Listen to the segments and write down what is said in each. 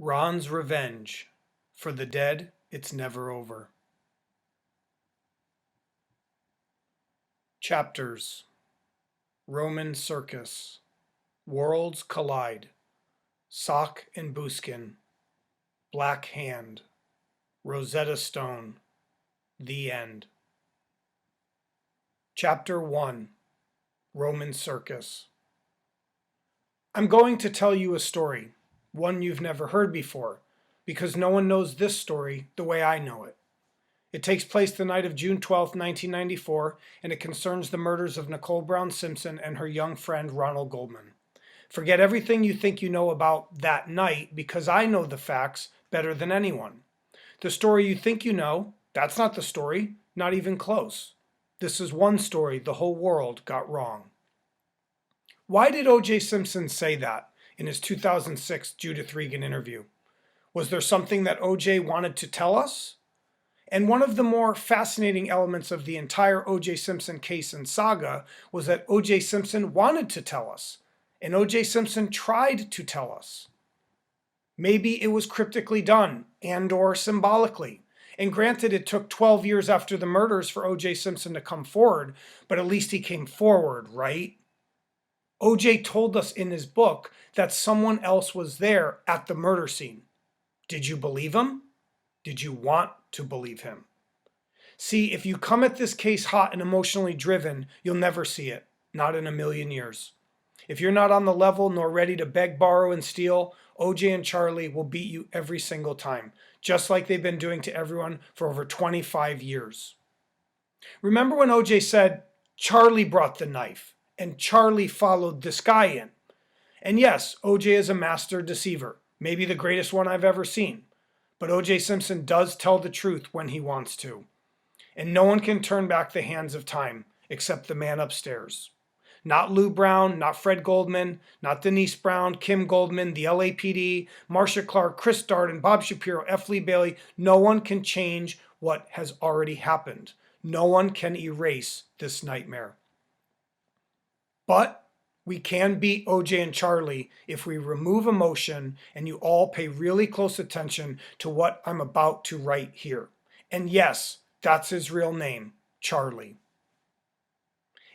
Ron's Revenge. For the dead, it's never over. Chapters: Roman Circus, Worlds Collide, Sock and Buskin, Black Hand, Rosetta Stone, The End. Chapter 1: Roman Circus. I'm going to tell you a story, one you've never heard before, because no one knows this story the way I know it. It takes place the night of June 12, 1994, and it concerns the murders of Nicole Brown Simpson and her young friend Ronald Goldman. Forget everything you think you know about that night, because I know the facts better than anyone. The story you think you know, that's not the story, not even close. This is one story the whole world got wrong. Why did O.J. Simpson say that in his 2006 Judith Regan interview? Was there something that O.J. wanted to tell us? And one of the more fascinating elements of the entire O.J. Simpson case and saga was that O.J. Simpson wanted to tell us, and O.J. Simpson tried to tell us. Maybe it was cryptically done and/or symbolically. And granted, it took 12 years after the murders for O.J. Simpson to come forward, but at least he came forward, right? O.J. told us in his book that someone else was there at the murder scene. Did you believe him? Did you want to believe him? See, if you come at this case hot and emotionally driven, you'll never see it. Not in a million years. If you're not on the level nor ready to beg, borrow, and steal, O.J. and Charlie will beat you every single time, just like they've been doing to everyone for over 25 years. Remember when O.J. said, Charlie brought the knife, and Charlie followed this guy in? And yes, O.J. is a master deceiver, maybe the greatest one I've ever seen. But O.J. Simpson does tell the truth when he wants to. And no one can turn back the hands of time except the man upstairs. Not Lou Brown, not Fred Goldman, not Denise Brown, Kim Goldman, the LAPD, Marcia Clark, Chris Darden, Bob Shapiro, F. Lee Bailey. No one can change what has already happened. No one can erase this nightmare. But we can beat O.J. and Charlie if we remove emotion and you all pay really close attention to what I'm about to write here. And yes, that's his real name, Charlie.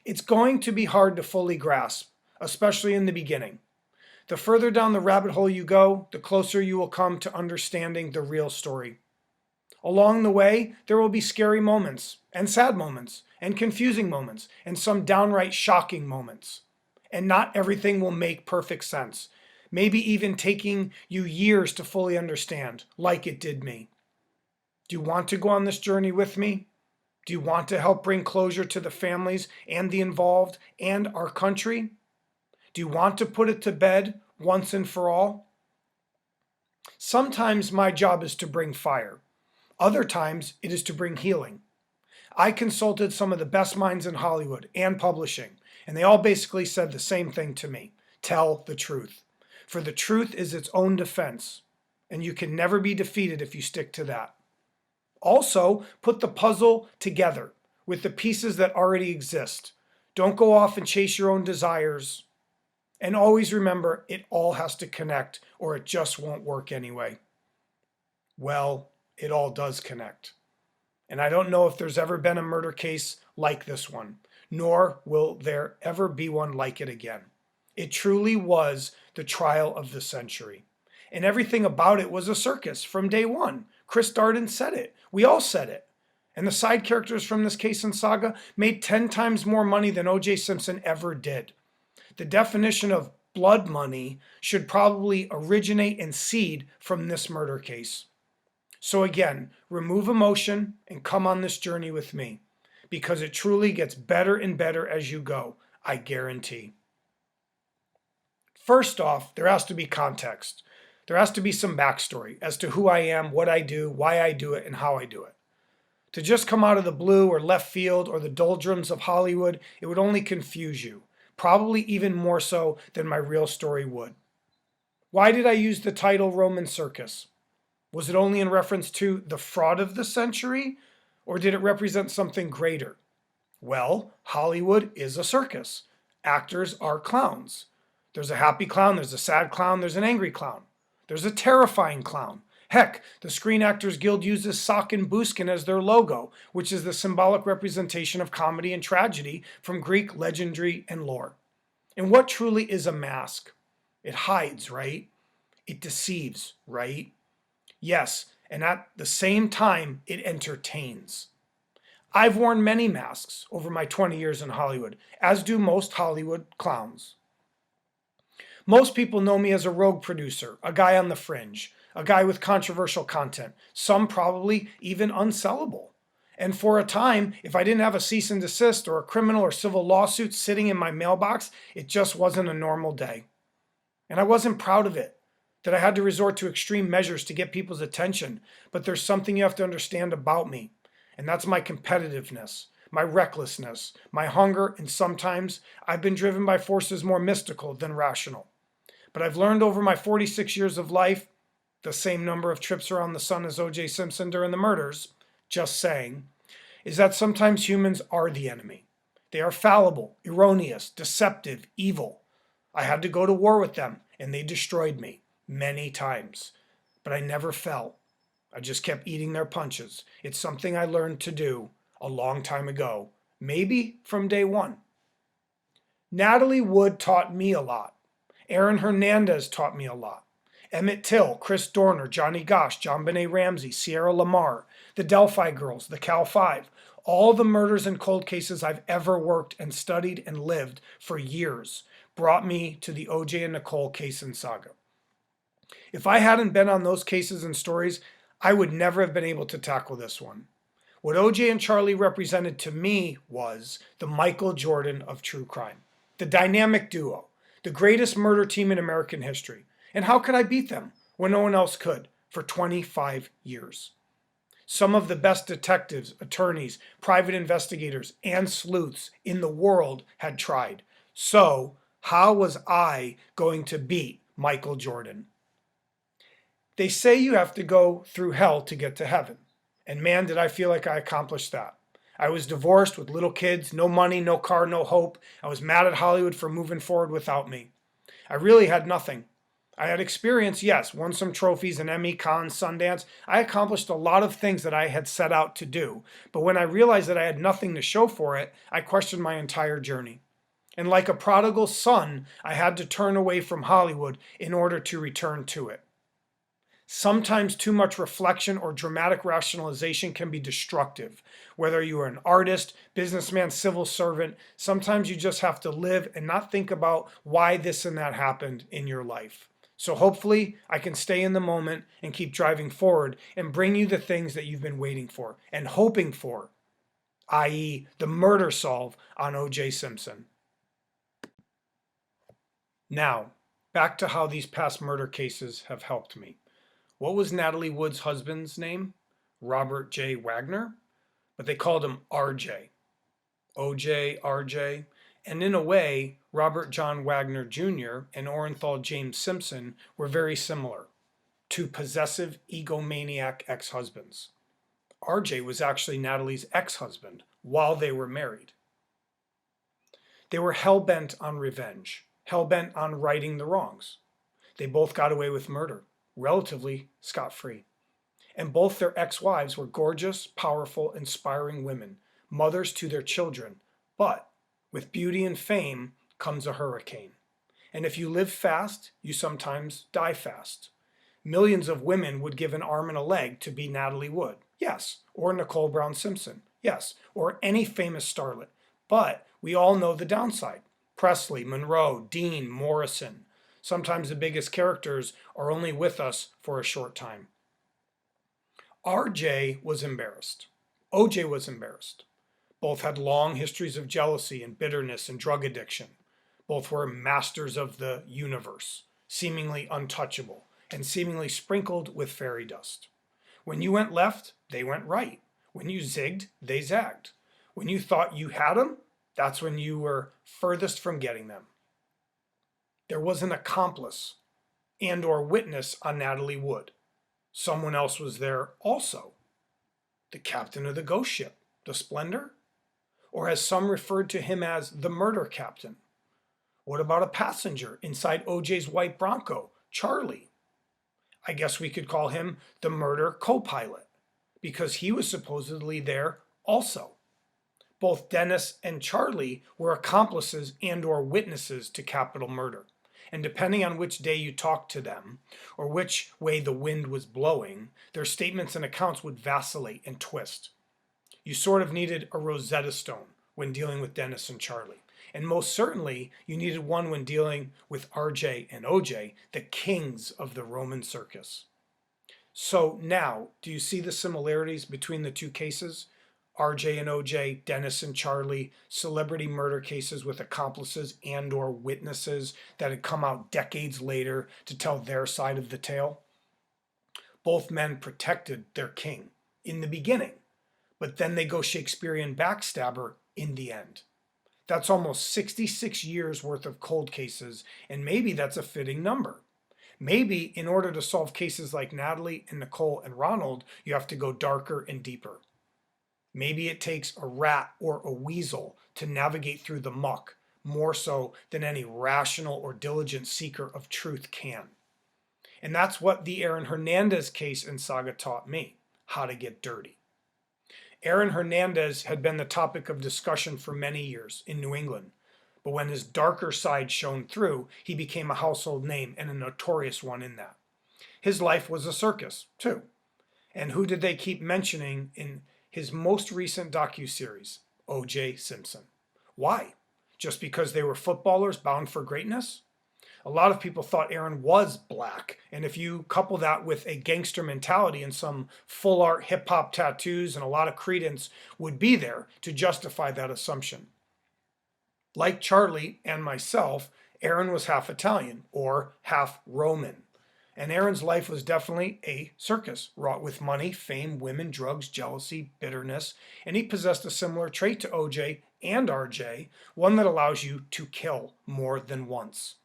It's going to be hard to fully grasp, especially in the beginning. The further down the rabbit hole you go, the closer you will come to understanding the real story. Along the way, there will be scary moments, and sad moments, and confusing moments, and some downright shocking moments. And not everything will make perfect sense, maybe even taking you years to fully understand, like it did me. Do you want to go on this journey with me? Do you want to help bring closure to the families and the involved and our country? Do you want to put it to bed once and for all? Sometimes my job is to bring fire. Other times it is to bring healing. I consulted some of the best minds in Hollywood and publishing, and they all basically said the same thing to me. Tell the truth. For the truth is its own defense, and you can never be defeated if you stick to that. Also, put the puzzle together with the pieces that already exist. Don't go off and chase your own desires. And always remember, it all has to connect or it just won't work anyway. Well, it all does connect. And I don't know if there's ever been a murder case like this one, nor will there ever be one like it again. It truly was the trial of the century. And everything about it was a circus from day one. Chris Darden said it. We all said it. And the side characters from this case and saga made 10 times more money than O.J. Simpson ever did. The definition of blood money should probably originate and seed from this murder case. So again, remove emotion and come on this journey with me, because it truly gets better and better as you go, I guarantee. First off, there has to be context. There has to be some backstory as to who I am, what I do, why I do it, and how I do it. To just come out of the blue or left field or the doldrums of Hollywood, it would only confuse you, probably even more so than my real story would. Why did I use the title Roman Circus? Was it only in reference to the fraud of the century, or did it represent something greater? Well, Hollywood is a circus. Actors are clowns. There's a happy clown, there's a sad clown, there's an angry clown. There's a terrifying clown. Heck, the Screen Actors Guild uses sock and buskin as their logo, which is the symbolic representation of comedy and tragedy from Greek legendary and lore. And what truly is a mask? It hides, right? It deceives, right? Yes, and at the same time, it entertains. I've worn many masks over my 20 years in Hollywood, as do most Hollywood clowns. Most people know me as a rogue producer, a guy on the fringe, a guy with controversial content, some probably even unsellable. And for a time, if I didn't have a cease and desist or a criminal or civil lawsuit sitting in my mailbox, it just wasn't a normal day. And I wasn't proud of it, that I had to resort to extreme measures to get people's attention. But there's something you have to understand about me, and that's my competitiveness, my recklessness, my hunger, and sometimes I've been driven by forces more mystical than rational. But I've learned over my 46 years of life, the same number of trips around the sun as O.J. Simpson during the murders, just saying, is that sometimes humans are the enemy. They are fallible, erroneous, deceptive, evil. I had to go to war with them, and they destroyed me many times. But I never fell. I just kept eating their punches. It's something I learned to do a long time ago, maybe from day one. Natalie Wood taught me a lot. Aaron Hernandez taught me a lot. Emmett Till, Chris Dorner, Johnny Gosch, JonBenet Ramsey, Sierra Lamar, the Delphi Girls, the Cal 5, all the murders and cold cases I've ever worked and studied and lived for years brought me to the O.J. and Nicole case and saga. If I hadn't been on those cases and stories, I would never have been able to tackle this one. What O.J. and Charlie represented to me was the Michael Jordan of true crime, the dynamic duo, the greatest murder team in American history. And how could I beat them when no one else could for 25 years? Some of the best detectives, attorneys, private investigators, and sleuths in the world had tried. So, how was I going to beat Michael Jordan? They say you have to go through hell to get to heaven. And man, did I feel like I accomplished that. I was divorced with little kids, no money, no car, no hope. I was mad at Hollywood for moving forward without me. I really had nothing. I had experience, yes, won some trophies, an Emmy, Cannes, Sundance. I accomplished a lot of things that I had set out to do. But when I realized that I had nothing to show for it, I questioned my entire journey. And like a prodigal son, I had to turn away from Hollywood in order to return to it. Sometimes too much reflection or dramatic rationalization can be destructive. Whether you are an artist, businessman, civil servant, sometimes you just have to live and not think about why this and that happened in your life. So hopefully I can stay in the moment and keep driving forward and bring you the things that you've been waiting for and hoping for, i.e. the murder solve on O.J. Simpson. Now, back to how these past murder cases have helped me. What was Natalie Wood's husband's name? Robert J. Wagner? But they called him RJ. OJ, RJ. And in a way, Robert John Wagner Jr. and Orenthal James Simpson were very similar. Two possessive, egomaniac ex-husbands. RJ was actually Natalie's ex-husband while they were married. They were hell-bent on revenge, hell-bent on righting the wrongs. They both got away with murder, relatively scot-free. And both their ex-wives were gorgeous, powerful, inspiring women, mothers to their children. But with beauty and fame comes a hurricane. And if you live fast, you sometimes die fast. Millions of women would give an arm and a leg to be Natalie Wood, yes, or Nicole Brown Simpson, yes, or any famous starlet. But we all know the downside. Presley, Monroe, Dean, Morrison. Sometimes the biggest characters are only with us for a short time. RJ was embarrassed. OJ was embarrassed. Both had long histories of jealousy and bitterness and drug addiction. Both were masters of the universe, seemingly untouchable, and seemingly sprinkled with fairy dust. When you went left, they went right. When you zigged, they zagged. When you thought you had them, that's when you were furthest from getting them. There was an accomplice and or witness on Natalie Wood. Someone else was there also. The captain of the ghost ship, the Splendor? Or as some referred to him as the murder captain. What about a passenger inside OJ's white Bronco, Charlie? I guess we could call him the murder co-pilot, because he was supposedly there also. Both Dennis and Charlie were accomplices and or witnesses to capital murder. And depending on which day you talked to them, or which way the wind was blowing, their statements and accounts would vacillate and twist. You sort of needed a Rosetta Stone when dealing with Dennis and Charlie. And most certainly, you needed one when dealing with RJ and OJ, the kings of the Roman circus. So now, do you see the similarities between the two cases? RJ and OJ, Dennis and Charlie, celebrity murder cases with accomplices and or witnesses that had come out decades later to tell their side of the tale. Both men protected their king in the beginning, but then they go Shakespearean backstabber in the end. That's almost 66 years worth of cold cases, and maybe that's a fitting number. Maybe in order to solve cases like Natalie and Nicole and Ronald, you have to go darker and deeper. Maybe it takes a rat or a weasel to navigate through the muck, more so than any rational or diligent seeker of truth can. And that's what the Aaron Hernandez case and saga taught me, how to get dirty. Aaron Hernandez had been the topic of discussion for many years in New England, but when his darker side shone through, he became a household name and a notorious one in that. His life was a circus, too. And who did they keep mentioning in his most recent docuseries, O.J. Simpson? Why? Just because they were footballers bound for greatness? A lot of people thought Aaron was black, and if you couple that with a gangster mentality and some full art hip hop tattoos and a lot of credence would be there to justify that assumption. Like Charlie and myself, Aaron was half Italian or half Roman. And Aaron's life was definitely a circus, wrought with money, fame, women, drugs, jealousy, bitterness, and he possessed a similar trait to OJ and RJ, one that allows you to kill more than once.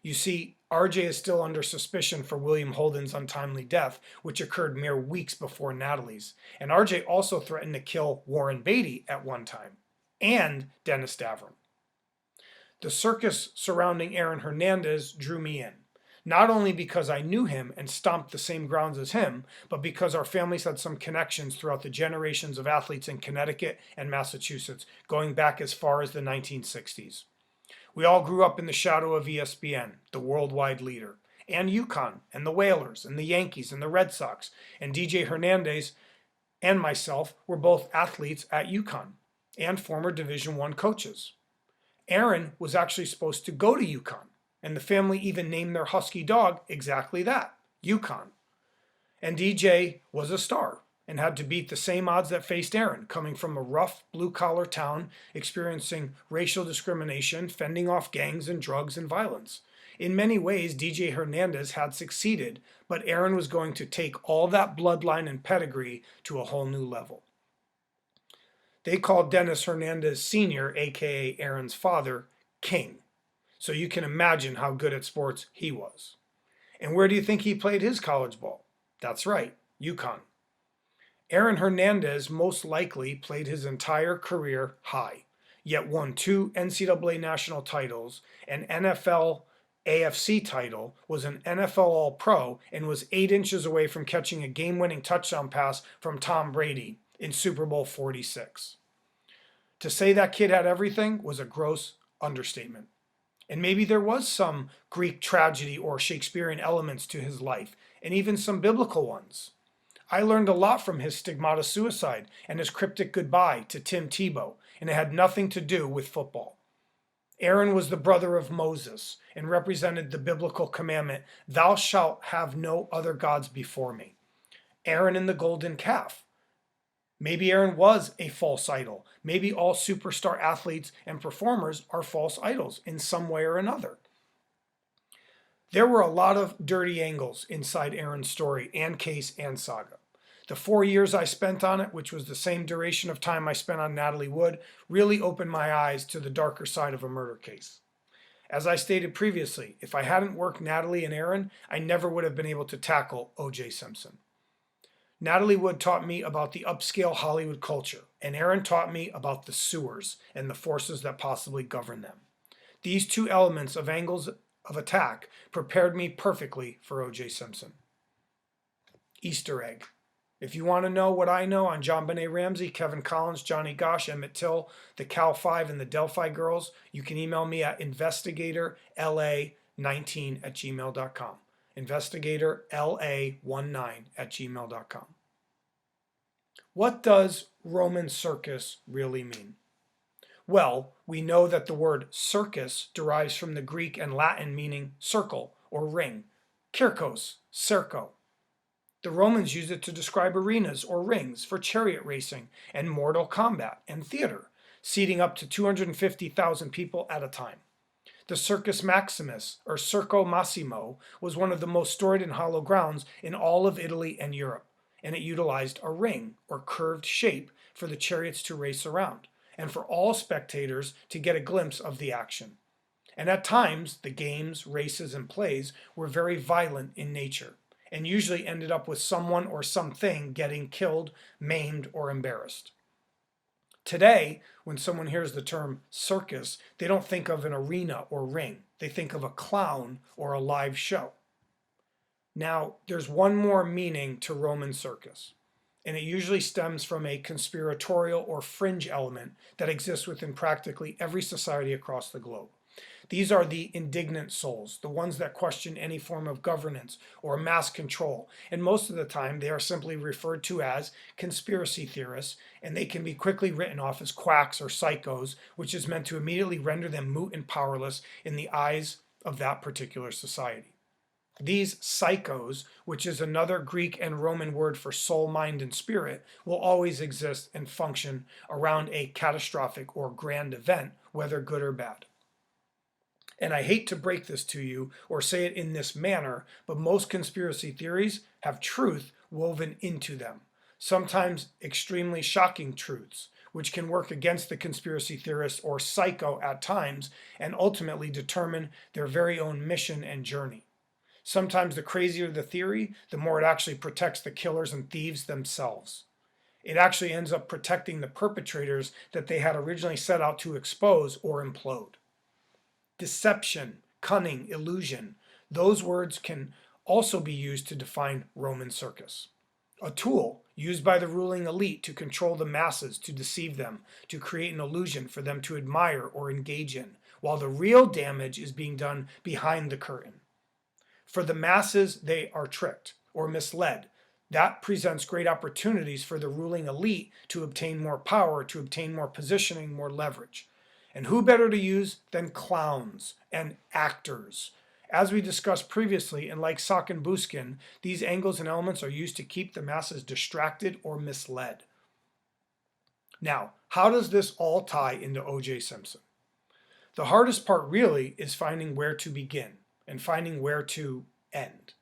You see, RJ is still under suspicion for William Holden's untimely death, which occurred mere weeks before Natalie's, and RJ also threatened to kill Warren Beatty at one time, and Dennis Davern. The circus surrounding Aaron Hernandez drew me in. Not only because I knew him and stomped the same grounds as him, but because our families had some connections throughout the generations of athletes in Connecticut and Massachusetts, going back as far as the 1960s. We all grew up in the shadow of ESPN, the worldwide leader, and UConn, and the Whalers, and the Yankees, and the Red Sox, and DJ Hernandez and myself were both athletes at UConn, and former Division I coaches. Aaron was actually supposed to go to UConn, and the family even named their husky dog exactly that, UConn. And DJ was a star and had to beat the same odds that faced Aaron, coming from a rough blue-collar town, experiencing racial discrimination, fending off gangs and drugs and violence. In many ways, DJ Hernandez had succeeded, but Aaron was going to take all that bloodline and pedigree to a whole new level. They called Dennis Hernandez Sr., aka Aaron's father, King. So you can imagine how good at sports he was. And where do you think he played his college ball? That's right, UConn. Aaron Hernandez most likely played his entire career high, yet won 2 NCAA national titles, an NFL AFC title, was an NFL All-Pro, and was 8 inches away from catching a game-winning touchdown pass from Tom Brady in Super Bowl 46. To say that kid had everything was a gross understatement. And maybe there was some Greek tragedy or Shakespearean elements to his life, and even some biblical ones. I learned a lot from his stigmata suicide and his cryptic goodbye to Tim Tebow, and it had nothing to do with football. Aaron was the brother of Moses and represented the biblical commandment, "Thou shalt have no other gods before me." Aaron and the golden calf. Maybe Aaron was a false idol. Maybe all superstar athletes and performers are false idols in some way or another. There were a lot of dirty angles inside Aaron's story and case and saga. The 4 years I spent on it, which was the same duration of time I spent on Natalie Wood, really opened my eyes to the darker side of a murder case. As I stated previously, if I hadn't worked Natalie and Aaron, I never would have been able to tackle O.J. Simpson. Natalie Wood taught me about the upscale Hollywood culture, and Aaron taught me about the sewers and the forces that possibly govern them. These two elements of angles of attack prepared me perfectly for O.J. Simpson. Easter egg. If you want to know what I know on John Benet Ramsey, Kevin Collins, Johnny Gosch, Emmett Till, the Cal 5, and the Delphi Girls, you can email me at investigatorla19@gmail.com. Investigatorla19@gmail.com. What does Roman circus really mean? Well, we know that the word circus derives from the Greek and Latin meaning circle or ring, kirkos, circo. The Romans used it to describe arenas or rings for chariot racing and mortal combat and theater, seating up to 250,000 people at a time. The Circus Maximus, or Circo Massimo, was one of the most storied and hallowed grounds in all of Italy and Europe, and it utilized a ring or curved shape for the chariots to race around, and for all spectators to get a glimpse of the action. And at times, the games, races, and plays were very violent in nature, and usually ended up with someone or something getting killed, maimed, or embarrassed. Today, when someone hears the term circus, they don't think of an arena or ring. They think of a clown or a live show. Now, there's one more meaning to Roman circus, and it usually stems from a conspiratorial or fringe element that exists within practically every society across the globe. These are the indignant souls, the ones that question any form of governance or mass control, and most of the time they are simply referred to as conspiracy theorists, and they can be quickly written off as quacks or psychos, which is meant to immediately render them moot and powerless in the eyes of that particular society. These psychos, which is another Greek and Roman word for soul, mind, and spirit, will always exist and function around a catastrophic or grand event, whether good or bad. And I hate to break this to you or say it in this manner, but most conspiracy theories have truth woven into them, sometimes extremely shocking truths, which can work against the conspiracy theorist or psycho at times and ultimately determine their very own mission and journey. Sometimes the crazier the theory, the more it actually protects the killers and thieves themselves. It actually ends up protecting the perpetrators that they had originally set out to expose or implode. Deception, cunning, illusion, those words can also be used to define Roman circus. A tool used by the ruling elite to control the masses, to deceive them, to create an illusion for them to admire or engage in, while the real damage is being done behind the curtain. For the masses, they are tricked or misled. That presents great opportunities for the ruling elite to obtain more power, to obtain more positioning, more leverage. And who better to use than clowns and actors? As we discussed previously, and like Sock and Buskin, these angles and elements are used to keep the masses distracted or misled. Now, how does this all tie into O.J. Simpson? The hardest part really is finding where to begin and finding where to end.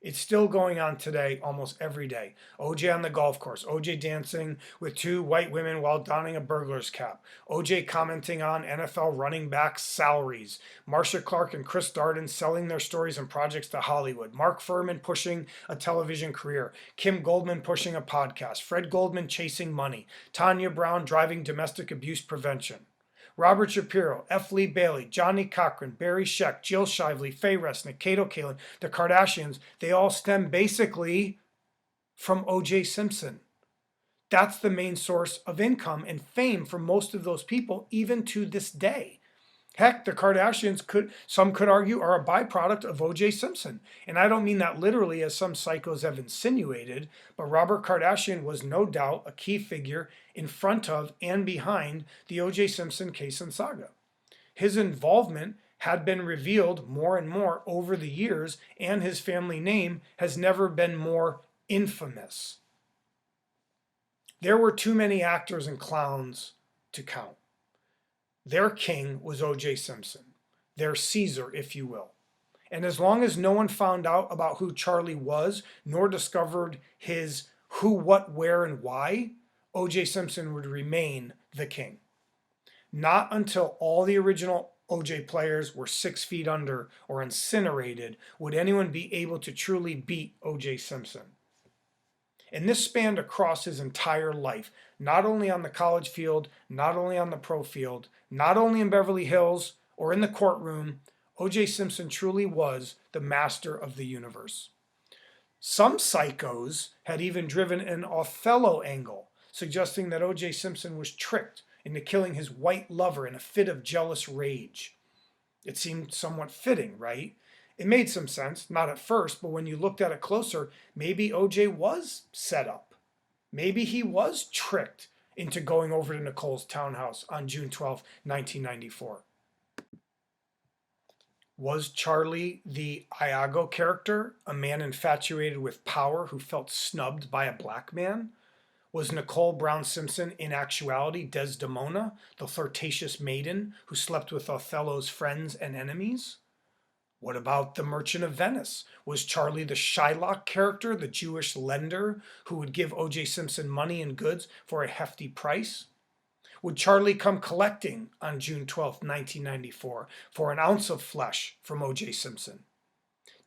It's still going on today almost every day. OJ on the golf course, OJ dancing with two white women while donning a burglar's cap, OJ commenting on NFL running backs' salaries, Marcia Clark and Chris Darden selling their stories and projects to Hollywood, Mark Furman pushing a television career, Kim Goldman pushing a podcast, Fred Goldman chasing money, Tanya Brown driving domestic abuse prevention. Robert Shapiro, F. Lee Bailey, Johnny Cochran, Barry Scheck, Jill Shively, Faye Resnick, Kato Kalin, the Kardashians, they all stem basically from O.J. Simpson. That's the main source of income and fame for most of those people, even to this day. Heck, the Kardashians some could argue, are a byproduct of O.J. Simpson. And I don't mean that literally as some psychos have insinuated, but Robert Kardashian was no doubt a key figure in front of and behind the O.J. Simpson case and saga. His involvement had been revealed more and more over the years, and his family name has never been more infamous. There were too many actors and clowns to count. Their king was O.J. Simpson, their Caesar, if you will. And as long as no one found out about who Charlie was, nor discovered his who, what, where, and why, O.J. Simpson would remain the king. Not until all the original O.J. players were 6 feet under or incinerated would anyone be able to truly beat O.J. Simpson. And this spanned across his entire life, not only on the college field, not only on the pro field, not only in Beverly Hills or in the courtroom. O.J. Simpson truly was the master of the universe. Some psychos had even driven an Othello angle, suggesting that O.J. Simpson was tricked into killing his white lover in a fit of jealous rage. It seemed somewhat fitting, right? It made some sense, not at first, but when you looked at it closer, maybe O.J. was set up. Maybe he was tricked into going over to Nicole's townhouse on June 12, 1994. Was Charlie the Iago character, a man infatuated with power who felt snubbed by a black man? Was Nicole Brown Simpson in actuality Desdemona, the flirtatious maiden who slept with Othello's friends and enemies? What about the Merchant of Venice? Was Charlie the Shylock character, the Jewish lender who would give O.J. Simpson money and goods for a hefty price? Would Charlie come collecting on June 12, 1994 for an ounce of flesh from O.J. Simpson?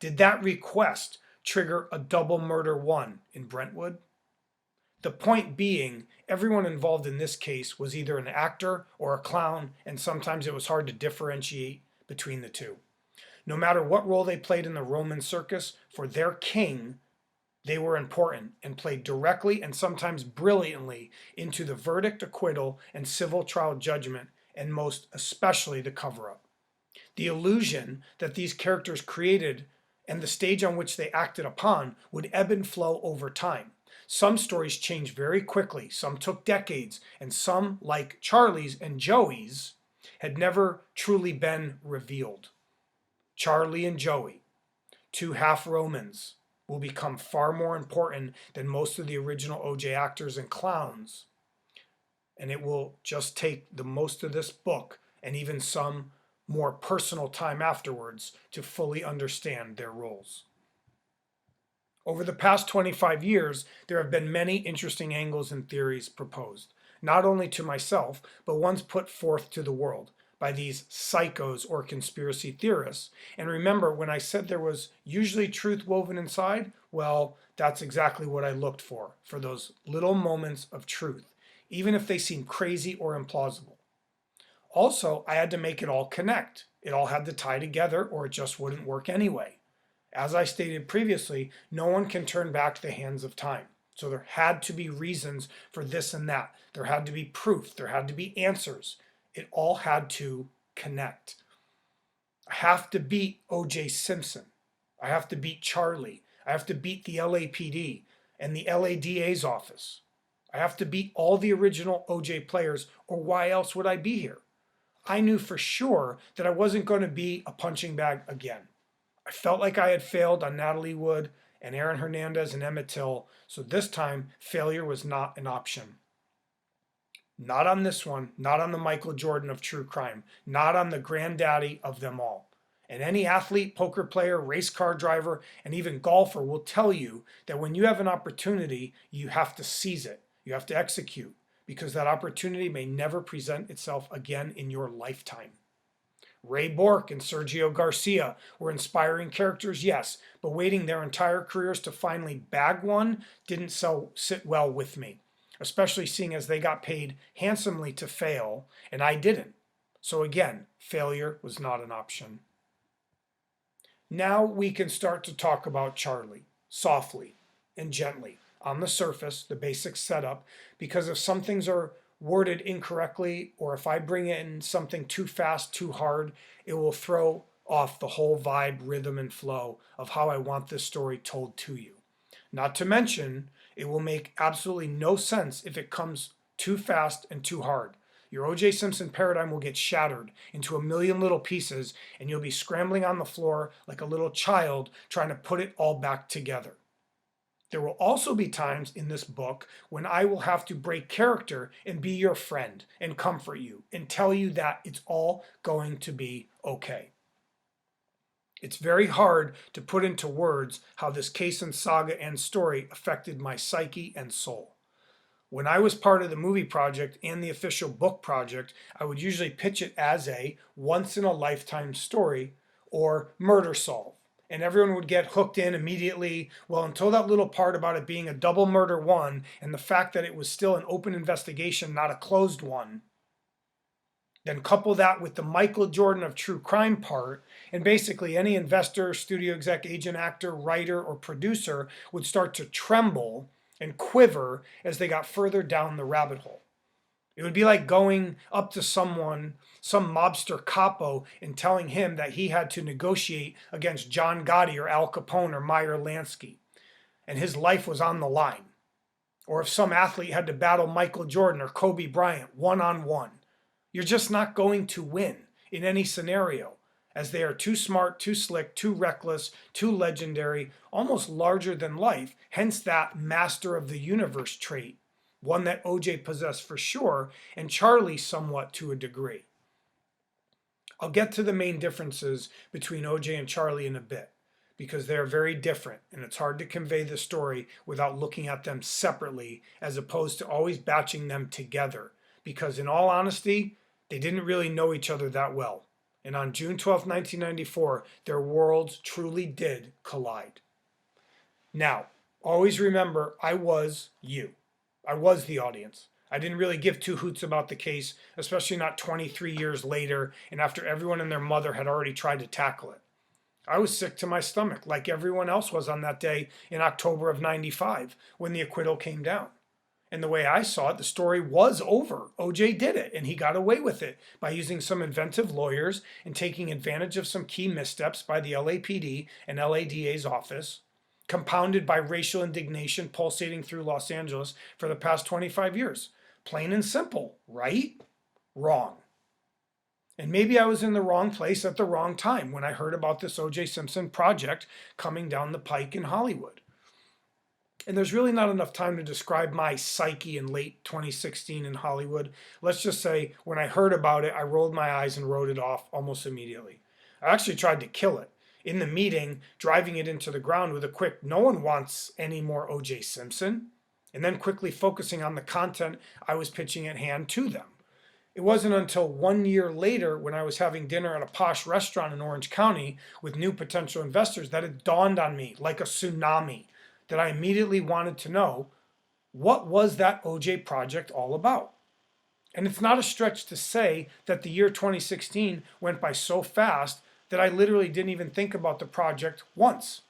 Did that request trigger a double murder one in Brentwood? The point being, everyone involved in this case was either an actor or a clown, and sometimes it was hard to differentiate between the two. No matter what role they played in the Roman circus, for their king, they were important and played directly and sometimes brilliantly into the verdict, acquittal, and civil trial judgment, and most especially the cover-up. The illusion that these characters created and the stage on which they acted upon would ebb and flow over time. Some stories changed very quickly, some took decades, and some, like Charlie's and Joey's, had never truly been revealed. Charlie and Joey, two half-Romans, will become far more important than most of the original O.J. actors and clowns. And it will just take the most of this book and even some more personal time afterwards to fully understand their roles. Over the past 25 years, there have been many interesting angles and theories proposed, not only to myself, but ones put forth to the world by these psychos or conspiracy theorists. And remember, when I said there was usually truth woven inside, well, that's exactly what I looked for those little moments of truth, even if they seem crazy or implausible. Also, I had to make it all connect. It all had to tie together or it just wouldn't work anyway. As I stated previously, no one can turn back the hands of time. So there had to be reasons for this and that. There had to be proof. There had to be answers. It all had to connect. I have to beat O.J. Simpson. I have to beat Charlie. I have to beat the LAPD and the LADA's office. I have to beat all the original O.J. players, or why else would I be here? I knew for sure that I wasn't going to be a punching bag again. I felt like I had failed on Natalie Wood and Aaron Hernandez and Emmett Till, so this time failure was not an option. Not on this one, not on the Michael Jordan of true crime, not on the granddaddy of them all. And any athlete, poker player, race car driver, and even golfer will tell you that when you have an opportunity, you have to seize it. You have to execute, because that opportunity may never present itself again in your lifetime. Ray Bork and Sergio Garcia were inspiring characters, yes, but waiting their entire careers to finally bag one didn't sit well with me, especially seeing as they got paid handsomely to fail, and I didn't. So again, failure was not an option. Now we can start to talk about Charlie, softly and gently, on the surface, the basic setup, because if some things are worded incorrectly, or if I bring in something too fast, too hard, it will throw off the whole vibe, rhythm, and flow of how I want this story told to you. Not to mention, it will make absolutely no sense if it comes too fast and too hard. Your O.J. Simpson paradigm will get shattered into a million little pieces, and you'll be scrambling on the floor like a little child trying to put it all back together. There will also be times in this book when I will have to break character and be your friend and comfort you and tell you that it's all going to be okay. It's very hard to put into words how this case and saga and story affected my psyche and soul. When I was part of the movie project and the official book project, I would usually pitch it as a once-in-a-lifetime story or murder solve. And everyone would get hooked in immediately, well, until that little part about it being a double murder one and the fact that it was still an open investigation, not a closed one. Then couple that with the Michael Jordan of true crime part, and basically any investor, studio exec, agent, actor, writer, or producer would start to tremble and quiver as they got further down the rabbit hole. It would be like going up to someone, some mobster capo, and telling him that he had to negotiate against John Gotti or Al Capone or Meyer Lansky, and his life was on the line. Or if some athlete had to battle Michael Jordan or Kobe Bryant one-on-one. You're just not going to win in any scenario, as they are too smart, too slick, too reckless, too legendary, almost larger than life, hence that master of the universe trait, one that OJ possessed for sure, and Charlie somewhat to a degree. I'll get to the main differences between OJ and Charlie in a bit, because they're very different, and it's hard to convey the story without looking at them separately, as opposed to always batching them together, because in all honesty, they didn't really know each other that well. And on June 12, 1994, their worlds truly did collide. Now, always remember, I was you. I was the audience. I didn't really give two hoots about the case, especially not 23 years later and after everyone and their mother had already tried to tackle it. I was sick to my stomach, like everyone else was on that day in October of 95 when the acquittal came down. And the way I saw it, the story was over. OJ did it, and he got away with it by using some inventive lawyers and taking advantage of some key missteps by the LAPD and LADA's office, compounded by racial indignation pulsating through Los Angeles for the past 25 years. Plain and simple, right? Wrong. And maybe I was in the wrong place at the wrong time when I heard about this O.J. Simpson project coming down the pike in Hollywood. And there's really not enough time to describe my psyche in late 2016 in Hollywood. Let's just say when I heard about it, I rolled my eyes and wrote it off almost immediately. I actually tried to kill it. In the meeting, driving it into the ground with a quick, no one wants any more O.J. Simpson, and then quickly focusing on the content I was pitching at hand to them. It wasn't until 1 year later when I was having dinner at a posh restaurant in Orange County with new potential investors that it dawned on me like a tsunami that I immediately wanted to know, what was that OJ project all about? And it's not a stretch to say that the year 2016 went by so fast that I literally didn't even think about the project once.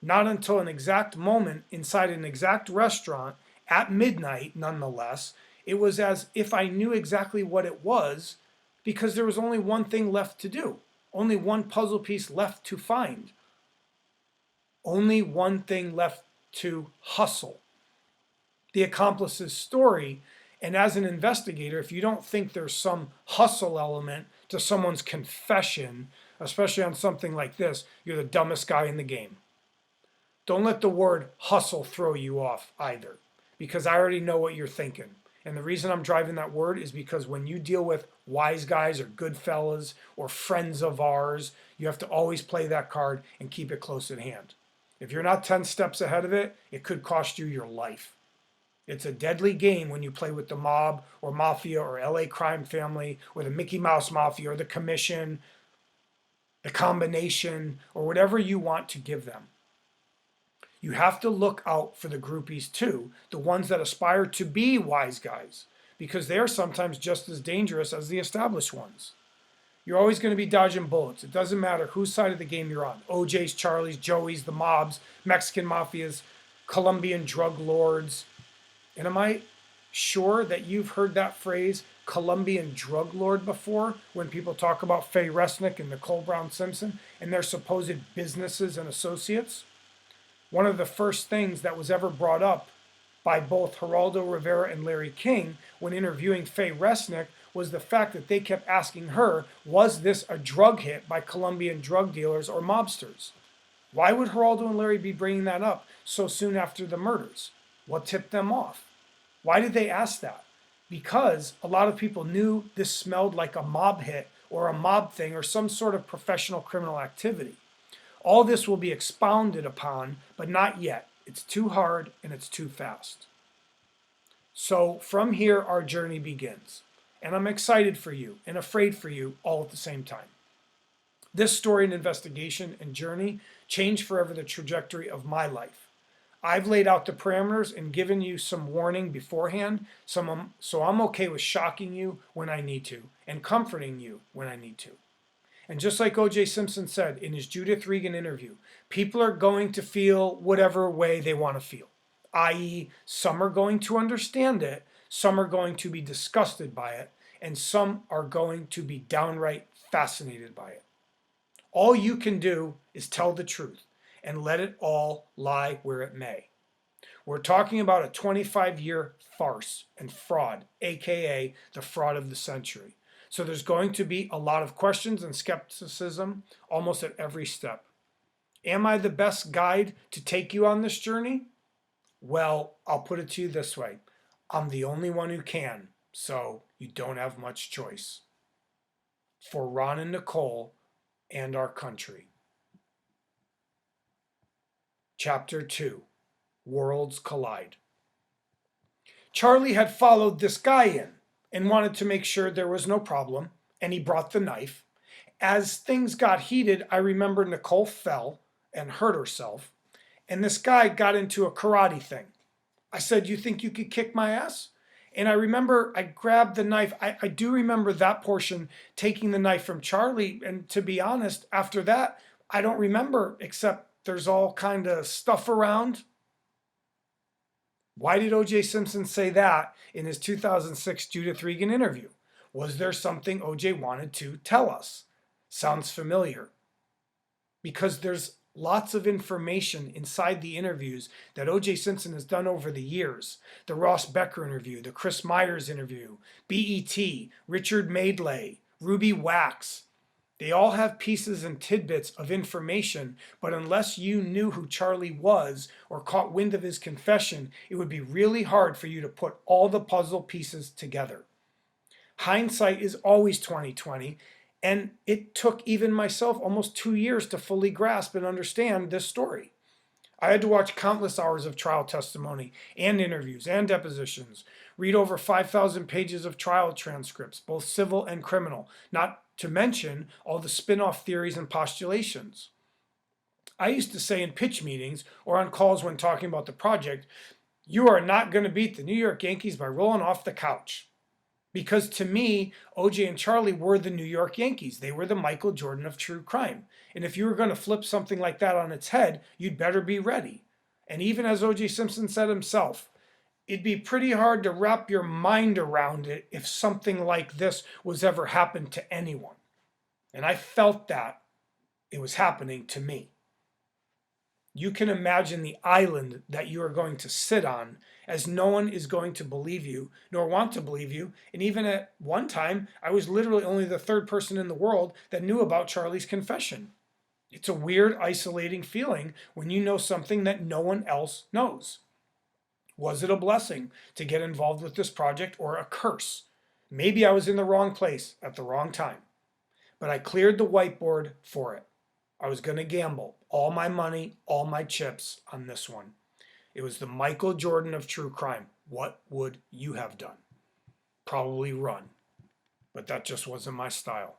Not until an exact moment inside an exact restaurant at midnight, nonetheless, it was as if I knew exactly what it was, because there was only one thing left to do, only one puzzle piece left to find, only one thing left to hustle. The accomplice's story. And as an investigator, if you don't think there's some hustle element to someone's confession, especially on something like this, you're the dumbest guy in the game. Don't let the word hustle throw you off either, because I already know what you're thinking. And the reason I'm driving that word is because when you deal with wise guys or good fellas or friends of ours, you have to always play that card and keep it close at hand. If you're not 10 steps ahead of it, it could cost you your life. It's a deadly game when you play with the mob or mafia or LA crime family or the Mickey Mouse Mafia or the commission, the combination, or whatever you want to give them. You have to look out for the groupies too, the ones that aspire to be wise guys, because they are sometimes just as dangerous as the established ones. You're always going to be dodging bullets. It doesn't matter whose side of the game you're on. OJ's, Charlie's, Joey's, the mobs, Mexican mafias, Colombian drug lords. And am I sure that you've heard that phrase, Colombian drug lord, before when people talk about Faye Resnick and Nicole Brown Simpson and their supposed businesses and associates? One of the first things that was ever brought up by both Geraldo Rivera and Larry King when interviewing Faye Resnick was the fact that they kept asking her, was this a drug hit by Colombian drug dealers or mobsters? Why would Geraldo and Larry be bringing that up so soon after the murders? What tipped them off? Why did they ask that? Because a lot of people knew this smelled like a mob hit or a mob thing or some sort of professional criminal activity. All this will be expounded upon, but not yet. It's too hard and it's too fast. So from here, our journey begins. And I'm excited for you and afraid for you all at the same time. This story and investigation and journey changed forever the trajectory of my life. I've laid out the parameters and given you some warning beforehand, so I'm okay with shocking you when I need to and comforting you when I need to. And just like O.J. Simpson said in his Judith Regan interview, people are going to feel whatever way they want to feel, i.e., some are going to understand it, some are going to be disgusted by it, and some are going to be downright fascinated by it. All you can do is tell the truth and let it all lie where it may. We're talking about a 25-year farce and fraud, aka the fraud of the century. So there's going to be a lot of questions and skepticism almost at every step. Am I the best guide to take you on this journey? Well, I'll put it to you this way. I'm the only one who can, so you don't have much choice. For Ron and Nicole and our country. Chapter 2. Worlds Collide. Charlie had followed this guy in and wanted to make sure there was no problem, and he brought the knife. As things got heated, I remember Nicole fell and hurt herself, and this guy got into a karate thing. I said, "You think you could kick my ass?" And I remember I grabbed the knife. I do remember that portion, taking the knife from Charlie, and to be honest, after that, I don't remember, except there's all kind of stuff around. Why did O.J. Simpson say that in his 2006 Judith Regan interview? Was there something O.J. wanted to tell us? Sounds familiar. Because there's lots of information inside the interviews that O.J. Simpson has done over the years. The Ross Becker interview, the Chris Myers interview, BET, Richard Madeley, Ruby Wax. They all have pieces and tidbits of information, but unless you knew who Charlie was or caught wind of his confession, it would be really hard for you to put all the puzzle pieces together. Hindsight is always 20/20, and it took even myself almost 2 years to fully grasp and understand this story. I had to watch countless hours of trial testimony and interviews and depositions, read over 5,000 pages of trial transcripts, both civil and criminal, not to mention all the spin-off theories and postulations. I used to say in pitch meetings or on calls when talking about the project, you are not going to beat the New York Yankees by rolling off the couch. Because to me, OJ and Charlie were the New York Yankees. They were the Michael Jordan of true crime. And if you were going to flip something like that on its head, you'd better be ready. And even as OJ Simpson said himself, it'd be pretty hard to wrap your mind around it if something like this was ever happened to anyone. And I felt that it was happening to me. You can imagine the island that you are going to sit on, as no one is going to believe you, nor want to believe you. And even at one time, I was literally only the third person in the world that knew about Charlie's confession. It's a weird, isolating feeling when you know something that no one else knows. Was it a blessing to get involved with this project, or a curse? Maybe I was in the wrong place at the wrong time. But I cleared the whiteboard for it. I was going to gamble all my money, all my chips on this one. It was the Michael Jordan of true crime. What would you have done? Probably run. But that just wasn't my style.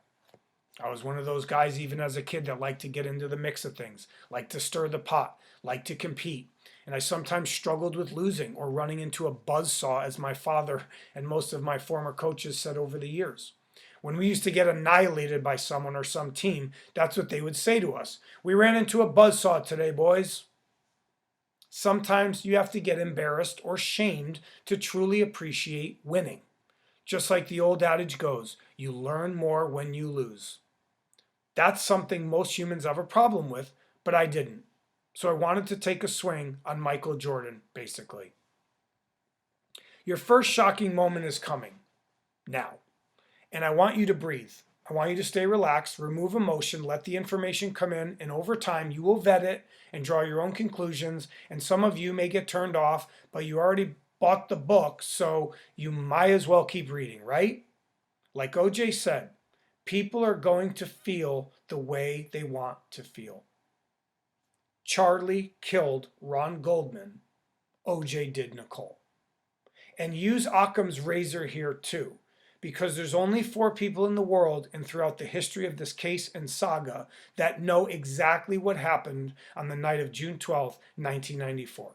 I was one of those guys, even as a kid, that liked to get into the mix of things, liked to stir the pot, liked to compete. And I sometimes struggled with losing or running into a buzzsaw, as my father and most of my former coaches said over the years. When we used to get annihilated by someone or some team, that's what they would say to us. We ran into a buzzsaw today, boys. Sometimes you have to get embarrassed or shamed to truly appreciate winning. Just like the old adage goes, you learn more when you lose. That's something most humans have a problem with, but I didn't. So I wanted to take a swing on Michael Jordan, basically. Your first shocking moment is coming now. And I want you to breathe. I want you to stay relaxed, remove emotion, let the information come in, and over time you will vet it and draw your own conclusions. And some of you may get turned off, but you already bought the book, so you might as well keep reading, right? Like OJ said, people are going to feel the way they want to feel. Charlie killed Ron Goldman. OJ did Nicole. And use Occam's razor here too, because there's only 4 people in the world and throughout the history of this case and saga that know exactly what happened on the night of June 12, 1994.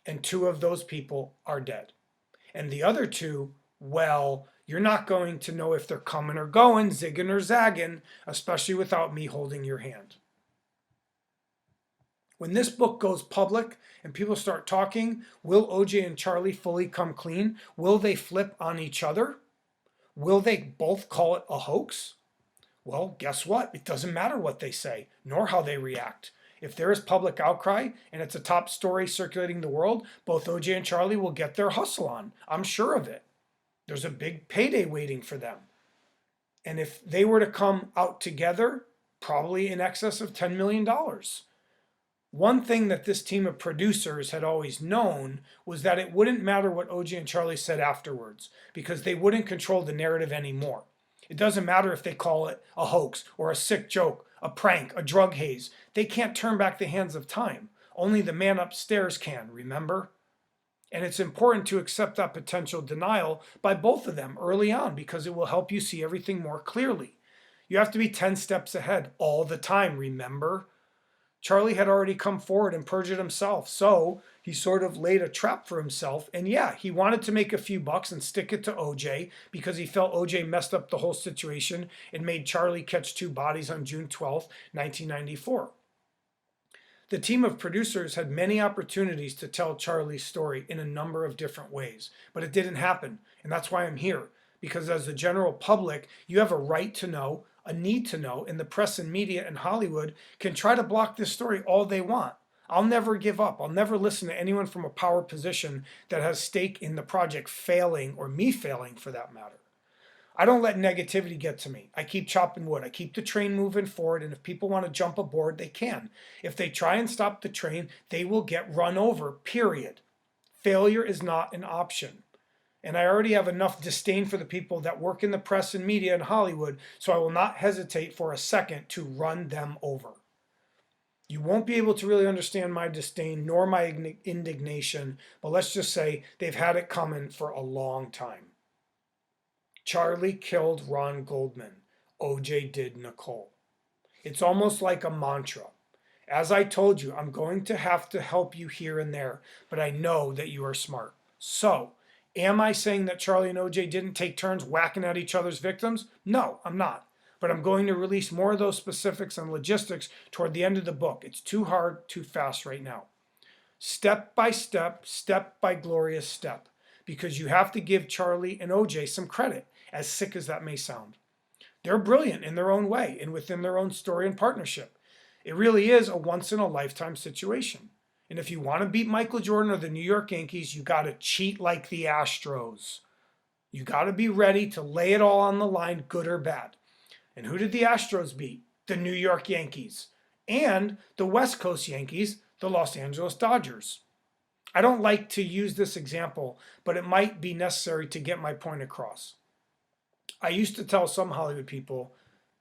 and 2 of those people are dead. And the other 2, well, you're not going to know if they're coming or going, zigging or zagging, especially without me holding your hand. When this book goes public and people start talking, will OJ and Charlie fully come clean? Will they flip on each other? Will they both call it a hoax? Well, guess what? It doesn't matter what they say, nor how they react. If there is public outcry and it's a top story circulating the world, both OJ and Charlie will get their hustle on. I'm sure of it. There's a big payday waiting for them. And if they were to come out together, probably in excess of $10 million. One thing that this team of producers had always known was that it wouldn't matter what OJ and Charlie said afterwards, because they wouldn't control the narrative anymore. It doesn't matter if they call it a hoax or a sick joke, a prank, a drug haze. They can't turn back the hands of time. Only the man upstairs can, remember? And it's important to accept that potential denial by both of them early on, because it will help you see everything more clearly. You have to be 10 steps ahead all the time, remember? Charlie had already come forward and perjured himself, so he sort of laid a trap for himself. And yeah, he wanted to make a few bucks and stick it to OJ because he felt OJ messed up the whole situation and made Charlie catch 2 bodies on June 12th, 1994. The team of producers had many opportunities to tell Charlie's story in a number of different ways, but it didn't happen. And that's why I'm here, because as the general public, you have a right to know, a need to know, and the press and media and Hollywood can try to block this story all they want. I'll never give up. I'll never listen to anyone from a power position that has stake in the project failing, or me failing for that matter. I don't let negativity get to me. I keep chopping wood. I keep the train moving forward, and if people want to jump aboard, they can. If they try and stop the train, they will get run over, period. Failure is not an option. And I already have enough disdain for the people that work in the press and media in Hollywood, so I will not hesitate for a second to run them over. You won't be able to really understand my disdain nor my indignation, but let's just say they've had it coming for a long time. Charlie killed Ron Goldman. OJ did Nicole. It's almost like a mantra. As I told you, I'm going to have to help you here and there, but I know that you are smart. So, am I saying that Charlie and OJ didn't take turns whacking at each other's victims? No, I'm not. But I'm going to release more of those specifics and logistics toward the end of the book. It's too hard, too fast right now. Step by step by glorious step. Because you have to give Charlie and OJ some credit, as sick as that may sound. They're brilliant in their own way and within their own story and partnership. It really is a once-in-a-lifetime situation. And if you want to beat Michael Jordan or the New York Yankees, you got to cheat like the Astros. You got to be ready to lay it all on the line, good or bad. And who did the Astros beat? The New York Yankees. And the West Coast Yankees, the Los Angeles Dodgers. I don't like to use this example, but it might be necessary to get my point across. I used to tell some Hollywood people,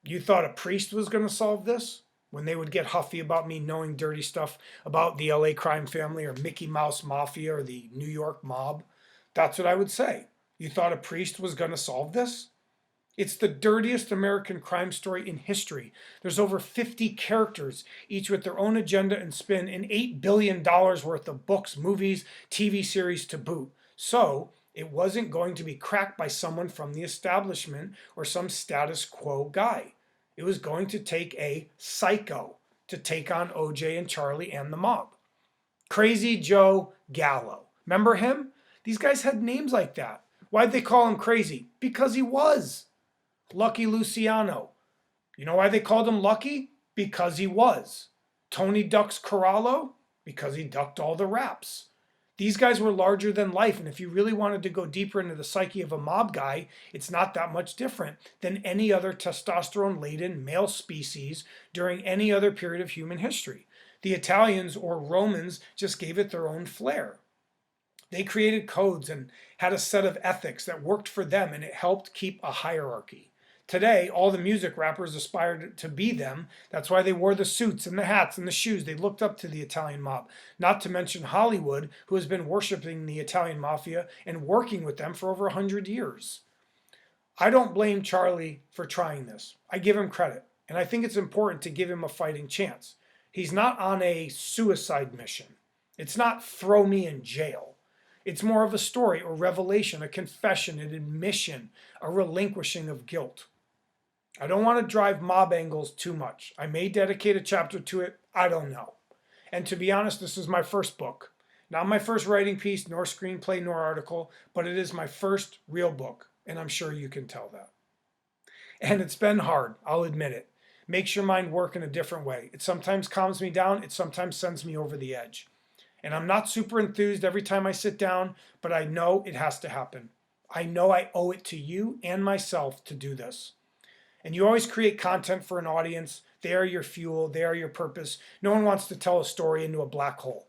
you thought a priest was going to solve this? When they would get huffy about me knowing dirty stuff about the LA crime family or Mickey Mouse Mafia or the New York mob, that's what I would say. You thought a priest was going to solve this? It's the dirtiest American crime story in history. There's over 50 characters, each with their own agenda and spin, and $8 billion worth of books, movies, TV series to boot. So, it wasn't going to be cracked by someone from the establishment or some status quo guy. It was going to take a psycho to take on OJ and Charlie and the mob. Crazy Joe Gallo. Remember him? These guys had names like that. Why'd they call him crazy? Because he was. Lucky Luciano. You know why they called him Lucky? Because he was. Tony Ducks Corallo? Because he ducked all the raps. These guys were larger than life, and if you really wanted to go deeper into the psyche of a mob guy, it's not that much different than any other testosterone-laden male species during any other period of human history. The Italians or Romans just gave it their own flair. They created codes and had a set of ethics that worked for them, and it helped keep a hierarchy. Today, all the music rappers aspired to be them. That's why they wore the suits and the hats and the shoes. They looked up to the Italian mob. Not to mention Hollywood, who has been worshiping the Italian mafia and working with them for over 100 years. I don't blame Charlie for trying this. I give him credit, and I think it's important to give him a fighting chance. He's not on a suicide mission. It's not throw me in jail. It's more of a story, a revelation, a confession, an admission, a relinquishing of guilt. I don't want to drive mob angles too much. I may dedicate a chapter to it, I don't know. And to be honest, this is my first book. Not my first writing piece, nor screenplay, nor article, but it is my first real book, and I'm sure you can tell that. And it's been hard, I'll admit it. Makes your mind work in a different way. It sometimes calms me down, it sometimes sends me over the edge. And I'm not super enthused every time I sit down, but I know it has to happen. I know I owe it to you and myself to do this. And you always create content for an audience. They are your fuel, they are your purpose. No one wants to tell a story into a black hole.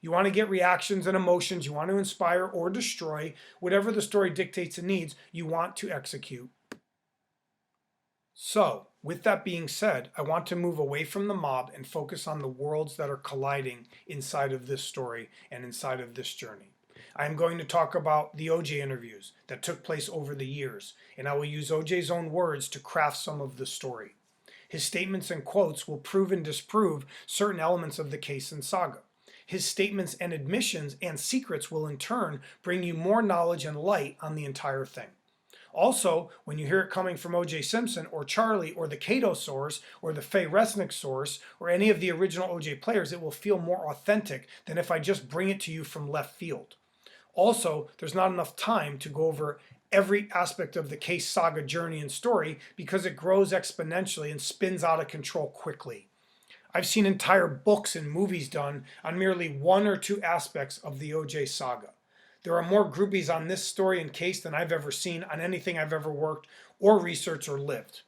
You want to get reactions and emotions, you want to inspire or destroy. Whatever the story dictates and needs, you want to execute. So, with that being said, I want to move away from the mob and focus on the worlds that are colliding inside of this story and inside of this journey. I am going to talk about the OJ interviews that took place over the years, and I will use OJ's own words to craft some of the story. His statements and quotes will prove and disprove certain elements of the case and saga. His statements and admissions and secrets will in turn bring you more knowledge and light on the entire thing. Also, when you hear it coming from O.J. Simpson or Charlie or the Cato source or the Faye Resnick source or any of the original O.J. players, it will feel more authentic than if I just bring it to you from left field. Also, there's not enough time to go over every aspect of the case saga journey and story because it grows exponentially and spins out of control quickly. I've seen entire books and movies done on merely one or two aspects of the O.J. saga. There are more groupies on this story and case than I've ever seen on anything I've ever worked or researched or lived.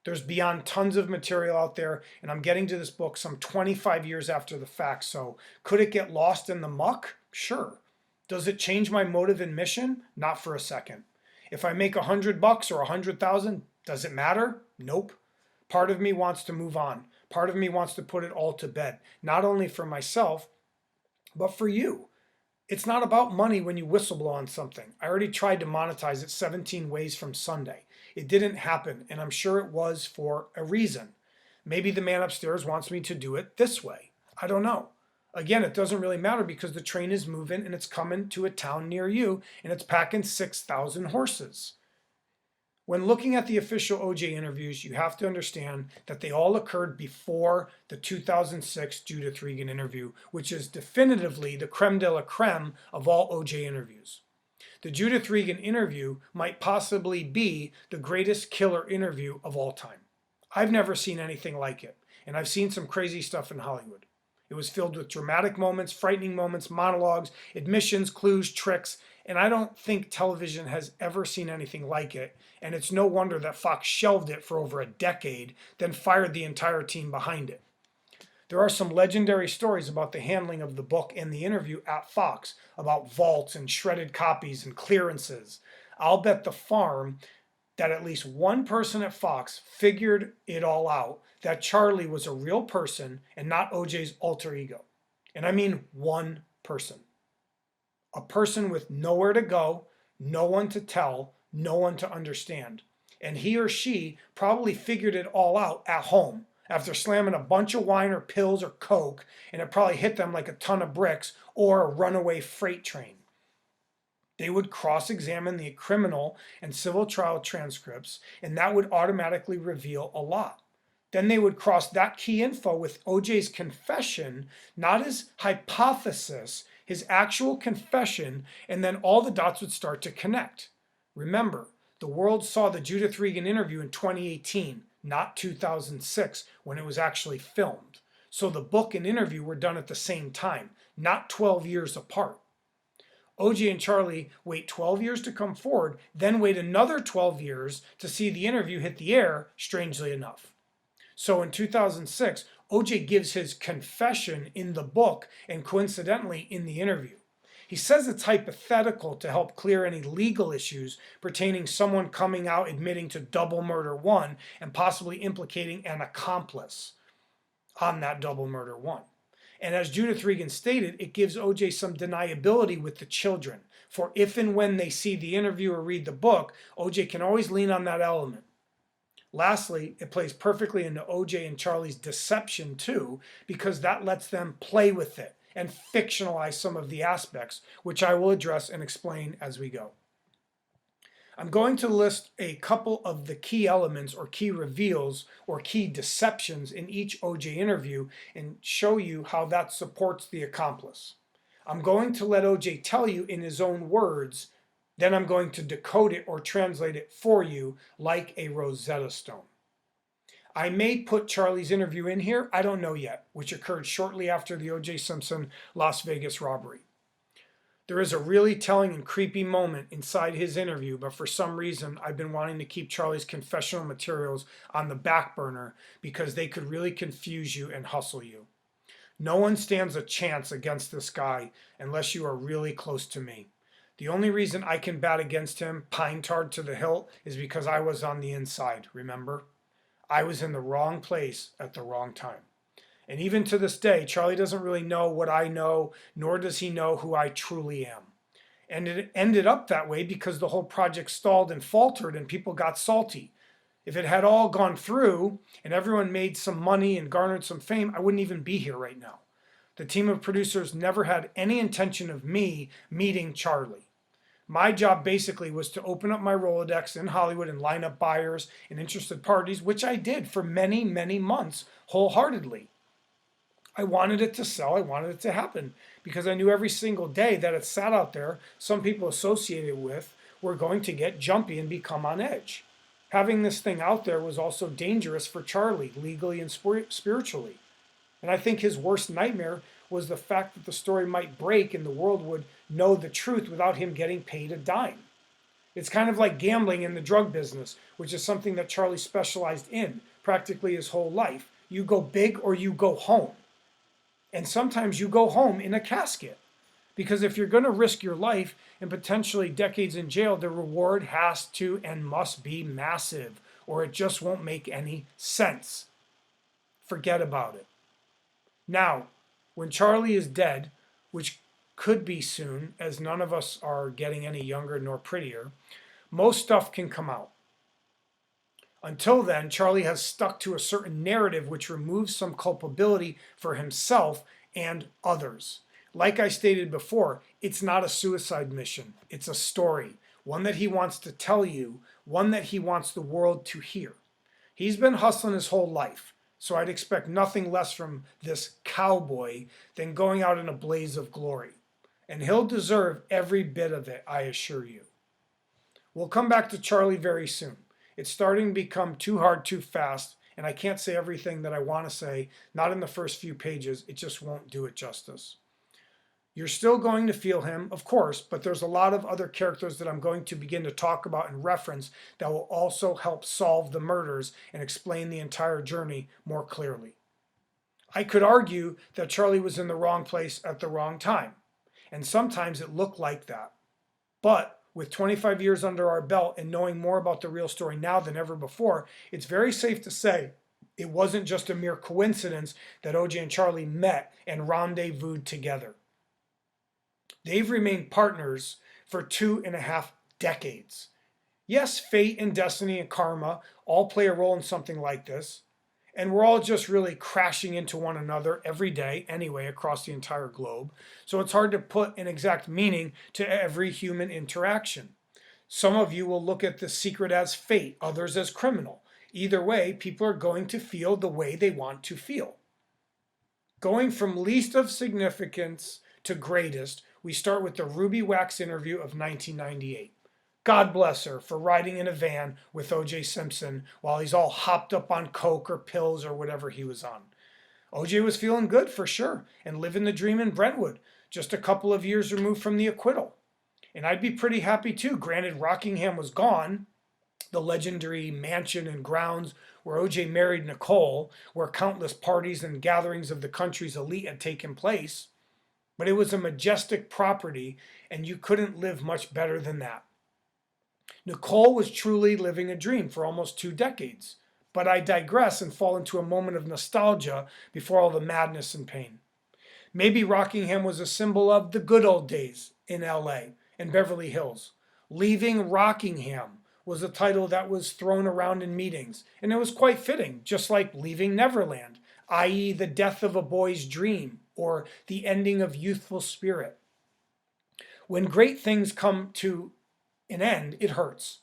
There's beyond tons of material out there, and I'm getting to this book some 25 years after the fact, so could it get lost in the muck? Sure. Does it change my motive and mission? Not for a second. If I make $100 or 100,000, does it matter? Nope. Part of me wants to move on. Part of me wants to put it all to bed, not only for myself, but for you. It's not about money when you whistleblow on something. I already tried to monetize it 17 ways from Sunday. It didn't happen, and I'm sure it was for a reason. Maybe the man upstairs wants me to do it this way. I don't know. Again, it doesn't really matter because the train is moving and it's coming to a town near you and it's packing 6,000 horses. When looking at the official OJ interviews, you have to understand that they all occurred before the 2006 Judith Regan interview, which is definitively the creme de la creme of all OJ interviews. The Judith Regan interview might possibly be the greatest killer interview of all time. I've never seen anything like it, and I've seen some crazy stuff in Hollywood. It was filled with dramatic moments, frightening moments, monologues, admissions, clues, tricks, and I don't think television has ever seen anything like it, and it's no wonder that Fox shelved it for over a decade, then fired the entire team behind it. There are some legendary stories about the handling of the book and the interview at Fox, about vaults and shredded copies and clearances. I'll bet the farm that at least one person at Fox figured it all out, that Charlie was a real person and not OJ's alter ego. And I mean one person. A person with nowhere to go, no one to tell, no one to understand. And he or she probably figured it all out at home after slamming a bunch of wine or pills or coke, and it probably hit them like a ton of bricks or a runaway freight train. They would cross-examine the criminal and civil trial transcripts, and that would automatically reveal a lot. Then they would cross that key info with OJ's confession, not his hypothesis, his actual confession, and then all the dots would start to connect. Remember, the world saw the Judith Regan interview in 2018, not 2006, when it was actually filmed. So the book and interview were done at the same time, not 12 years apart. OJ and Charlie wait 12 years to come forward, then wait another 12 years to see the interview hit the air, strangely enough. So in 2006, OJ gives his confession in the book and coincidentally in the interview. He says it's hypothetical to help clear any legal issues pertaining someone coming out admitting to double murder one and possibly implicating an accomplice on that double murder one. And as Judith Regan stated, it gives OJ some deniability with the children. For if and when they see the interview or read the book, OJ can always lean on that element. Lastly, it plays perfectly into OJ and Charlie's deception too, because that lets them play with it and fictionalize some of the aspects, which I will address and explain as we go. I'm going to list a couple of the key elements or key reveals or key deceptions in each OJ interview and show you how that supports the accomplice. I'm going to let OJ tell you in his own words, then I'm going to decode it or translate it for you like a Rosetta Stone. I may put Charlie's interview in here, I don't know yet, which occurred shortly after the O.J. Simpson Las Vegas robbery. There is a really telling and creepy moment inside his interview, but for some reason I've been wanting to keep Charlie's confessional materials on the back burner because they could really confuse you and hustle you. No one stands a chance against this guy unless you are really close to me. The only reason I can bat against him, pine-tarred to the hilt, is because I was on the inside, remember? I was in the wrong place at the wrong time. And even to this day, Charlie doesn't really know what I know, nor does he know who I truly am. And it ended up that way because the whole project stalled and faltered and people got salty. If it had all gone through and everyone made some money and garnered some fame, I wouldn't even be here right now. The team of producers never had any intention of me meeting Charlie. My job basically was to open up my Rolodex in Hollywood and line up buyers and interested parties, which I did for many, many months wholeheartedly. I wanted it to sell, I wanted it to happen, because I knew every single day that it sat out there, some people associated with were going to get jumpy and become on edge. Having this thing out there was also dangerous for Charlie, legally and spiritually. And I think his worst nightmare was the fact that the story might break and the world would know the truth without him getting paid a dime. It's kind of like gambling in the drug business, which is something that Charlie specialized in practically his whole life. You go big or you go home. And sometimes you go home in a casket. Because if you're going to risk your life and potentially decades in jail, the reward has to and must be massive, or it just won't make any sense. Forget about it. Now, when Charlie is dead, which could be soon, as none of us are getting any younger nor prettier, most stuff can come out. Until then, Charlie has stuck to a certain narrative which removes some culpability for himself and others. Like I stated before, it's not a suicide mission. It's a story, one that he wants to tell you, one that he wants the world to hear. He's been hustling his whole life, so I'd expect nothing less from this cowboy than going out in a blaze of glory. And he'll deserve every bit of it, I assure you. We'll come back to Charlie very soon. It's starting to become too hard too fast, and I can't say everything that I want to say, not in the first few pages. It just won't do it justice. You're still going to feel him, of course, but there's a lot of other characters that I'm going to begin to talk about and reference that will also help solve the murders and explain the entire journey more clearly. I could argue that Charlie was in the wrong place at the wrong time, and sometimes it looked like that. But with 25 years under our belt and knowing more about the real story now than ever before, it's very safe to say it wasn't just a mere coincidence that OJ and Charlie met and rendezvoused together. They've remained partners for 2.5 decades. Yes, fate and destiny and karma all play a role in something like this, and we're all just really crashing into one another every day anyway across the entire globe, so it's hard to put an exact meaning to every human interaction. Some of you will look at the secret as fate, others as criminal. Either way, people are going to feel the way they want to feel. Going from least of significance to greatest, we start with the Ruby Wax interview of 1998. God bless her for riding in a van with O.J. Simpson while he's all hopped up on coke or pills or whatever he was on. O.J. was feeling good for sure and living the dream in Brentwood, just a couple of years removed from the acquittal. And I'd be pretty happy too, granted Rockingham was gone, the legendary mansion and grounds where O.J. married Nicole, where countless parties and gatherings of the country's elite had taken place. But it was a majestic property, and you couldn't live much better than that. Nicole was truly living a dream for almost 2 decades. But I digress and fall into a moment of nostalgia before all the madness and pain. Maybe Rockingham was a symbol of the good old days in LA and Beverly Hills. Leaving Rockingham was a title that was thrown around in meetings, and it was quite fitting, just like leaving Neverland, i.e. the death of a boy's dream, or the ending of youthful spirit. When great things come to an end, it hurts.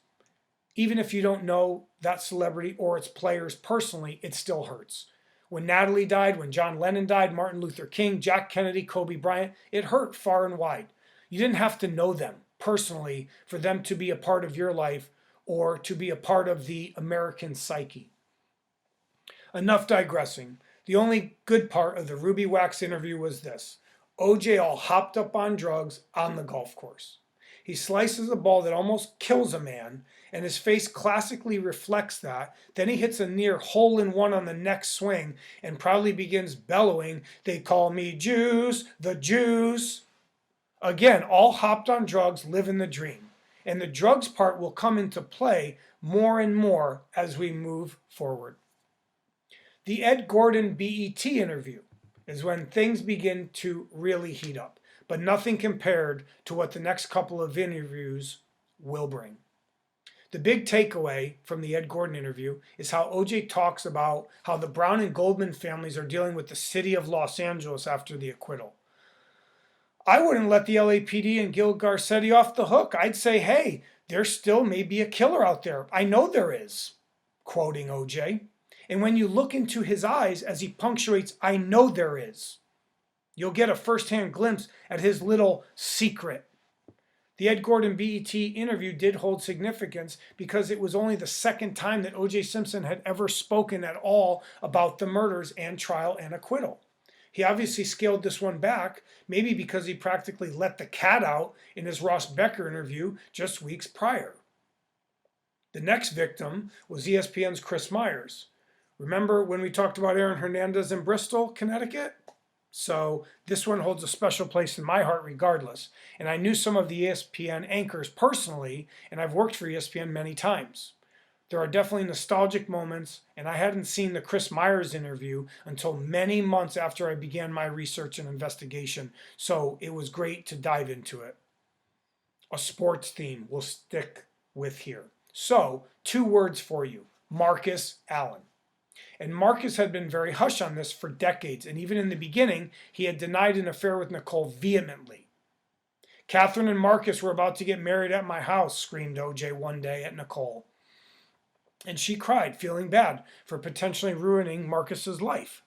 Even if you don't know that celebrity or its players personally, it still hurts. When Natalie died, when John Lennon died, Martin Luther King, Jack Kennedy, Kobe Bryant, it hurt far and wide. You didn't have to know them personally for them to be a part of your life or to be a part of the American psyche. Enough digressing. The only good part of the Ruby Wax interview was this. OJ all hopped up on drugs on the golf course. He slices a ball that almost kills a man, and his face classically reflects that. Then he hits a near hole-in-one on the next swing and proudly begins bellowing, "They call me Juice, the Juice." Again, all hopped on drugs, living the dream. And the drugs part will come into play more and more as we move forward. The Ed Gordon BET interview is when things begin to really heat up, but nothing compared to what the next couple of interviews will bring. The big takeaway from the Ed Gordon interview is how OJ talks about how the Brown and Goldman families are dealing with the city of Los Angeles after the acquittal. I wouldn't let the LAPD and Gil Garcetti off the hook. I'd say, hey, there still may be a killer out there. I know there is, quoting OJ. And when you look into his eyes as he punctuates, I know there is, you'll get a firsthand glimpse at his little secret. The Ed Gordon BET interview did hold significance because it was only the second time that O.J. Simpson had ever spoken at all about the murders and trial and acquittal. He obviously scaled this one back, maybe because he practically let the cat out in his Ross Becker interview just weeks prior. The next victim was ESPN's Chris Myers. Remember when we talked about Aaron Hernandez in Bristol, Connecticut? So this one holds a special place in my heart regardless. And I knew some of the ESPN anchors personally, and I've worked for ESPN many times. There are definitely nostalgic moments, and I hadn't seen the Chris Myers interview until many months after I began my research and investigation, so it was great to dive into it. A sports theme we'll stick with here. So, 2 words for you, Marcus Allen. And Marcus had been very hush on this for decades, and even in the beginning, he had denied an affair with Nicole vehemently. "Catherine and Marcus were about to get married at my house," screamed OJ one day at Nicole. And she cried, feeling bad for potentially ruining Marcus's life.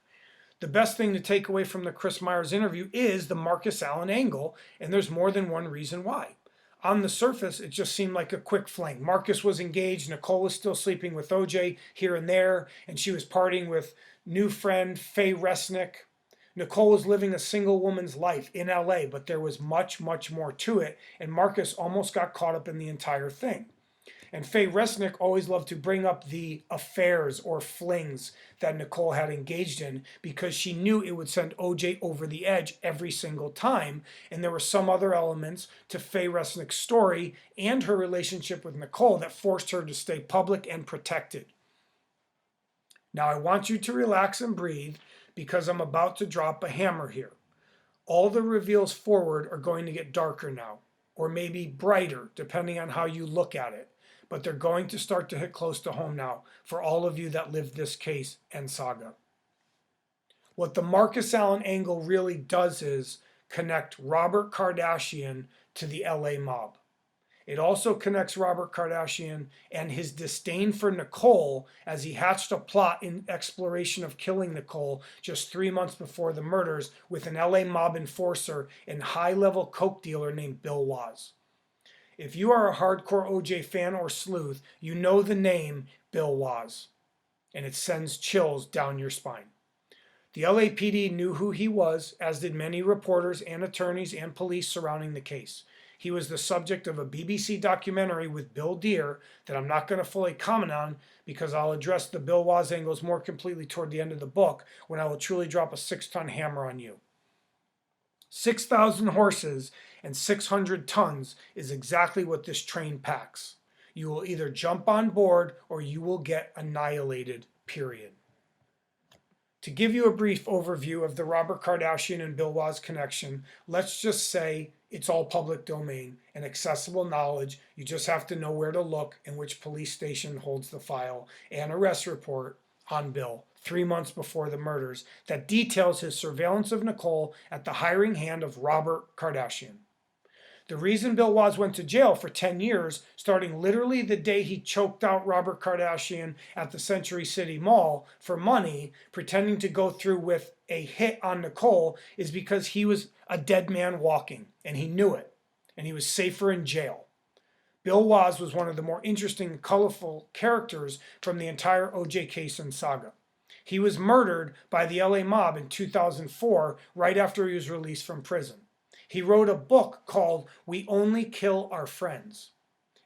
The best thing to take away from the Chris Myers interview is the Marcus Allen angle, and there's more than one reason why. On the surface, it just seemed like a quick fling. Marcus was engaged, Nicole was still sleeping with OJ here and there, and she was partying with new friend Faye Resnick. Nicole was living a single woman's life in LA, but there was much, much more to it, and Marcus almost got caught up in the entire thing. And Faye Resnick always loved to bring up the affairs or flings that Nicole had engaged in because she knew it would send OJ over the edge every single time. And there were some other elements to Faye Resnick's story and her relationship with Nicole that forced her to stay public and protected. Now I want you to relax and breathe because I'm about to drop a hammer here. All the reveals forward are going to get darker now, or maybe brighter, depending on how you look at it. But they're going to start to hit close to home now for all of you that lived this case and saga. What the Marcus Allen angle really does is connect Robert Kardashian to the LA mob. It also connects Robert Kardashian and his disdain for Nicole as he hatched a plot in exploration of killing Nicole just 3 months before the murders with an LA mob enforcer and high-level coke dealer named Bill Waz. If you are a hardcore OJ fan or sleuth, you know the name Bill Waz, and it sends chills down your spine. The LAPD knew who he was, as did many reporters and attorneys and police surrounding the case. He was the subject of a BBC documentary with Bill Deere that I'm not going to fully comment on because I'll address the Bill Waz angles more completely toward the end of the book when I will truly drop a 6-ton hammer on you. 6,000 horses and 600 tons is exactly what this train packs. You will either jump on board or you will get annihilated, period. To give you a brief overview of the Robert Kardashian and Bill Waz connection, let's just say it's all public domain and accessible knowledge. You just have to know where to look and which police station holds the file and arrest report on Bill 3 months before the murders, that details his surveillance of Nicole at the hiring hand of Robert Kardashian. The reason Bill Woz went to jail for 10 years, starting literally the day he choked out Robert Kardashian at the Century City Mall for money, pretending to go through with a hit on Nicole, is because he was a dead man walking, and he knew it, and he was safer in jail. Bill Woz was one of the more interesting and colorful characters from the entire O.J. case and saga. He was murdered by the LA mob in 2004, right after he was released from prison. He wrote a book called We Only Kill Our Friends.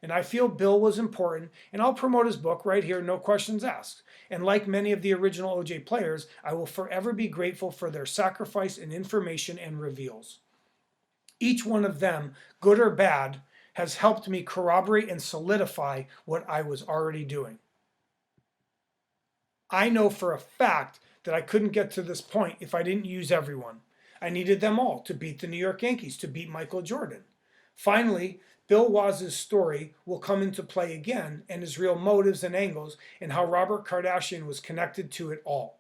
And I feel Bill was important, and I'll promote his book right here, no questions asked. And like many of the original OJ players, I will forever be grateful for their sacrifice in information and reveals. Each one of them, good or bad, has helped me corroborate and solidify what I was already doing. I know for a fact that I couldn't get to this point if I didn't use everyone. I needed them all to beat the New York Yankees, to beat Michael Jordan. Finally, Bill Woz's story will come into play again, and his real motives and angles, and how Robert Kardashian was connected to it all.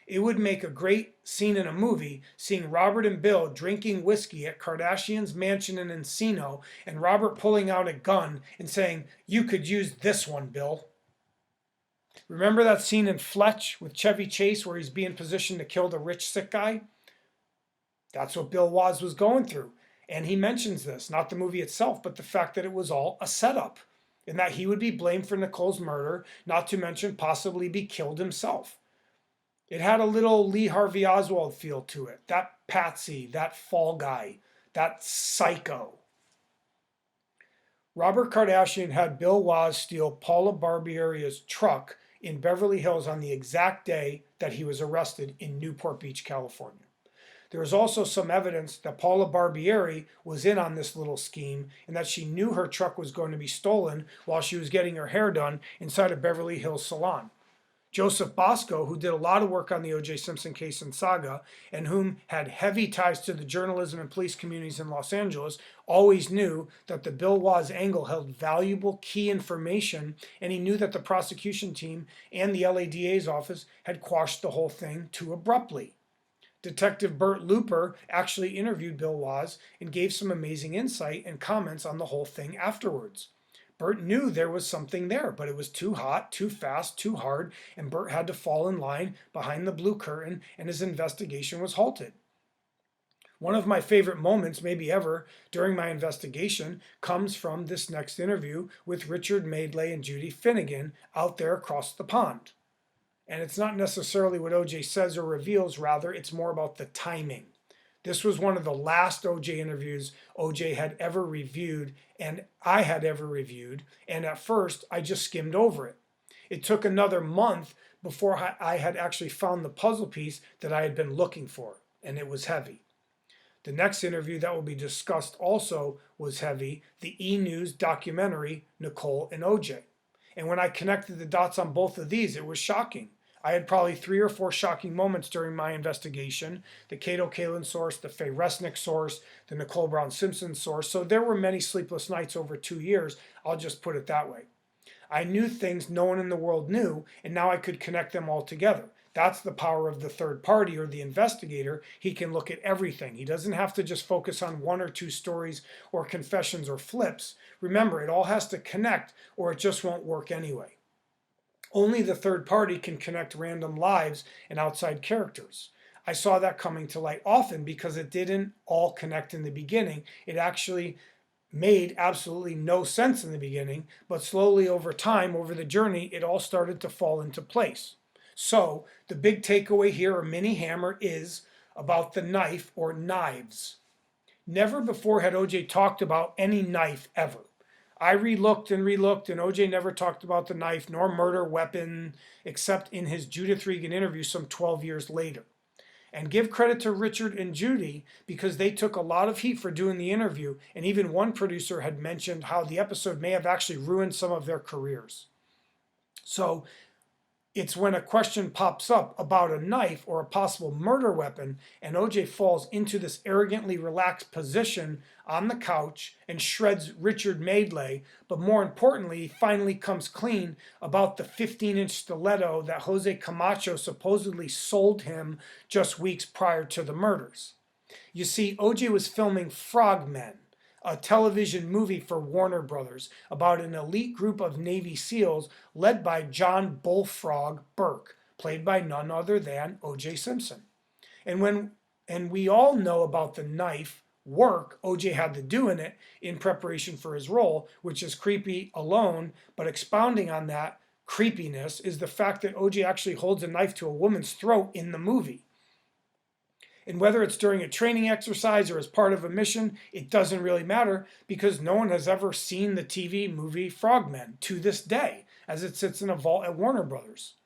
It would make a great scene in a movie, seeing Robert and Bill drinking whiskey at Kardashian's mansion in Encino, and Robert pulling out a gun and saying, "You could use this one, Bill." Remember that scene in Fletch with Chevy Chase where he's being positioned to kill the rich sick guy? That's what Bill Woz was going through. And he mentions this, not the movie itself, but the fact that it was all a setup, and that he would be blamed for Nicole's murder, not to mention possibly be killed himself. It had a little Lee Harvey Oswald feel to it. That patsy, that fall guy, that psycho. Robert Kardashian had Bill Woz steal Paula Barbier's truck in Beverly Hills on the exact day that he was arrested in Newport Beach, California. There is also some evidence that Paula Barbieri was in on this little scheme, and that she knew her truck was going to be stolen while she was getting her hair done inside a Beverly Hills salon. Joseph Bosco, who did a lot of work on the O.J. Simpson case and saga, and whom had heavy ties to the journalism and police communities in Los Angeles, always knew that the Bill Woz angle held valuable key information, and he knew that the prosecution team and the LADA's office had quashed the whole thing too abruptly. Detective Bert Looper actually interviewed Bill Woz and gave some amazing insight and comments on the whole thing afterwards. Bert knew there was something there, but it was too hot, too fast, too hard, and Bert had to fall in line behind the blue curtain, and his investigation was halted. One of my favorite moments, maybe ever, during my investigation comes from this next interview with Richard Madeley and Judy Finnegan out there across the pond. And it's not necessarily what OJ says or reveals, rather it's more about the timing. This was one of the last OJ interviews OJ had ever reviewed, and I had ever reviewed, and at first I just skimmed over it. It took another month before I had actually found the puzzle piece that I had been looking for, and it was heavy. The next interview that will be discussed also was heavy, the E! News documentary, Nicole and OJ. And when I connected the dots on both of these, it was shocking. I had probably 3 or 4 shocking moments during my investigation. The Kato Kalin source, the Faye Resnick source, the Nicole Brown Simpson source. So there were many sleepless nights over 2 years. I'll just put it that way. I knew things no one in the world knew, and now I could connect them all together. That's the power of the third party or the investigator. He can look at everything. He doesn't have to just focus on 1 or 2 stories or confessions or flips. Remember, it all has to connect or it just won't work anyway. Only the third party can connect random lives and outside characters. I saw that coming to light often because it didn't all connect in the beginning. It actually made absolutely no sense in the beginning, but slowly over time, over the journey, it all started to fall into place. So the big takeaway here, or mini hammer, is about the knife or knives. Never before had OJ talked about any knife ever. I relooked, and OJ never talked about the knife nor murder weapon except in his Judith Regan interview some 12 years later. And give credit to Richard and Judy because they took a lot of heat for doing the interview, and even one producer had mentioned how the episode may have actually ruined some of their careers. So It's when a question pops up about a knife or a possible murder weapon, and OJ falls into this arrogantly relaxed position on the couch and shreds Richard Madeley, but more importantly, he finally comes clean about the 15-inch stiletto that Jose Camacho supposedly sold him just weeks prior to the murders. You see, OJ was filming Frogmen, a television movie for Warner Brothers about an elite group of Navy SEALs led by John Bullfrog Burke, played by none other than O.J. Simpson. And we all know about the knife work OJ had to do in it in preparation for his role, which is creepy alone, but expounding on that creepiness is the fact that OJ actually holds a knife to a woman's throat in the movie. And whether it's during a training exercise or as part of a mission, it doesn't really matter because no one has ever seen the TV movie Frogmen to this day, as it sits in a vault at Warner Brothers.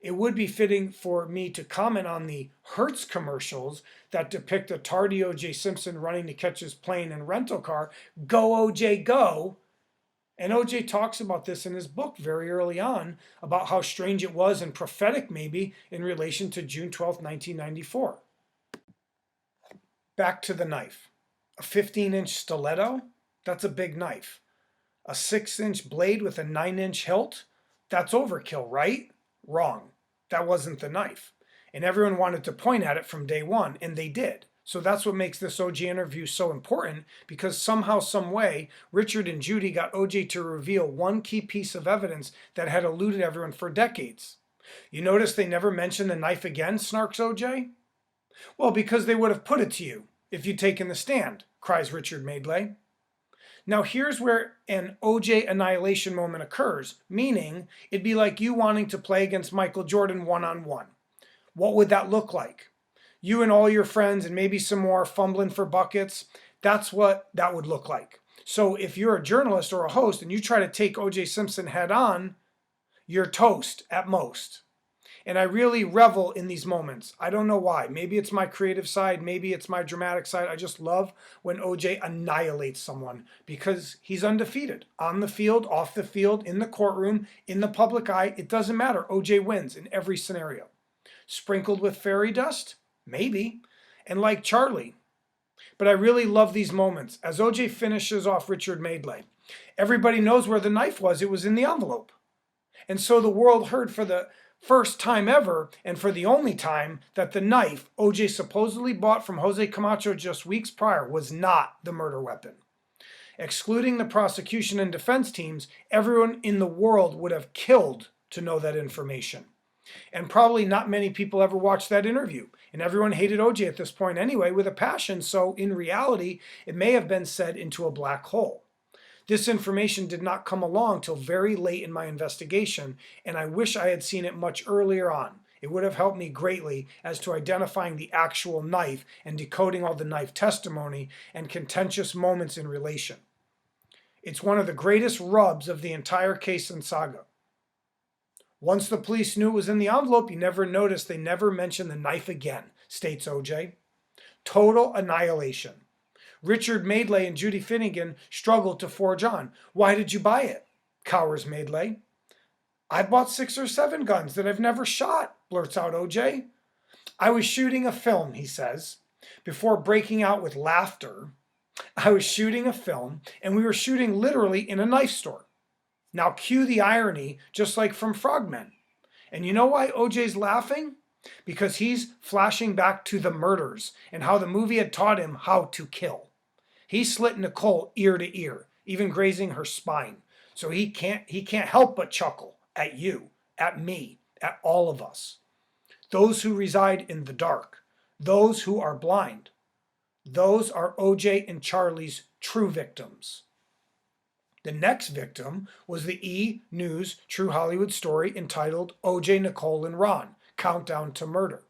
It would be fitting for me to comment on the Hertz commercials that depict a tardy O.J. Simpson running to catch his plane and rental car. Go, O.J., go! And O.J. talks about this in his book very early on, about how strange it was and prophetic maybe in relation to June 12, 1994. Back to the knife. A 15-inch stiletto? That's a big knife. A 6-inch blade with a 9-inch hilt? That's overkill, right? Wrong. That wasn't the knife. And everyone wanted to point at it from day one, and they did. So that's what makes this OJ interview so important, because somehow, some way, Richard and Judy got OJ to reveal one key piece of evidence that had eluded everyone for decades. You notice they never mentioned the knife again, snarks OJ? Well, because they would have put it to you if you'd taken the stand, cries Richard Madeley. Now here's where an OJ annihilation moment occurs, meaning it'd be like you wanting to play against Michael Jordan one-on-one. What would that look like? You and all your friends and maybe some more fumbling for buckets. That's what that would look like. So if you're a journalist or a host and you try to take OJ Simpson head on, you're toast at most. And I really revel in these moments. I don't know why. Maybe it's my creative side. Maybe it's my dramatic side. I just love when OJ annihilates someone because he's undefeated. On the field, off the field, in the courtroom, in the public eye. It doesn't matter. OJ wins in every scenario. Sprinkled with fairy dust? Maybe. And like Charlie. But I really love these moments. As OJ finishes off Richard Madeley, everybody knows where the knife was. It was in the envelope. And so the world heard for the first time ever, and for the only time, that the knife OJ supposedly bought from Jose Camacho just weeks prior was not the murder weapon. Excluding the prosecution and defense teams, everyone in the world would have killed to know that information. And probably not many people ever watched that interview. And everyone hated OJ at this point anyway with a passion, so in reality, it may have been set into a black hole. This information did not come along till very late in my investigation, and I wish I had seen it much earlier on. It would have helped me greatly as to identifying the actual knife and decoding all the knife testimony and contentious moments in relation. It's one of the greatest rubs of the entire case and saga. Once the police knew it was in the envelope, you never noticed they never mentioned the knife again, states OJ. Total annihilation. Richard Madeley and Judy Finnegan struggled to forge on. Why did you buy it? Cowers Madeley. I bought 6 or 7 guns that I've never shot, blurts out OJ. I was shooting a film, he says, before breaking out with laughter. I was shooting a film, and we were shooting literally in a knife store. Now cue the irony, just like from Frogmen. And you know why OJ's laughing? Because he's flashing back to the murders and how the movie had taught him how to kill. He slit Nicole ear to ear, even grazing her spine. So he can't help but chuckle at you, at me, at all of us. Those who reside in the dark, those who are blind, those are OJ and Charlie's true victims. The next victim was the E! News True Hollywood story entitled OJ, Nicole, and Ron, Countdown to Murder.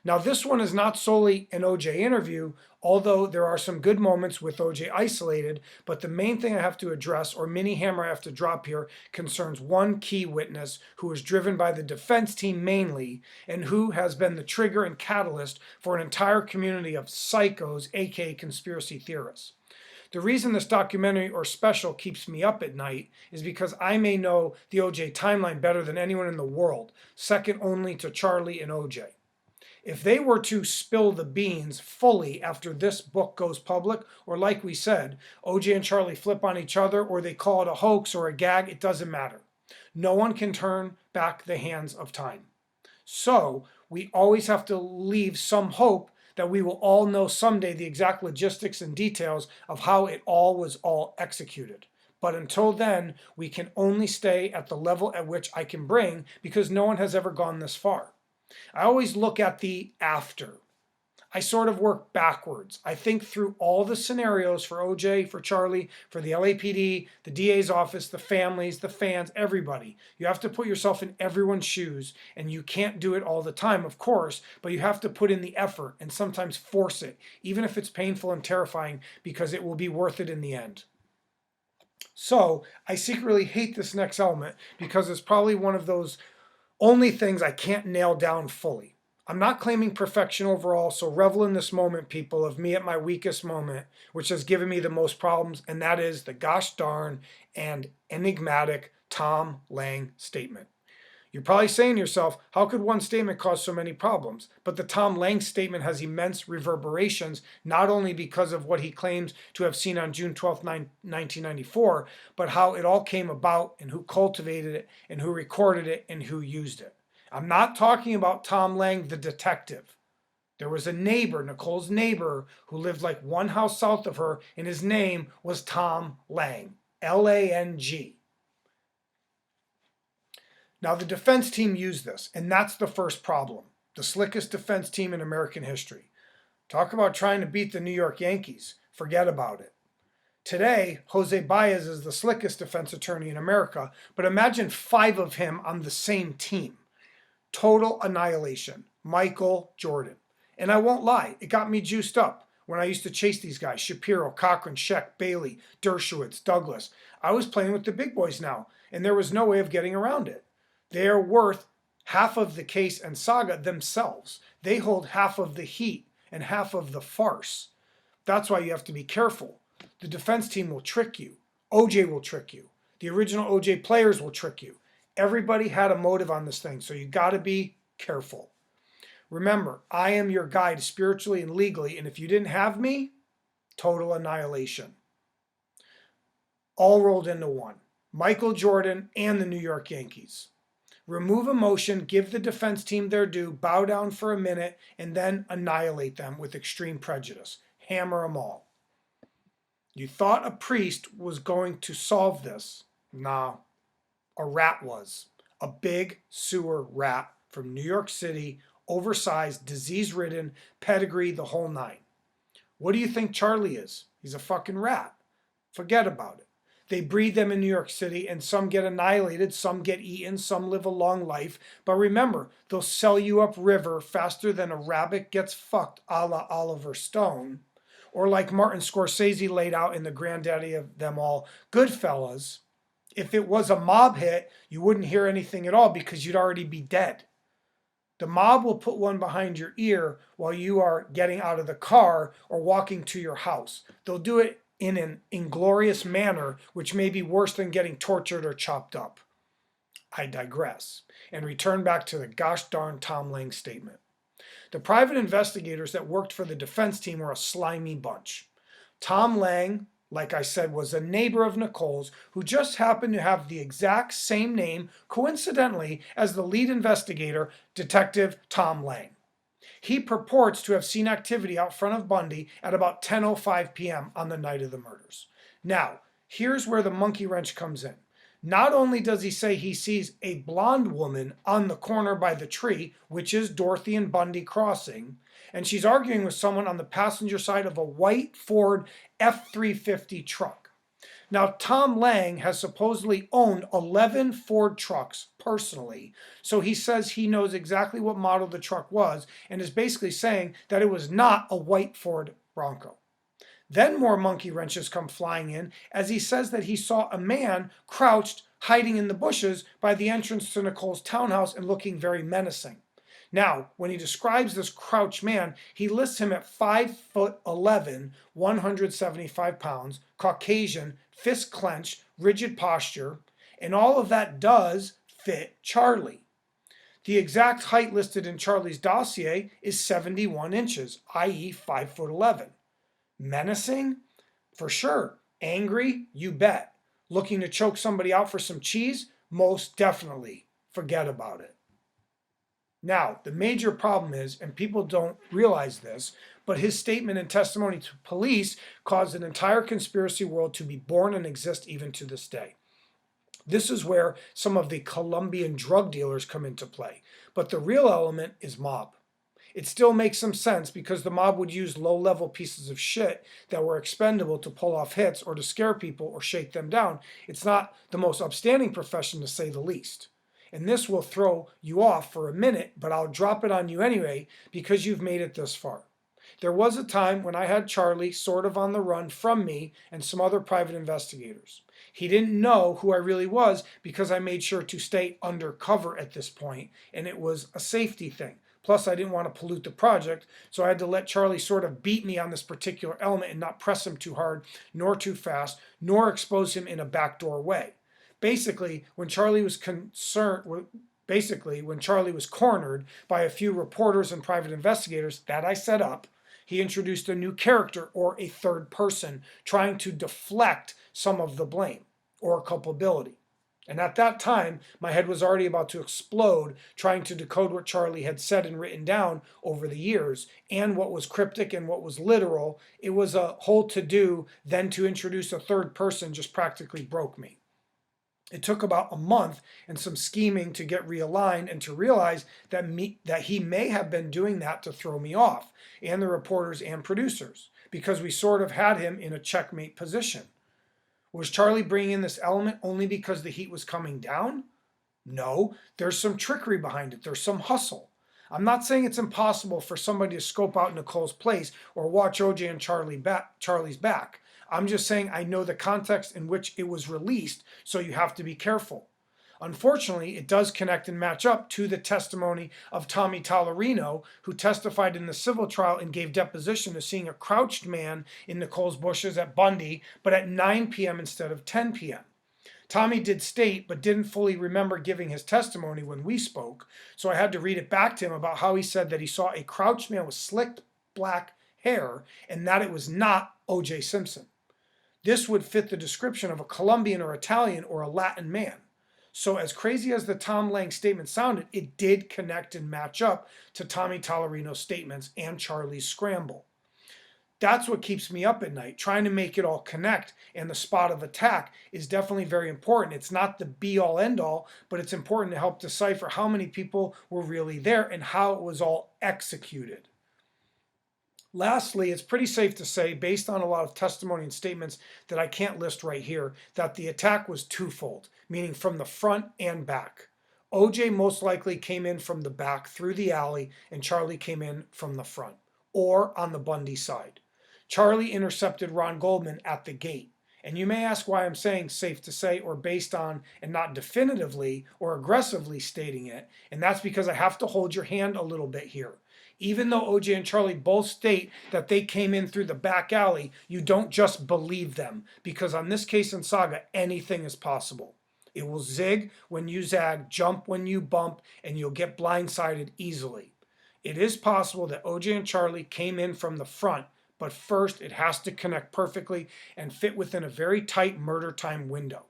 Now this one is not solely an OJ interview, although there are some good moments with OJ isolated, but the main thing I have to address, or mini hammer I have to drop here, concerns one key witness who is driven by the defense team mainly, and who has been the trigger and catalyst for an entire community of psychos, aka conspiracy theorists. The reason this documentary or special keeps me up at night is because I may know the OJ timeline better than anyone in the world, second only to Charlie and OJ. If they were to spill the beans fully after this book goes public, or like we said, OJ and Charlie flip on each other, or they call it a hoax or a gag, it doesn't matter. No one can turn back the hands of time. So we always have to leave some hope that we will all know someday the exact logistics and details of how it all was executed. But until then, we can only stay at the level at which I can bring, because no one has ever gone this far. I always look at the after. I sort of work backwards. I think through all the scenarios for OJ, for Charlie, for the LAPD, the DA's office, the families, the fans, everybody. You have to put yourself in everyone's shoes, and you can't do it all the time, of course, but you have to put in the effort and sometimes force it, even if it's painful and terrifying, because it will be worth it in the end. So I secretly hate this next element because it's probably one of those only things I can't nail down fully. I'm not claiming perfection overall, so revel in this moment, people, of me at my weakest moment, which has given me the most problems, and that is the gosh darn and enigmatic Tom Lang statement. You're probably saying to yourself, how could one statement cause so many problems? But the Tom Lang statement has immense reverberations, not only because of what he claims to have seen on June 12, 1994, but how it all came about and who cultivated it and who recorded it and who used it. I'm not talking about Tom Lang, the detective. There was a neighbor, Nicole's neighbor, who lived like one house south of her, and his name was Tom Lang, L-A-N-G. Now, the defense team used this, and that's the first problem. The slickest defense team in American history. Talk about trying to beat the New York Yankees. Forget about it. Today, Jose Baez is the slickest defense attorney in America, but imagine 5 of him on the same team. Total annihilation. Michael Jordan. And I won't lie, it got me juiced up when I used to chase these guys. Shapiro, Cochran, Scheck, Bailey, Dershowitz, Douglas. I was playing with the big boys now, and there was no way of getting around it. They are worth half of the case and saga themselves. They hold half of the heat and half of the farce. That's why you have to be careful. The defense team will trick you. OJ will trick you. The original OJ players will trick you. Everybody had a motive on this thing, so you got to be careful. Remember, I am your guide spiritually and legally, and if you didn't have me, total annihilation. All rolled into one. Michael Jordan and the New York Yankees. Remove emotion, give the defense team their due, bow down for a minute, and then annihilate them with extreme prejudice. Hammer them all. You thought a priest was going to solve this. Nah, a rat was. A big sewer rat from New York City, oversized, disease-ridden, pedigree, the whole 9. What do you think Charlie is? He's a fucking rat. Forget about it. They breed them in New York City, and some get annihilated, some get eaten, some live a long life. But remember, they'll sell you up river faster than a rabbit gets fucked, a la Oliver Stone. Or like Martin Scorsese laid out in The Granddaddy of Them All, Goodfellas, if it was a mob hit, you wouldn't hear anything at all because you'd already be dead. The mob will put one behind your ear while you are getting out of the car or walking to your house. They'll do it in an inglorious manner, which may be worse than getting tortured or chopped up. I digress and return back to the gosh darn Tom Lang statement. The private investigators that worked for the defense team were a slimy bunch. Tom Lang, like I said, was a neighbor of Nicole's who just happened to have the exact same name, coincidentally, as the lead investigator, Detective Tom Lang. He purports to have seen activity out front of Bundy at about 10:05 p.m. on the night of the murders. Now, here's where the monkey wrench comes in. Not only does he say he sees a blonde woman on the corner by the tree, which is Dorothy and Bundy crossing, and she's arguing with someone on the passenger side of a white Ford F-350 truck. Now, Tom Lang has supposedly owned 11 Ford trucks personally, so he says he knows exactly what model the truck was and is basically saying that it was not a white Ford Bronco. Then more monkey wrenches come flying in as he says that he saw a man crouched, hiding in the bushes by the entrance to Nicole's townhouse and looking very menacing. Now, when he describes this crouched man, he lists him at 5'11", 175 pounds, Caucasian, fist clenched, rigid posture, and all of that does fit Charlie. The exact height listed in Charlie's dossier is 71 inches, i.e. 5'11". Menacing? For sure. Angry? You bet. Looking to choke somebody out for some cheese? Most definitely. Forget about it. Now, the major problem is, and people don't realize this, but his statement and testimony to police caused an entire conspiracy world to be born and exist even to this day. This is where some of the Colombian drug dealers come into play. But the real element is mob. It still makes some sense because the mob would use low-level pieces of shit that were expendable to pull off hits or to scare people or shake them down. It's not the most upstanding profession, to say the least. And this will throw you off for a minute, but I'll drop it on you anyway because you've made it this far. There was a time when I had Charlie sort of on the run from me and some other private investigators. He didn't know who I really was because I made sure to stay undercover at this point, and it was a safety thing. Plus, I didn't want to pollute the project, so I had to let Charlie sort of beat me on this particular element and not press him too hard, nor too fast, nor expose him in a backdoor way. Basically, when Charlie was cornered by a few reporters and private investigators that I set up, he introduced a new character or a third person trying to deflect some of the blame or culpability. And at that time, my head was already about to explode trying to decode what Charlie had said and written down over the years and what was cryptic and what was literal. It was a whole to-do. Then to introduce a third person just practically broke me. It took about a month and some scheming to get realigned and to realize that he may have been doing that to throw me off, and the reporters and producers, because we sort of had him in a checkmate position. Was Charlie bringing in this element only because the heat was coming down? No, there's some trickery behind it. There's some hustle. I'm not saying it's impossible for somebody to scope out Nicole's place or watch OJ and Charlie's back. I'm just saying I know the context in which it was released, so you have to be careful. Unfortunately, it does connect and match up to the testimony of Tommy Tallarino, who testified in the civil trial and gave deposition to seeing a crouched man in Nicole's bushes at Bundy, but at 9 p.m. instead of 10 p.m. Tommy did state, but didn't fully remember giving his testimony when we spoke, so I had to read it back to him about how he said that he saw a crouched man with slicked black hair and that it was not O.J. Simpson. This would fit the description of a Colombian or Italian or a Latin man. So as crazy as the Tom Lang statement sounded, it did connect and match up to Tommy Tallarino's statements and Charlie's scramble. That's what keeps me up at night, trying to make it all connect, and the spot of attack is definitely very important. It's not the be-all, end-all, but it's important to help decipher how many people were really there and how it was all executed. Lastly, it's pretty safe to say, based on a lot of testimony and statements that I can't list right here, that the attack was twofold, meaning from the front and back. OJ most likely came in from the back through the alley, and Charlie came in from the front, or on the Bundy side. Charlie intercepted Ron Goldman at the gate. And you may ask why I'm saying safe to say or based on and not definitively or aggressively stating it, and that's because I have to hold your hand a little bit here. Even though OJ and Charlie both state that they came in through the back alley, you don't just believe them, because on this case in Saga, anything is possible. It will zig when you zag, jump when you bump, and you'll get blindsided easily. It is possible that OJ and Charlie came in from the front, but first it has to connect perfectly and fit within a very tight murder time window.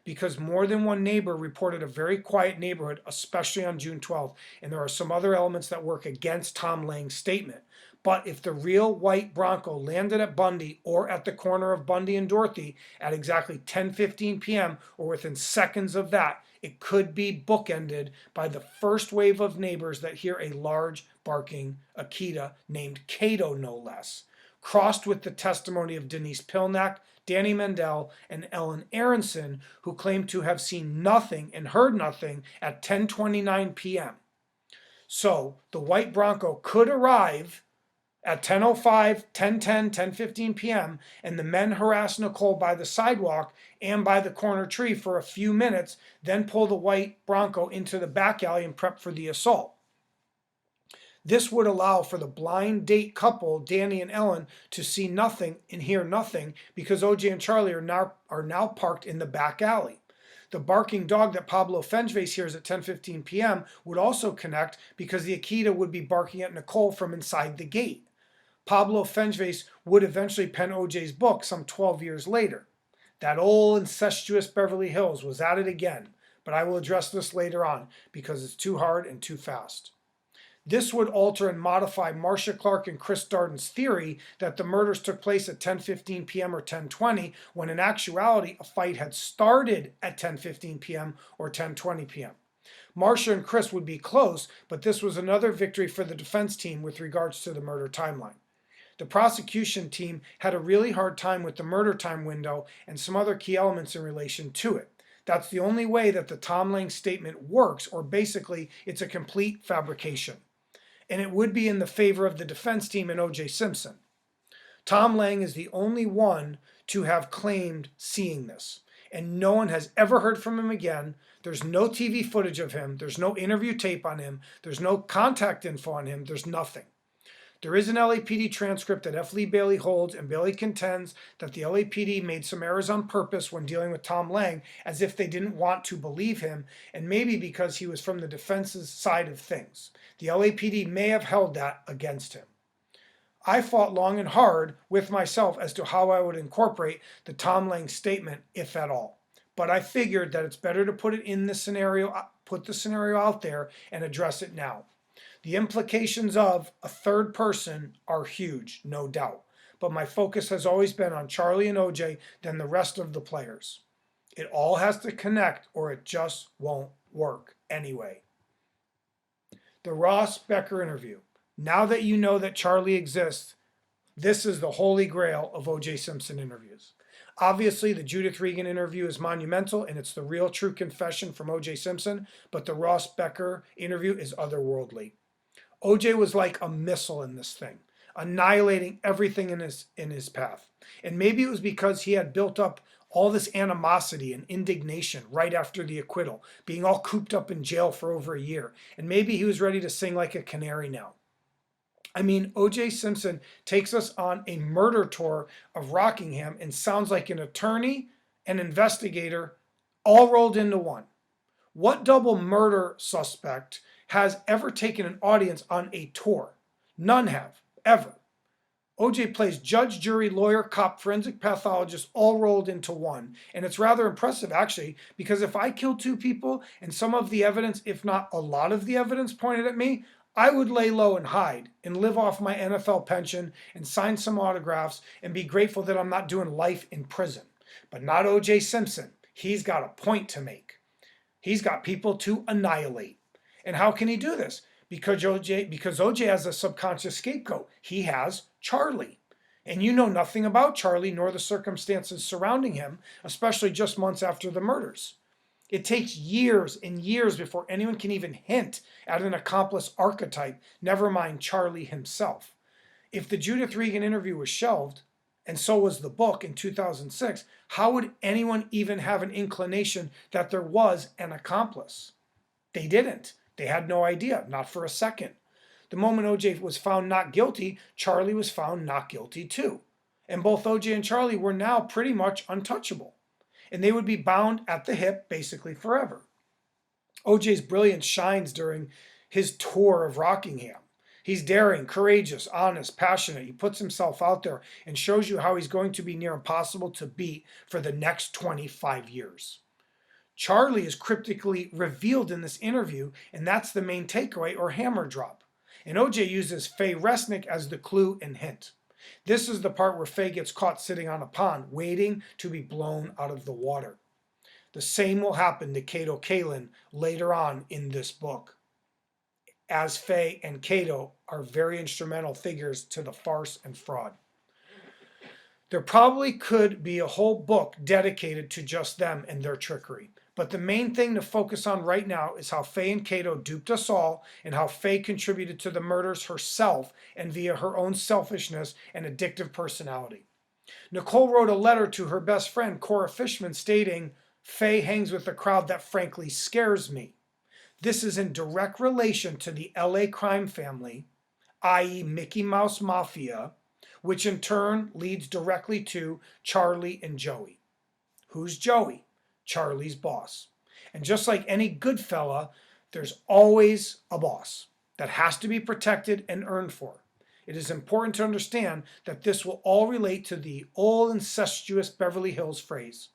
Because more than one neighbor reported a very quiet neighborhood, especially on June 12th, and there are some other elements that work against Tom Lang's statement. But if the real white Bronco landed at Bundy or at the corner of Bundy and Dorothy at exactly 10:15 p.m. or within seconds of that, it could be bookended by the first wave of neighbors that hear a large barking Akita named Cato no less, crossed with the testimony of Denise Pilnack, Danny Mendel, and Ellen Aronson, who claimed to have seen nothing and heard nothing at 10:29 p.m. So the white Bronco could arrive at 10:05, 10:10, 10:15 p.m., and the men harass Nicole by the sidewalk and by the corner tree for a few minutes, then pull the white Bronco into the back alley and prep for the assault. This would allow for the blind date couple, Danny and Ellen, to see nothing and hear nothing because OJ and Charlie are now parked in the back alley. The barking dog that Pablo Fenves hears at 10:15 p.m. would also connect because the Akita would be barking at Nicole from inside the gate. Pablo Fenves would eventually pen OJ's book some 12 years later. That old incestuous Beverly Hills was at it again, but I will address this later on because it's too hard and too fast. This would alter and modify Marcia Clark and Chris Darden's theory that the murders took place at 10:15 p.m. or 10:20, when in actuality a fight had started at 10:15 p.m. or 10:20 p.m. Marcia and Chris would be close, but this was another victory for the defense team with regards to the murder timeline. The prosecution team had a really hard time with the murder time window and some other key elements in relation to it. That's the only way that the Tom Lang statement works, or basically it's a complete fabrication. And it would be in the favor of the defense team and O.J. Simpson. Tom Lang is the only one to have claimed seeing this, and no one has ever heard from him again. There's no TV footage of him. There's no interview tape on him. There's no contact info on him. There's nothing. There is an LAPD transcript that F. Lee Bailey holds, and Bailey contends that the LAPD made some errors on purpose when dealing with Tom Lang, as if they didn't want to believe him, and maybe because he was from the defense's side of things. The LAPD may have held that against him. I fought long and hard with myself as to how I would incorporate the Tom Lang statement, if at all. But I figured that it's better to put the scenario out there and address it now. The implications of a third person are huge, no doubt. But my focus has always been on Charlie and OJ than the rest of the players. It all has to connect or it just won't work anyway. The Ross Becker interview. Now that you know that Charlie exists, this is the holy grail of O.J. Simpson interviews. Obviously, the Judith Regan interview is monumental and it's the real true confession from O.J. Simpson, but the Ross Becker interview is otherworldly. O.J. was like a missile in this thing, annihilating everything in his path. And maybe it was because he had built up all this animosity and indignation right after the acquittal, being all cooped up in jail for over a year. And maybe he was ready to sing like a canary now. I mean, O.J. Simpson takes us on a murder tour of Rockingham and sounds like an attorney and investigator all rolled into one. What double murder suspect has ever taken an audience on a tour? None have, ever. O.J. plays judge, jury, lawyer, cop, forensic pathologist all rolled into one. And it's rather impressive, actually, because if I killed two people and some of the evidence, if not a lot of the evidence, pointed at me, I would lay low and hide and live off my NFL pension and sign some autographs and be grateful that I'm not doing life in prison. But not O.J. Simpson. He's got a point to make. He's got people to annihilate. And how can he do this? Because O.J. has a subconscious scapegoat. He has Charlie. And you know nothing about Charlie nor the circumstances surrounding him, especially just months after the murders. It takes years and years before anyone can even hint at an accomplice archetype, never mind Charlie himself. If the Judith Regan interview was shelved, and so was the book in 2006, how would anyone even have an inclination that there was an accomplice? They didn't. They had no idea, not for a second. The moment O.J. was found not guilty, Charlie was found not guilty too. And both O.J. and Charlie were now pretty much untouchable. And they would be bound at the hip basically forever. O.J.'s brilliance shines during his tour of Rockingham. He's daring, courageous, honest, passionate. He puts himself out there and shows you how he's going to be near impossible to beat for the next 25 years. Charlie is cryptically revealed in this interview, and that's the main takeaway or hammer drop. And O.J. uses Faye Resnick as the clue and hint. This is the part where Faye gets caught sitting on a pond, waiting to be blown out of the water. The same will happen to Kato Kalin later on in this book, as Faye and Kato are very instrumental figures to the farce and fraud. There probably could be a whole book dedicated to just them and their trickery. But the main thing to focus on right now is how Faye and Kato duped us all and how Faye contributed to the murders herself and via her own selfishness and addictive personality. Nicole wrote a letter to her best friend, Cora Fishman, stating, "Faye hangs with a crowd that frankly scares me." This is in direct relation to the LA crime family i.e. Mickey Mouse Mafia, which in turn leads directly to Charlie and Joey. Who's Joey? Charlie's boss. And just like any good fella, there's always a boss that has to be protected and earned for. It is important to understand that this will all relate to the old incestuous Beverly Hills phrase.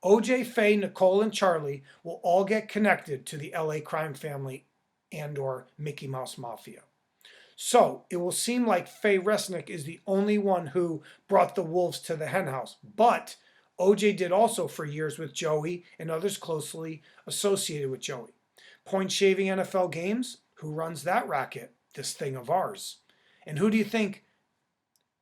OJ, Faye, Nicole, and Charlie will all get connected to the LA crime family and or Mickey Mouse Mafia. So it will seem like Faye Resnick is the only one who brought the wolves to the henhouse, but OJ did also for years with Joey and others closely associated with Joey. Point shaving NFL games? Who runs that racket? This thing of ours. And who do you think,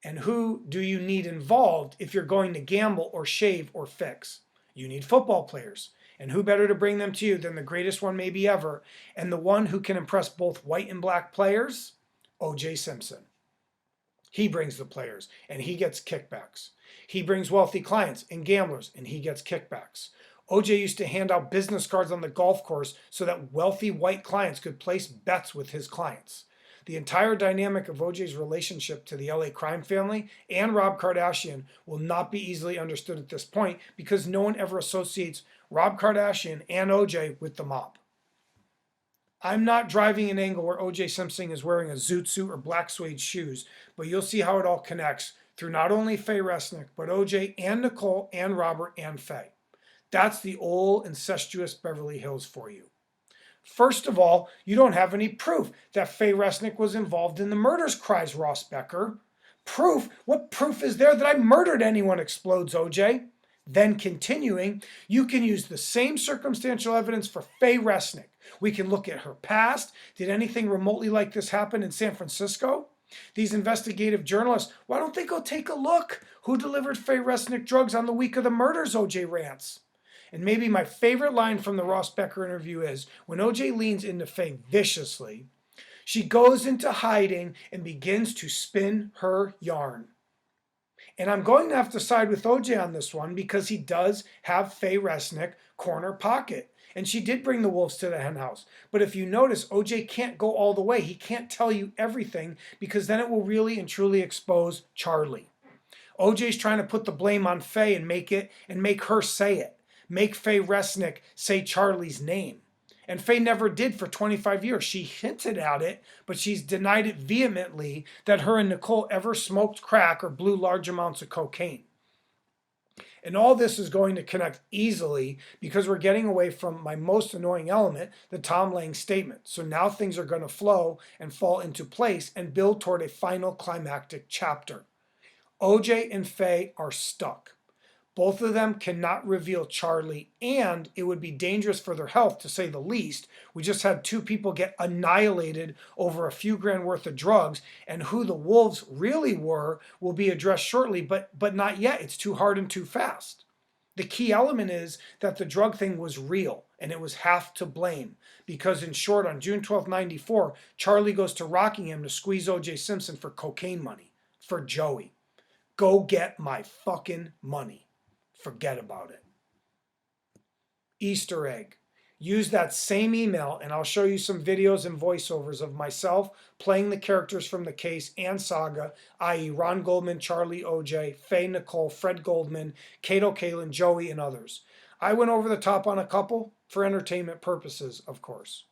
and who do you need involved if you're going to gamble or shave or fix? You need football players. And who better to bring them to you than the greatest one maybe ever, and the one who can impress both white and black players? O.J. Simpson. He brings the players, and he gets kickbacks. He brings wealthy clients and gamblers, and he gets kickbacks. O.J. used to hand out business cards on the golf course so that wealthy white clients could place bets with his clients. The entire dynamic of O.J.'s relationship to the LA crime family and Rob Kardashian will not be easily understood at this point because no one ever associates Rob Kardashian and O.J. with the mob. I'm not driving an angle where O.J. Simpson is wearing a zoot suit or black suede shoes, but you'll see how it all connects through not only Faye Resnick, but O.J. and Nicole and Robert and Faye. That's the old incestuous Beverly Hills for you. First of all, you don't have any proof that Faye Resnick was involved in the murders, cries Ross Becker. Proof? What proof is there that I murdered anyone, explodes O.J. Then continuing, you can use the same circumstantial evidence for Faye Resnick. We can look at her past. Did anything remotely like this happen in San Francisco? These investigative journalists, why don't they go take a look? Who delivered Faye Resnick drugs on the week of the murders, O.J. rants. And maybe my favorite line from the Ross Becker interview is, when O.J. leans into Faye viciously, she goes into hiding and begins to spin her yarn. And I'm going to have to side with O.J. on this one because he does have Faye Resnick corner pocket. And she did bring the wolves to the henhouse. But if you notice, O.J. can't go all the way. He can't tell you everything because then it will really and truly expose Charlie. O.J.'s trying to put the blame on Faye and make her say it. Make Faye Resnick say Charlie's name. And Faye never did for 25 years. She hinted at it, but she's denied it vehemently that her and Nicole ever smoked crack or blew large amounts of cocaine. And all this is going to connect easily because we're getting away from my most annoying element, the Tom Lang statement. So now things are going to flow and fall into place and build toward a final climactic chapter. O.J. and Faye are stuck. Both of them cannot reveal Charlie, and it would be dangerous for their health, to say the least. We just had two people get annihilated over a few grand worth of drugs, and who the wolves really were will be addressed shortly, but not yet. It's too hard and too fast. The key element is that the drug thing was real, and it was half to blame. Because in short, on June 12, 1994, Charlie goes to Rockingham to squeeze O.J. Simpson for cocaine money, for Joey. Go get my fucking money. Forget about it. Easter egg. Use that same email and I'll show you some videos and voiceovers of myself playing the characters from the case and saga, i.e. Ron Goldman, Charlie O.J., Faye Nicole, Fred Goldman, Kato Kalin, Joey, and others. I went over the top on a couple for entertainment purposes, of course.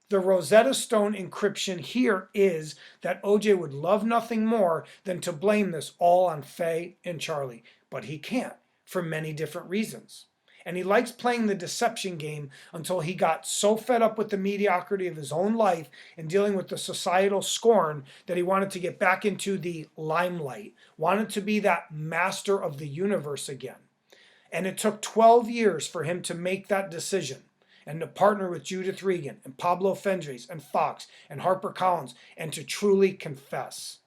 The Rosetta Stone encryption here is that O.J. would love nothing more than to blame this all on Faye and Charlie. But he can't, for many different reasons. And he likes playing the deception game until he got so fed up with the mediocrity of his own life and dealing with the societal scorn that he wanted to get back into the limelight, wanted to be that master of the universe again. And it took 12 years for him to make that decision and to partner with Judith Regan and Pablo Fendres and Fox and Harper Collins and to truly confess.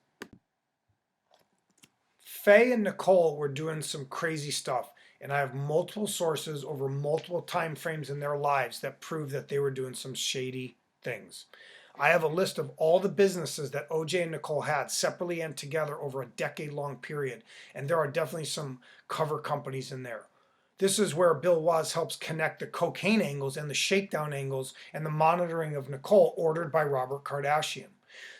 Faye and Nicole were doing some crazy stuff, and I have multiple sources over multiple time frames in their lives that prove that they were doing some shady things. I have a list of all the businesses that O.J. and Nicole had separately and together over a decade-long period, and there are definitely some cover companies in there. This is where Bill Woz helps connect the cocaine angles and the shakedown angles and the monitoring of Nicole ordered by Robert Kardashian.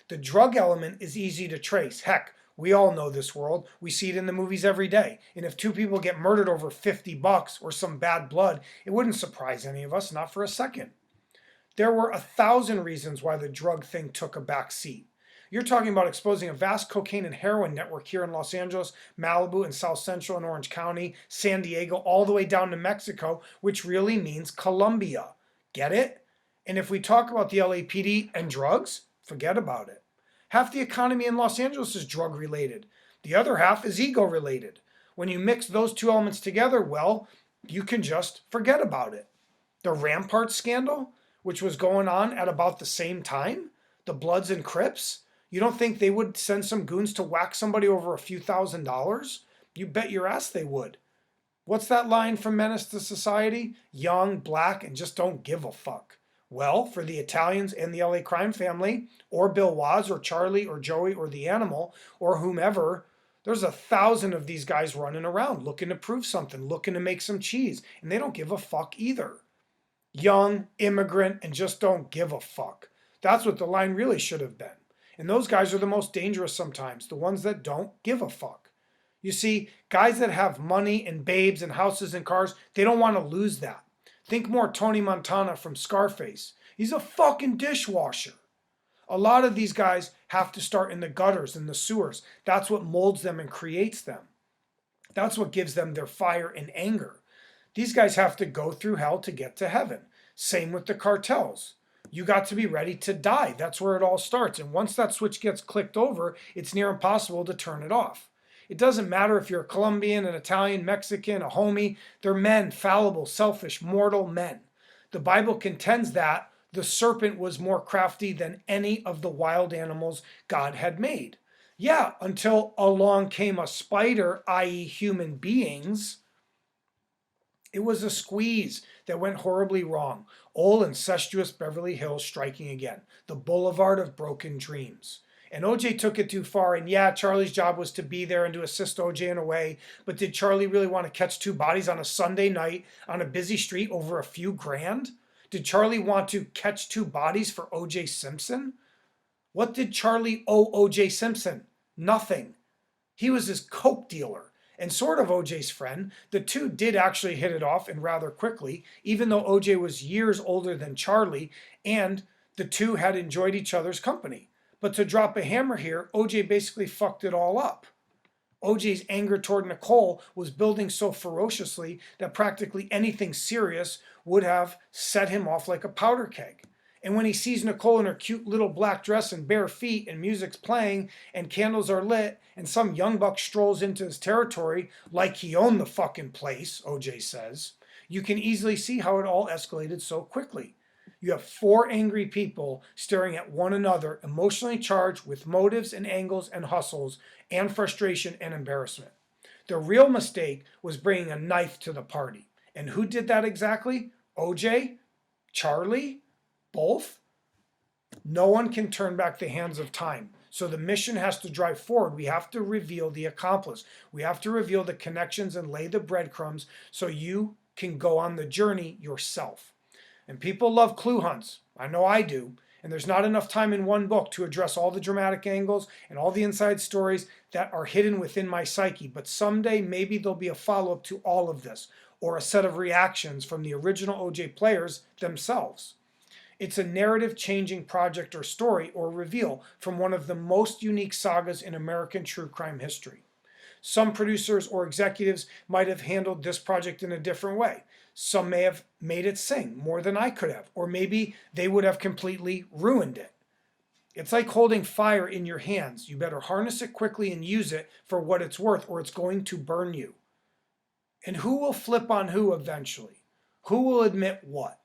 The drug element is easy to trace. Heck, we all know this world. We see it in the movies every day. And if two people get murdered over $50 or some bad blood, it wouldn't surprise any of us, not for a second. There were 1,000 reasons why the drug thing took a back seat. You're talking about exposing a vast cocaine and heroin network here in Los Angeles, Malibu, and South Central and Orange County, San Diego, all the way down to Mexico, which really means Colombia. Get it? And if we talk about the LAPD and drugs, forget about it. Half the economy in Los Angeles is drug related. The other half is ego related. When you mix those two elements together, well, you can just forget about it. The Rampart scandal, which was going on at about the same time, the Bloods and Crips, you don't think they would send some goons to whack somebody over a few $1,000s? You bet your ass they would. What's that line from Menace to Society? Young, black, and just don't give a fuck. Well, for the Italians and the LA crime family, or Bill Waz, or Charlie, or Joey, or the Animal, or whomever, there's 1,000 of these guys running around looking to prove something, looking to make some cheese, and they don't give a fuck either. Young, immigrant, and just don't give a fuck. That's what the line really should have been. And those guys are the most dangerous sometimes, the ones that don't give a fuck. You see, guys that have money and babes and houses and cars, they don't want to lose that. Think more Tony Montana from Scarface. He's a fucking dishwasher. A lot of these guys have to start in the gutters and the sewers. That's what molds them and creates them. That's what gives them their fire and anger. These guys have to go through hell to get to heaven. Same with the cartels. You got to be ready to die. That's where it all starts. And once that switch gets clicked over, it's near impossible to turn it off. It doesn't matter if you're a Colombian, an Italian, Mexican, a homie. They're men, fallible, selfish, mortal men. The Bible contends that the serpent was more crafty than any of the wild animals God had made. Yeah, until along came a spider, i.e. human beings. It was a squeeze that went horribly wrong. Old incestuous Beverly Hills striking again. The boulevard of broken dreams. And OJ took it too far, and yeah, Charlie's job was to be there and to assist OJ in a way, but did Charlie really want to catch two bodies on a Sunday night on a busy street over a few grand? Did Charlie want to catch two bodies for OJ Simpson? What did Charlie owe OJ Simpson? Nothing. He was his coke dealer. And sort of OJ's friend. The two did actually hit it off and rather quickly, even though OJ was years older than Charlie, and the two had enjoyed each other's company. But to drop a hammer here, OJ basically fucked it all up. OJ's anger toward Nicole was building so ferociously that practically anything serious would have set him off like a powder keg. And when he sees Nicole in her cute little black dress and bare feet and music's playing and candles are lit and some young buck strolls into his territory like he owned the fucking place, OJ says, you can easily see how it all escalated so quickly. You have four angry people staring at one another, emotionally charged with motives and angles and hustles and frustration and embarrassment. The real mistake was bringing a knife to the party. And who did that exactly? OJ? Charlie? Both? No one can turn back the hands of time. So the mission has to drive forward. We have to reveal the accomplice. We have to reveal the connections and lay the breadcrumbs so you can go on the journey yourself. And people love clue hunts. I know I do. And there's not enough time in one book to address all the dramatic angles and all the inside stories that are hidden within my psyche. But someday maybe there'll be a follow-up to all of this, or a set of reactions from the original OJ players themselves. It's a narrative-changing project or story or reveal from one of the most unique sagas in American true crime history. Some producers or executives might have handled this project in a different way. Some may have made it sing more than I could have, or maybe they would have completely ruined it. It's like holding fire in your hands. You better harness it quickly and use it for what it's worth, or it's going to burn you. And who will flip on who eventually? Who will admit what?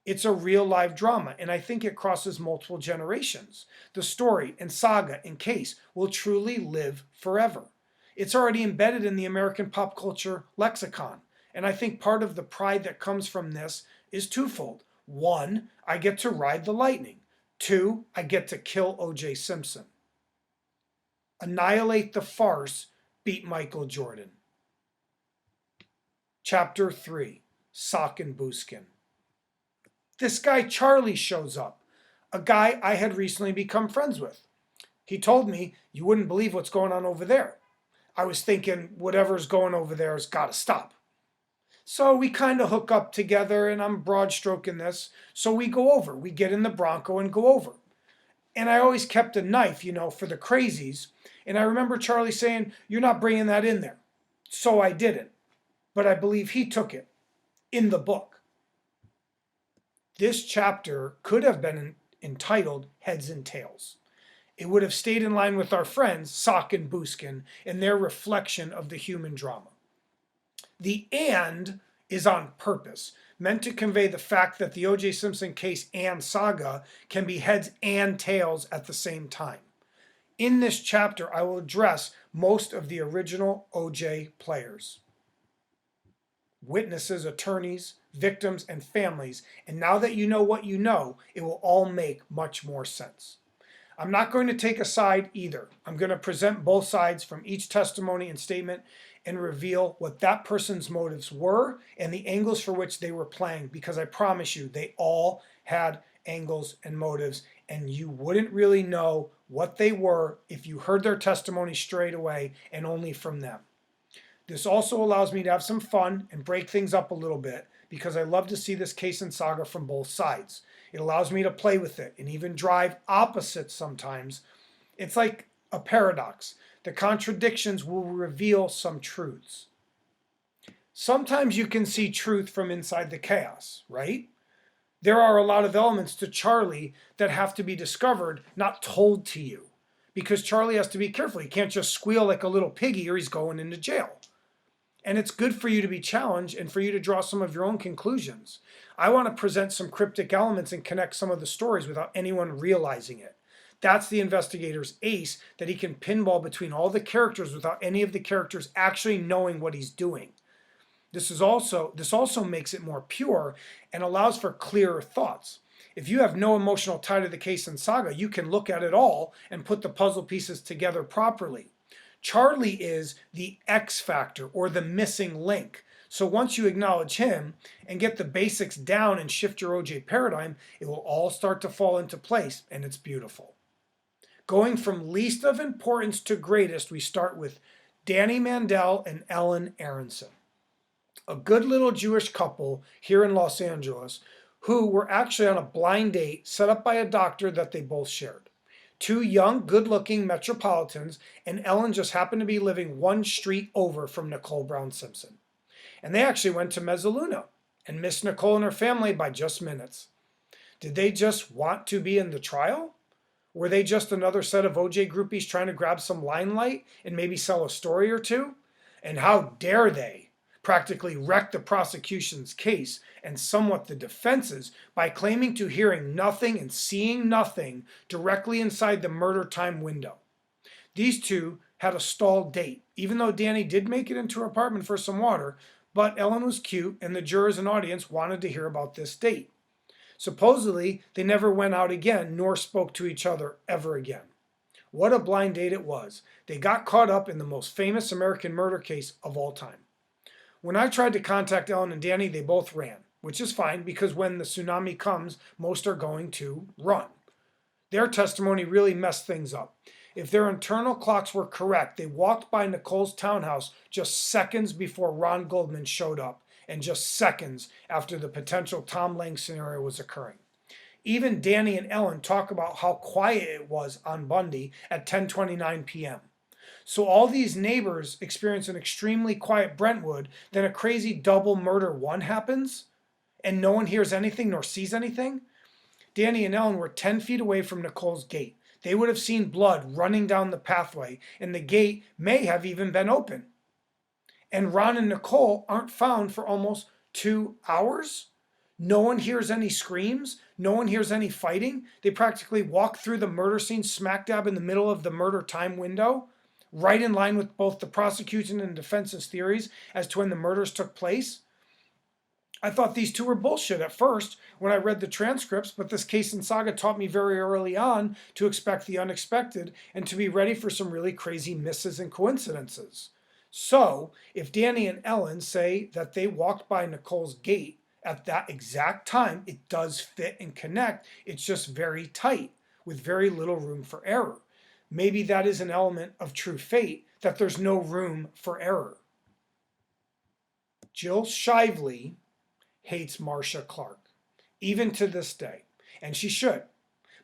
It's a real live drama, and I think it crosses multiple generations. The story and saga and case will truly live forever. It's already embedded in the American pop culture lexicon, and I think part of the pride that comes from this is twofold. One, I get to ride the lightning. Two, I get to kill O.J. Simpson. Annihilate the farce, beat Michael Jordan. Chapter 3, Sock and Buskin. This guy Charlie shows up, a guy I had recently become friends with. He told me, "You wouldn't believe what's going on over there." I was thinking, whatever's going over there has got to stop. So we kind of hook up together, and I'm broad stroking this. So we go over. We get in the Bronco and go over. And I always kept a knife, for the crazies. And I remember Charlie saying, "You're not bringing that in there." So I didn't. But I believe he took it in the book. This chapter could have been entitled Heads and Tails. It would have stayed in line with our friends, Sock and Buskin, and their reflection of the human drama. The "and" is on purpose, meant to convey the fact that the O.J. Simpson case and saga can be heads and tails at the same time. In this chapter, I will address most of the original O.J. players, witnesses, attorneys, victims, and families, and now that you know what you know, it will all make much more sense. I'm not going to take a side either. I'm going to present both sides from each testimony and statement and reveal what that person's motives were and the angles for which they were playing, because I promise you, they all had angles and motives, and you wouldn't really know what they were if you heard their testimony straight away and only from them. This also allows me to have some fun and break things up a little bit, because I love to see this case and saga from both sides. It allows me to play with it and even drive opposites sometimes. It's like a paradox. The contradictions will reveal some truths. Sometimes you can see truth from inside the chaos, right? There are a lot of elements to Charlie that have to be discovered, not told to you. Because Charlie has to be careful. He can't just squeal like a little piggy or he's going into jail. And it's good for you to be challenged and for you to draw some of your own conclusions. I want to present some cryptic elements and connect some of the stories without anyone realizing it. That's the investigator's ace, that he can pinball between all the characters without any of the characters actually knowing what he's doing. This also makes it more pure and allows for clearer thoughts. If you have no emotional tie to the case and saga, you can look at it all and put the puzzle pieces together properly. Charlie is the X factor, or the missing link. So once you acknowledge him and get the basics down and shift your OJ paradigm, it will all start to fall into place, and it's beautiful. Going from least of importance to greatest, we start with Danny Mandel and Ellen Aronson, a good little Jewish couple here in Los Angeles who were actually on a blind date set up by a doctor that they both shared. Two young, good-looking metropolitans, and Ellen just happened to be living one street over from Nicole Brown Simpson. And they actually went to Mezzaluna and missed Nicole and her family by just minutes. Did they just want to be in the trial? Were they just another set of OJ groupies trying to grab some limelight and maybe sell a story or two? And how dare they practically wreck the prosecution's case and somewhat the defense's by claiming to hearing nothing and seeing nothing directly inside the murder time window. These two had a stalled date, even though Danny did make it into her apartment for some water, but Ellen was cute and the jurors and audience wanted to hear about this date. Supposedly, they never went out again nor spoke to each other ever again. What a blind date it was. They got caught up in the most famous American murder case of all time. When I tried to contact Ellen and Danny, they both ran, which is fine because when the tsunami comes, most are going to run. Their testimony really messed things up. If their internal clocks were correct, they walked by Nicole's townhouse just seconds before Ron Goldman showed up, and just seconds after the potential Tom Lang scenario was occurring. Even Danny and Ellen talk about how quiet it was on Bundy at 10:29 p.m. So all these neighbors experience an extremely quiet Brentwood, then a crazy double murder one happens, and no one hears anything nor sees anything? Danny and Ellen were 10 feet away from Nicole's gate. They would have seen blood running down the pathway, and the gate may have even been open. And Ron and Nicole aren't found for almost 2 hours? No one hears any screams. No one hears any fighting. They practically walk through the murder scene smack dab in the middle of the murder time window, right in line with both the prosecution and defense's theories as to when the murders took place. I thought these two were bullshit at first when I read the transcripts, but this case and saga taught me very early on to expect the unexpected and to be ready for some really crazy misses and coincidences. So, if Danny and Ellen say that they walked by Nicole's gate at that exact time, it does fit and connect. It's just very tight, with very little room for error. Maybe that is an element of true fate, that there's no room for error. Jill Shively hates Marcia Clark, even to this day, and she should.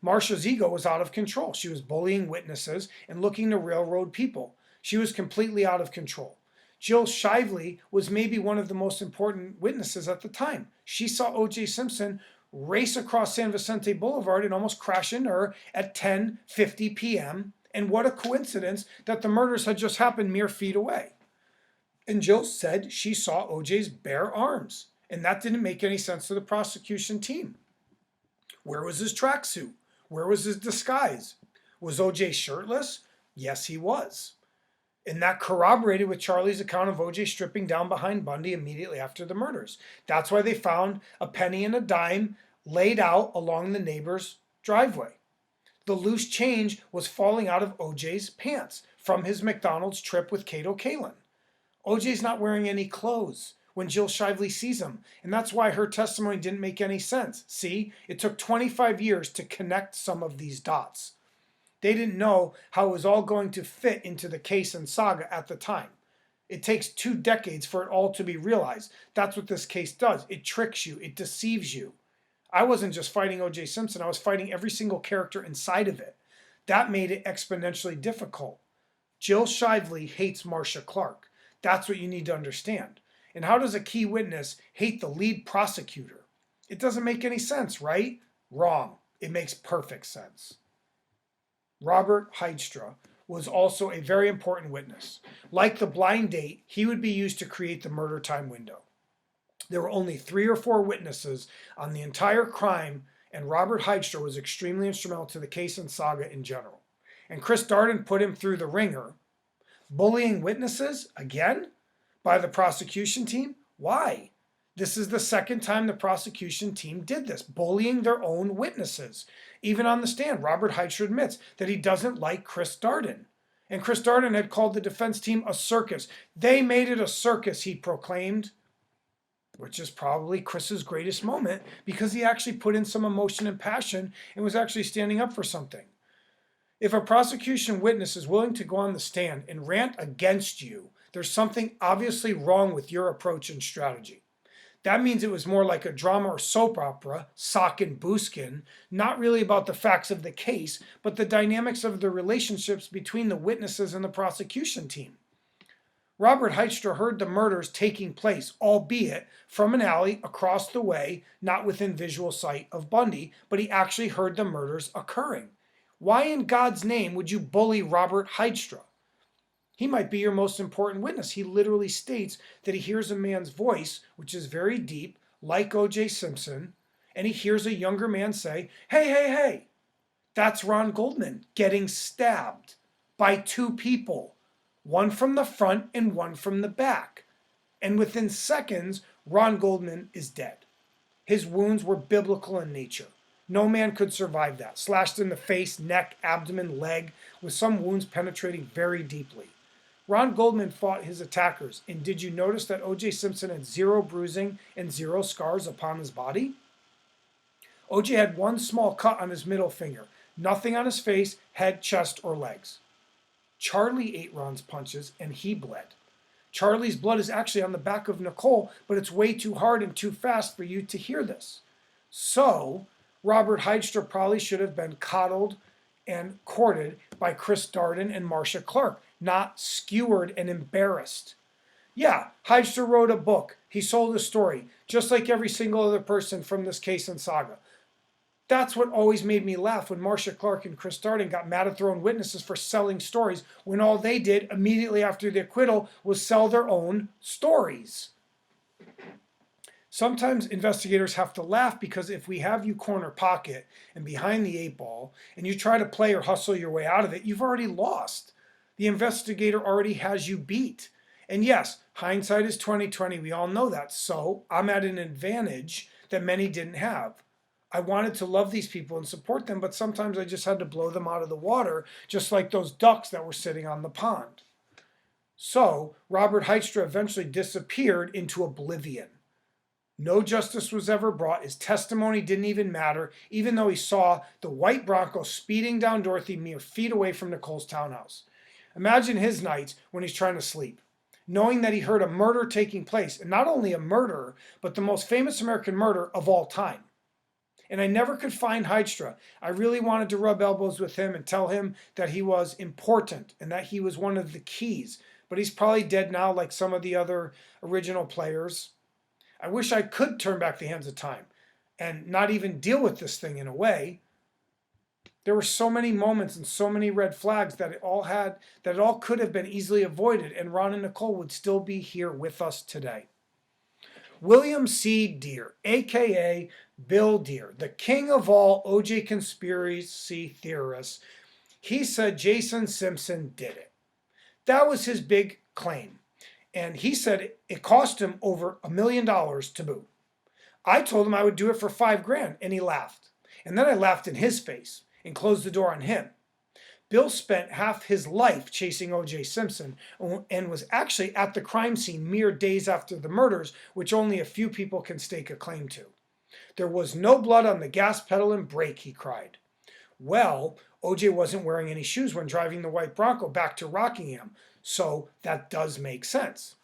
Marcia's ego was out of control. She was bullying witnesses and looking to railroad people. She was completely out of control. Jill Shively was maybe one of the most important witnesses at the time. She saw O.J. Simpson race across San Vicente Boulevard and almost crash into her at 10:50 p.m. And what a coincidence that the murders had just happened mere feet away. And Jill said she saw O.J.'s bare arms, and that didn't make any sense to the prosecution team. Where was his tracksuit? Where was his disguise? Was O.J. shirtless? Yes, he was. And that corroborated with Charlie's account of O.J. stripping down behind Bundy immediately after the murders. That's why they found a penny and a dime laid out along the neighbor's driveway. The loose change was falling out of O.J.'s pants from his McDonald's trip with Kato Kalin. O.J.'s not wearing any clothes when Jill Shively sees him, and that's why her testimony didn't make any sense. See, it took 25 years to connect some of these dots. They didn't know how it was all going to fit into the case and saga at the time. It takes 2 decades for it all to be realized. That's what this case does. It tricks you. It deceives you. I wasn't just fighting O.J. Simpson. I was fighting every single character inside of it. That made it exponentially difficult. Jill Shively hates Marcia Clark. That's what you need to understand. And how does a key witness hate the lead prosecutor? It doesn't make any sense, right? Wrong. It makes perfect sense. Robert Heidstra was also a very important witness. Like the blind date, he would be used to create the murder time window. There were only 3 or 4 witnesses on the entire crime, and Robert Heidstra was extremely instrumental to the case and saga in general. And Chris Darden put him through the ringer. Bullying witnesses, again, by the prosecution team? Why? This is the second time the prosecution team did this, bullying their own witnesses. Even on the stand, Robert Heidstra admits that he doesn't like Chris Darden. And Chris Darden had called the defense team a circus. They made it a circus, he proclaimed, which is probably Chris's greatest moment because he actually put in some emotion and passion and was actually standing up for something. If a prosecution witness is willing to go on the stand and rant against you, there's something obviously wrong with your approach and strategy. That means it was more like a drama or soap opera, sock and booskin, not really about the facts of the case, but the dynamics of the relationships between the witnesses and the prosecution team. Robert Heidstra heard the murders taking place, albeit from an alley across the way, not within visual sight of Bundy, but he actually heard the murders occurring. Why in God's name would you bully Robert Heidstra? He might be your most important witness. He literally states that he hears a man's voice, which is very deep, like O.J. Simpson, and he hears a younger man say, "Hey, hey, hey." That's Ron Goldman getting stabbed by 2 people, one from the front and one from the back. And within seconds, Ron Goldman is dead. His wounds were biblical in nature. No man could survive that. Slashed in the face, neck, abdomen, leg, with some wounds penetrating very deeply. Ron Goldman fought his attackers, and did you notice that O.J. Simpson had 0 bruising and 0 scars upon his body? O.J. had 1 small cut on his middle finger, nothing on his face, head, chest, or legs. Charlie ate Ron's punches, and he bled. Charlie's blood is actually on the back of Nicole, but it's way too hard and too fast for you to hear this. So, Robert Heidstra probably should have been coddled and courted by Chris Darden and Marcia Clark, not skewered and embarrassed. Yeah, Heidstra wrote a book. He sold a story, just like every single other person from this case and saga. That's what always made me laugh when Marcia Clark and Chris Darden got mad at their own witnesses for selling stories when all they did immediately after the acquittal was sell their own stories. Sometimes investigators have to laugh because if we have you corner pocket and behind the 8 ball and you try to play or hustle your way out of it, you've already lost. The investigator already has you beat. And yes, hindsight is 20/20. We all know that. So I'm at an advantage that many didn't have. I wanted to love these people and support them, but sometimes I just had to blow them out of the water, just like those ducks that were sitting on the pond. So Robert Heidstra eventually disappeared into oblivion. No justice was ever brought. His testimony didn't even matter, even though he saw the white Bronco speeding down Dorothy mere feet away from Nicole's townhouse. Imagine his nights when he's trying to sleep, knowing that he heard a murder taking place, and not only a murderer, but the most famous American murder of all time. And I never could find Hydra. I really wanted to rub elbows with him and tell him that he was important and that he was one of the keys. But he's probably dead now, like some of the other original players. I wish I could turn back the hands of time and not even deal with this thing in a way. There were so many moments and so many red flags that it all could have been easily avoided, and Ron and Nicole would still be here with us today. William C. Deere, aka Bill Deere, the king of all OJ conspiracy theorists, he said Jason Simpson did it. That was his big claim. And he said it cost him over $1 million to boot. I told him I would do it for $5,000, and he laughed. And then I laughed in his face and closed the door on him. Bill spent half his life chasing O.J. Simpson and was actually at the crime scene mere days after the murders, which only a few people can stake a claim to. There was no blood on the gas pedal and brake, he cried. Well, O.J. wasn't wearing any shoes when driving the white Bronco back to Rockingham, so that does make sense.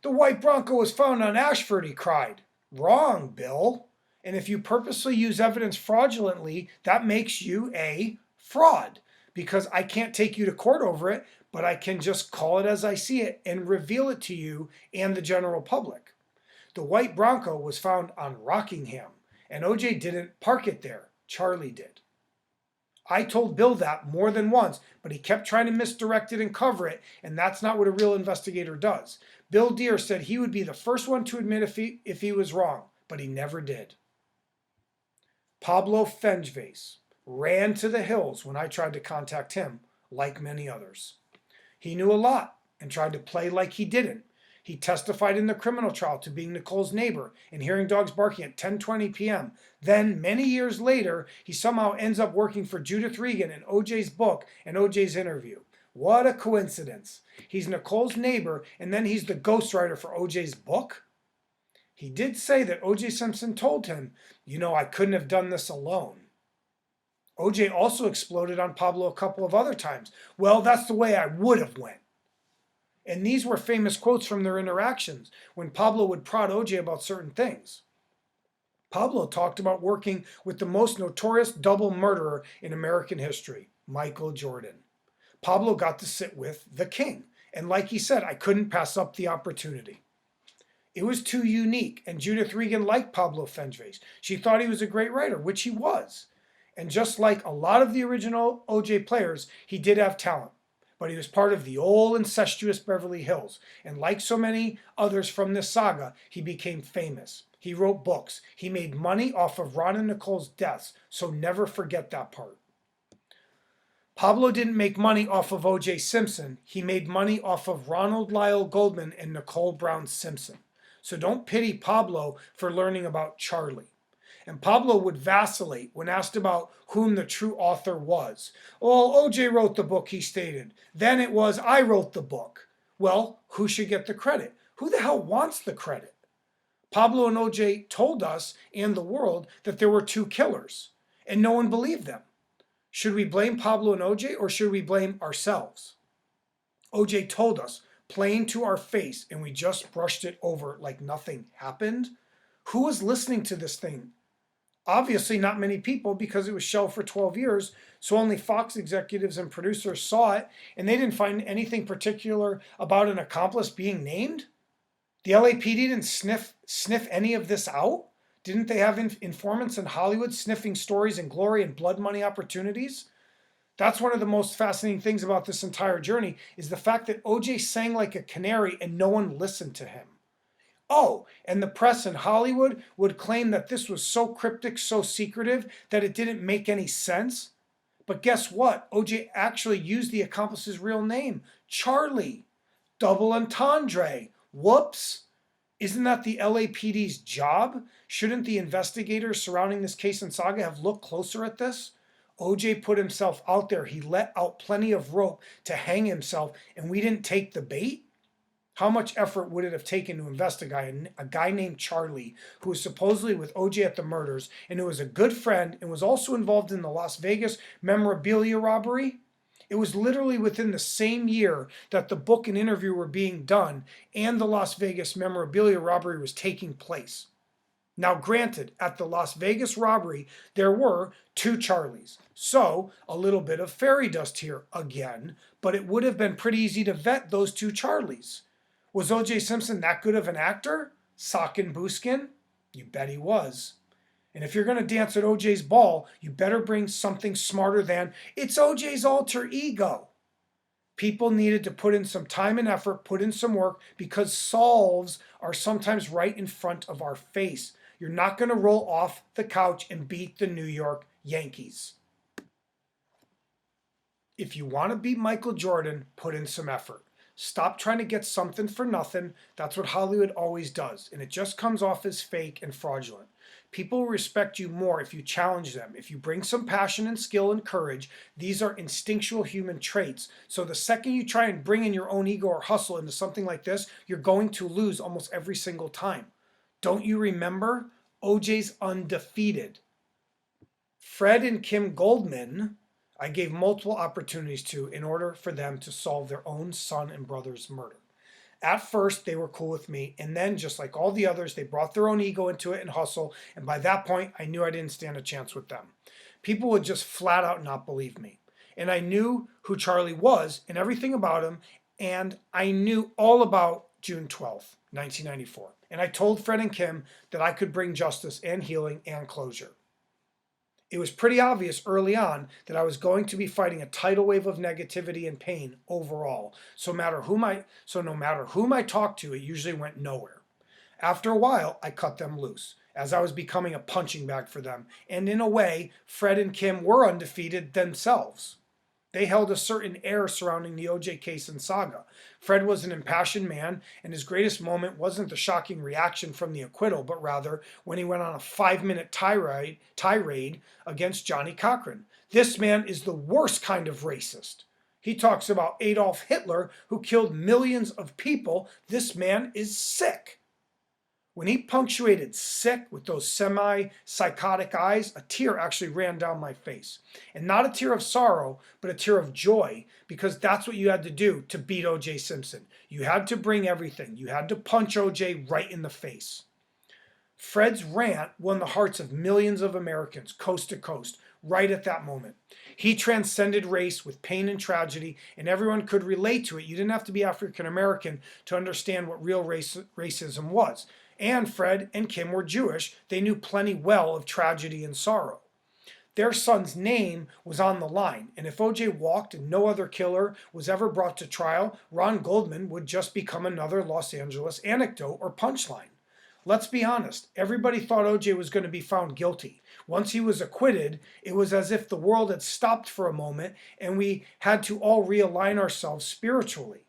The white Bronco was found on Ashford, he cried. Wrong, Bill. And if you purposely use evidence fraudulently, that makes you a fraud, because I can't take you to court over it, but I can just call it as I see it and reveal it to you and the general public. The white Bronco was found on Rockingham, and OJ didn't park it there. Charlie did. I told Bill that more than once, but he kept trying to misdirect it and cover it, and that's not what a real investigator does. Bill Deere said he would be the first one to admit if he was wrong, but he never did. Pablo Fenjves ran to the hills when I tried to contact him, like many others. He knew a lot and tried to play like he didn't. He testified in the criminal trial to being Nicole's neighbor and hearing dogs barking at 10:20 p.m. Then, many years later, he somehow ends up working for Judith Regan in OJ's book and OJ's interview. What a coincidence. He's Nicole's neighbor, and then he's the ghostwriter for OJ's book? He did say that O.J. Simpson told him, I couldn't have done this alone. O.J. also exploded on Pablo a couple of other times. Well, that's the way I would have went. And these were famous quotes from their interactions when Pablo would prod O.J. about certain things. Pablo talked about working with the most notorious double murderer in American history, Michael Jordan. Pablo got to sit with the king, and like he said, I couldn't pass up the opportunity. It was too unique, and Judith Regan liked Pablo Fenjves. She thought he was a great writer, which he was. And just like a lot of the original OJ players, he did have talent. But he was part of the old incestuous Beverly Hills. And like so many others from this saga, he became famous. He wrote books. He made money off of Ron and Nicole's deaths, so never forget that part. Pablo didn't make money off of O.J. Simpson. He made money off of Ronald Lyle Goldman and Nicole Brown Simpson. So don't pity Pablo for learning about Charlie. And Pablo would vacillate when asked about whom the true author was. Oh, OJ wrote the book, he stated. Then it was, I wrote the book. Well, who should get the credit? Who the hell wants the credit? Pablo and OJ told us and the world that there were two killers, and no one believed them. Should we blame Pablo and OJ, or should we blame ourselves? OJ told us, plain to our face, and we just brushed it over like nothing happened. Who was listening to this thing? Obviously not many people, because it was shelved for 12 years, so only Fox executives and producers saw it, and they didn't find anything particular about an accomplice being named. The LAPD didn't sniff any of this out? Didn't they have informants in Hollywood sniffing stories and glory and blood money opportunities? That's one of the most fascinating things about this entire journey, is the fact that OJ sang like a canary and no one listened to him. Oh, and the press in Hollywood would claim that this was so cryptic, so secretive, that it didn't make any sense. But guess what? OJ actually used the accomplice's real name, Charlie. Double entendre. Whoops. Isn't that the LAPD's job? Shouldn't the investigators surrounding this case and saga have looked closer at this? OJ put himself out there. He let out plenty of rope to hang himself, and we didn't take the bait? How much effort would it have taken to investigate a guy named Charlie who was supposedly with OJ at the murders and who was a good friend and was also involved in the Las Vegas memorabilia robbery? It was literally within the same year that the book and interview were being done and the Las Vegas memorabilia robbery was taking place. Now, granted, at the Las Vegas robbery, there were two Charlies. So, a little bit of fairy dust here again, but it would have been pretty easy to vet those two Charlies. Was O.J. Simpson that good of an actor? Sock and Buskin? You bet he was. And if you're going to dance at O.J.'s ball, you better bring something smarter than, it's O.J.'s alter ego. People needed to put in some time and effort, put in some work, because solves are sometimes right in front of our face. You're not going to roll off the couch and beat the New York Yankees. If you want to beat Michael Jordan, put in some effort. Stop trying to get something for nothing. That's what Hollywood always does, and it just comes off as fake and fraudulent. People will respect you more if you challenge them. If you bring some passion and skill and courage, these are instinctual human traits. So the second you try and bring in your own ego or hustle into something like this, you're going to lose almost every single time. Don't you remember? OJ's undefeated. Fred and Kim Goldman, I gave multiple opportunities to in order for them to solve their own son and brother's murder. At first, they were cool with me, and then, just like all the others, they brought their own ego into it and hustle, and by that point, I knew I didn't stand a chance with them. People would just flat out not believe me. And I knew who Charlie was and everything about him, and I knew all about June 12th, 1994. And I told Fred and Kim that I could bring justice and healing and closure. It was pretty obvious early on that I was going to be fighting a tidal wave of negativity and pain overall. So no matter whom I talked to, it usually went nowhere. After a while, I cut them loose, as I was becoming a punching bag for them. And in a way, Fred and Kim were undefeated themselves. They held a certain air surrounding the OJ case and saga. Fred was an impassioned man, and his greatest moment wasn't the shocking reaction from the acquittal, but rather when he went on a 5-minute tirade against Johnny Cochran. This man is the worst kind of racist. He talks about Adolf Hitler, who killed millions of people. This man is sick. When he punctuated sick with those semi-psychotic eyes, a tear actually ran down my face. And not a tear of sorrow, but a tear of joy, because that's what you had to do to beat O.J. Simpson. You had to bring everything. You had to punch O.J. right in the face. Fred's rant won the hearts of millions of Americans, coast to coast, right at that moment. He transcended race with pain and tragedy, and everyone could relate to it. You didn't have to be African American to understand what real racism was. And Fred and Kim were Jewish. They knew plenty well of tragedy and sorrow. Their son's name was on the line, and if O.J. walked and no other killer was ever brought to trial, Ron Goldman would just become another Los Angeles anecdote or punchline. Let's be honest, everybody thought O.J. was going to be found guilty. Once he was acquitted, it was as if the world had stopped for a moment and we had to all realign ourselves spiritually.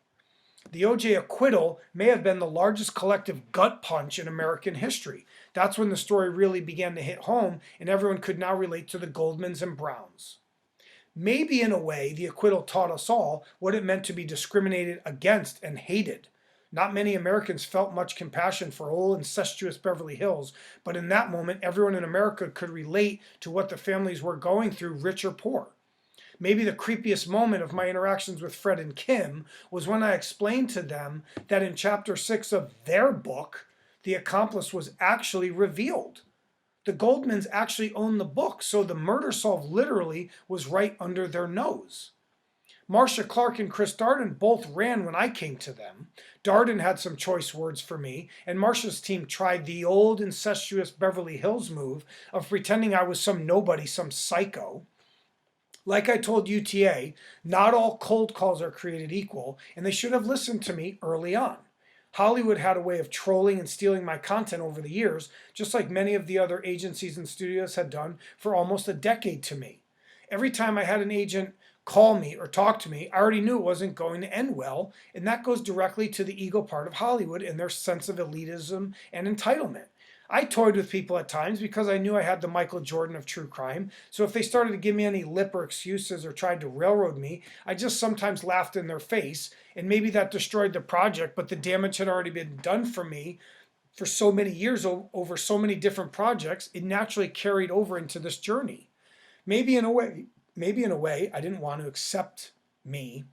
The O.J. acquittal may have been the largest collective gut punch in American history. That's when the story really began to hit home and everyone could now relate to the Goldmans and Browns. Maybe in a way, the acquittal taught us all what it meant to be discriminated against and hated. Not many Americans felt much compassion for old incestuous Beverly Hills, but in that moment, everyone in America could relate to what the families were going through, rich or poor. Maybe the creepiest moment of my interactions with Fred and Kim was when I explained to them that in chapter 6 of their book, the accomplice was actually revealed. The Goldmans actually owned the book, so the murder solved literally was right under their nose. Marcia Clark and Chris Darden both ran when I came to them. Darden had some choice words for me, and Marcia's team tried the old incestuous Beverly Hills move of pretending I was some nobody, some psycho. Like I told UTA, not all cold calls are created equal, and they should have listened to me early on. Hollywood had a way of trolling and stealing my content over the years, just like many of the other agencies and studios had done for almost a decade to me. Every time I had an agent call me or talk to me, I already knew it wasn't going to end well, and that goes directly to the ego part of Hollywood and their sense of elitism and entitlement. I toyed with people at times because I knew I had the Michael Jordan of true crime, so if they started to give me any lip or excuses or tried to railroad me, I just sometimes laughed in their face, And maybe that destroyed the project, but the damage had already been done for me for so many years over so many different projects. It naturally carried over into this journey. Maybe in a way, I didn't want to accept me.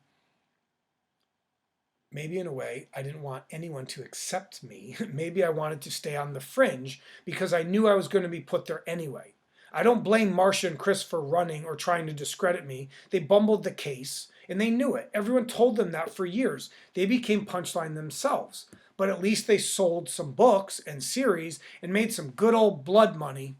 Maybe in a way, I didn't want anyone to accept me. Maybe I wanted to stay on the fringe because I knew I was going to be put there anyway. I don't blame Marcia and Chris for running or trying to discredit me. They bumbled the case and they knew it. Everyone told them that for years. They became Punchline themselves. But at least they sold some books and series and made some good old blood money.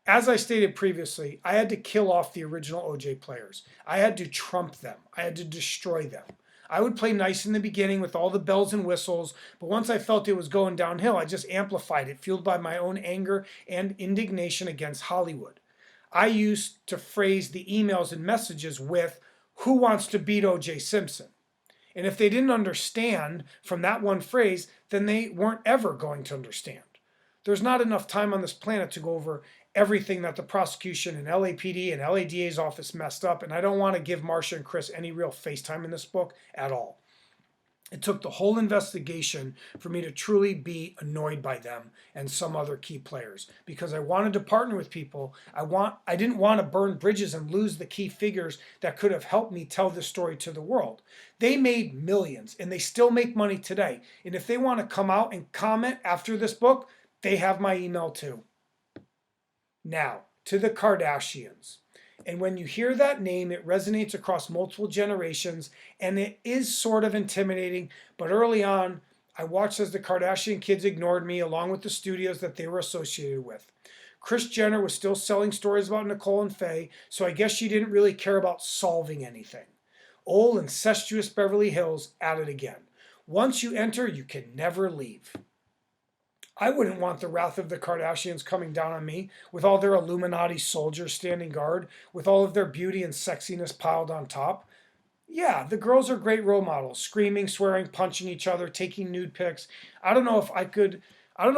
As I stated previously, I had to kill off the original OJ players. I had to trump them. I had to destroy them. I would play nice in the beginning with all the bells and whistles, but once I felt it was going downhill, I just amplified it, fueled by my own anger and indignation against Hollywood. I used to phrase the emails and messages with, "Who wants to beat O.J. Simpson?" And if they didn't understand from that one phrase, then they weren't ever going to understand. There's not enough time on this planet to go over everything that the prosecution and LAPD and LADA's office messed up, and I don't want to give Marcia and Chris any real face time in this book at all. It took the whole investigation for me to truly be annoyed by them and some other key players because I wanted to partner with people. I didn't want to burn bridges and lose the key figures that could have helped me tell this story to the world. They made millions and they still make money today. And if they want to come out and comment after this book, they have my email too. Now, to the Kardashians. And when you hear that name, it resonates across multiple generations, and it is sort of intimidating. But early on, I watched as the Kardashian kids ignored me, along with the studios that they were associated with. Kris Jenner was still selling stories about Nicole and Faye, so I guess she didn't really care about solving anything. Old incestuous Beverly Hills at it again. Once you enter, you can never leave. I wouldn't want the wrath of the Kardashians coming down on me, with all their Illuminati soldiers standing guard, with all of their beauty and sexiness piled on top. Yeah, the girls are great role models, screaming, swearing, punching each other, taking nude pics. I don't know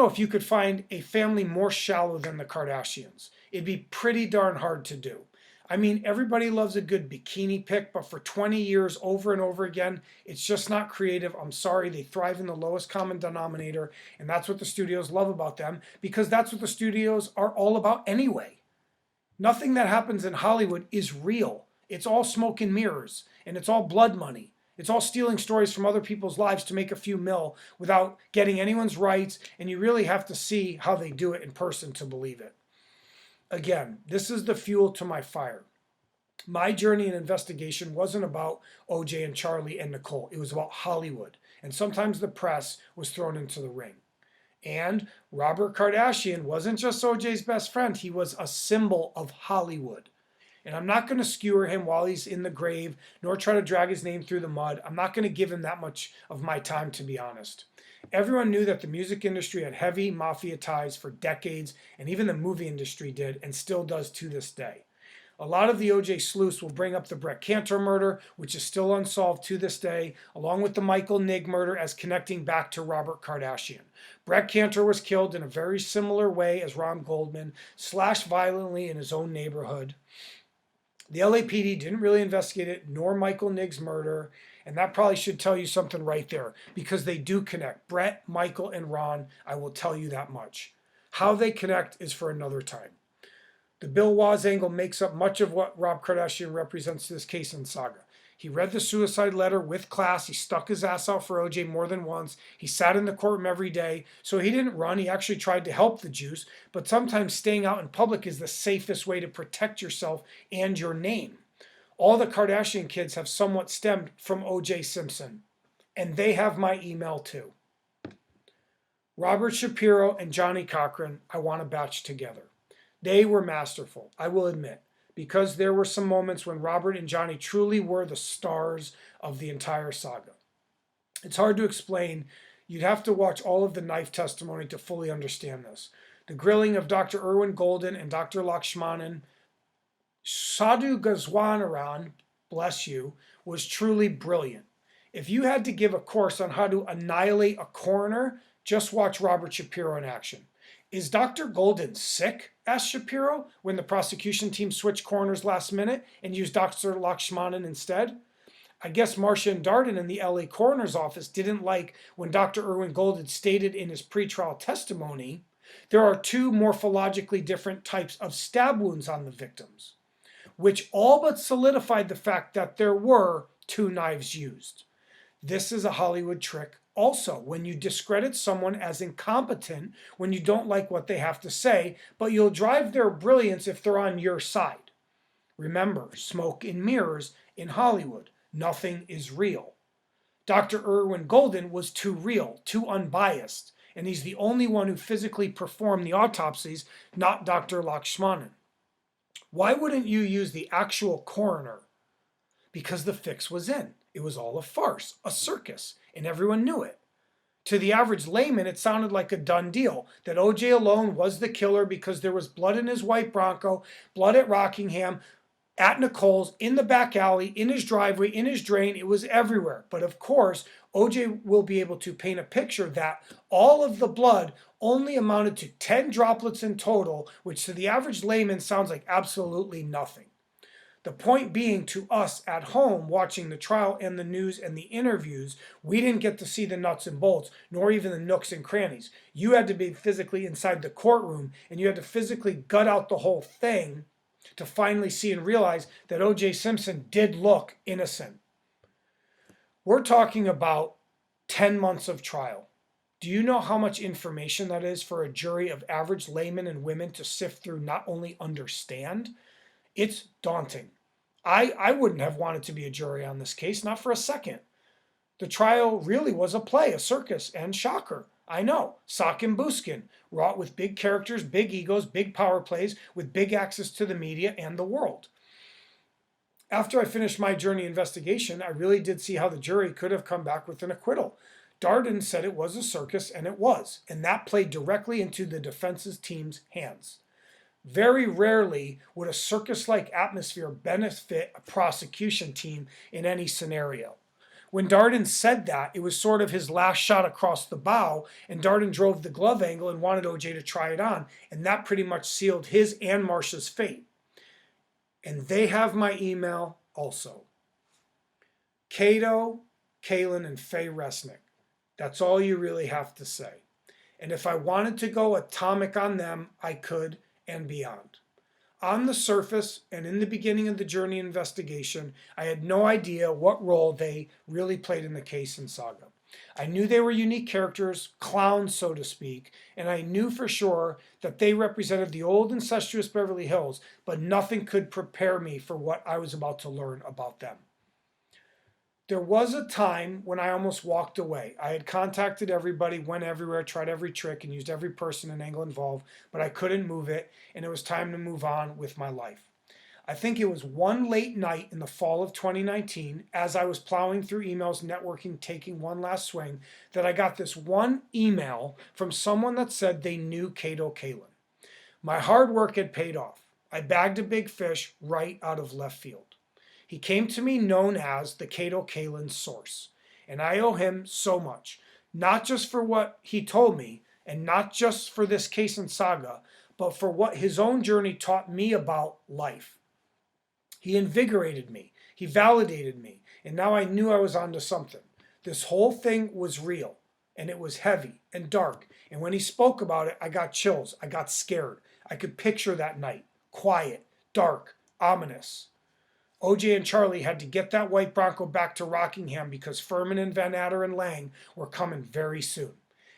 if you could find a family more shallow than the Kardashians. It'd be pretty darn hard to do. I mean, everybody loves a good bikini pic, but for 20 years over and over again, it's just not creative. I'm sorry, they thrive in the lowest common denominator, and that's what the studios love about them, because that's what the studios are all about anyway. Nothing that happens in Hollywood is real. It's all smoke and mirrors, and it's all blood money. It's all stealing stories from other people's lives to make a few mil without getting anyone's rights, and you really have to see how they do it in person to believe it. Again, this is the fuel to my fire. My journey in investigation wasn't about OJ and Charlie and Nicole. It was about Hollywood. And sometimes the press was thrown into the ring. And Robert Kardashian wasn't just OJ's best friend. He was a symbol of Hollywood. And I'm not going to skewer him while he's in the grave, nor try to drag his name through the mud. I'm not going to give him that much of my time, to be honest. Everyone knew that the music industry had heavy mafia ties for decades, and even the movie industry did, and still does to this day. A lot of the OJ sleuths will bring up the Brett Cantor murder, which is still unsolved to this day, along with the Michael Nigg murder as connecting back to Robert Kardashian. Brett Cantor was killed in a very similar way as Ron Goldman, slashed violently in his own neighborhood. The LAPD didn't really investigate it, nor Michael Nigg's murder, and that probably should tell you something right there, because they do connect. Brett, Michael, and Ron, I will tell you that much. How they connect is for another time. The Bill Waz angle makes up much of what Rob Kardashian represents to this case and saga. He read the suicide letter with class. He stuck his ass out for OJ more than once. He sat in the courtroom every day. So he didn't run. He actually tried to help the juice. But sometimes staying out in public is the safest way to protect yourself and your name. All the Kardashian kids have somewhat stemmed from OJ Simpson. And they have my email too. Robert Shapiro and Johnny Cochran, I want to batch together. They were masterful, I will admit, because there were some moments when Robert and Johnny truly were the stars of the entire saga. It's hard to explain. You'd have to watch all of the knife testimony to fully understand this. The grilling of Dr. Irwin Golden and Dr. Lakshmanan, Sadhu Goswanaran, bless you, was truly brilliant. If you had to give a course on how to annihilate a coroner, just watch Robert Shapiro in action. Is Dr. Golden sick? Asked Shapiro when the prosecution team switched coroners last minute and used Dr. Lakshmanan instead. I guess Marcia and Darden in the LA coroner's office didn't like when Dr. Irwin Golden stated in his pretrial testimony there are two morphologically different types of stab wounds on the victims, which all but solidified the fact that there were two knives used. This is a Hollywood trick also, when you discredit someone as incompetent when you don't like what they have to say, but you'll drive their brilliance if they're on your side. Remember, smoke and mirrors in Hollywood. Nothing is real. Dr. Irwin Golden was too real, too unbiased, and he's the only one who physically performed the autopsies, not Dr. Lakshmanan. Why wouldn't you use the actual coroner? Because the fix was in. It was all a farce, a circus, and everyone knew it. To the average layman, it sounded like a done deal, that O.J. alone was the killer because there was blood in his white Bronco, blood at Rockingham, at Nicole's, in the back alley, in his driveway, in his drain. It was everywhere. But of course, O.J. will be able to paint a picture that all of the blood only amounted to 10 droplets in total, which to the average layman sounds like absolutely nothing. The point being, to us at home watching the trial and the news and the interviews, we didn't get to see the nuts and bolts, nor even the nooks and crannies. You had to be physically inside the courtroom, and you had to physically gut out the whole thing to finally see and realize that O.J. Simpson did look innocent. We're talking about 10 months of trial. Do you know how much information that is for a jury of average laymen and women to sift through, not only understand? It's daunting. I wouldn't have wanted to be a jury on this case, not for a second. The trial really was a play, a circus, and shocker. I know, sock and buskin, wrought with big characters, big egos, big power plays, with big access to the media and the world. After I finished my jury investigation, I really did see how the jury could have come back with an acquittal. Darden said it was a circus, and it was, and that played directly into the defense's team's hands. Very rarely would a circus-like atmosphere benefit a prosecution team in any scenario. When Darden said that, it was sort of his last shot across the bow, and Darden drove the glove angle and wanted OJ to try it on, and that pretty much sealed his and Marcia's fate. And they have my email also. Cato, Kaylin, and Faye Resnick. That's all you really have to say. And if I wanted to go atomic on them, I could, and beyond. On the surface and in the beginning of the journey investigation, I had no idea what role they really played in the case and saga. I knew they were unique characters, clowns so to speak, and I knew for sure that they represented the old incestuous Beverly Hills, but nothing could prepare me for what I was about to learn about them. There was a time when I almost walked away. I had contacted everybody, went everywhere, tried every trick, and used every person and angle involved, but I couldn't move it, and it was time to move on with my life. I think it was one late night in the fall of 2019, as I was plowing through emails, networking, taking one last swing, that I got this one email from someone that said they knew Cato Kaelin. My hard work had paid off. I bagged a big fish right out of left field. He came to me known as the Cato Kaelin source, and I owe him so much, not just for what he told me, and not just for this case and saga, but for what his own journey taught me about life. He invigorated me, he validated me, and now I knew I was onto something. This whole thing was real, and it was heavy and dark, and when he spoke about it, I got chills, I got scared. I could picture that night, quiet, dark, ominous. OJ and Charlie had to get that white Bronco back to Rockingham because Furman and Van Adder and Lang were coming very soon.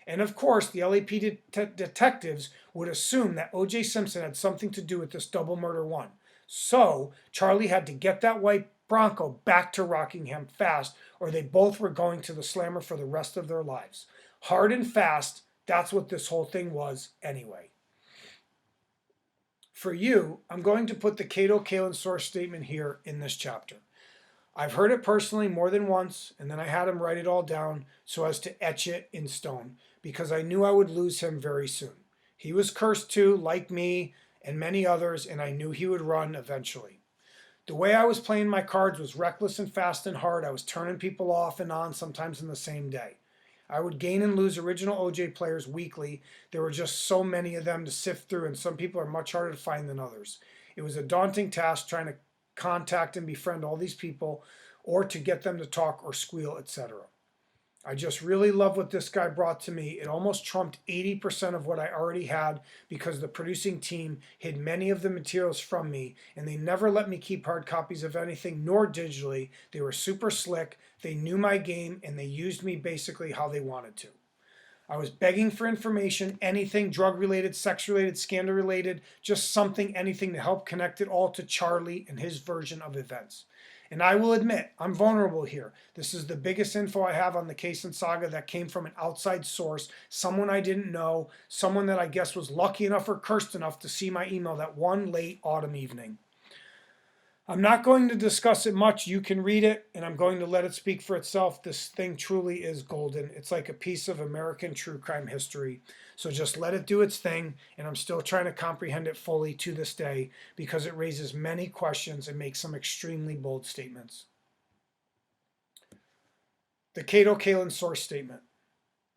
And of course, the LAPD detectives would assume that OJ Simpson had something to do with this double murder one. So Charlie had to get that white Bronco back to Rockingham fast, or they both were going to the slammer for the rest of their lives. Hard and fast, that's what this whole thing was anyway. For you, I'm going to put the Cato Kaelin source statement here in this chapter. I've heard it personally more than once, and then I had him write it all down so as to etch it in stone, because I knew I would lose him very soon. He was cursed too, like me and many others, and I knew he would run eventually. The way I was playing my cards was reckless and fast and hard. I was turning people off and on, sometimes in the same day. I would gain and lose original OJ players weekly. There were just so many of them to sift through, and some people are much harder to find than others. It was a daunting task trying to contact and befriend all these people, or to get them to talk or squeal, etc. I just really love what this guy brought to me. It almost trumped 80% of what I already had because the producing team hid many of the materials from me and they never let me keep hard copies of anything nor digitally. They were super slick, they knew my game, and they used me basically how they wanted to. I was begging for information, anything drug-related, sex-related, scandal-related, just something, anything to help connect it all to Charlie and his version of events. And I will admit, I'm vulnerable here. This is the biggest info I have on the case and saga that came from an outside source, someone I didn't know, someone that I guess was lucky enough or cursed enough to see my email that one late autumn evening. I'm not going to discuss it much. You can read it, and I'm going to let it speak for itself. This thing truly is golden. It's like a piece of American true crime history. So just let it do its thing, and I'm still trying to comprehend it fully to this day because it raises many questions and makes some extremely bold statements. The Cato Kalin source statement.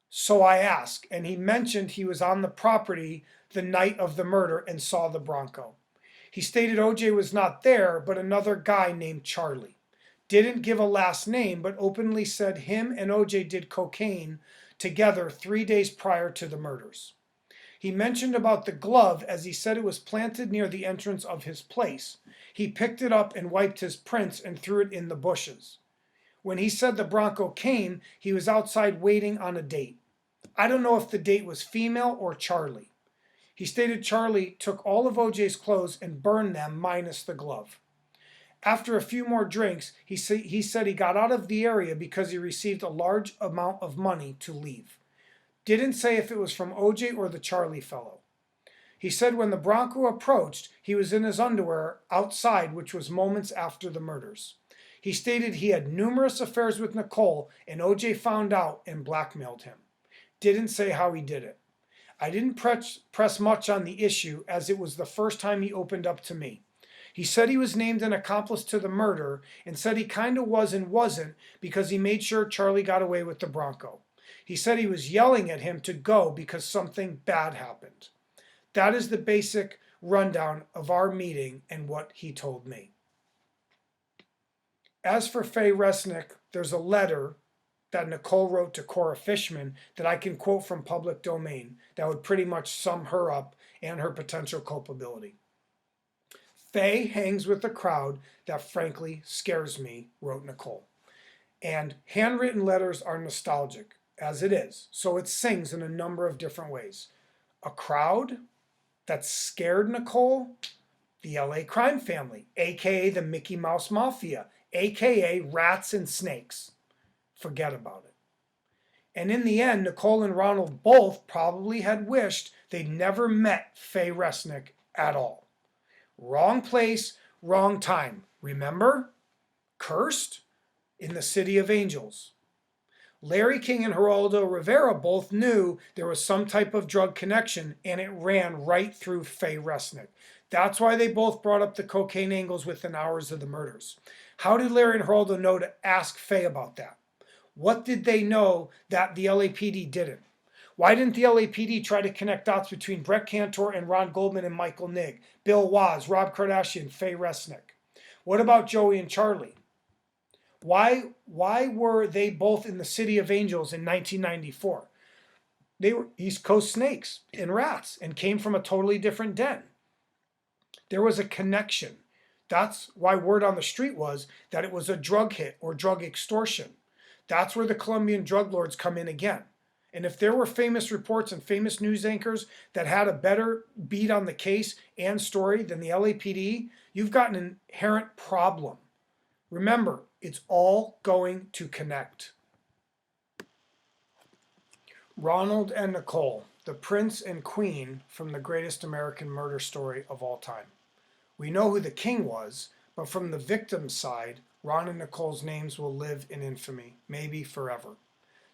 So I asked, and he mentioned he was on the property the night of the murder and saw the Bronco. He stated OJ was not there, but another guy named Charlie. Didn't give a last name, but openly said him and OJ did cocaine together 3 days prior to the murders. He mentioned about the glove as he said it was planted near the entrance of his place. He picked it up and wiped his prints and threw it in the bushes. When he said the Bronco came, he was outside waiting on a date. I don't know if the date was female or Charlie. He stated Charlie took all of OJ's clothes and burned them minus the glove. After a few more drinks, he said he got out of the area because he received a large amount of money to leave. Didn't say if it was from OJ or the Charlie fellow. He said when the Bronco approached, he was in his underwear outside, which was moments after the murders. He stated he had numerous affairs with Nicole and OJ found out and blackmailed him. Didn't say how he did it. I didn't press much on the issue as it was the first time he opened up to me. He said he was named an accomplice to the murder and said he kind of was and wasn't because he made sure Charlie got away with the Bronco. He said he was yelling at him to go because something bad happened. That is the basic rundown of our meeting and what he told me. As for Faye Resnick, there's a letter that Nicole wrote to Cora Fishman that I can quote from public domain that would pretty much sum her up and her potential culpability. Faye hangs with a crowd that frankly scares me, wrote Nicole. And handwritten letters are nostalgic, as it is, so it sings in a number of different ways. A crowd that scared Nicole, the LA crime family, aka the Mickey Mouse Mafia, aka rats and snakes. Forget about it. And in the end, Nicole and Ronald both probably had wished they'd never met Faye Resnick at all. Wrong place, wrong time. Remember? Cursed in the City of Angels. Larry King and Geraldo Rivera both knew there was some type of drug connection and it ran right through Faye Resnick. That's why they both brought up the cocaine angles within hours of the murders. How did Larry and Geraldo know to ask Faye about that? What did they know that the LAPD didn't? Why didn't the LAPD try to connect dots between Brett Cantor and Ron Goldman and Michael Nigg, Bill Waz, Rob Kardashian, Faye Resnick? What about Joey and Charlie? Why were they both in the City of Angels in 1994? They were East Coast snakes and rats and came from a totally different den. There was a connection. That's why word on the street was that it was a drug hit or drug extortion. That's where the Colombian drug lords come in again. And if there were famous reports and famous news anchors that had a better beat on the case and story than the LAPD, you've got an inherent problem. Remember, it's all going to connect. Ronald and Nicole, the prince and queen from the greatest American murder story of all time. We know who the king was, but from the victim's side, Ron and Nicole's names will live in infamy, maybe forever.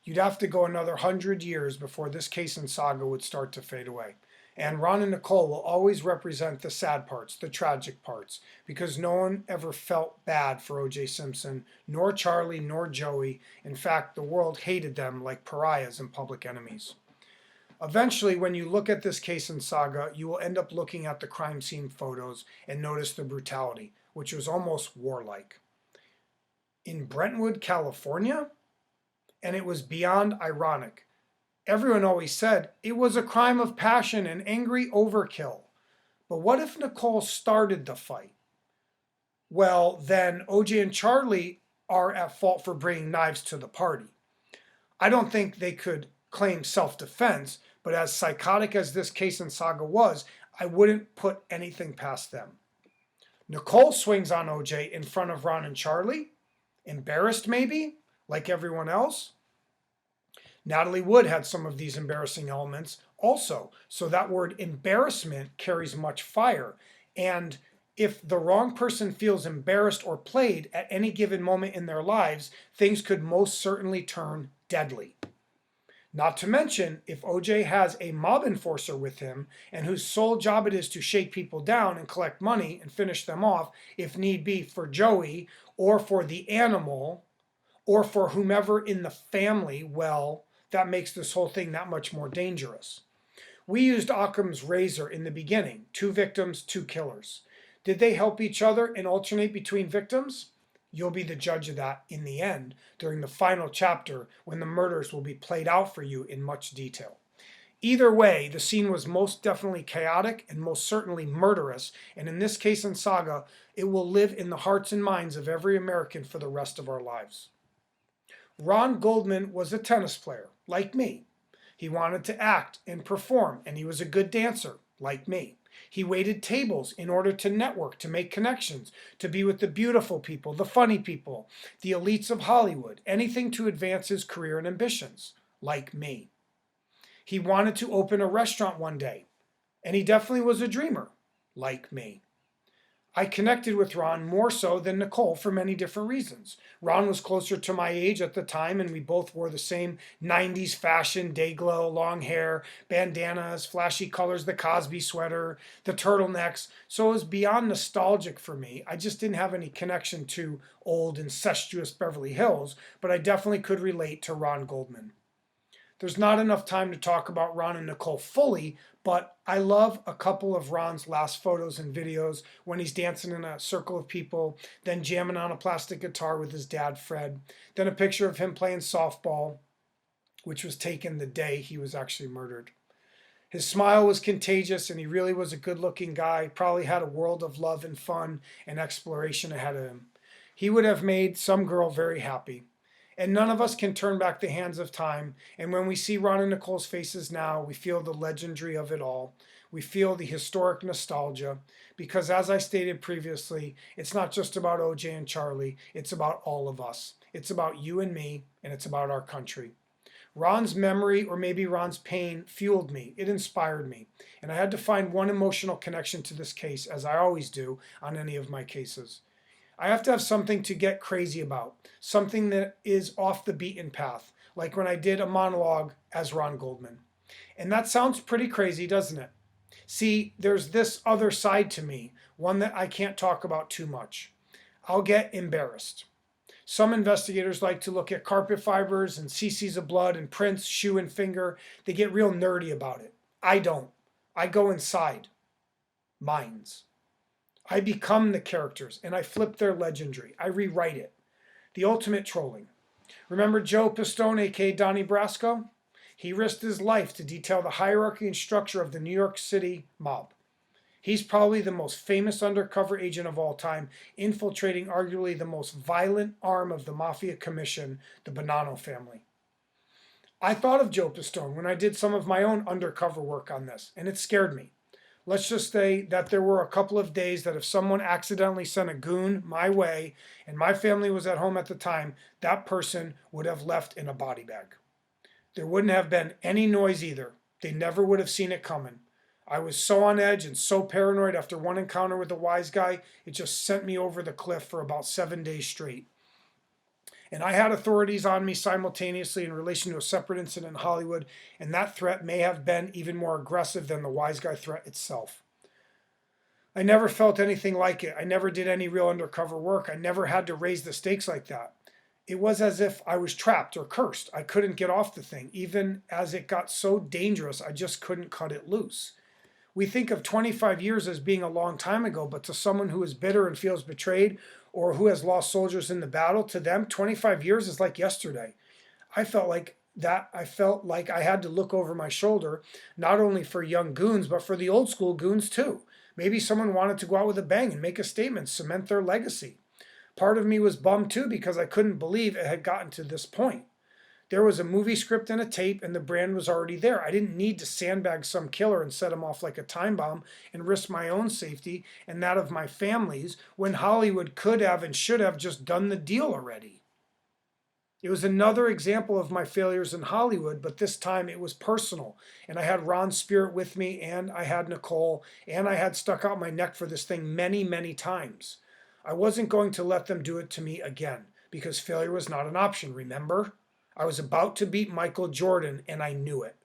You'd have to go another 100 years before this case and saga would start to fade away. And Ron and Nicole will always represent the sad parts, the tragic parts, because no one ever felt bad for O.J. Simpson, nor Charlie, nor Joey. In fact, the world hated them like pariahs and public enemies. Eventually, when you look at this case and saga, you will end up looking at the crime scene photos and notice the brutality, which was almost warlike. in Brentwood, California? And it was beyond ironic. Everyone always said it was a crime of passion and angry overkill. But what if Nicole started the fight? Well, then OJ and Charlie are at fault for bringing knives to the party. I don't think they could claim self-defense, but as psychotic as this case and saga was, I wouldn't put anything past them. Nicole swings on OJ in front of Ron and Charlie. Embarrassed maybe, like everyone else. Natalie Wood had some of these embarrassing elements also, so that word embarrassment carries much fire. And if the wrong person feels embarrassed or played at any given moment in their lives, things could most certainly turn deadly. Not to mention, if OJ has a mob enforcer with him and whose sole job it is to shake people down and collect money and finish them off, if need be, for Joey or for the animal or for whomever in the family, well, that makes this whole thing that much more dangerous. We used Occam's razor in the beginning. 2 victims, 2 killers. Did they help each other and alternate between victims? You'll be the judge of that in the end, during the final chapter, when the murders will be played out for you in much detail. Either way, the scene was most definitely chaotic and most certainly murderous, and in this case and saga, it will live in the hearts and minds of every American for the rest of our lives. Ron Goldman was a tennis player, like me. He wanted to act and perform, and he was a good dancer, like me. He waited tables in order to network, to make connections, to be with the beautiful people, the funny people, the elites of Hollywood, anything to advance his career and ambitions, like me. He wanted to open a restaurant one day, and he definitely was a dreamer, like me. I connected with Ron more so than Nicole for many different reasons. Ron was closer to my age at the time, and we both wore the same 90s fashion, day glow, long hair, bandanas, flashy colors, the Cosby sweater, the turtlenecks. So it was beyond nostalgic for me. I just didn't have any connection to old incestuous Beverly Hills, but I definitely could relate to Ron Goldman. There's not enough time to talk about Ron and Nicole fully, but I love a couple of Ron's last photos and videos when he's dancing in a circle of people, then jamming on a plastic guitar with his dad, Fred, then a picture of him playing softball, which was taken the day he was actually murdered. His smile was contagious, and he really was a good-looking guy, probably had a world of love and fun and exploration ahead of him. He would have made some girl very happy. And none of us can turn back the hands of time. And when we see Ron and Nicole's faces now, we feel the legendary of it all. We feel the historic nostalgia. Because as I stated previously, it's not just about OJ and Charlie. It's about all of us. It's about you and me, and it's about our country. Ron's memory, or maybe Ron's pain, fueled me. It inspired me. And I had to find one emotional connection to this case, as I always do on any of my cases. I have to have something to get crazy about, something that is off the beaten path, like when I did a monologue as Ron Goldman. And that sounds pretty crazy, doesn't it? See, there's this other side to me, one that I can't talk about too much. I'll get embarrassed. Some investigators like to look at carpet fibers and cc's of blood and prints, shoe and finger. They get real nerdy about it. I don't. I go inside. Minds. I become the characters, and I flip their legendary. I rewrite it. The ultimate trolling. Remember Joe Pistone, a.k.a. Donnie Brasco? He risked his life to detail the hierarchy and structure of the New York City mob. He's probably the most famous undercover agent of all time, infiltrating arguably the most violent arm of the Mafia Commission, the Bonanno family. I thought of Joe Pistone when I did some of my own undercover work on this, and it scared me. Let's just say that there were a couple of days that if someone accidentally sent a goon my way and my family was at home at the time, that person would have left in a body bag. There wouldn't have been any noise either. They never would have seen it coming. I was so on edge and so paranoid after one encounter with the wise guy, it just sent me over the cliff for about 7 days straight. And I had authorities on me simultaneously in relation to a separate incident in Hollywood, and that threat may have been even more aggressive than the wise guy threat itself. I never felt anything like it. I never did any real undercover work. I never had to raise the stakes like that. It was as if I was trapped or cursed. I couldn't get off the thing. Even as it got so dangerous, I just couldn't cut it loose. We think of 25 years as being a long time ago, but to someone who is bitter and feels betrayed or who has lost soldiers in the battle, to them, 25 years is like yesterday. I felt like that. I felt like I had to look over my shoulder, not only for young goons, but for the old school goons too. Maybe someone wanted to go out with a bang and make a statement, cement their legacy. Part of me was bummed too because I couldn't believe it had gotten to this point. There was a movie script and a tape, and the brand was already there. I didn't need to sandbag some killer and set him off like a time bomb and risk my own safety and that of my family's when Hollywood could have and should have just done the deal already. It was another example of my failures in Hollywood, but this time it was personal. And I had Ron's spirit with me, and I had Nicole, and I had stuck out my neck for this thing many, many times. I wasn't going to let them do it to me again, because failure was not an option, remember? I was about to beat Michael Jordan, and I knew it.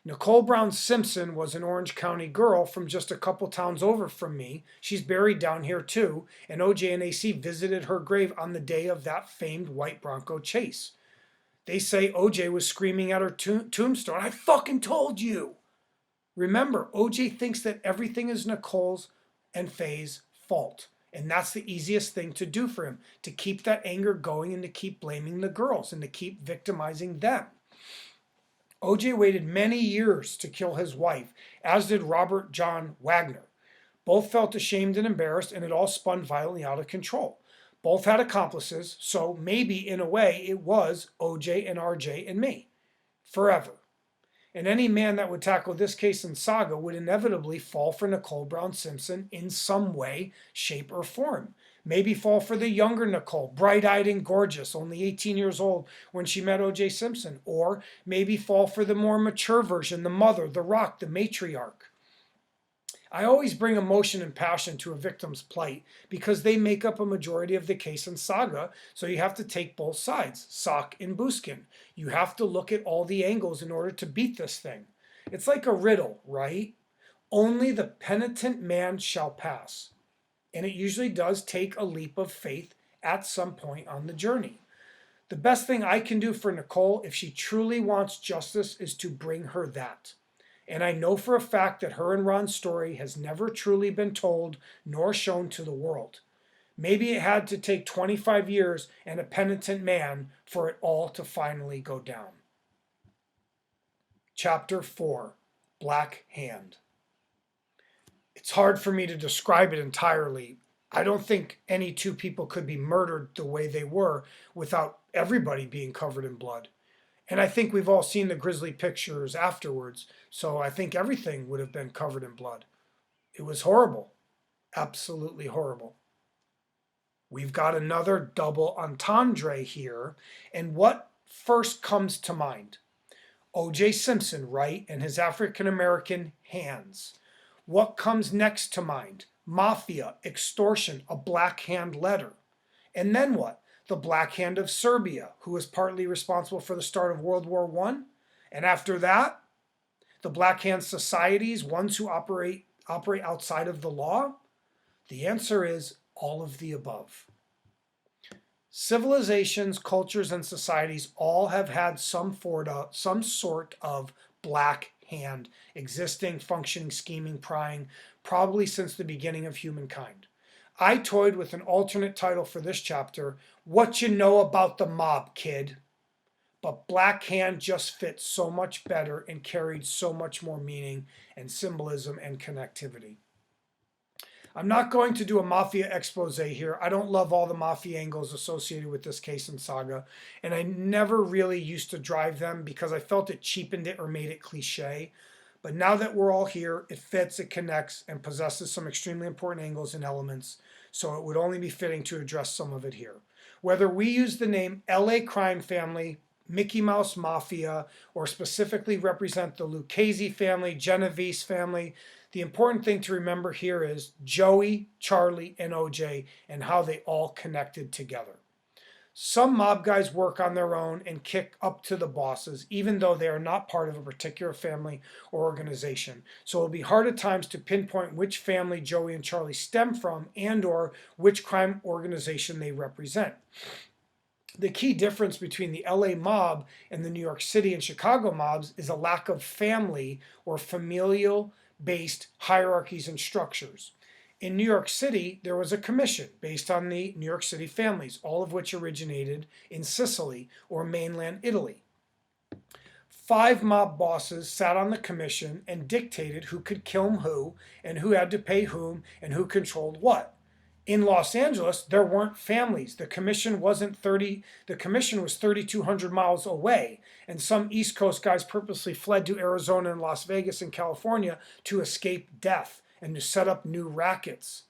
Nicole Brown Simpson was an Orange County girl from just a couple towns over from me. She's buried down here too, and OJ and AC visited her grave on the day of that famed white Bronco chase. They say OJ was screaming at her tombstone, "I fucking told you!" Remember, OJ thinks that everything is Nicole's and Faye's fault. And that's the easiest thing to do for him, to keep that anger going and to keep blaming the girls and to keep victimizing them. OJ waited many years to kill his wife, as did Robert John Wagner. Both felt ashamed and embarrassed, and it all spun violently out of control. Both had accomplices, so maybe in a way it was OJ and RJ and me. Forever. And any man that would tackle this case in saga would inevitably fall for Nicole Brown Simpson in some way, shape, or form. Maybe fall for the younger Nicole, bright-eyed and gorgeous, only 18 years old when she met O.J. Simpson. Or maybe fall for the more mature version, the mother, the rock, the matriarch. I always bring emotion and passion to a victim's plight because they make up a majority of the case in saga, so you have to take both sides, sock and buskin. You have to look at all the angles in order to beat this thing. It's like a riddle, right? Only the penitent man shall pass. And it usually does take a leap of faith at some point on the journey. The best thing I can do for Nicole, if she truly wants justice, is to bring her that. And I know for a fact that her and Ron's story has never truly been told nor shown to the world. Maybe it had to take 25 years and a penitent man for it all to finally go down. Chapter 4, Black Hand. It's hard for me to describe it entirely. I don't think any two people could be murdered the way they were without everybody being covered in blood. And I think we've all seen the grisly pictures afterwards, so I think everything would have been covered in blood. It was horrible. Absolutely horrible. We've got another double entendre here, and what first comes to mind? O.J. Simpson, right, and his African-American hands. What comes next to mind? Mafia, extortion, a black hand letter. And then what? The Black Hand of Serbia, who was partly responsible for the start of World War I. And after that, the Black Hand societies, ones who operate outside of the law? The answer is all of the above. Civilizations, cultures, and societies all have had some sort of black hand existing, functioning, scheming, prying, probably since the beginning of humankind. I toyed with an alternate title for this chapter, What You Know About the Mob, Kid. But Black Hand just fit so much better and carried so much more meaning and symbolism and connectivity. I'm not going to do a mafia expose here. I don't love all the mafia angles associated with this case and saga, and I never really used to drive them because I felt it cheapened it or made it cliche. But now that we're all here, it fits, it connects, and possesses some extremely important angles and elements, so it would only be fitting to address some of it here. Whether we use the name LA Crime Family, Mickey Mouse Mafia, or specifically represent the Lucchese family, Genovese family, the important thing to remember here is Joey, Charlie, and OJ and how they all connected together. Some mob guys work on their own and kick up to the bosses, even though they are not part of a particular family or organization. So it'll be hard at times to pinpoint which family Joey and Charlie stem from and or which crime organization they represent. The key difference between the LA mob and the New York City and Chicago mobs is a lack of family or familial based hierarchies and structures. In New York City, there was a commission based on the New York City families, all of which originated in Sicily or mainland Italy. 5 mob bosses sat on the commission and dictated who could kill who and who had to pay whom and who controlled what. In Los Angeles, there weren't families. The commission was 3,200 miles away, and some East Coast guys purposely fled to Arizona and Las Vegas and California to escape death and to set up new rackets.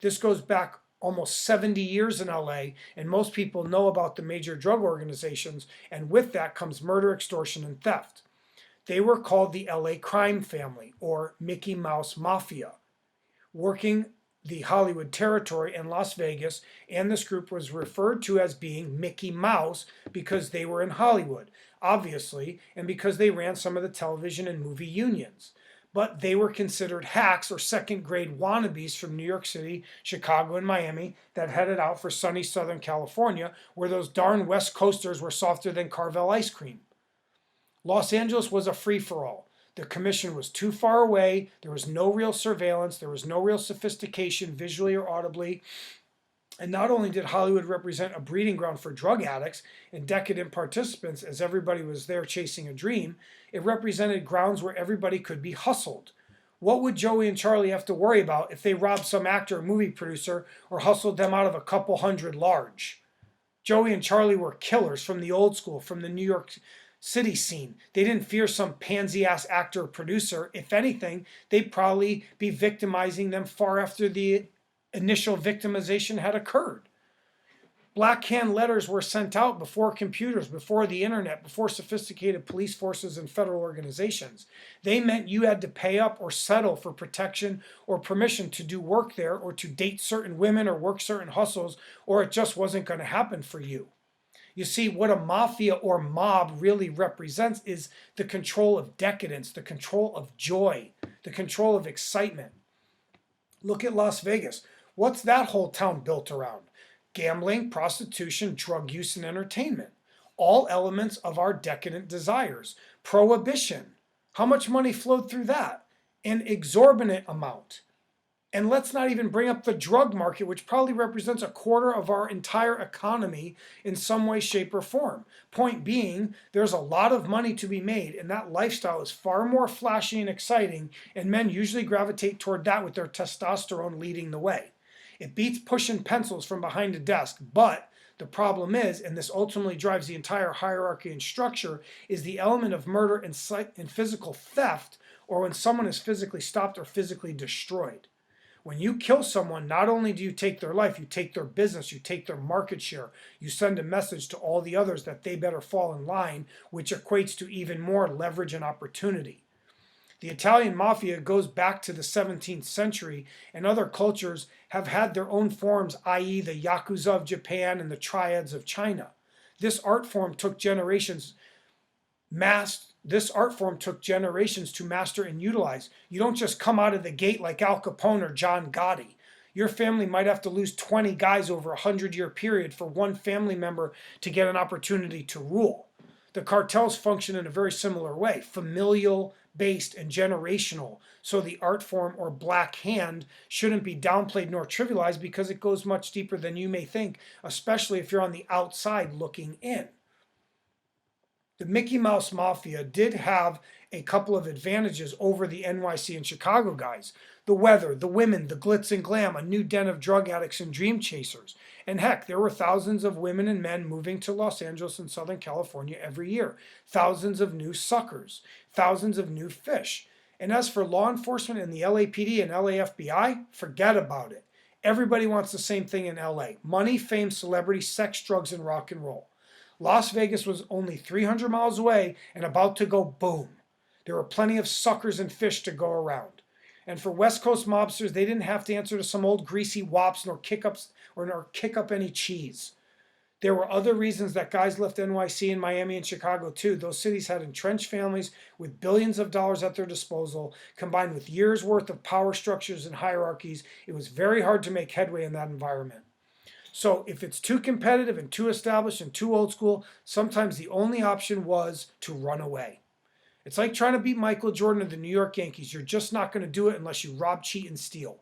This goes back almost 70 years in LA, and most people know about the major drug organizations, and with that comes murder, extortion, and theft. They were called the LA crime family, or Mickey Mouse Mafia, working the Hollywood territory and Las Vegas, and this group was referred to as being Mickey Mouse because they were in Hollywood, obviously, and because they ran some of the television and movie unions. But they were considered hacks or second-grade wannabes from New York City, Chicago, and Miami that headed out for sunny Southern California, where those darn West Coasters were softer than Carvel ice cream. Los Angeles was a free-for-all. The commission was too far away. There was no real surveillance. There was no real sophistication visually or audibly. And not only did Hollywood represent a breeding ground for drug addicts and decadent participants, as everybody was there chasing a dream, it represented grounds where everybody could be hustled. What would Joey and Charlie have to worry about if they robbed some actor or movie producer or hustled them out of a couple hundred large? Joey and Charlie were killers from the old school, from the New York City scene. They didn't fear some pansy-ass actor or producer. If anything, they'd probably be victimizing them far after the initial victimization had occurred. Black hand letters were sent out before computers, before the internet, before sophisticated police forces and federal organizations. They meant you had to pay up or settle for protection or permission to do work there or to date certain women or work certain hustles, or it just wasn't going to happen for you. You see, what a mafia or mob really represents is the control of decadence, the control of joy, the control of excitement. Look at Las Vegas. What's that whole town built around? Gambling, prostitution, drug use, and entertainment. All elements of our decadent desires. Prohibition. How much money flowed through that? An exorbitant amount. And let's not even bring up the drug market, which probably represents a quarter of our entire economy in some way, shape, or form. Point being, there's a lot of money to be made, and that lifestyle is far more flashy and exciting, and men usually gravitate toward that with their testosterone leading the way. It beats pushing pencils from behind a desk, but the problem is, and this ultimately drives the entire hierarchy and structure, is the element of murder and physical theft, or when someone is physically stopped or physically destroyed. When you kill someone, not only do you take their life, you take their business, you take their market share, you send a message to all the others that they better fall in line, which equates to even more leverage and opportunity. The Italian mafia goes back to the 17th century, and other cultures have had their own forms, i.e. the Yakuza of Japan and the Triads of China. This art form took generations to master and utilize. You don't just come out of the gate like Al Capone or John Gotti. Your family might have to lose 20 guys over a 100-year period for one family member to get an opportunity to rule. The cartels function in a very similar way, familial based and generational. So the art form or black hand shouldn't be downplayed nor trivialized because it goes much deeper than you may think, especially if you're on the outside looking in. The Mickey Mouse Mafia did have a couple of advantages over the NYC and Chicago guys. The weather, the women, the glitz and glam, a new den of drug addicts and dream chasers. And heck, there were thousands of women and men moving to Los Angeles and Southern California every year. Thousands of new suckers, thousands of new fish. And as for law enforcement and the LAPD and LAFBI, forget about it. Everybody wants the same thing in LA. Money, fame, celebrity, sex, drugs, and rock and roll. Las Vegas was only 300 miles away and about to go boom. There were plenty of suckers and fish to go around. And for West Coast mobsters, they didn't have to answer to some old greasy wops nor kick up any cheese. There were other reasons that guys left NYC and Miami and Chicago too. Those cities had entrenched families with billions of dollars at their disposal, combined with years worth of power structures and hierarchies. It was very hard to make headway in that environment. So if it's too competitive and too established and too old school, sometimes the only option was to run away. It's like trying to beat Michael Jordan of the New York Yankees. You're just not going to do it unless you rob, cheat, and steal.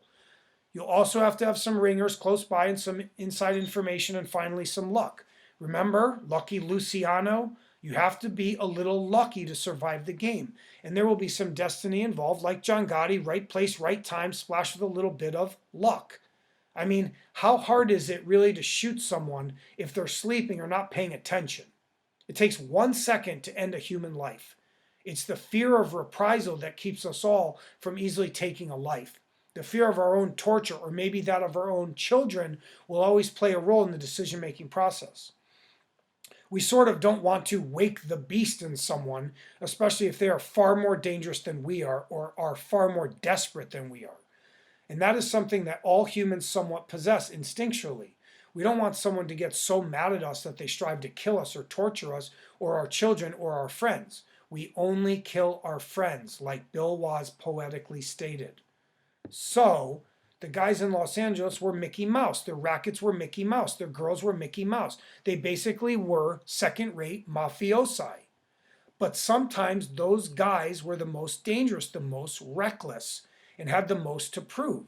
You'll also have to have some ringers close by and some inside information and finally some luck. Remember, Lucky Luciano? You have to be a little lucky to survive the game. And there will be some destiny involved, like John Gotti, right place, right time, splashed with a little bit of luck. I mean, how hard is it really to shoot someone if they're sleeping or not paying attention? It takes 1 second to end a human life. It's the fear of reprisal that keeps us all from easily taking a life. The fear of our own torture, or maybe that of our own children, will always play a role in the decision-making process. We sort of don't want to wake the beast in someone, especially if they are far more dangerous than we are or are far more desperate than we are. And that is something that all humans somewhat possess instinctually. We don't want someone to get so mad at us that they strive to kill us or torture us or our children or our friends. We only kill our friends, like Bill Was poetically stated. So, the guys in Los Angeles were Mickey Mouse. Their rackets were Mickey Mouse. Their girls were Mickey Mouse. They basically were second-rate mafiosi. But sometimes those guys were the most dangerous, the most reckless, and had the most to prove.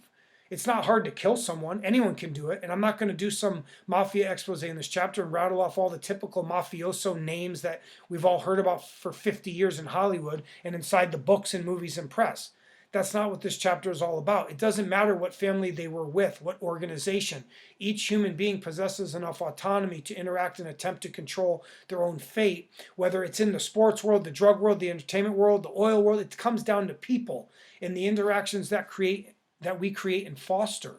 It's not hard to kill someone. Anyone can do it. And I'm not going to do some mafia expose in this chapter and rattle off all the typical mafioso names that we've all heard about for 50 years in Hollywood and inside the books and movies and press. That's not what this chapter is all about. It doesn't matter what family they were with, what organization. Each human being possesses enough autonomy to interact and attempt to control their own fate, whether it's in the sports world, the drug world, the entertainment world, the oil world. It comes down to people and the interactions that we create and foster.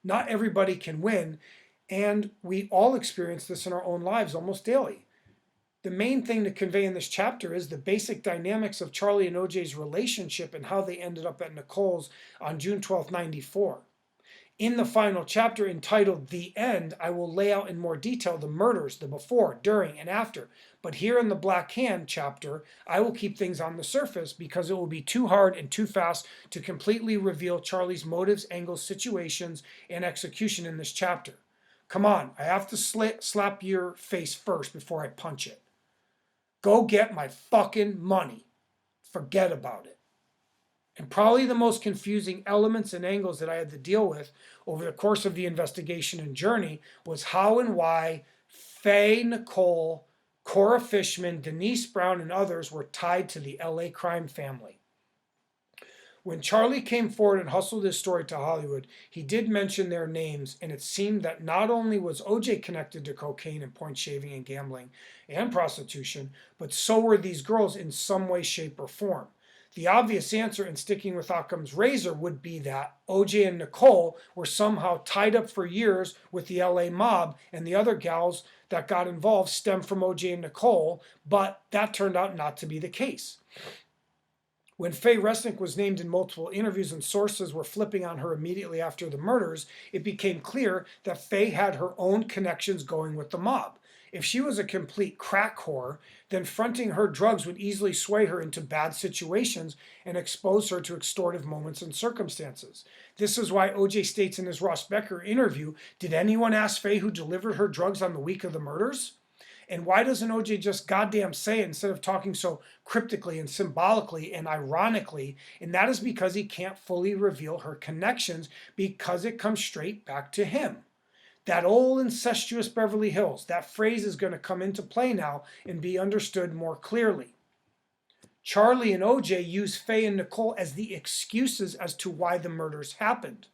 Not everybody can win, and we all experience this in our own lives almost daily. The main thing to convey in this chapter is the basic dynamics of Charlie and OJ's relationship and how they ended up at Nicole's on June 12, 94. In the final chapter entitled The End, I will lay out in more detail the murders, the before, during, and after. But here in the Black Hand chapter, I will keep things on the surface because it will be too hard and too fast to completely reveal Charlie's motives, angles, situations, and execution in this chapter. Come on, I have to slap your face first before I punch it. Go get my fucking money. Forget about it. And probably the most confusing elements and angles that I had to deal with over the course of the investigation and journey was how and why Faye, Nicole, Cora Fishman, Denise Brown, and others were tied to the LA crime family. When Charlie came forward and hustled his story to Hollywood, he did mention their names, and it seemed that not only was OJ connected to cocaine and point shaving and gambling and prostitution, but so were these girls in some way, shape, or form. The obvious answer in sticking with Occam's razor would be that OJ and Nicole were somehow tied up for years with the LA mob, and the other gals that got involved stemmed from OJ and Nicole, but that turned out not to be the case. When Faye Resnick was named in multiple interviews and sources were flipping on her immediately after the murders, it became clear that Faye had her own connections going with the mob. If she was a complete crack whore, then fronting her drugs would easily sway her into bad situations and expose her to extortive moments and circumstances. This is why OJ states in his Ross Becker interview, did anyone ask Faye who delivered her drugs on the week of the murders? And why doesn't OJ just goddamn say it instead of talking so cryptically and symbolically and ironically? And that is because he can't fully reveal her connections because it comes straight back to him. That old incestuous Beverly Hills, that phrase is going to come into play now and be understood more clearly. Charlie and OJ use Faye and Nicole as the excuses as to why the murders happened.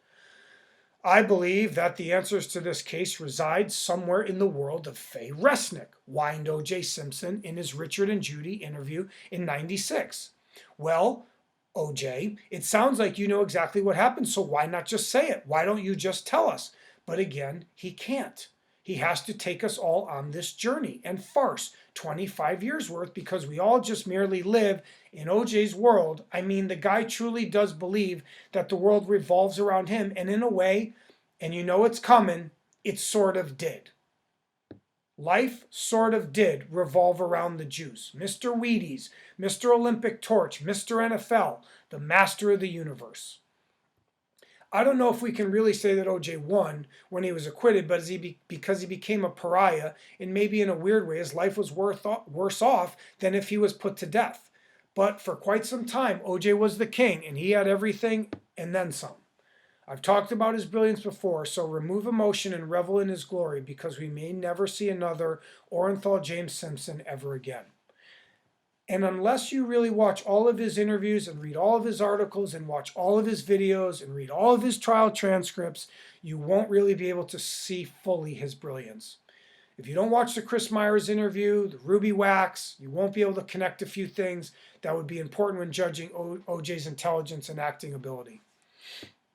I believe that the answers to this case reside somewhere in the world of Faye Resnick, whined O.J. Simpson in his Richard and Judy interview in '96. Well, O.J., it sounds like you know exactly what happened, so why not just say it? Why don't you just tell us? But again, he can't. He has to take us all on this journey and farce, 25 years worth, because we all just merely live in OJ's world. I mean, the guy truly does believe that the world revolves around him, and in a way, and you know it's coming, it sort of did. Life sort of did revolve around the juice. Mr. Wheaties, Mr. Olympic Torch, Mr. NFL, the master of the universe. I don't know if we can really say that OJ won when he was acquitted, but because he became a pariah, and maybe in a weird way, his life was worse off than if he was put to death. But for quite some time, OJ was the king, and he had everything and then some. I've talked about his brilliance before, so remove emotion and revel in his glory because we may never see another Orenthal James Simpson ever again. And unless you really watch all of his interviews and read all of his articles and watch all of his videos and read all of his trial transcripts, you won't really be able to see fully his brilliance. If you don't watch the Chris Myers interview, the Ruby Wax, you won't be able to connect a few things that would be important when judging OJ's intelligence and acting ability.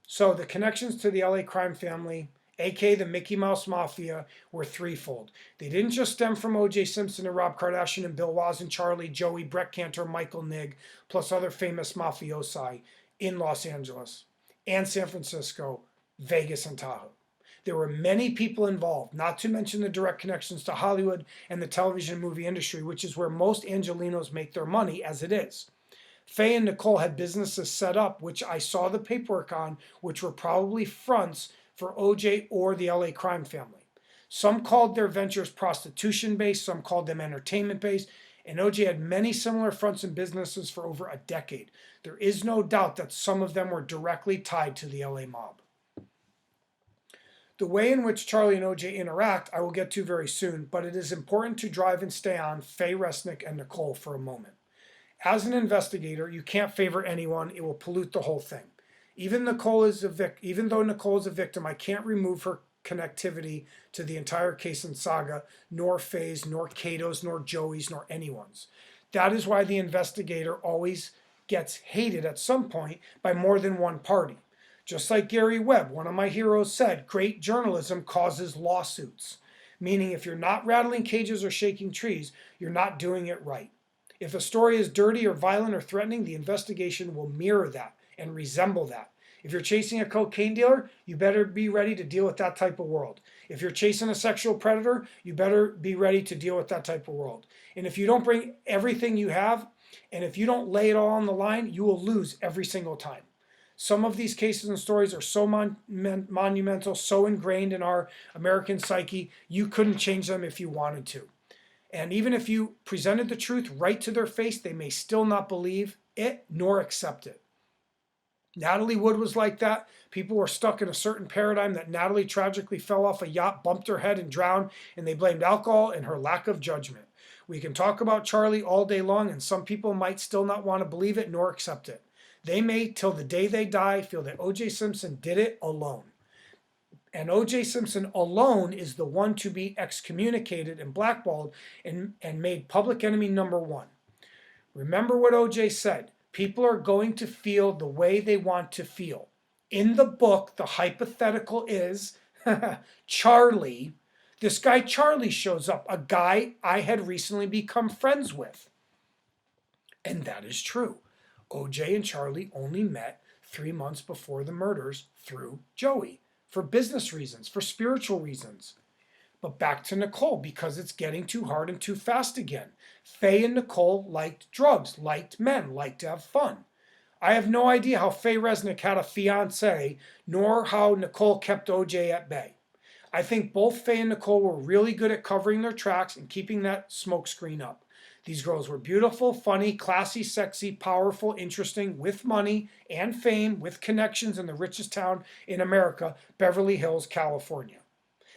So the connections to the LA crime family, aka the Mickey Mouse Mafia, were threefold. They didn't just stem from O.J. Simpson and Rob Kardashian and Bill Woz and Charlie, Joey, Brett Cantor, Michael Nigg, plus other famous mafiosi in Los Angeles and San Francisco, Vegas, and Tahoe. There were many people involved, not to mention the direct connections to Hollywood and the television movie industry, which is where most Angelenos make their money as it is. Faye and Nicole had businesses set up, which I saw the paperwork on, which were probably fronts for OJ or the LA crime family. Some called their ventures prostitution-based, some called them entertainment-based, and OJ had many similar fronts and businesses for over a decade. There is no doubt that some of them were directly tied to the LA mob. The way in which Charlie and OJ interact, I will get to very soon, but it is important to drive and stay on Faye Resnick and Nicole for a moment. As an investigator, you can't favor anyone. It will pollute the whole thing. Even though Nicole is a victim, I can't remove her connectivity to the entire case and saga, nor Faye's, nor Cato's, nor Joey's, nor anyone's. That is why the investigator always gets hated at some point by more than one party. Just like Gary Webb, one of my heroes, said, great journalism causes lawsuits. Meaning if you're not rattling cages or shaking trees, you're not doing it right. If a story is dirty or violent or threatening, the investigation will mirror that and resemble that. If you're chasing a cocaine dealer, you better be ready to deal with that type of world. If you're chasing a sexual predator, you better be ready to deal with that type of world. And if you don't bring everything you have, and if you don't lay it all on the line, you will lose every single time. Some of these cases and stories are so monumental, so ingrained in our American psyche, you couldn't change them if you wanted to. And even if you presented the truth right to their face, they may still not believe it nor accept it. Natalie Wood was like that. People were stuck in a certain paradigm that Natalie tragically fell off a yacht, bumped her head, and drowned, and they blamed alcohol and her lack of judgment. We can talk about Charlie all day long, and some people might still not want to believe it nor accept it. They may, till the day they die, feel that O.J. Simpson did it alone. And O.J. Simpson alone is the one to be excommunicated and blackballed and made public enemy number one. Remember what O.J. said. People are going to feel the way they want to feel. In the book, the hypothetical is Charlie. This guy Charlie shows up, a guy I had recently become friends with. And that is true. O.J. and Charlie only met 3 months before the murders through Joey. For business reasons, for spiritual reasons. But back to Nicole, because it's getting too hard and too fast again. Faye and Nicole liked drugs, liked men, liked to have fun. I have no idea how Faye Resnick had a fiance, nor how Nicole kept OJ at bay. I think both Faye and Nicole were really good at covering their tracks and keeping that smokescreen up. These girls were beautiful, funny, classy, sexy, powerful, interesting, with money and fame, with connections in the richest town in America, Beverly Hills, California.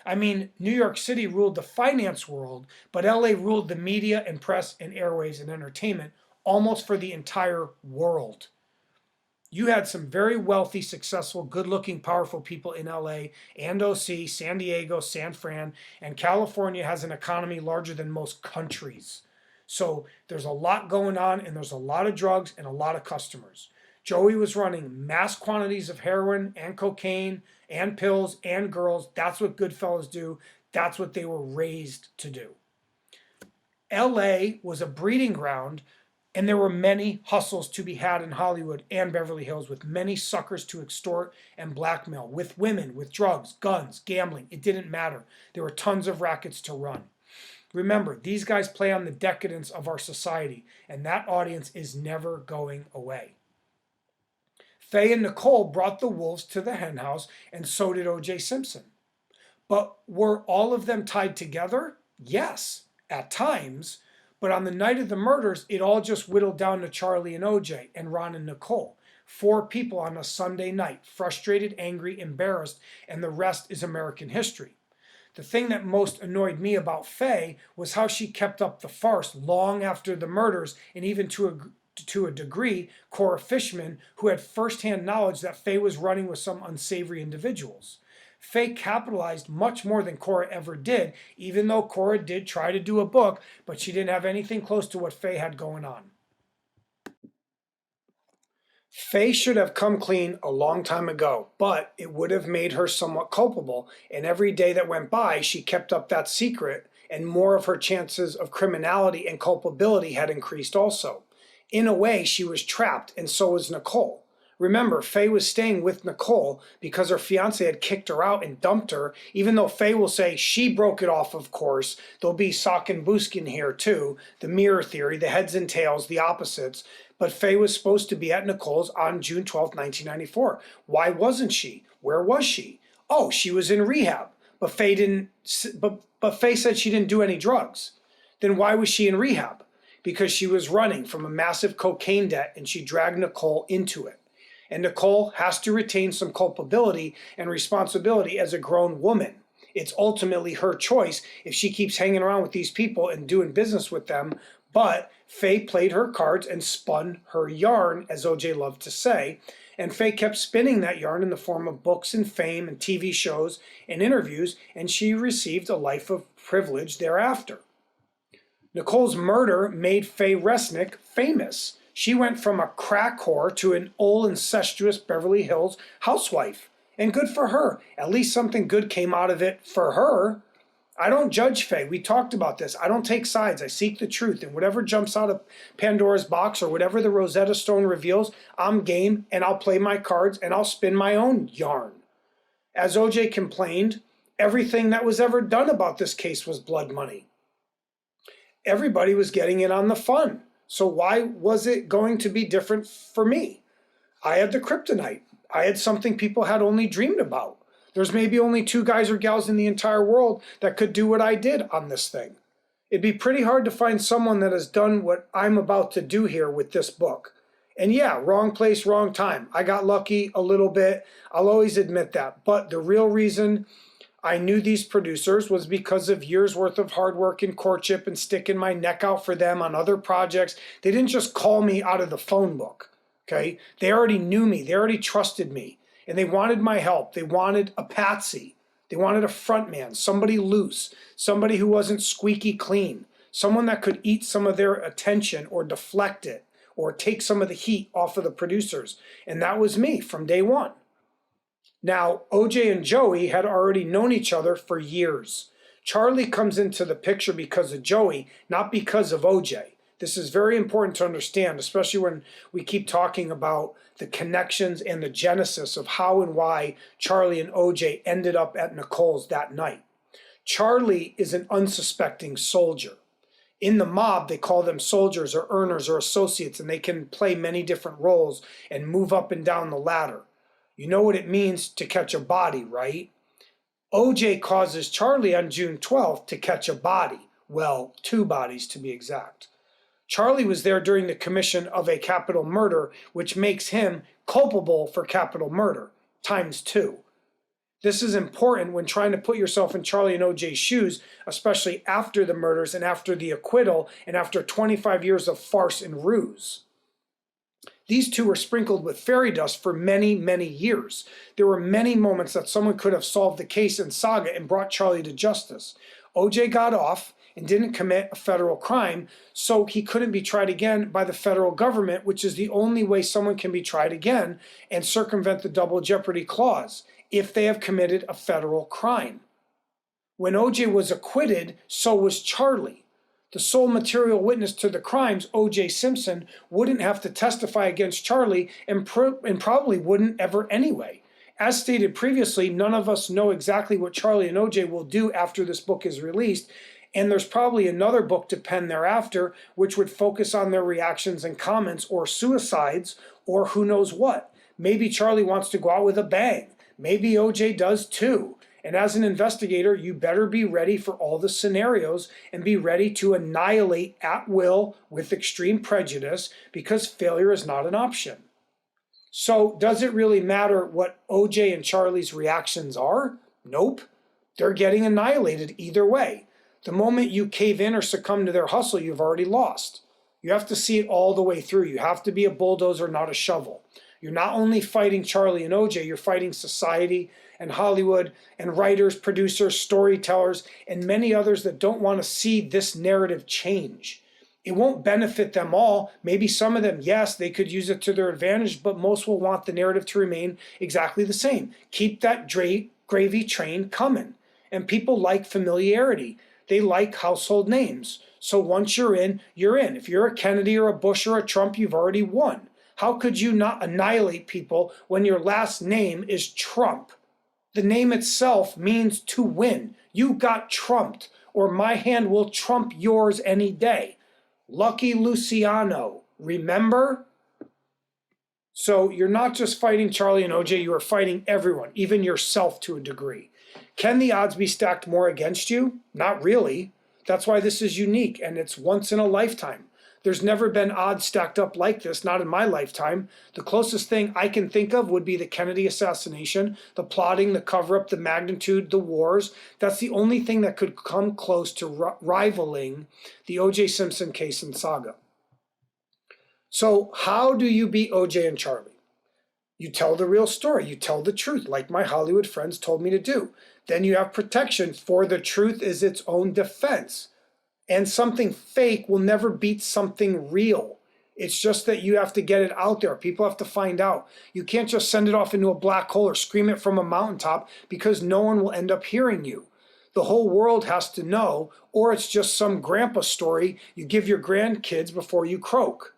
I mean, New York City ruled the finance world, but LA ruled the media and press and airways and entertainment almost for the entire world. You had some very wealthy, successful, good-looking, powerful people in LA and OC, San Diego, San Fran, and California has an economy larger than most countries. So there's a lot going on, and there's a lot of drugs and a lot of customers. Joey was running mass quantities of heroin and cocaine and pills and girls. That's what good fellas do. That's what they were raised to do. LA was a breeding ground, and there were many hustles to be had in Hollywood and Beverly Hills with many suckers to extort and blackmail, with women, with drugs, guns, gambling. It didn't matter. There were tons of rackets to run. Remember, these guys play on the decadence of our society, and that audience is never going away. Faye and Nicole brought the wolves to the henhouse, and so did O.J. Simpson. But were all of them tied together? Yes, at times. But on the night of the murders, it all just whittled down to Charlie and OJ and Ron and Nicole. 4 people on a Sunday night, frustrated, angry, embarrassed, and the rest is American history. The thing that most annoyed me about Faye was how she kept up the farce long after the murders, and even to a degree, Cora Fishman, who had firsthand knowledge that Faye was running with some unsavory individuals. Faye capitalized much more than Cora ever did, even though Cora did try to do a book, but she didn't have anything close to what Faye had going on. Faye should have come clean a long time ago, but it would have made her somewhat culpable, and every day that went by, she kept up that secret, and more of her chances of criminality and culpability had increased also. In a way, she was trapped, and so was Nicole. Remember, Faye was staying with Nicole because her fiance had kicked her out and dumped her, even though Faye will say she broke it off, of course. There'll be sock and buskin here too, the mirror theory, the heads and tails, the opposites. But Faye was supposed to be at Nicole's on June 12, 1994. Why wasn't she? Where was she? Oh, she was in rehab. But Faye didn't. But Faye said she didn't do any drugs. Then why was she in rehab? Because she was running from a massive cocaine debt and she dragged Nicole into it. And Nicole has to retain some culpability and responsibility as a grown woman. It's ultimately her choice if she keeps hanging around with these people and doing business with them. But Faye played her cards and spun her yarn, as OJ loved to say. And Faye kept spinning that yarn in the form of books and fame and TV shows and interviews, and she received a life of privilege thereafter. Nicole's murder made Faye Resnick famous. She went from a crack whore to an old incestuous Beverly Hills housewife. And good for her. At least something good came out of it for her. I don't judge Faye. We talked about this. I don't take sides. I seek the truth. And whatever jumps out of Pandora's box or whatever the Rosetta Stone reveals, I'm game and I'll play my cards and I'll spin my own yarn. As OJ complained, everything that was ever done about this case was blood money. Everybody was getting in on the fun. So why was it going to be different for me? I had the kryptonite. I had something people had only dreamed about. There's maybe only 2 guys or gals in the entire world that could do what I did on this thing. It'd be pretty hard to find someone that has done what I'm about to do here with this book. And yeah, wrong place, wrong time. I got lucky a little bit. I'll always admit that. But the real reason I knew these producers was because of years worth of hard work and courtship and sticking my neck out for them on other projects. They didn't just call me out of the phone book, okay? They already knew me. They already trusted me. And they wanted my help. They wanted a patsy. They wanted a front man, somebody loose, somebody who wasn't squeaky clean, someone that could eat some of their attention or deflect it or take some of the heat off of the producers. And that was me from day one. Now, OJ and Joey had already known each other for years. Charlie comes into the picture because of Joey, not because of OJ. This is very important to understand, especially when we keep talking about the connections and the genesis of how and why Charlie and OJ ended up at Nicole's that night. Charlie is an unsuspecting soldier. In the mob, they call them soldiers or earners or associates, and they can play many different roles and move up and down the ladder. You know what it means to catch a body, right? OJ causes Charlie on June 12th to catch a body. Well, 2 bodies to be exact. Charlie was there during the commission of a capital murder, which makes him culpable for capital murder, ×2. This is important when trying to put yourself in Charlie and OJ's shoes, especially after the murders and after the acquittal and after 25 years of farce and ruse. These 2 were sprinkled with fairy dust for many, many years. There were many moments that someone could have solved the case and saga and brought Charlie to justice. OJ got off and didn't commit a federal crime, so he couldn't be tried again by the federal government, which is the only way someone can be tried again and circumvent the double jeopardy clause, if they have committed a federal crime. When OJ was acquitted, so was Charlie. The sole material witness to the crimes, O.J. Simpson, wouldn't have to testify against Charlie and probably wouldn't ever anyway. As stated previously, none of us know exactly what Charlie and O.J. will do after this book is released, and there's probably another book to pen thereafter which would focus on their reactions and comments or suicides or who knows what. Maybe Charlie wants to go out with a bang. Maybe OJ does too. And as an investigator, you better be ready for all the scenarios and be ready to annihilate at will with extreme prejudice, because failure is not an option. So does it really matter what OJ and Charlie's reactions are? Nope. They're getting annihilated either way. The moment you cave in or succumb to their hustle, you've already lost. You have to see it all the way through. You have to be a bulldozer, not a shovel. You're not only fighting Charlie and OJ, you're fighting society and Hollywood and writers, producers, storytellers, and many others that don't want to see this narrative change. It won't benefit them all. Maybe some of them, yes, they could use it to their advantage, but most will want the narrative to remain exactly the same. Keep that gravy train coming. And people like familiarity. They like household names. So once you're in, you're in. If you're a Kennedy or a Bush or a Trump, you've already won. How could you not annihilate people when your last name is Trump? The name itself means to win. You got trumped, or my hand will trump yours any day. Lucky Luciano, remember? So you're not just fighting Charlie and OJ, you are fighting everyone, even yourself to a degree. Can the odds be stacked more against you? Not really. That's why this is unique, and it's once in a lifetime. There's never been odds stacked up like this, not in my lifetime. The closest thing I can think of would be the Kennedy assassination, the plotting, the cover-up, the magnitude, the wars. That's the only thing that could come close to rivaling the O.J. Simpson case and saga. So how do you beat O.J. and Charlie? You tell the real story. You tell the truth, like my Hollywood friends told me to do. Then you have protection, for the truth is its own defense. And something fake will never beat something real. It's just that you have to get it out there. People have to find out. You can't just send it off into a black hole or scream it from a mountaintop, because no one will end up hearing you. The whole world has to know, or it's just some grandpa story you give your grandkids before you croak.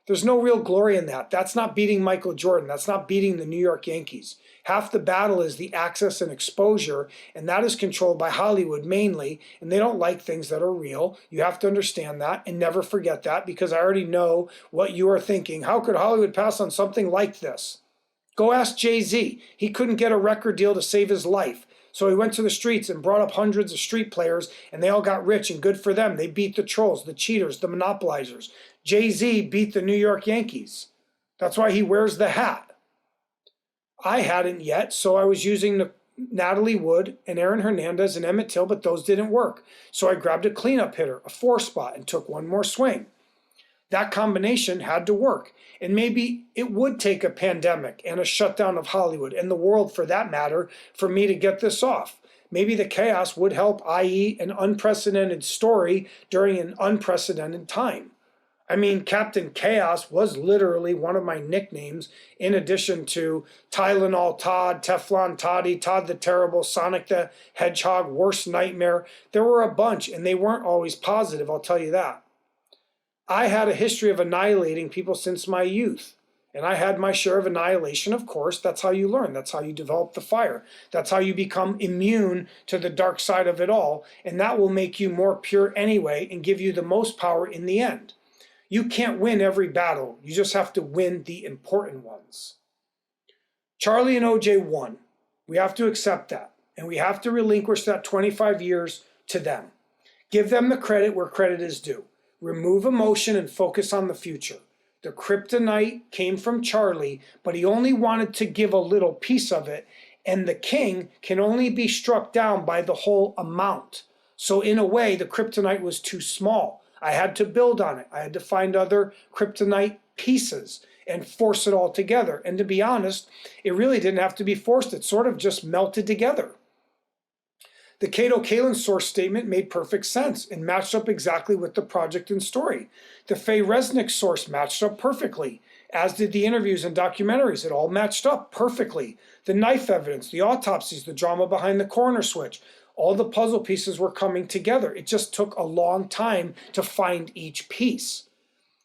There's no real glory in that. That's not beating Michael Jordan. That's not beating the New York Yankees. Half the battle is the access and exposure, and that is controlled by Hollywood mainly, and they don't like things that are real. You have to understand that and never forget that, because I already know what you are thinking. How could Hollywood pass on something like this? Go ask Jay-Z. He couldn't get a record deal to save his life. So he went to the streets and brought up hundreds of street players, and they all got rich, and good for them. They beat the trolls, the cheaters, the monopolizers. Jay-Z beat the New York Yankees. That's why he wears the hat. I hadn't yet, so I was using the Natalie Wood and Aaron Hernandez and Emmett Till, but those didn't work. So I grabbed a cleanup hitter, a 4-spot, and took one more swing. That combination had to work. And maybe it would take a pandemic and a shutdown of Hollywood and the world, for that matter, for me to get this off. Maybe the chaos would help, i.e. an unprecedented story during an unprecedented time. I mean, Captain Chaos was literally one of my nicknames, in addition to Tylenol Todd, Teflon Toddy, Todd the Terrible, Sonic the Hedgehog, Worst Nightmare. There were a bunch, and they weren't always positive, I'll tell you that. I had a history of annihilating people since my youth, and I had my share of annihilation, of course. That's how you learn. That's how you develop the fire. That's how you become immune to the dark side of it all, and that will make you more pure anyway and give you the most power in the end. You can't win every battle. You just have to win the important ones. Charlie and OJ won. We have to accept that. And we have to relinquish that 25 years to them. Give them the credit where credit is due. Remove emotion and focus on the future. The kryptonite came from Charlie, but he only wanted to give a little piece of it. And the king can only be struck down by the whole amount. So in a way, the kryptonite was too small. I had to build on it. I had to find other kryptonite pieces and force it all together. And to be honest, it really didn't have to be forced. It sort of just melted together. The Cato Kalin source statement made perfect sense and matched up exactly with the project and story. The Faye Resnick source matched up perfectly, as did the interviews and documentaries. It all matched up perfectly. The knife evidence, the autopsies, the drama behind the coroner switch. All the puzzle pieces were coming together. It just took a long time to find each piece.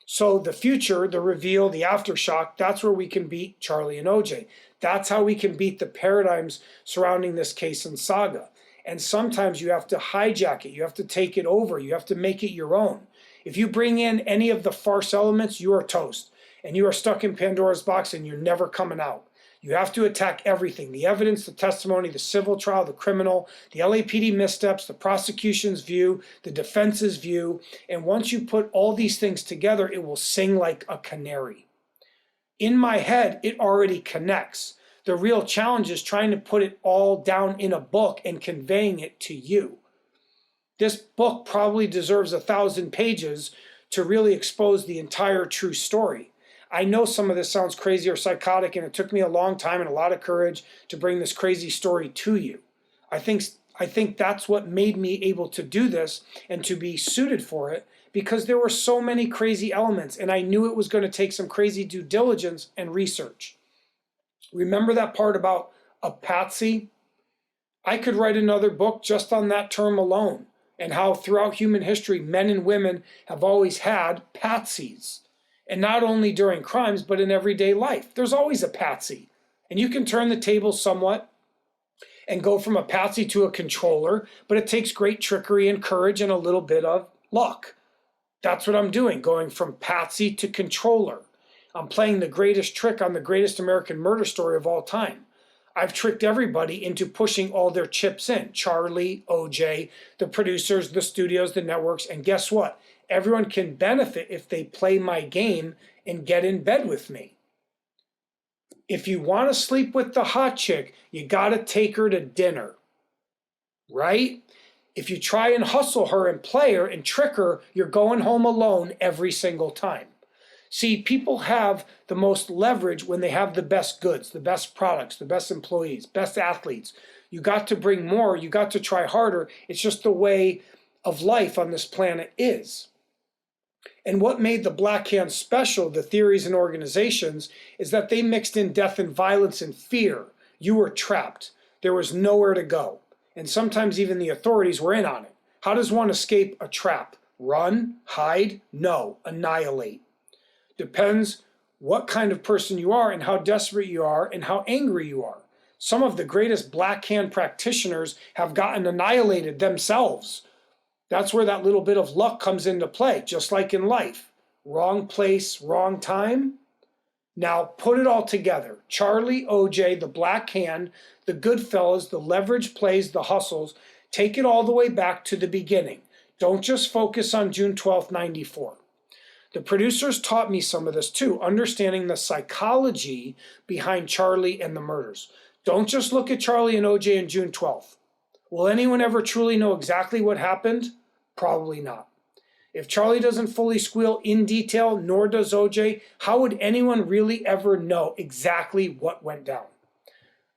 So the future, the reveal, the aftershock, that's where we can beat Charlie and OJ. That's how we can beat the paradigms surrounding this case and saga. And sometimes you have to hijack it. You have to take it over. You have to make it your own. If you bring in any of the farce elements, you are toast. and you are stuck in Pandora's box and you're never coming out. You have to attack everything: the evidence, the testimony, the civil trial, the criminal, the LAPD missteps, the prosecution's view, the defense's view. And once you put all these things together, it will sing like a canary. In my head, it already connects. The real challenge is trying to put it all down in a book and conveying it to you. This book probably deserves 1,000 pages to really expose the entire true story. I know some of this sounds crazy or psychotic, and it took me a long time and a lot of courage to bring this crazy story to you. I think that's what made me able to do this and to be suited for it, because there were so many crazy elements, and I knew it was going to take some crazy due diligence and research. Remember that part about a patsy? I could write another book just on that term alone, and how throughout human history, men and women have always had patsies. And not only during crimes, but in everyday life. There's always a patsy. And you can turn the tables somewhat and go from a patsy to a controller, but it takes great trickery and courage and a little bit of luck. That's what I'm doing, going from patsy to controller. I'm playing the greatest trick on the greatest American murder story of all time. I've tricked everybody into pushing all their chips in. Charlie, OJ, the producers, the studios, the networks, and guess what? Everyone can benefit if they play my game and get in bed with me. If you want to sleep with the hot chick, you got to take her to dinner, right? If you try and hustle her and play her and trick her, you're going home alone every single time. See, people have the most leverage when they have the best goods, the best products, the best employees, best athletes. You got to bring more, you got to try harder. It's just the way of life on this planet is. And what made the Black Hand special, the theories and organizations, is that they mixed in death and violence and fear. You were trapped. There was nowhere to go. And sometimes even the authorities were in on it. How does one escape a trap? Run? Hide? No. Annihilate. Depends what kind of person you are and how desperate you are and how angry you are. Some of the greatest Black Hand practitioners have gotten annihilated themselves. That's where that little bit of luck comes into play, just like in life. Wrong place, wrong time. Now put it all together. Charlie, OJ, the Black Hand, the Goodfellas, the leverage plays, the hustles. Take it all the way back to the beginning. Don't just focus on June 12th, 94. The producers taught me some of this too, understanding the psychology behind Charlie and the murders. Don't just look at Charlie and OJ on June 12th. Will anyone ever truly know exactly what happened? Probably not. If Charlie doesn't fully squeal in detail, nor does OJ, how would anyone really ever know exactly what went down?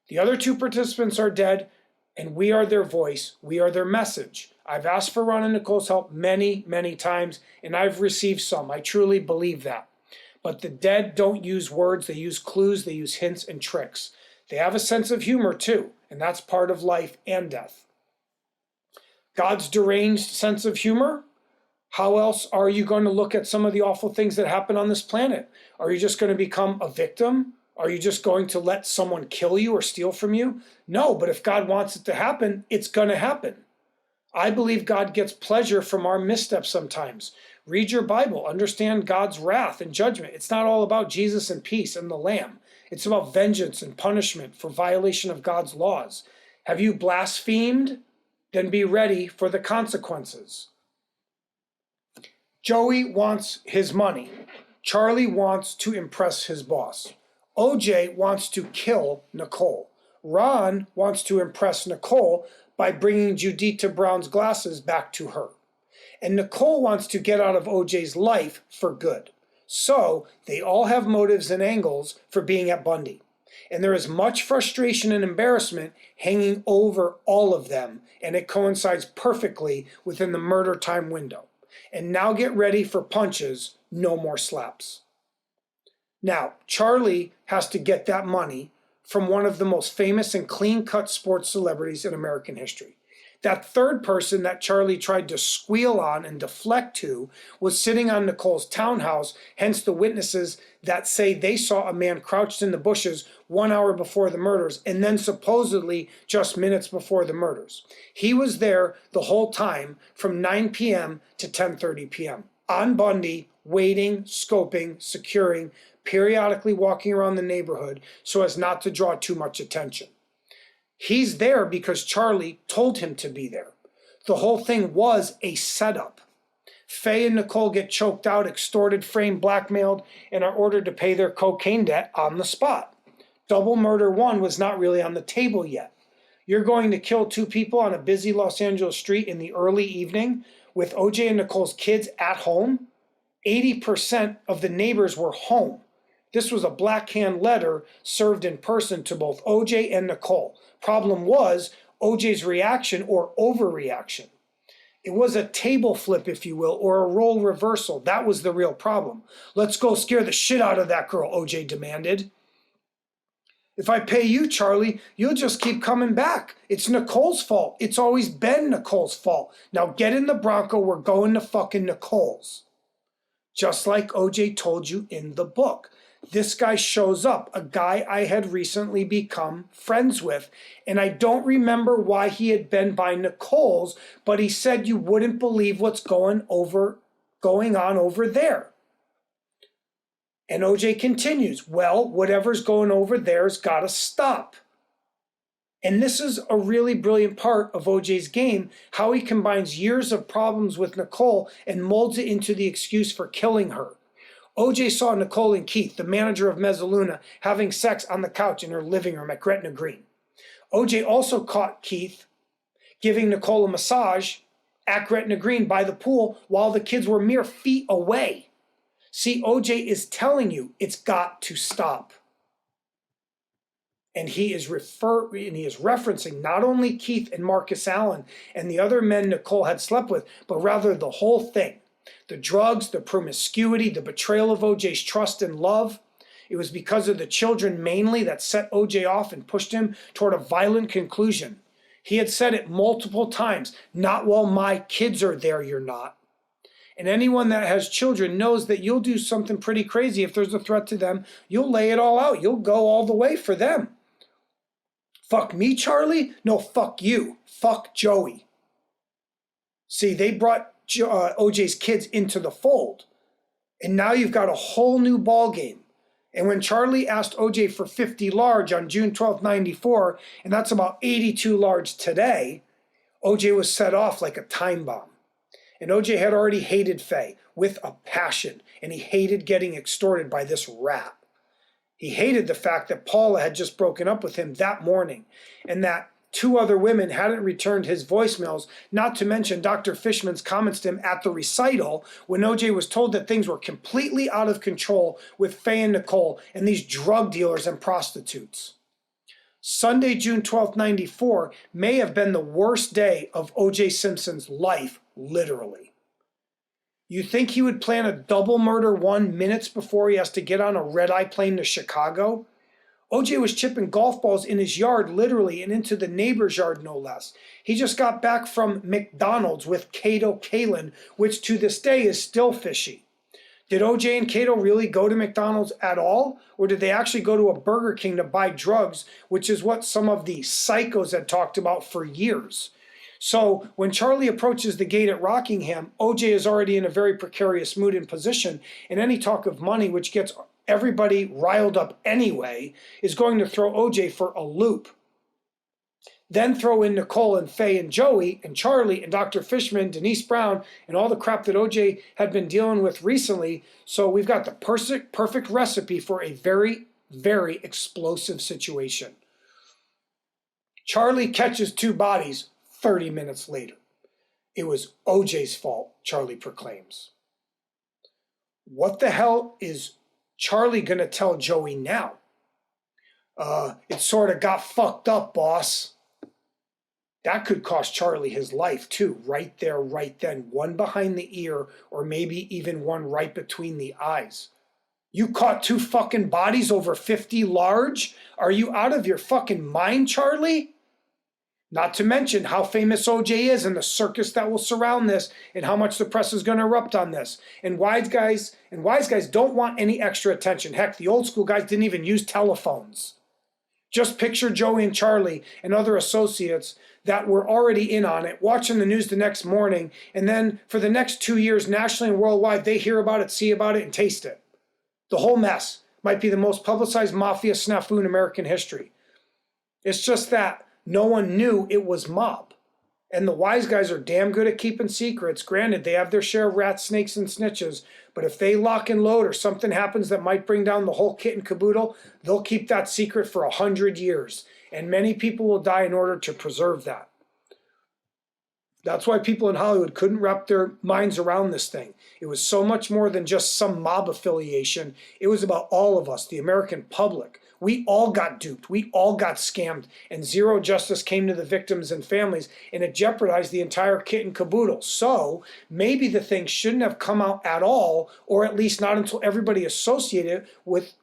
The other two participants are dead, and we are their voice, we are their message. I've asked for Ron and Nicole's help many, many times, and I've received some. I truly believe that. But the dead don't use words, they use clues, they use hints and tricks. They have a sense of humor too, and that's part of life and death. God's deranged sense of humor? How else are you going to look at some of the awful things that happen on this planet? Are you just going to become a victim? Are you just going to let someone kill you or steal from you? No, but if God wants it to happen, it's going to happen. I believe God gets pleasure from our missteps sometimes. Read your Bible, understand God's wrath and judgment. It's not all about Jesus and peace and the Lamb. It's about vengeance and punishment for violation of God's laws. Have you blasphemed? Then be ready for the consequences. Joey wants his money. Charlie wants to impress his boss. OJ wants to kill Nicole. Ron wants to impress Nicole by bringing Judita Brown's glasses back to her. And Nicole wants to get out of OJ's life for good. So they all have motives and angles for being at Bundy. And there is much frustration and embarrassment hanging over all of them, and it coincides perfectly within the murder time window. And now get ready for punches, no more slaps. Now, Charlie has to get that money from one of the most famous and clean-cut sports celebrities in American history. That third person that Charlie tried to squeal on and deflect to was sitting on Nicole's townhouse, hence the witnesses that say they saw a man crouched in the bushes 1 hour before the murders and then supposedly just minutes before the murders. He was there the whole time from 9 p.m. to 10:30 p.m. on Bundy, waiting, scoping, securing, periodically walking around the neighborhood so as not to draw too much attention. He's there because Charlie told him to be there. The whole thing was a setup. Faye and Nicole get choked out, extorted, framed, blackmailed, and are ordered to pay their cocaine debt on the spot. Double murder 1 was not really on the table yet. You're going to kill 2 people on a busy Los Angeles street in the early evening with OJ and Nicole's kids at home? 80% of the neighbors were home. This was a blackhand letter served in person to both OJ and Nicole. Problem was OJ's reaction or overreaction. It was a table flip, if you will, or a role reversal. That was the real problem. Let's go scare the shit out of that girl, OJ demanded. If I pay you, Charlie, you'll just keep coming back. It's Nicole's fault. It's always been Nicole's fault. Now get in the Bronco. We're going to fucking Nicole's. Just like OJ told you in the book. This guy shows up, a guy I had recently become friends with, and I don't remember why he had been by Nicole's, but he said you wouldn't believe what's going on over there. And OJ continues, well, whatever's going over there's got to stop. And this is a really brilliant part of OJ's game, how he combines years of problems with Nicole and molds it into the excuse for killing her. OJ saw Nicole and Keith, the manager of Mezzaluna, having sex on the couch in her living room at Gretna Green. OJ also caught Keith giving Nicole a massage at Gretna Green by the pool while the kids were mere feet away. See, OJ is telling you it's got to stop. And he is referencing not only Keith and Marcus Allen and the other men Nicole had slept with, but rather the whole thing. The drugs, the promiscuity, the betrayal of OJ's trust and love. It was because of the children mainly that set OJ off and pushed him toward a violent conclusion. He had said it multiple times, not while my kids are there, you're not. And anyone that has children knows that you'll do something pretty crazy if there's a threat to them. You'll lay it all out. You'll go all the way for them. Fuck me, Charlie? No, fuck you. Fuck Joey. See, they brought OJ's kids into the fold. And now you've got a whole new ball game. And when Charlie asked OJ for 50 large on June 12th, 94, and that's about 82 large today, OJ was set off like a time bomb. And OJ had already hated Faye with a passion, and he hated getting extorted by this rat. He hated the fact that Paula had just broken up with him that morning, and that 2 other women hadn't returned his voicemails, not to mention Dr. Fishman's comments to him at the recital when OJ was told that things were completely out of control with Faye and Nicole and these drug dealers and prostitutes. Sunday, June 12, 94 may have been the worst day of OJ Simpson's life, literally. You think he would plan a double murder 1 minutes before he has to get on a red-eye plane to Chicago? OJ was chipping golf balls in his yard, literally, and into the neighbor's yard, no less. He just got back from McDonald's with Cato Kalin, which to this day is still fishy. Did OJ and Cato really go to McDonald's at all? Or did they actually go to a Burger King to buy drugs, which is what some of the psychos had talked about for years? So when Charlie approaches the gate at Rockingham, OJ is already in a very precarious mood and position, and any talk of money, which gets everybody riled up anyway, is going to throw OJ for a loop. Then throw in Nicole and Faye and Joey and Charlie and Dr. Fishman, Denise Brown, and all the crap that OJ had been dealing with recently. So we've got the perfect recipe for a very, very explosive situation. Charlie catches 2 bodies 30 minutes later. It was OJ's fault, Charlie proclaims. What the hell is Charlie gonna tell Joey now? It sort of got fucked up, boss. That could cost Charlie his life too, right there, right then. 1 behind the ear, or maybe even 1 right between the eyes. You caught 2 fucking bodies over 50 large? Are you out of your fucking mind, Charlie? Not to mention how famous OJ is and the circus that will surround this and how much the press is going to erupt on this. And wise guys don't want any extra attention. Heck, the old school guys didn't even use telephones. Just picture Joey and Charlie and other associates that were already in on it, watching the news the next morning, and then for the next 2 years, nationally and worldwide, they hear about it, see about it, and taste it. The whole mess might be the most publicized mafia snafu in American history. It's just that no one knew it was mob. And the wise guys are damn good at keeping secrets. Granted, they have their share of rats, snakes, and snitches, but if they lock and load or something happens that might bring down the whole kit and caboodle, they'll keep that secret for 100 years. And many people will die in order to preserve that. That's why people in Hollywood couldn't wrap their minds around this thing. It was so much more than just some mob affiliation. It was about all of us, the American public. We all got duped. We all got scammed. And zero justice came to the victims and families. And it jeopardized the entire kit and caboodle. So maybe the thing shouldn't have come out at all, or at least not until everybody associated with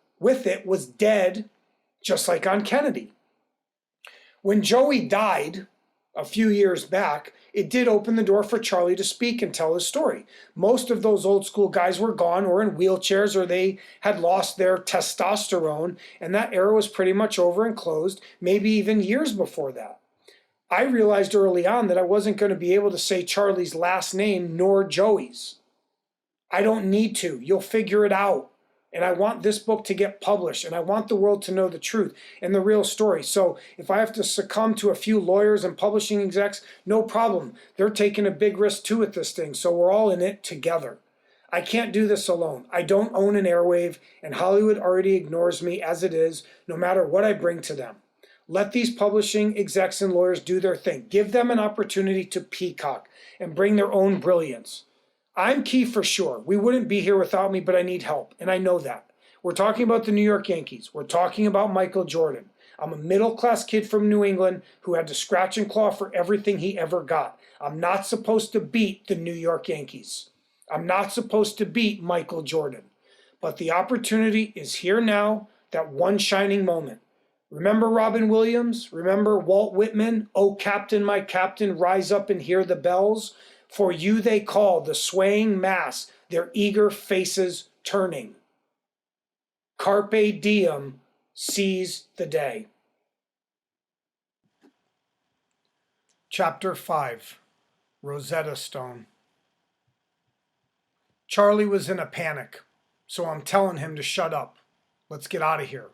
it was dead, just like on Kennedy. When Joey died a few years back, it did open the door for Charlie to speak and tell his story. Most of those old school guys were gone or in wheelchairs, or they had lost their testosterone, and that era was pretty much over and closed, maybe even years before that. I realized early on that I wasn't going to be able to say Charlie's last name nor Joey's. I don't need to. You'll figure it out. And I want this book to get published, and I want the world to know the truth and the real story. So if I have to succumb to a few lawyers and publishing execs, no problem. They're taking a big risk too with this thing, so we're all in it together. I can't do this alone. I don't own an airwave, and Hollywood already ignores me as it is, no matter what I bring to them. Let these publishing execs and lawyers do their thing. Give them an opportunity to peacock and bring their own brilliance. I'm key for sure. We wouldn't be here without me, but I need help, and I know that. We're talking about the New York Yankees. We're talking about Michael Jordan. I'm a middle-class kid from New England who had to scratch and claw for everything he ever got. I'm not supposed to beat the New York Yankees. I'm not supposed to beat Michael Jordan. But the opportunity is here now, that one shining moment. Remember Robin Williams? Remember Walt Whitman? Oh, Captain, my Captain, rise up and hear the bells. For you they call, the swaying mass, their eager faces turning. Carpe diem, seize the day. Chapter 5, Rosetta Stone. Charlie was in a panic, so I'm telling him to shut up. Let's get out of here.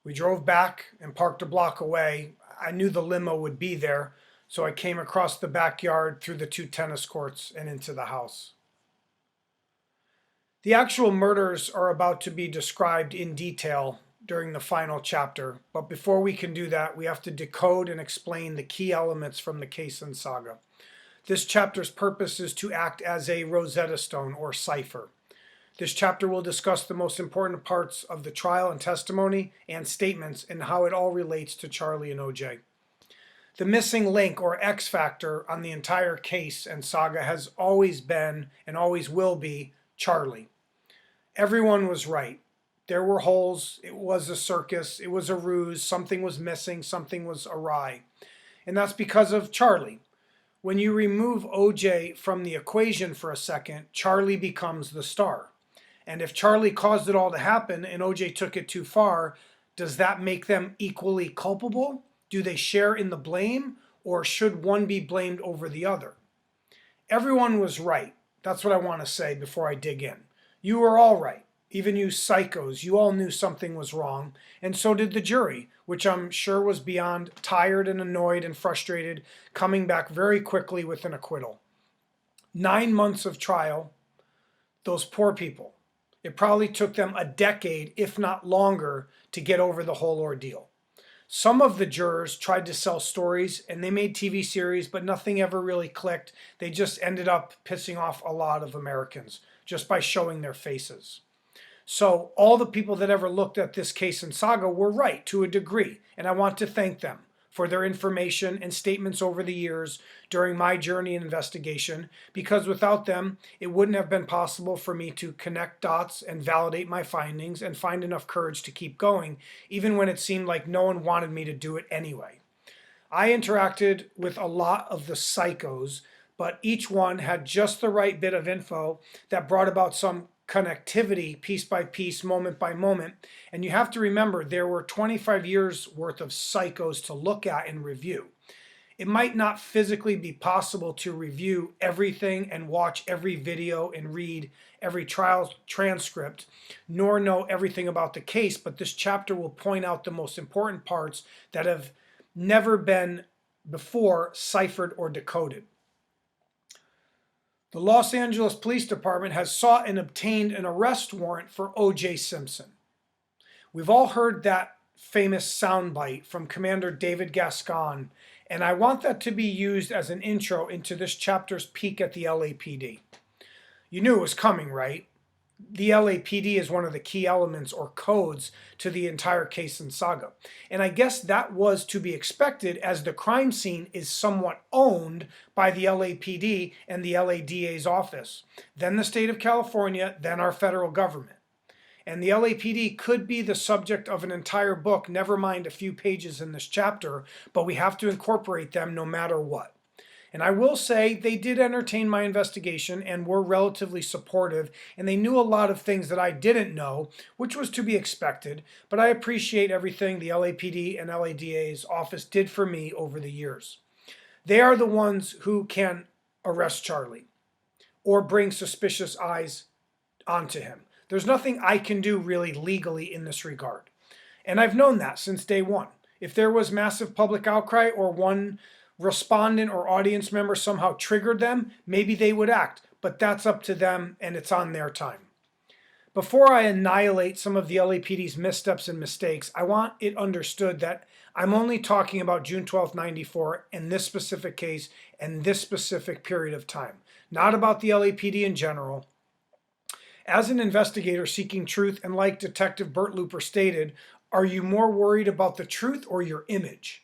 We drove back and parked a block away. I knew the limo would be there, so I came across the backyard through the 2 tennis courts and into the house. The actual murders are about to be described in detail during the final chapter, but before we can do that, we have to decode and explain the key elements from the case and saga. This chapter's purpose is to act as a Rosetta Stone or cipher. This chapter will discuss the most important parts of the trial and testimony and statements and how it all relates to Charlie and OJ. The missing link or X factor on the entire case and saga has always been and always will be Charlie. Everyone was right. There were holes. It was a circus. It was a ruse. Something was missing. Something was awry. And that's because of Charlie. When you remove OJ from the equation for a second, Charlie becomes the star. And if Charlie caused it all to happen and OJ took it too far, does that make them equally culpable? Do they share in the blame, or should one be blamed over the other? Everyone was right. That's what I want to say before I dig in. You were all right. Even you psychos, you all knew something was wrong, and so did the jury, which I'm sure was beyond tired and annoyed and frustrated, coming back very quickly with an acquittal. 9 months of trial, those poor people. It probably took them a decade, if not longer, to get over the whole ordeal. Some of the jurors tried to sell stories and they made TV series, but nothing ever really clicked. They just ended up pissing off a lot of Americans just by showing their faces. So all the people that ever looked at this case and saga were right to a degree, and I want to thank them for their information and statements over the years during my journey and investigation, because without them, it wouldn't have been possible for me to connect dots and validate my findings and find enough courage to keep going, even when it seemed like no one wanted me to do it anyway. I interacted with a lot of the psychos, but each one had just the right bit of info that brought about some connectivity piece by piece, moment by moment. And you have to remember there were 25 years worth of psychos to look at and review. It might not physically be possible to review everything and watch every video and read every trial transcript, nor know everything about the case, but this chapter will point out the most important parts that have never been before ciphered or decoded. The Los Angeles Police Department has sought and obtained an arrest warrant for O.J. Simpson. We've all heard that famous soundbite from Commander David Gascon, and I want that to be used as an intro into this chapter's peek at the LAPD. You knew it was coming, right? The LAPD is one of the key elements or codes to the entire case and saga. And I guess that was to be expected as the crime scene is somewhat owned by the LAPD and the LADA's office, then the state of California, then our federal government. And the LAPD could be the subject of an entire book, never mind a few pages in this chapter, but we have to incorporate them no matter what. And I will say they did entertain my investigation and were relatively supportive, and they knew a lot of things that I didn't know, which was to be expected, but I appreciate everything the LAPD and LADA's office did for me over the years. They are the ones who can arrest Charlie or bring suspicious eyes onto him. There's nothing I can do really legally in this regard. And I've known that since day one. If there was massive public outcry or one respondent or audience member somehow triggered them, maybe they would act, but that's up to them and it's on their time. Before I annihilate some of the LAPD's missteps and mistakes, I want it understood that I'm only talking about June 12, 94 and this specific case and this specific period of time, not about the LAPD in general. As an investigator seeking truth, and like Detective Bert Looper stated, are you more worried about the truth or your image?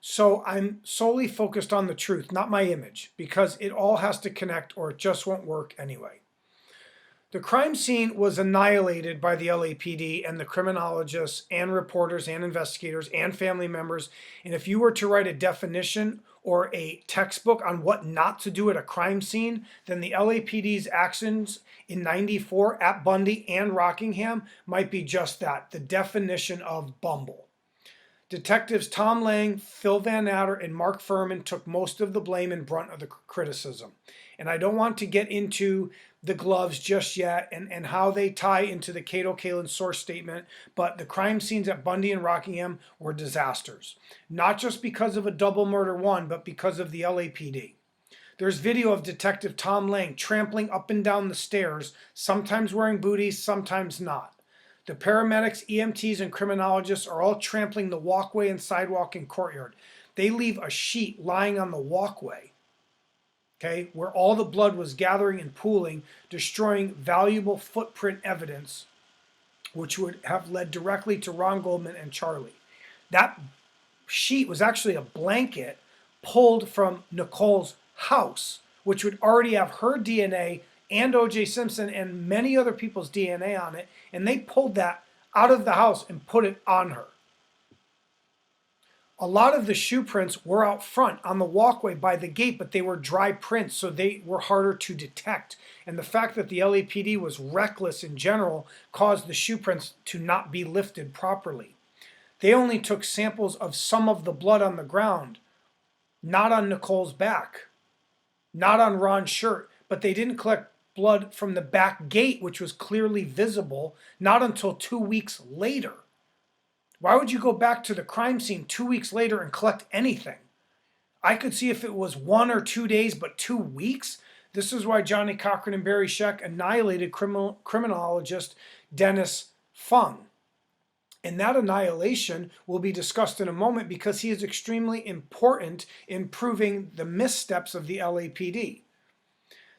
So I'm solely focused on the truth, not my image, because it all has to connect or it just won't work anyway. The crime scene was annihilated by the LAPD and the criminologists and reporters and investigators and family members. And if you were to write a definition or a textbook on what not to do at a crime scene, then the LAPD's actions in 94 at Bundy and Rockingham might be just that, the definition of bumble. Detectives Tom Lang, Phil Van Natter, and Mark Furman took most of the blame and brunt of the criticism. And I don't want to get into the gloves just yet and how they tie into the Cato Kalin source statement, but the crime scenes at Bundy and Rockingham were disasters. Not just because of a double murder one, but because of the LAPD. There's video of Detective Tom Lang trampling up and down the stairs, sometimes wearing booties, sometimes not. The paramedics, EMTs, and criminologists are all trampling the walkway and sidewalk and courtyard. They leave a sheet lying on the walkway, okay, where all the blood was gathering and pooling, destroying valuable footprint evidence, which would have led directly to Ron Goldman and Charlie. That sheet was actually a blanket pulled from Nicole's house, which would already have her DNA and O.J. Simpson and many other people's DNA on it, and they pulled that out of the house and put it on her. A lot of the shoe prints were out front on the walkway by the gate, but they were dry prints, so they were harder to detect. And the fact that the LAPD was reckless in general caused the shoe prints to not be lifted properly. They only took samples of some of the blood on the ground, not on Nicole's back, not on Ron's shirt, but they didn't collect blood from the back gate, which was clearly visible, not until 2 weeks later. Why would you go back to the crime scene 2 weeks later and collect anything? I could see if it was 1 or 2 days, but 2 weeks? This is why Johnny Cochran and Barry Scheck annihilated criminologist Dennis Fung. And that annihilation will be discussed in a moment because he is extremely important in proving the missteps of the LAPD.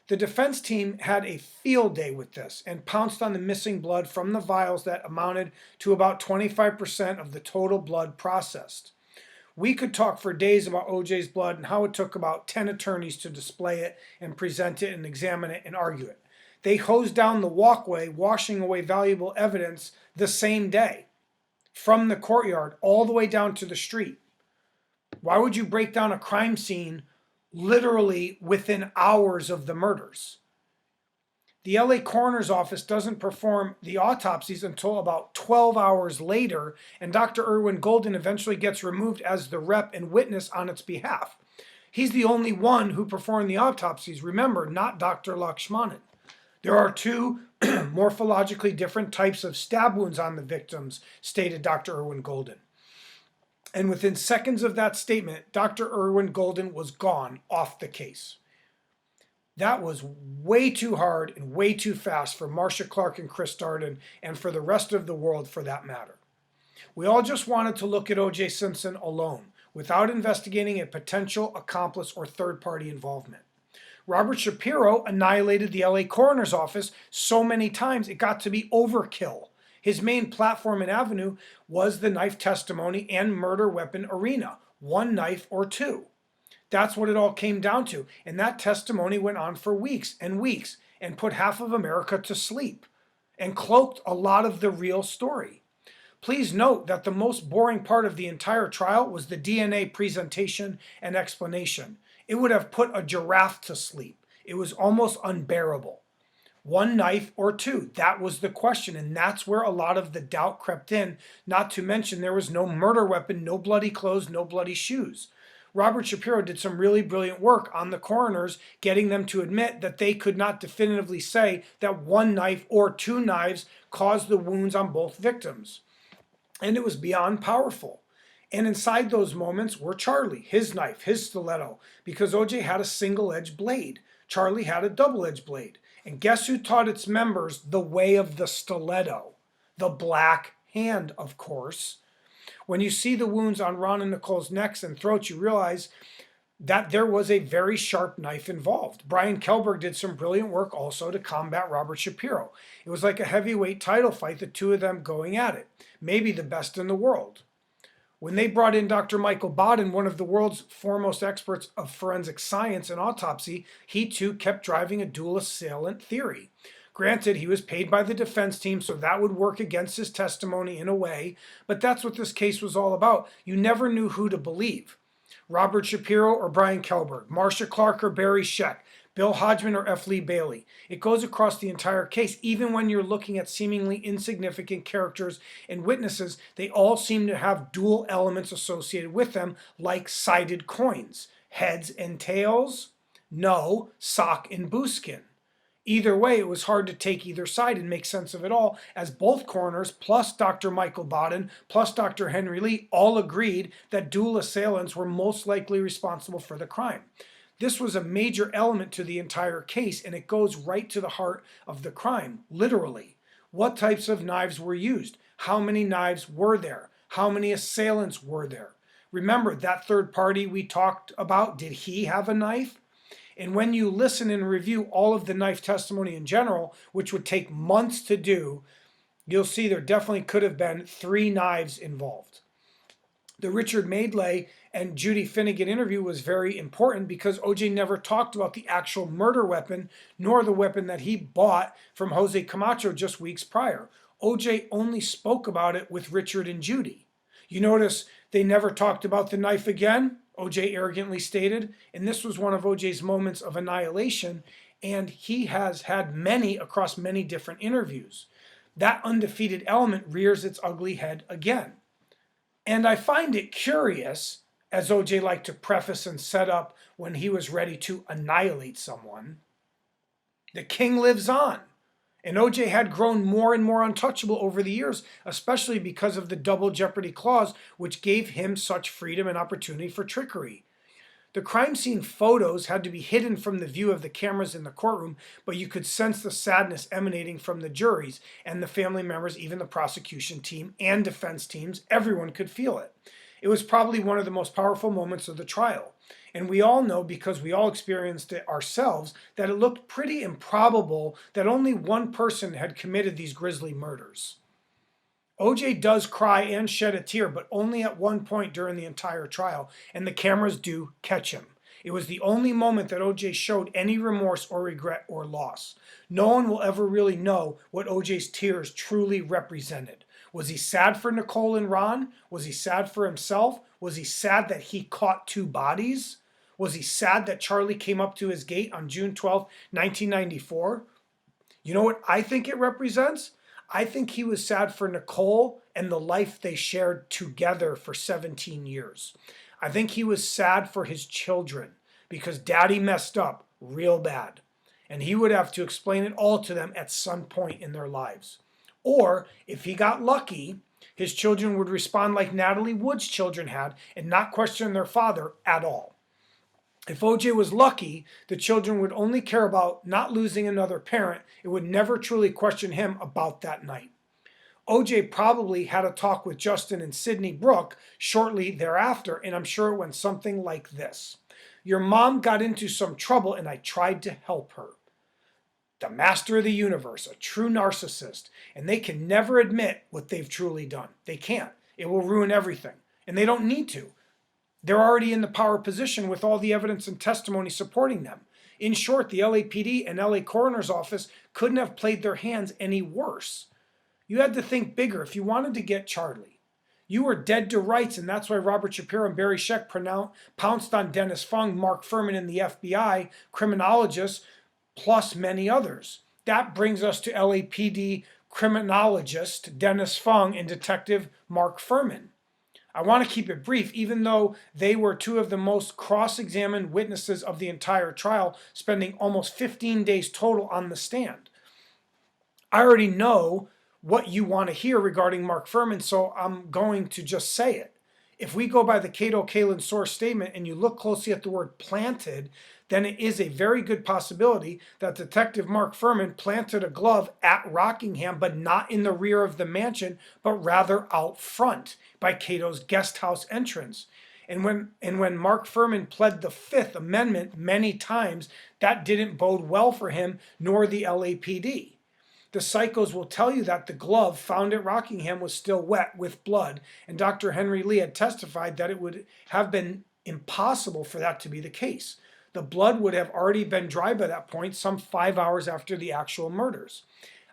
The defense team had a field day with this and pounced on the missing blood from the vials that amounted to about 25% of the total blood processed. We could talk for days about OJ's blood and how it took about 10 attorneys to display it and present it and examine it and argue it. They hosed down the walkway, washing away valuable evidence the same day, from the courtyard all the way down to the street. Why would you break down a crime scene literally within hours of the murders? The LA coroner's office doesn't perform the autopsies until about 12 hours later, and Dr. Irwin Golden eventually gets removed as the rep and witness on its behalf. He's the only one who performed the autopsies, remember, not Dr. Lakshmanan. There are two morphologically different types of stab wounds on the victims, stated Dr. Irwin Golden. And within seconds of that statement, Dr. Irwin Golden was gone off the case. That was way too hard and way too fast for Marcia Clark and Chris Darden, and for the rest of the world for that matter. We all just wanted to look at O.J. Simpson alone, without investigating a potential accomplice or third-party involvement. Robert Shapiro annihilated the LA coroner's office so many times it got to be overkill. His main platform and avenue was the knife testimony and murder weapon arena, one knife or two. That's what it all came down to, and that testimony went on for weeks and weeks and put half of America to sleep and cloaked a lot of the real story. Please note that the most boring part of the entire trial was the DNA presentation and explanation. It would have put a giraffe to sleep. It was almost unbearable. One knife or two, that was the question, and that's where a lot of the doubt crept in, not to mention there was no murder weapon, no bloody clothes, no bloody shoes. Robert Shapiro did some really brilliant work on the coroners, getting them to admit that they could not definitively say that one knife or two knives caused the wounds on both victims. And it was beyond powerful. And inside those moments were Charlie, his knife, his stiletto, because OJ had a single-edged blade. Charlie had a double-edged blade. And guess who taught its members the way of the stiletto? The Black Hand, of course. When you see the wounds on Ron and Nicole's necks and throats, you realize that there was a very sharp knife involved. Brian Kelberg did some brilliant work also to combat Robert Shapiro. It was like a heavyweight title fight, the two of them going at it. Maybe the best in the world. When they brought in Dr. Michael Baden, one of the world's foremost experts of forensic science and autopsy, he too kept driving a dual assailant theory. Granted, he was paid by the defense team, so that would work against his testimony in a way, but that's what this case was all about. You never knew who to believe. Robert Shapiro or Brian Kelberg, Marcia Clark or Barry Scheck, Bill Hodgman or F. Lee Bailey. It goes across the entire case. Even when you're looking at seemingly insignificant characters and witnesses, they all seem to have dual elements associated with them, like sided coins. Heads and tails? No, sock and booskin. Either way, it was hard to take either side and make sense of it all, as both coroners, plus Dr. Michael Baden, plus Dr. Henry Lee, all agreed that dual assailants were most likely responsible for the crime. This was a major element to the entire case, and it goes right to the heart of the crime, literally. What types of knives were used? How many knives were there? How many assailants were there? Remember, that third party we talked about, did he have a knife? And when you listen and review all of the knife testimony in general, which would take months to do, you'll see there definitely could have been 3 knives involved. The Richard Madeley and Judy Finnegan interview was very important because OJ never talked about the actual murder weapon, nor the weapon that he bought from Jose Camacho just weeks prior. OJ only spoke about it with Richard and Judy. You notice they never talked about the knife again, OJ arrogantly stated, and this was one of OJ's moments of annihilation, and he has had many across many different interviews. That undefeated element rears its ugly head again. And I find it curious, as OJ liked to preface and set up when he was ready to annihilate someone, the king lives on. And OJ had grown more and more untouchable over the years, especially because of the double jeopardy clause, which gave him such freedom and opportunity for trickery. The crime scene photos had to be hidden from the view of the cameras in the courtroom, but you could sense the sadness emanating from the juries and the family members, even the prosecution team and defense teams. Everyone could feel it. It was probably one of the most powerful moments of the trial. And we all know, because we all experienced it ourselves, that it looked pretty improbable that only one person had committed these grisly murders. OJ does cry and shed a tear, but only at one point during the entire trial, and the cameras do catch him. It was the only moment that OJ showed any remorse or regret or loss. No one will ever really know what OJ's tears truly represented. Was he sad for Nicole and Ron? Was he sad for himself? Was he sad that he caught 2 bodies? Was he sad that Charlie came up to his gate on June 12, 1994? You know what I think it represents? I think he was sad for Nicole and the life they shared together for 17 years. I think he was sad for his children because daddy messed up real bad. And he would have to explain it all to them at some point in their lives. Or if he got lucky, his children would respond like Natalie Wood's children had and not question their father at all. If OJ was lucky, the children would only care about not losing another parent. It would never truly question him about that night. OJ probably had a talk with Justin and Sydney Brooke shortly thereafter, and I'm sure it went something like this. Your mom got into some trouble and I tried to help her. The master of the universe, a true narcissist, and they can never admit what they've truly done. They can't. It will ruin everything, and they don't need to. They're already in the power position with all the evidence and testimony supporting them. In short, the LAPD and LA Coroner's Office couldn't have played their hands any worse. You had to think bigger if you wanted to get Charlie. You were dead to rights, and that's why Robert Shapiro and Barry Scheck pounced on Dennis Fung, Mark Furman, and the FBI, criminologists, plus many others. That brings us to LAPD criminologist Dennis Fung and Detective Mark Furman. I want to keep it brief, even though they were two of the most cross-examined witnesses of the entire trial, spending almost 15 days total on the stand. I already know what you want to hear regarding Mark Furman, so I'm going to just say it. If we go by the Cato Kalin source statement and you look closely at the word planted, then it is a very good possibility that Detective Mark Furman planted a glove at Rockingham, but not in the rear of the mansion, but rather out front by Cato's guest house entrance. And when Mark Furman pled the Fifth Amendment many times, that didn't bode well for him nor the LAPD. The psychos will tell you that the glove found at Rockingham was still wet with blood, and Dr. Henry Lee had testified that it would have been impossible for that to be the case. The blood would have already been dry by that point, some 5 hours after the actual murders.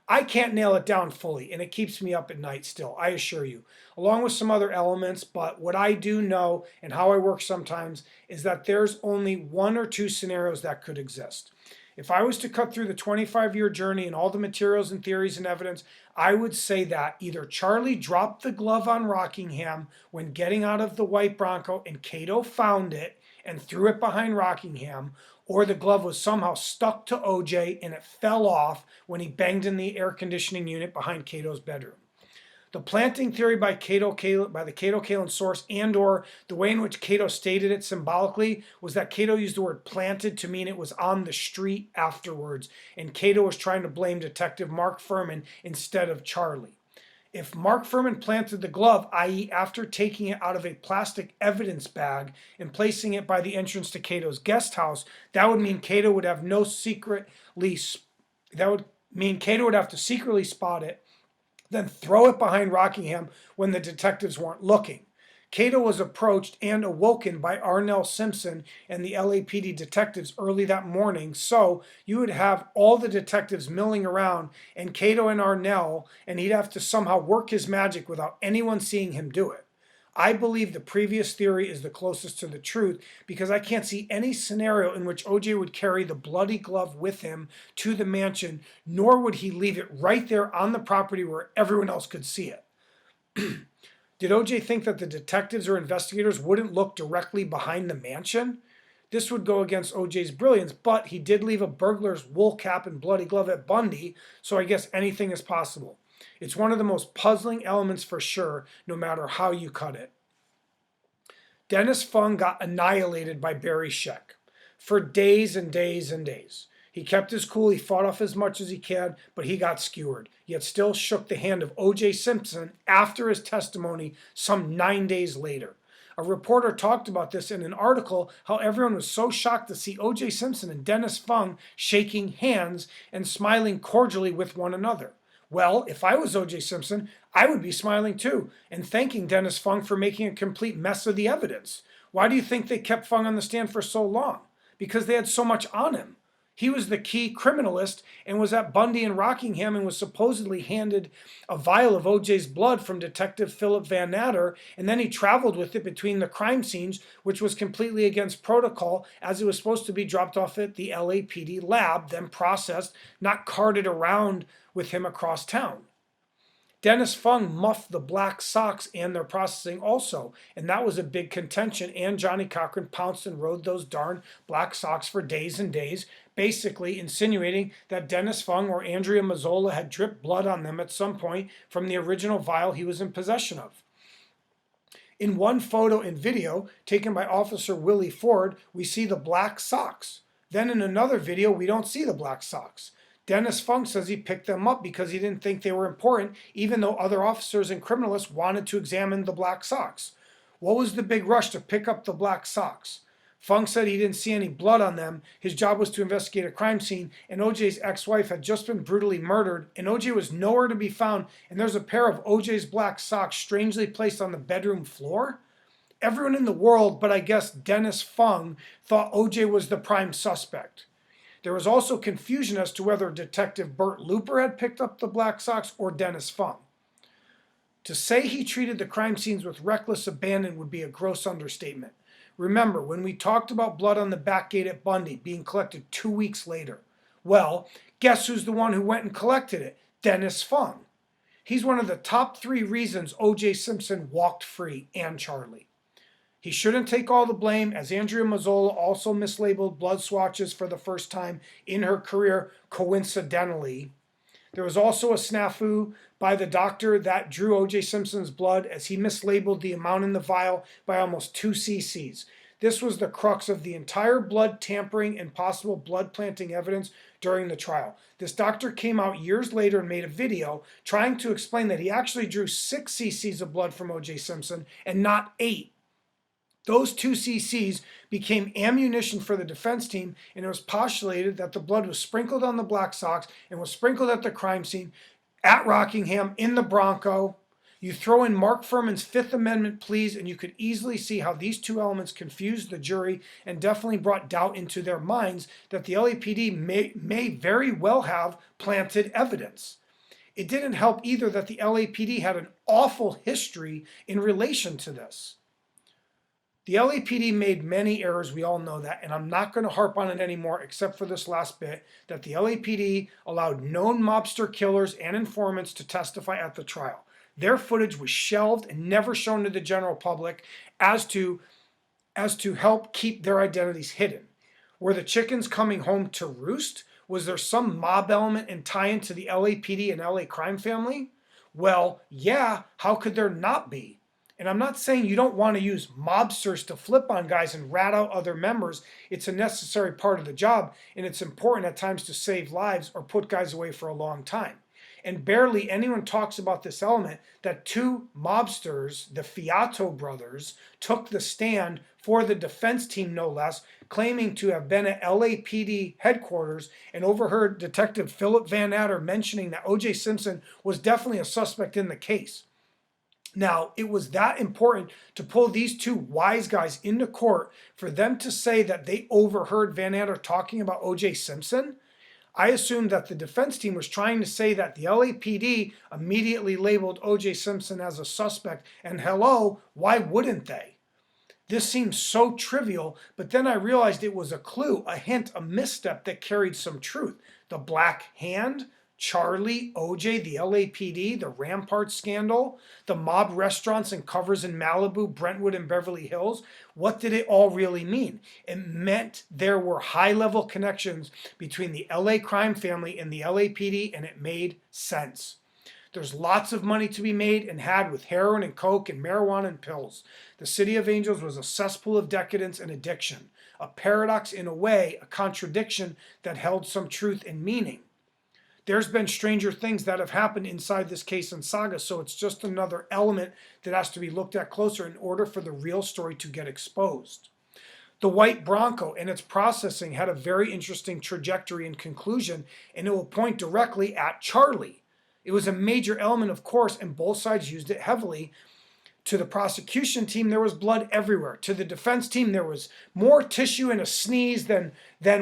I can't nail it down fully, and it keeps me up at night still, I assure you, along with some other elements, but what I do know and how I work sometimes is that there's only one or two scenarios that could exist. If I was to cut through the 25-year journey and all the materials and theories and evidence, I would say that either Charlie dropped the glove on Rockingham when getting out of the white Bronco and Cato found it and threw it behind Rockingham, or the glove was somehow stuck to OJ and it fell off when he banged in the air conditioning unit behind Cato's bedroom. The planting theory by the Cato Kalin source and or the way in which Cato stated it symbolically was that Cato used the word planted to mean it was on the street afterwards, and Cato was trying to blame Detective Mark Furman instead of Charlie. If Mark Furman planted the glove, i.e. after taking it out of a plastic evidence bag and placing it by the entrance to Cato's guest house, that would mean Cato would have to secretly spot it, then throw it behind Rockingham when the detectives weren't looking. Cato was approached and awoken by Arnell Simpson and the LAPD detectives early that morning, so you would have all the detectives milling around and Cato and Arnell, and he'd have to somehow work his magic without anyone seeing him do it. I believe the previous theory is the closest to the truth because I can't see any scenario in which OJ would carry the bloody glove with him to the mansion, nor would he leave it right there on the property where everyone else could see it. Did OJ think that the detectives or investigators wouldn't look directly behind the mansion? This would go against OJ's brilliance, but he did leave a burglar's wool cap and bloody glove at Bundy, so I guess anything is possible. It's one of the most puzzling elements for sure, no matter how you cut it. Dennis Fung got annihilated by Barry Scheck for days and days and days. He kept his cool, he fought off as much as he could, but he got skewered, yet still shook the hand of O.J. Simpson after his testimony some 9 days later. A reporter talked about this in an article, how everyone was so shocked to see O.J. Simpson and Dennis Fung shaking hands and smiling cordially with one another. Well, if I was O.J. Simpson, I would be smiling too, and thanking Dennis Fung for making a complete mess of the evidence. Why do you think they kept Fung on the stand for so long? Because they had so much on him. He was the key criminalist and was at Bundy and Rockingham and was supposedly handed a vial of OJ's blood from Detective Philip Van Natter, and then he traveled with it between the crime scenes, which was completely against protocol, as it was supposed to be dropped off at the LAPD lab, then processed, not carted around with him across town. Dennis Fung muffed the black socks and their processing also, and that was a big contention, and Johnny Cochran pounced and rode those darn black socks for days and days, basically insinuating that Dennis Fung or Andrea Mazzola had dripped blood on them at some point from the original vial he was in possession of. In one photo and video taken by Officer Willie Ford, we see the black socks. Then in another video, we don't see the black socks. Dennis Funk says he picked them up because he didn't think they were important, even though other officers and criminalists wanted to examine the black socks. What was the big rush to pick up the black socks? Funk said he didn't see any blood on them. His job was to investigate a crime scene, and OJ's ex-wife had just been brutally murdered, and OJ was nowhere to be found, and there's a pair of OJ's black socks strangely placed on the bedroom floor? Everyone in the world, but I guess Dennis Fung, thought OJ was the prime suspect. There was also confusion as to whether Detective Burt Looper had picked up the black socks or Dennis Fung. To say he treated the crime scenes with reckless abandon would be a gross understatement. Remember, when we talked about blood on the back gate at Bundy being collected 2 weeks later? Well, guess who's the one who went and collected it? Dennis Fung. He's one of the top 3 reasons O.J. Simpson walked free, and Charlie. He shouldn't take all the blame, as Andrea Mazzola also mislabeled blood swatches for the first time in her career coincidentally. There was also a snafu by the doctor that drew O.J. Simpson's blood, as he mislabeled the amount in the vial by almost 2 cc's. This was the crux of the entire blood tampering and possible blood planting evidence during the trial. This doctor came out years later and made a video trying to explain that he actually drew 6 cc's of blood from O.J. Simpson and not 8. Those 2 cc's became ammunition for the defense team, and it was postulated that the blood was sprinkled on the black socks and was sprinkled at the crime scene at Rockingham in the Bronco. You throw in Mark Furman's Fifth Amendment pleas, and you could easily see how these 2 elements confused the jury and definitely brought doubt into their minds that the LAPD may very well have planted evidence. It didn't help either that the LAPD had an awful history in relation to this. The LAPD made many errors, we all know that, and I'm not going to harp on it anymore except for this last bit, that the LAPD allowed known mobster killers and informants to testify at the trial. Their footage was shelved and never shown to the general public as to help keep their identities hidden. Were the chickens coming home to roost? Was there some mob element and tie-in to the LAPD and LA crime family? Well, yeah, how could there not be? And I'm not saying you don't want to use mobsters to flip on guys and rat out other members. It's a necessary part of the job, and it's important at times to save lives or put guys away for a long time. And barely anyone talks about this element that 2 mobsters, the Fiato brothers, took the stand for the defense team no less, claiming to have been at LAPD headquarters and overheard Detective Philip Van Natter mentioning that O.J. Simpson was definitely a suspect in the case. Now, it was that important to pull these 2 wise guys into court for them to say that they overheard Van Natter talking about O.J. Simpson. I assumed that the defense team was trying to say that the LAPD immediately labeled O.J. Simpson as a suspect, and hello, why wouldn't they? This seems so trivial, but then I realized it was a clue, a hint, a misstep that carried some truth. The Black Hand, Charlie, OJ, the LAPD, the Rampart scandal, the mob restaurants and covers in Malibu, Brentwood, and Beverly Hills. What did it all really mean? It meant there were high-level connections between the LA crime family and the LAPD, and it made sense. There's lots of money to be made and had with heroin and coke and marijuana and pills. The City of Angels was a cesspool of decadence and addiction, a paradox in a way, a contradiction that held some truth and meaning. There's been stranger things that have happened inside this case and saga, so it's just another element that has to be looked at closer in order for the real story to get exposed. The White Bronco and its processing had a very interesting trajectory and conclusion, and it will point directly at Charlie. It was a major element, of course, and both sides used it heavily To the prosecution team, there was blood everywhere. To the defense team, there was more tissue in a sneeze than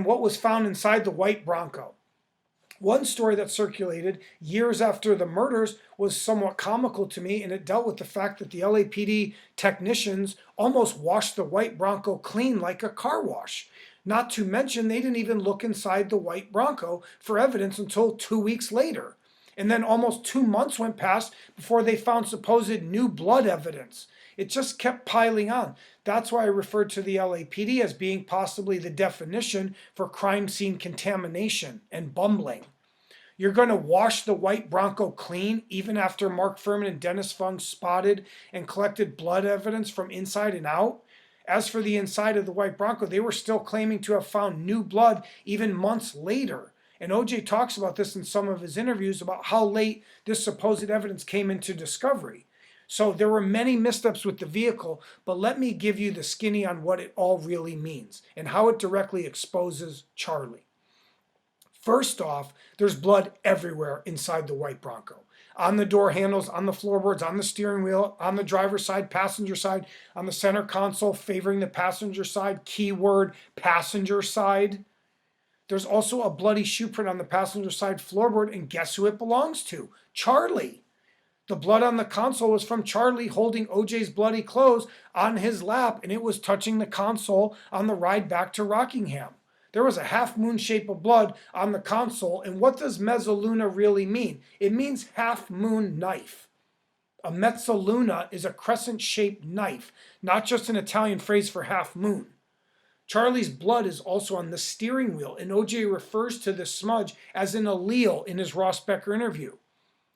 what was found inside the white Bronco. One story that circulated years after the murders was somewhat comical to me, and it dealt with the fact that the LAPD technicians almost washed the white Bronco clean like a car wash. Not to mention, they didn't even look inside the white Bronco for evidence until 2 weeks later. And then almost 2 months went past before they found supposed new blood evidence. It just kept piling on. That's why I referred to the LAPD as being possibly the definition for crime scene contamination and bumbling. You're going to wash the white Bronco clean even after Mark Furman and Dennis Fung spotted and collected blood evidence from inside and out? As for the inside of the white Bronco, they were still claiming to have found new blood even months later. And OJ talks about this in some of his interviews about how late this supposed evidence came into discovery. So there were many missteps with the vehicle, but let me give you the skinny on what it all really means and how it directly exposes Charlie. First off, there's blood everywhere inside the white Bronco. On the door handles, on the floorboards, on the steering wheel, on the driver's side, passenger side, on the center console, favoring the passenger side, keyword passenger side. There's also a bloody shoe print on the passenger side floorboard, and guess who it belongs to? Charlie. The blood on the console was from Charlie holding OJ's bloody clothes on his lap, and it was touching the console on the ride back to Rockingham. There was a half moon shape of blood on the console, and what does mezzaluna really mean? It means half moon knife. A mezzaluna is a crescent-shaped knife, not just an Italian phrase for half moon. Charlie's blood is also on the steering wheel, and OJ refers to this smudge as an allele in his Ross Becker interview.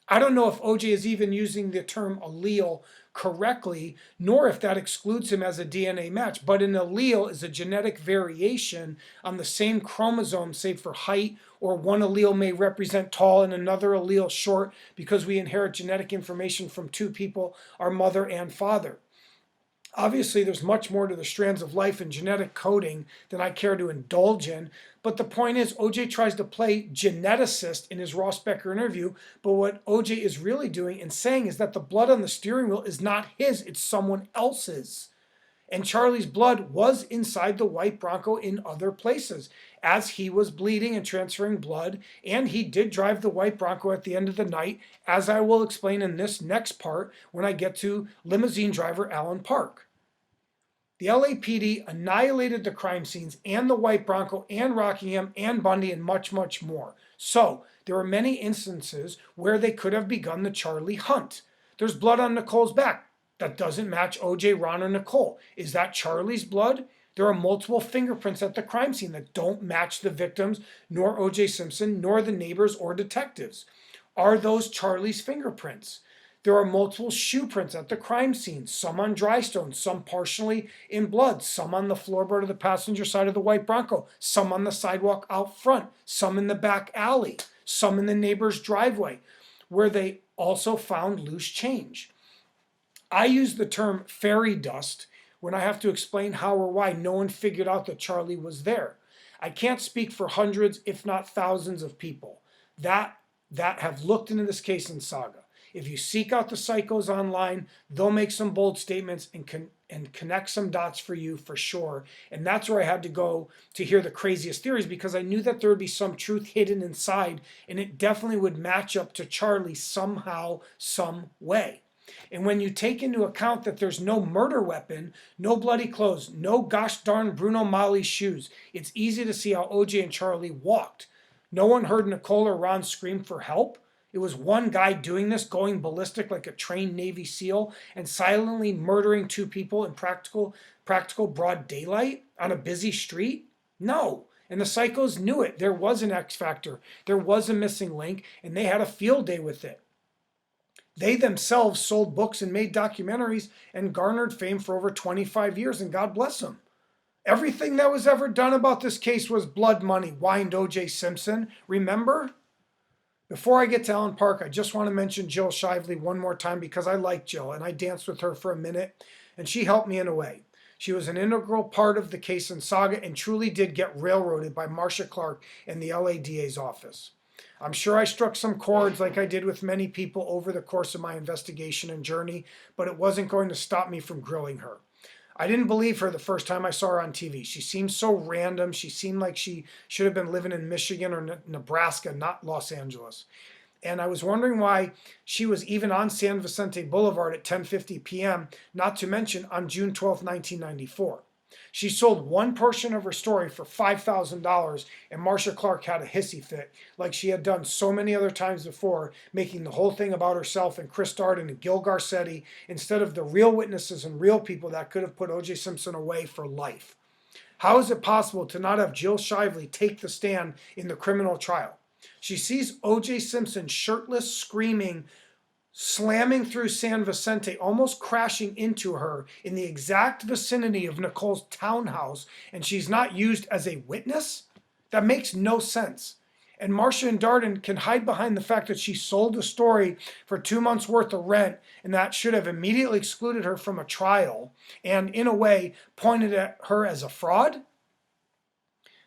I don't know if OJ is even using the term allele correctly, nor if that excludes him as a DNA match, but an allele is a genetic variation on the same chromosome, save for height, or one allele may represent tall and another allele short because we inherit genetic information from two people, our mother and father. Obviously, there's much more to the strands of life and genetic coding than I care to indulge in, but the point is OJ tries to play geneticist in his Ross Becker interview, but what OJ is really doing and saying is that the blood on the steering wheel is not his, it's someone else's. And Charlie's blood was inside the white Bronco in other places, as he was bleeding and transferring blood, and he did drive the white Bronco at the end of the night, as I will explain in this next part when I get to limousine driver Alan Park. The LAPD annihilated the crime scenes and the white Bronco and Rockingham and Bundy and much, much more. So there were many instances where they could have begun the Charlie hunt. There's blood on Nicole's back. That doesn't match OJ, Ron, or Nicole. Is that Charlie's blood? There are multiple fingerprints at the crime scene that don't match the victims, nor OJ Simpson, nor the neighbors or detectives. Are those Charlie's fingerprints? There are multiple shoe prints at the crime scene, some on dry stone, some partially in blood, some on the floorboard of the passenger side of the white Bronco, some on the sidewalk out front, some in the back alley, some in the neighbor's driveway, where they also found loose change. I use the term fairy dust when I have to explain how or why no one figured out that Charlie was there. I can't speak for hundreds, if not thousands of people that have looked into this case in Saga. If you seek out the psychos online, they'll make some bold statements and connect some dots for you for sure. And that's where I had to go to hear the craziest theories, because I knew that there would be some truth hidden inside, and it definitely would match up to Charlie somehow, some way. And when you take into account that there's no murder weapon, no bloody clothes, no gosh darn Bruno Magli shoes, it's easy to see how OJ and Charlie walked. No one heard Nicole or Ron scream for help. It was one guy doing this, going ballistic like a trained Navy SEAL and silently murdering two people in practical broad daylight on a busy street? No. And the psychos knew it. There was an X factor. There was a missing link, and they had a field day with it. They themselves sold books and made documentaries and garnered fame for over 25 years, and God bless them. Everything that was ever done about this case was blood money, whined O.J. Simpson. Remember? Before I get to Alan Park, I just want to mention Jill Shively one more time because I like Jill and I danced with her for a minute and she helped me in a way. She was an integral part of the case in Saga and truly did get railroaded by Marcia Clark and the LA DA's office. I'm sure I struck some chords like I did with many people over the course of my investigation and journey, but it wasn't going to stop me from grilling her. I didn't believe her the first time I saw her on TV. She seemed so random. She seemed like she should have been living in Michigan or Nebraska, not Los Angeles. And I was wondering why she was even on San Vicente Boulevard at 10:50 p.m., not to mention on June 12, 1994. She sold one portion of her story for $5,000, and Marcia Clark had a hissy fit, like she had done so many other times before, making the whole thing about herself and Chris Darden and Gil Garcetti instead of the real witnesses and real people that could have put O.J. Simpson away for life. How is it possible to not have Jill Shively take the stand in the criminal trial? She sees O.J. Simpson shirtless, screaming, slamming through San Vicente, almost crashing into her in the exact vicinity of Nicole's townhouse, and she's not used as a witness? That makes no sense. And Marcia and Darden can hide behind the fact that she sold the story for 2 months' worth of rent, and that should have immediately excluded her from a trial and, in a way, pointed at her as a fraud?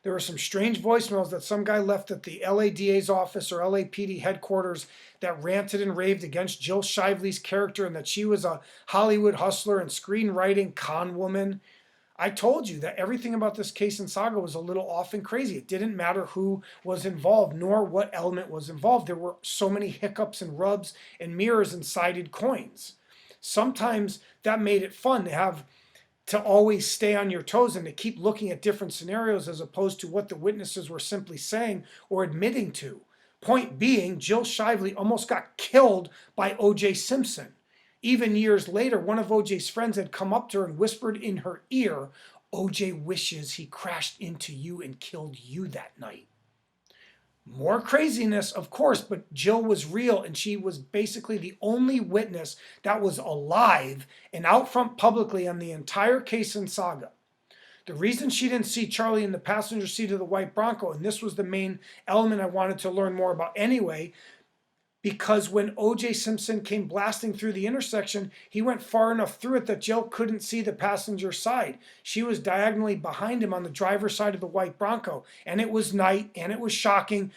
There were some strange voicemails that some guy left at the LADA's office or LAPD headquarters that ranted and raved against Jill Shively's character and that she was a Hollywood hustler and screenwriting con woman. I told you that everything about this case and saga was a little off and crazy. It didn't matter who was involved nor what element was involved. There were so many hiccups and rubs and mirrors and sided coins. Sometimes that made it fun to always stay on your toes and to keep looking at different scenarios as opposed to what the witnesses were simply saying or admitting to. Point being, Jill Shively almost got killed by O.J. Simpson. Even years later, one of O.J.'s friends had come up to her and whispered in her ear, "O.J. wishes he crashed into you and killed you that night." More craziness, of course, but Jill was real, and she was basically the only witness that was alive and out front publicly on the entire case and saga. The reason she didn't see Charlie in the passenger seat of the white Bronco, and this was the main element I wanted to learn more about anyway, because when O.J. Simpson came blasting through the intersection, he went far enough through it that Jill couldn't see the passenger side. She was diagonally behind him on the driver's side of the white Bronco, and it was night, and it was shocking,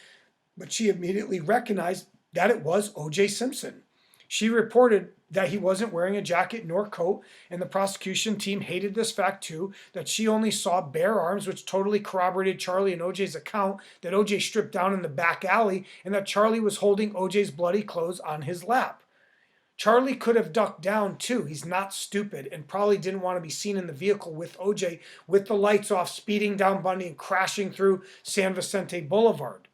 but she immediately recognized that it was O.J. Simpson. She reported that he wasn't wearing a jacket nor coat, and the prosecution team hated this fact too, that she only saw bare arms, which totally corroborated Charlie and O.J.'s account that O.J. stripped down in the back alley and that Charlie was holding O.J.'s bloody clothes on his lap. Charlie could have ducked down too. He's not stupid and probably didn't want to be seen in the vehicle with O.J. with the lights off, speeding down Bundy and crashing through San Vicente Boulevard.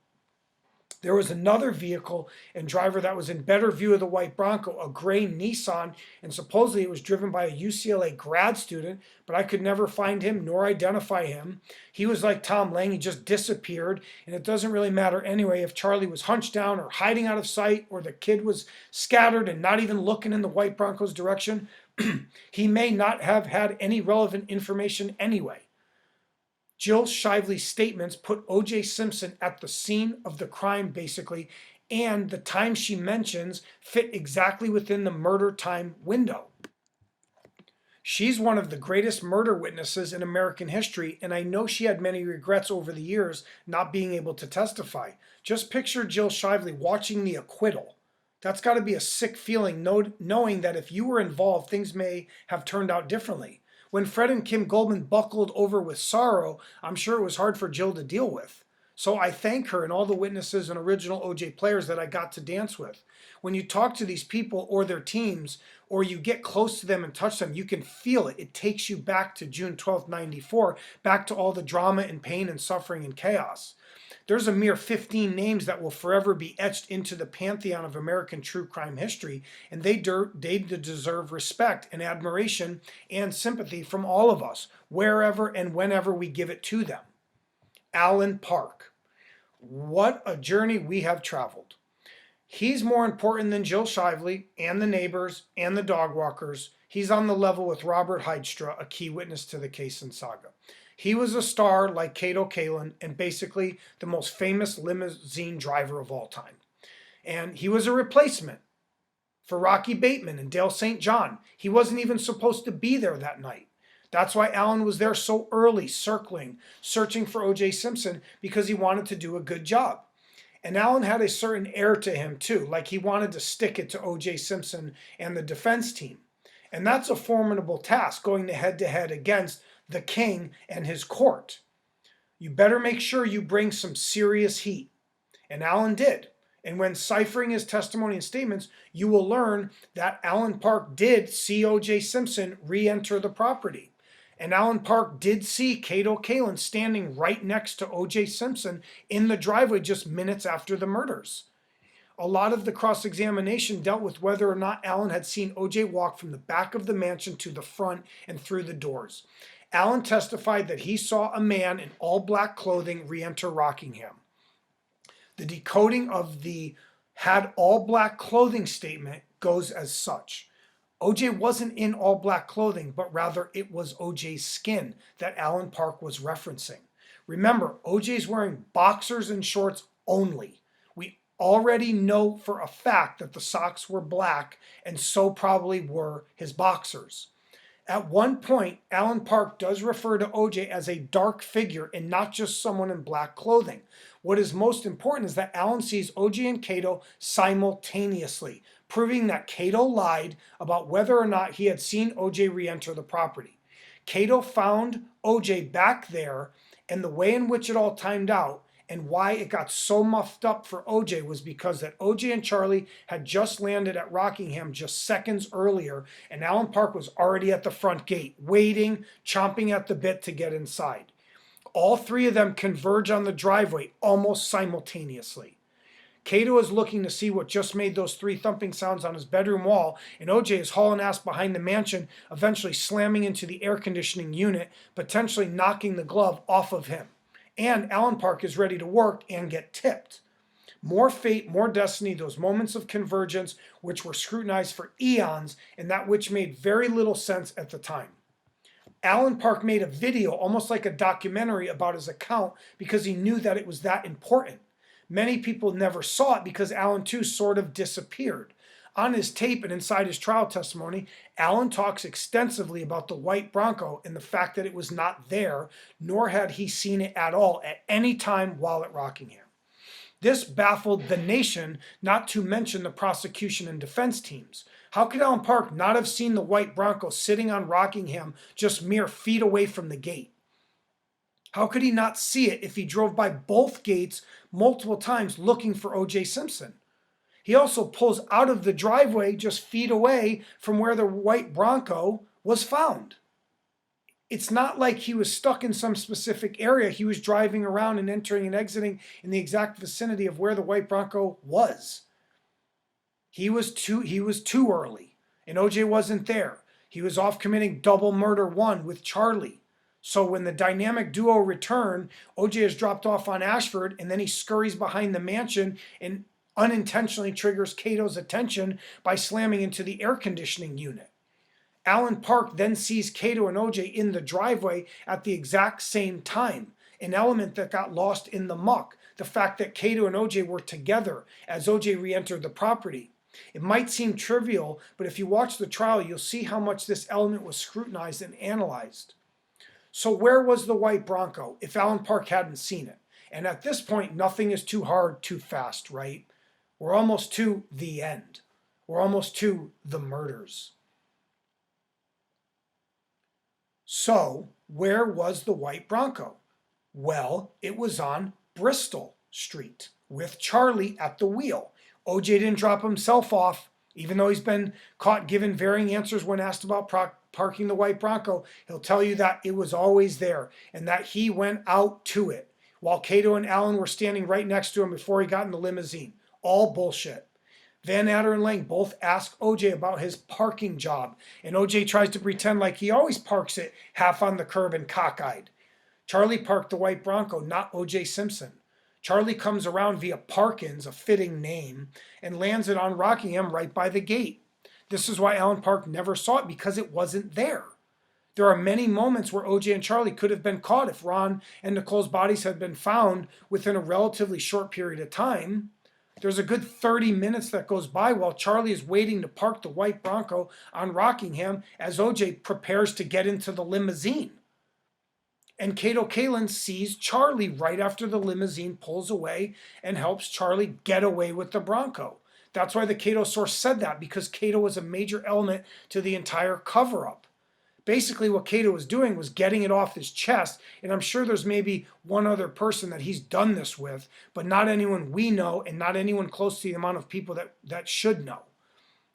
There was another vehicle and driver that was in better view of the white Bronco, a gray Nissan, and supposedly it was driven by a UCLA grad student, but I could never find him nor identify him. He was like Tom Lang, he just disappeared, and it doesn't really matter anyway if Charlie was hunched down or hiding out of sight or the kid was scattered and not even looking in the white Bronco's direction. He may not have had any relevant information anyway. Jill Shively's statements put O.J. Simpson at the scene of the crime, basically, and the time she mentions fit exactly within the murder time window. She's one of the greatest murder witnesses in American history, and I know she had many regrets over the years not being able to testify. Just picture Jill Shively watching the acquittal. That's got to be a sick feeling, knowing that if you were involved, things may have turned out differently. When Fred and Kim Goldman buckled over with sorrow, I'm sure it was hard for Jill to deal with. So I thank her and all the witnesses and original OJ players that I got to dance with. When you talk to these people or their teams, or you get close to them and touch them, you can feel it. It takes you back to June 12th, 94, back to all the drama and pain and suffering and chaos. There's a mere 15 names that will forever be etched into the pantheon of American true crime history, and they deserve respect and admiration and sympathy from all of us, wherever and whenever we give it to them. Alan Park. What a journey we have traveled. He's more important than Jill Shively and the neighbors and the dog walkers. He's on the level with Robert Heidstra, a key witness to the case and saga. He was a star like Kato Kalin and basically the most famous limousine driver of all time. And he was a replacement for Rocky Bateman and Dale St. John. He wasn't even supposed to be there that night. That's why Alan was there so early, searching for O.J. Simpson, because he wanted to do a good job. And Alan had a certain air to him too, like he wanted to stick it to O.J. Simpson and the defense team. And that's a formidable task, going head to head against the king and his court. You better make sure you bring some serious heat. And Alan did. And when ciphering his testimony and statements, you will learn that Alan Park did see O.J. Simpson re-enter the property. And Alan Park did see Cato Kalin standing right next to O.J. Simpson in the driveway just minutes after the murders. A lot of the cross-examination dealt with whether or not Alan had seen O.J. walk from the back of the mansion to the front and through the doors. Alan testified that he saw a man in all black clothing re-enter Rockingham. The decoding of the had all black clothing statement goes as such. OJ wasn't in all black clothing, but rather it was OJ's skin that Alan Park was referencing. Remember, OJ's wearing boxers and shorts only. We already know for a fact that the socks were black, and so probably were his boxers. At one point, Alan Park does refer to OJ as a dark figure and not just someone in black clothing. What is most important is that Alan sees OJ and Cato simultaneously, proving that Cato lied about whether or not he had seen OJ re-enter the property. Cato found OJ back there, and the way in which it all timed out and why it got so muffed up for OJ was because that OJ and Charlie had just landed at Rockingham just seconds earlier, and Alan Park was already at the front gate, waiting, chomping at the bit to get inside. All three of them converge on the driveway almost simultaneously. Cato is looking to see what just made those three thumping sounds on his bedroom wall, and OJ is hauling ass behind the mansion, eventually slamming into the air conditioning unit, potentially knocking the glove off of him. And Alan Park is ready to work and get tipped. More fate, more destiny, those moments of convergence which were scrutinized for eons and that which made very little sense at the time. Alan Park made a video, almost like a documentary, about his account because he knew that it was that important. Many people never saw it because Alan too sort of disappeared. On his tape and inside his trial testimony, Alan talks extensively about the white Bronco and the fact that it was not there, nor had he seen it at all at any time while at Rockingham. This baffled the nation, not to mention the prosecution and defense teams. How could Alan Park not have seen the white Bronco sitting on Rockingham just mere feet away from the gate? How could he not see it if he drove by both gates multiple times looking for O.J. Simpson? He also pulls out of the driveway just feet away from where the white Bronco was found. It's not like he was stuck in some specific area. He was driving around and entering and exiting in the exact vicinity of where the white Bronco was. He was too early, and OJ wasn't there. He was off committing double murder one with Charlie. So when the dynamic duo return, OJ is dropped off on Ashford, and then he scurries behind the mansion and unintentionally triggers Cato's attention by slamming into the air conditioning unit. Alan Park then sees Cato and OJ in the driveway at the exact same time, an element that got lost in the muck, the fact that Cato and OJ were together as OJ re-entered the property. It might seem trivial, but if you watch the trial, you'll see how much this element was scrutinized and analyzed. So where was the white Bronco if Alan Park hadn't seen it? And at this point, nothing is too hard, too fast, right? We're almost to the end. We're almost to the murders. So, where was the white Bronco? Well, it was on Bristol Street with Charlie at the wheel. OJ didn't drop himself off, even though he's been caught giving varying answers when asked about parking the white Bronco. He'll tell you that it was always there and that he went out to it while Cato and Alan were standing right next to him before he got in the limousine. All bullshit. Van Adder and Lang both ask OJ about his parking job, and OJ tries to pretend like he always parks it half on the curb and cockeyed. Charlie parked the white Bronco, not OJ Simpson. Charlie comes around via Parkins, a fitting name, and lands it on Rockingham right by the gate. This is why Alan Park never saw it, because it wasn't there. There are many moments where OJ and Charlie could have been caught if Ron and Nicole's bodies had been found within a relatively short period of time. There's a good 30 minutes that goes by while Charlie is waiting to park the white Bronco on Rockingham as OJ prepares to get into the limousine. And Kato Kalin sees Charlie right after the limousine pulls away and helps Charlie get away with the Bronco. That's why the Kato source said that, because Kato was a major element to the entire cover-up. Basically what Kato was doing was getting it off his chest, and I'm sure there's maybe one other person that he's done this with, but not anyone we know and not anyone close to the amount of people that should know.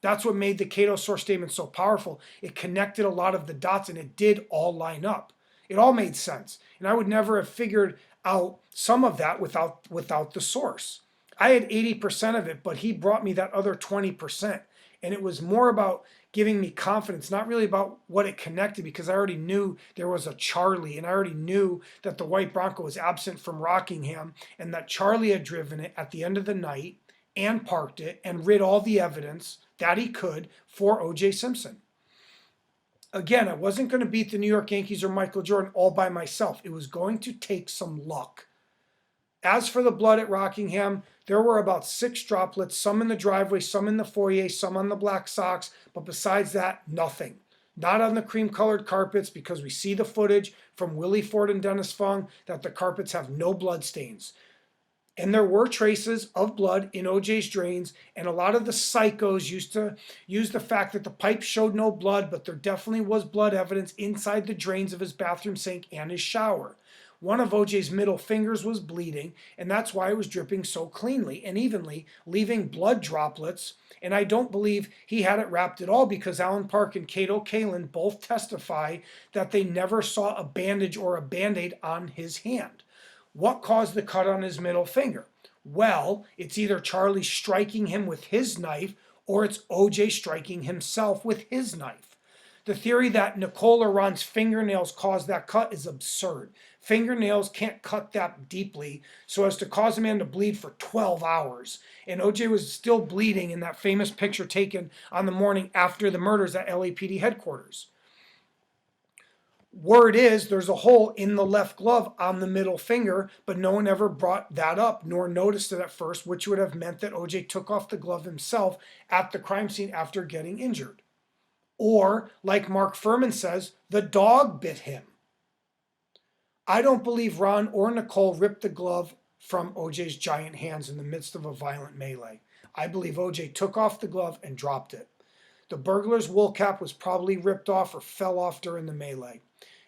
That's what made the Kato source statement so powerful. It connected a lot of the dots and it did all line up. It all made sense. And I would never have figured out some of that without the source. I had 80% of it, but he brought me that other 20%. And it was more about giving me confidence, not really about what it connected, because I already knew there was a Charlie, and I already knew that the white Bronco was absent from Rockingham, and that Charlie had driven it at the end of the night and parked it and rid all the evidence that he could for O.J. Simpson. Again, I wasn't going to beat the New York Yankees or Michael Jordan all by myself. It was going to take some luck. As for the blood at Rockingham, there were about 6 droplets, some in the driveway, some in the foyer, some on the black socks, but besides that, nothing. Not on the cream-colored carpets, because we see the footage from Willie Ford and Dennis Fung that the carpets have no blood stains. And there were traces of blood in OJ's drains, and a lot of the psychos used to use the fact that the pipe showed no blood, but there definitely was blood evidence inside the drains of his bathroom sink and his shower. One of OJ's middle fingers was bleeding, and that's why it was dripping so cleanly and evenly, leaving blood droplets. And I don't believe he had it wrapped at all, because Alan Park and Kato Kalin both testify that they never saw a bandage or a Band-Aid on his hand. What caused the cut on his middle finger? Well, it's either Charlie striking him with his knife, or it's OJ striking himself with his knife. The theory that Nicole or Ron's fingernails caused that cut is absurd. Fingernails can't cut that deeply so as to cause a man to bleed for 12 hours. And OJ was still bleeding in that famous picture taken on the morning after the murders at LAPD headquarters. Word is there's a hole in the left glove on the middle finger, but no one ever brought that up nor noticed it at first, which would have meant that OJ took off the glove himself at the crime scene after getting injured. Or, like Mark Furman says, the dog bit him. I don't believe Ron or Nicole ripped the glove from OJ's giant hands in the midst of a violent melee. I believe OJ took off the glove and dropped it. The burglar's wool cap was probably ripped off or fell off during the melee.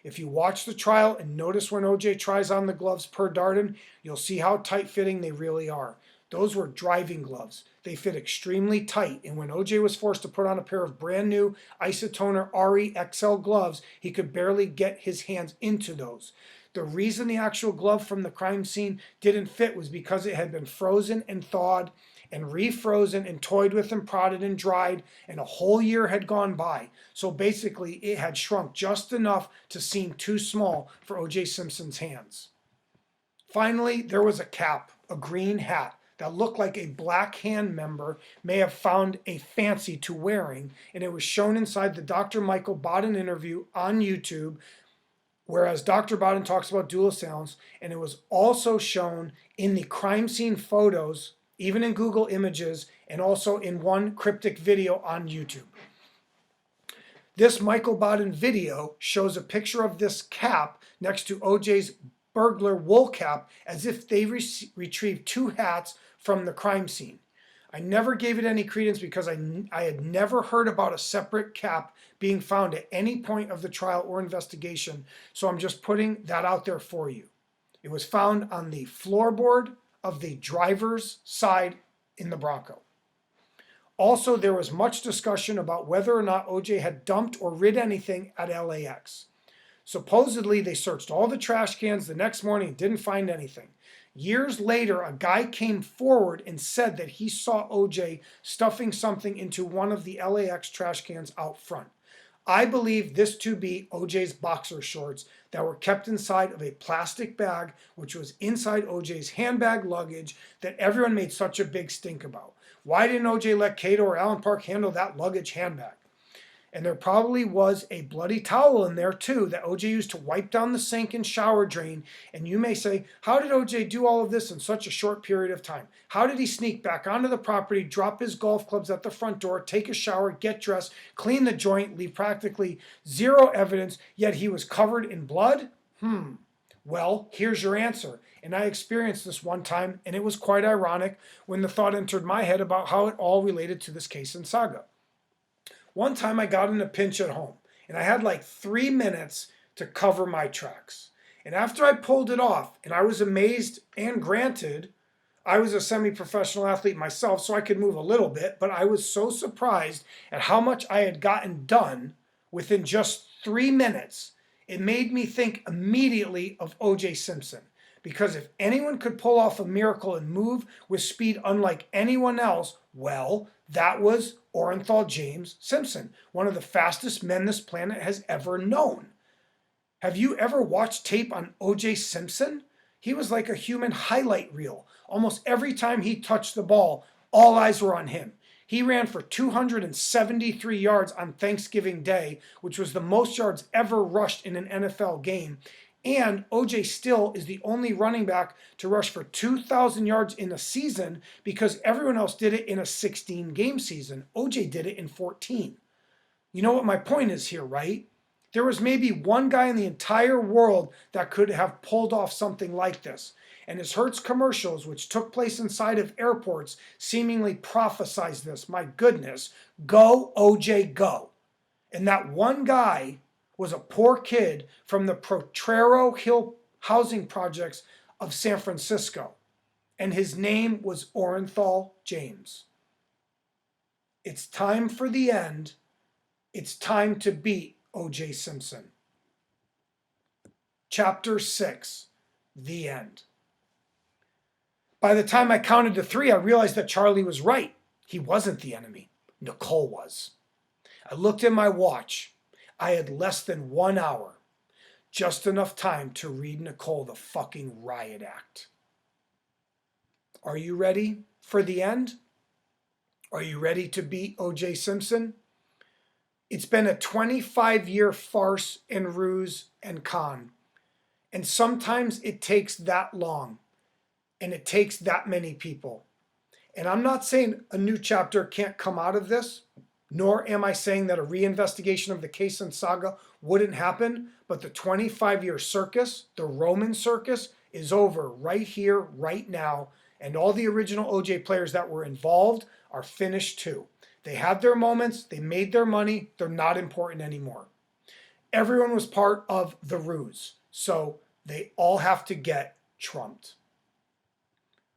If you watch the trial and notice when OJ tries on the gloves per Darden, you'll see how tight-fitting they really are. Those were driving gloves. They fit extremely tight, and when OJ was forced to put on a pair of brand new Isotoner RE XL gloves, he could barely get his hands into those. The reason the actual glove from the crime scene didn't fit was because it had been frozen and thawed and refrozen and toyed with and prodded and dried, and a whole year had gone by. So basically it had shrunk just enough to seem too small for O.J. Simpson's hands. Finally, there was a cap, a green hat, that looked like a Black Hand member may have found a fancy to wearing, and it was shown inside the Dr. Michael Baden interview on YouTube, whereas Dr. Baden talks about dual assailants, and it was also shown in the crime scene photos, even in Google Images, and also in one cryptic video on YouTube. This Michael Baden video shows a picture of this cap next to OJ's burglar wool cap, as if they retrieved 2 hats from the crime scene. I never gave it any credence because I had never heard about a separate cap being found at any point of the trial or investigation, so I'm just putting that out there for you. It was found on the floorboard of the driver's side in the Bronco. Also, there was much discussion about whether or not OJ had dumped or rid anything at LAX. Supposedly, they searched all the trash cans the next morning and didn't find anything. Years later, a guy came forward and said that he saw OJ stuffing something into one of the LAX trash cans out front. I believe this to be OJ's boxer shorts that were kept inside of a plastic bag, which was inside OJ's handbag luggage that everyone made such a big stink about. Why didn't OJ let Kato or Alan Park handle that luggage handbag? And there probably was a bloody towel in there too that OJ used to wipe down the sink and shower drain. And you may say, how did OJ do all of this in such a short period of time? How did he sneak back onto the property, drop his golf clubs at the front door, take a shower, get dressed, clean the joint, leave practically zero evidence, yet he was covered in blood? Well, here's your answer. And I experienced this one time, and it was quite ironic when the thought entered my head about how it all related to this case and saga. One time I got in a pinch at home, and I had like 3 minutes to cover my tracks. And after I pulled it off, and I was amazed, and granted, I was a semi-professional athlete myself, so I could move a little bit, but I was so surprised at how much I had gotten done within just 3 minutes. It made me think immediately of O.J. Simpson. Because if anyone could pull off a miracle and move with speed unlike anyone else, well, that was Orenthal James Simpson, one of the fastest men this planet has ever known. Have you ever watched tape on O.J. Simpson? He was like a human highlight reel. Almost every time he touched the ball, all eyes were on him. He ran for 273 yards on Thanksgiving Day, which was the most yards ever rushed in an NFL game. And O.J. still is the only running back to rush for 2,000 yards in a season because everyone else did it in a 16-game season. O.J. did it in 14. You know what my point is here, right? There was maybe one guy in the entire world that could have pulled off something like this. And his Hertz commercials, which took place inside of airports, seemingly prophesized this. My goodness, go, OJ, go. And that one guy was a poor kid from the Potrero Hill housing projects of San Francisco. And his name was Orenthal James. It's time for the end. It's time to beat O.J. Simpson. Chapter 6, The End. By the time I counted to 3, I realized that Charlie was right. He wasn't the enemy. Nicole was. I looked at my watch. I had less than 1 hour. Just enough time to read Nicole the fucking riot act. Are you ready for the end? Are you ready to beat O.J. Simpson? It's been a 25-year farce and ruse and con. And sometimes it takes that long. And it takes that many people. And I'm not saying a new chapter can't come out of this, nor am I saying that a reinvestigation of the case and saga wouldn't happen, but the 25-year circus, the Roman circus, is over right here, right now, and all the original OJ players that were involved are finished too. They had their moments, they made their money, they're not important anymore. Everyone was part of the ruse, so they all have to get trumped.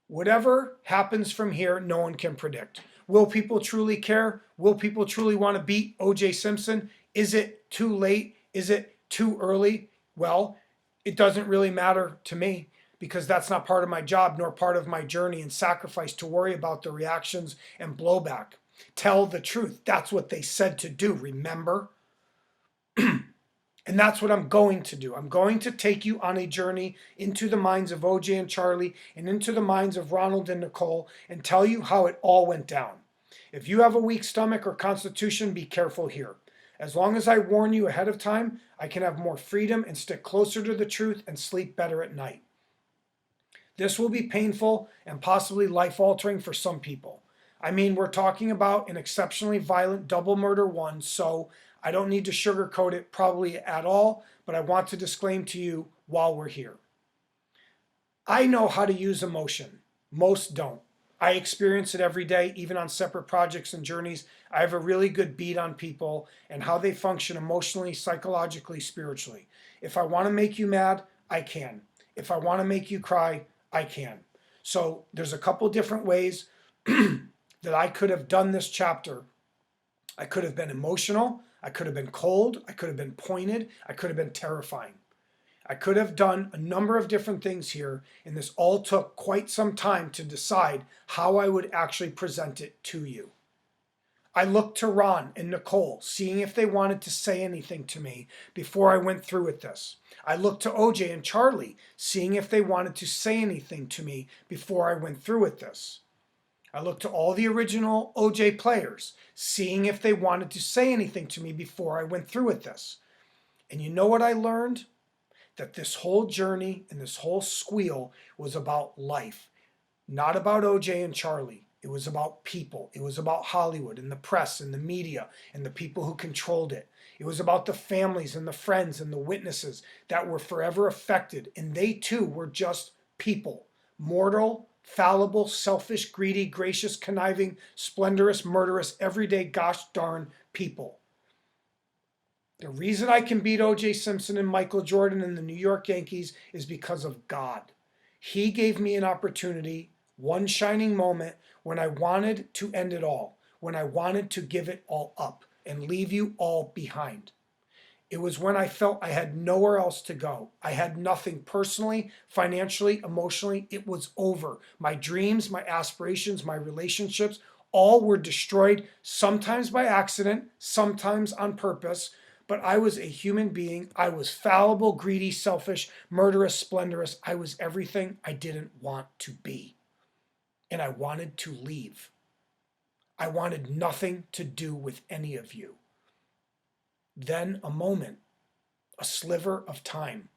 Whatever happens from here, no one can predict. Will people truly care? Will people truly want to beat O.J. Simpson? Is it too late? Is it too early? Well, it doesn't really matter to me because that's not part of my job nor part of my journey and sacrifice to worry about the reactions and blowback. Tell the truth. That's what they said to do, remember? And that's what I'm going to do. I'm going to take you on a journey into the minds of OJ and Charlie and into the minds of Ronald and Nicole and tell you how it all went down. If you have a weak stomach or constitution, be careful here. As long as I warn you ahead of time, I can have more freedom and stick closer to the truth and sleep better at night. This will be painful and possibly life-altering for some people. I mean, we're talking about an exceptionally violent double murder one, so I don't need to sugarcoat it probably at all, but I want to disclaim to you while we're here. I know how to use emotion. Most don't. I experience it every day, even on separate projects and journeys. I have a really good beat on people and how they function emotionally, psychologically, spiritually. If I want to make you mad, I can. If I want to make you cry, I can. So there's a couple different ways that I could have done this chapter. I could have been emotional. I could have been cold, I could have been pointed, I could have been terrifying. I could have done a number of different things here, and this all took quite some time to decide how I would actually present it to you. I looked to Ron and Nicole, seeing if they wanted to say anything to me before I went through with this. I looked to OJ and Charlie, seeing if they wanted to say anything to me before I went through with this. I looked to all the original OJ players, seeing if they wanted to say anything to me before I went through with this. And you know what I learned? That this whole journey and this whole squeal was about life, not about OJ and Charlie. It was about people. It was about Hollywood and the press and the media and the people who controlled it. It was about the families and the friends and the witnesses that were forever affected, and they too were just people. Mortal, fallible, selfish, greedy, gracious, conniving, splendorous, murderous, everyday gosh darn people. The reason I can beat O.J. Simpson and Michael Jordan and the New York Yankees is because of God. He gave me an opportunity, one shining moment, when I wanted to end it all, when I wanted to give it all up and leave you all behind. It was when I felt I had nowhere else to go. I had nothing personally, financially, emotionally. It was over. My dreams, my aspirations, my relationships, all were destroyed, sometimes by accident, sometimes on purpose. But I was a human being. I was fallible, greedy, selfish, murderous, splendorous. I was everything I didn't want to be. And I wanted to leave. I wanted nothing to do with any of you. Then a moment, a sliver of time,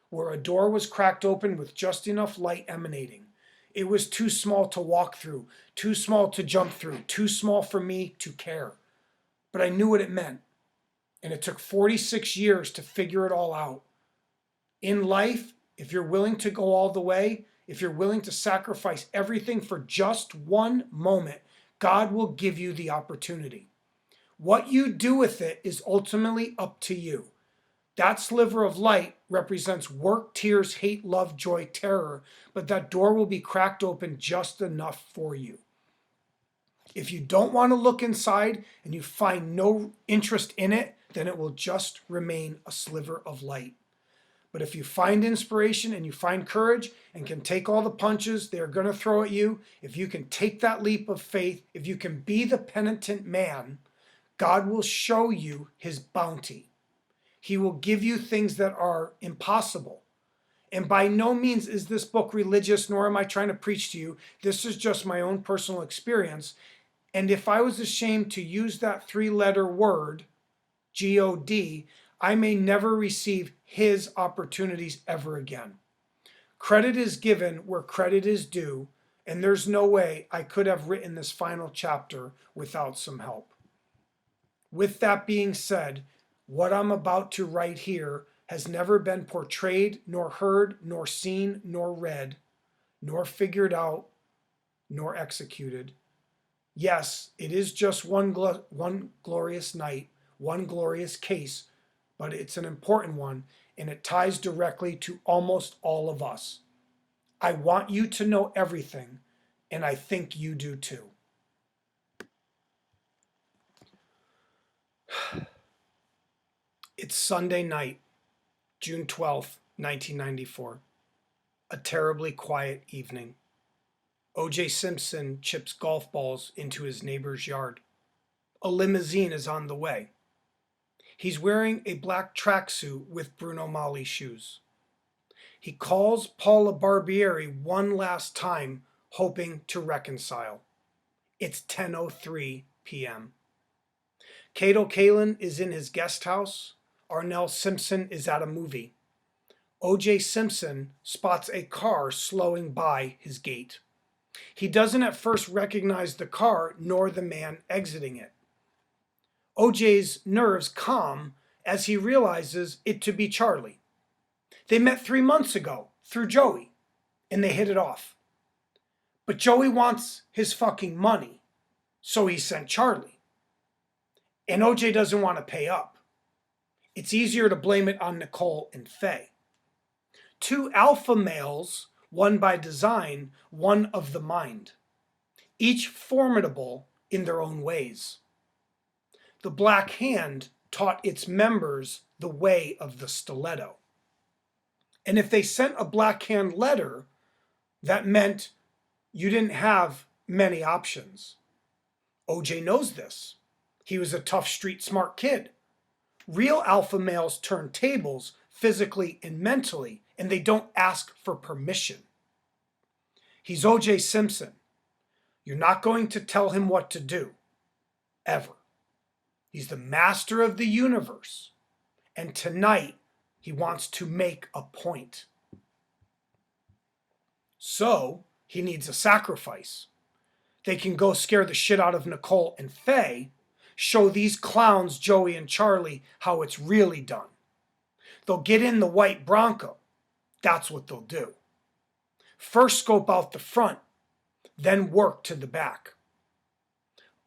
where a door was cracked open with just enough light emanating. It was too small to walk through, too small to jump through, too small for me to care. But I knew what it meant. And it took 46 years to figure it all out. In life, if you're willing to go all the way, if you're willing to sacrifice everything for just one moment, God will give you the opportunity. What you do with it is ultimately up to you. That sliver of light represents work, tears, hate, love, joy, terror, but that door will be cracked open just enough for you. If you don't want to look inside and you find no interest in it, then it will just remain a sliver of light. But if you find inspiration and you find courage and can take all the punches they're going to throw at you, if you can take that leap of faith, if you can be the penitent man, God will show you his bounty. He will give you things that are impossible. And by no means is this book religious, nor am I trying to preach to you. This is just my own personal experience. And if I was ashamed to use that three-letter word, G-O-D, I may never receive his opportunities ever again. Credit is given where credit is due, and there's no way I could have written this final chapter without some help. With that being said, what I'm about to write here has never been portrayed, nor heard, nor seen, nor read, nor figured out, nor executed. Yes, it is just one glorious night, one glorious case, but it's an important one, and it ties directly to almost all of us. I want you to know everything, and I think you do too. It's Sunday night, June 12th, 1994. A terribly quiet evening. O.J. Simpson chips golf balls into his neighbor's yard. A limousine is on the way. He's wearing a black tracksuit with Bruno Magli shoes. He calls Paula Barbieri one last time, hoping to reconcile. It's 10:03 p.m. Cato Kalin is in his guest house. Arnell Simpson is at a movie. O.J. Simpson spots a car slowing by his gate. He doesn't at first recognize the car nor the man exiting it. O.J.'s nerves calm as he realizes it to be Charlie. They met 3 months ago through Joey, and they hit it off. But Joey wants his fucking money, so he sent Charlie. And O.J. doesn't want to pay up. It's easier to blame it on Nicole and Faye. Two alpha males, one by design, one of the mind. Each formidable in their own ways. The Black Hand taught its members the way of the stiletto. And if they sent a Black Hand letter, that meant you didn't have many options. O.J. knows this. He was a tough, street smart kid. Real alpha males turn tables physically and mentally, and they don't ask for permission. He's O.J. Simpson. You're not going to tell him what to do, ever. He's the master of the universe, and tonight he wants to make a point. So he needs a sacrifice. They can go scare the shit out of Nicole and Faye, Show these clowns, Joey and Charlie, how it's really done. They'll get in the white Bronco. That's what they'll do. First scope out the front, then work to the back.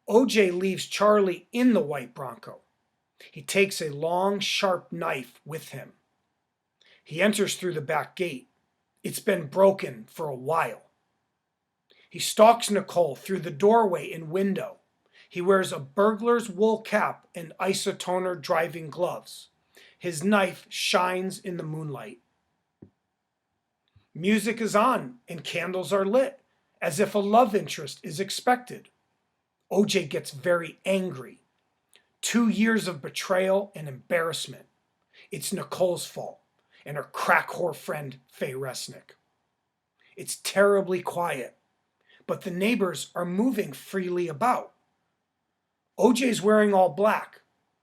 OJ leaves Charlie in the white Bronco. He takes a long, sharp knife with him. He enters through the back gate. It's been broken for a while. He stalks Nicole through the doorway and window. He wears a burglar's wool cap and isotoner driving gloves. His knife shines in the moonlight. Music is on and candles are lit, as if a love interest is expected. OJ gets very angry. 2 years of betrayal and embarrassment. It's Nicole's fault and her crack whore friend Faye Resnick. It's terribly quiet, but the neighbors are moving freely about. OJ's wearing all black,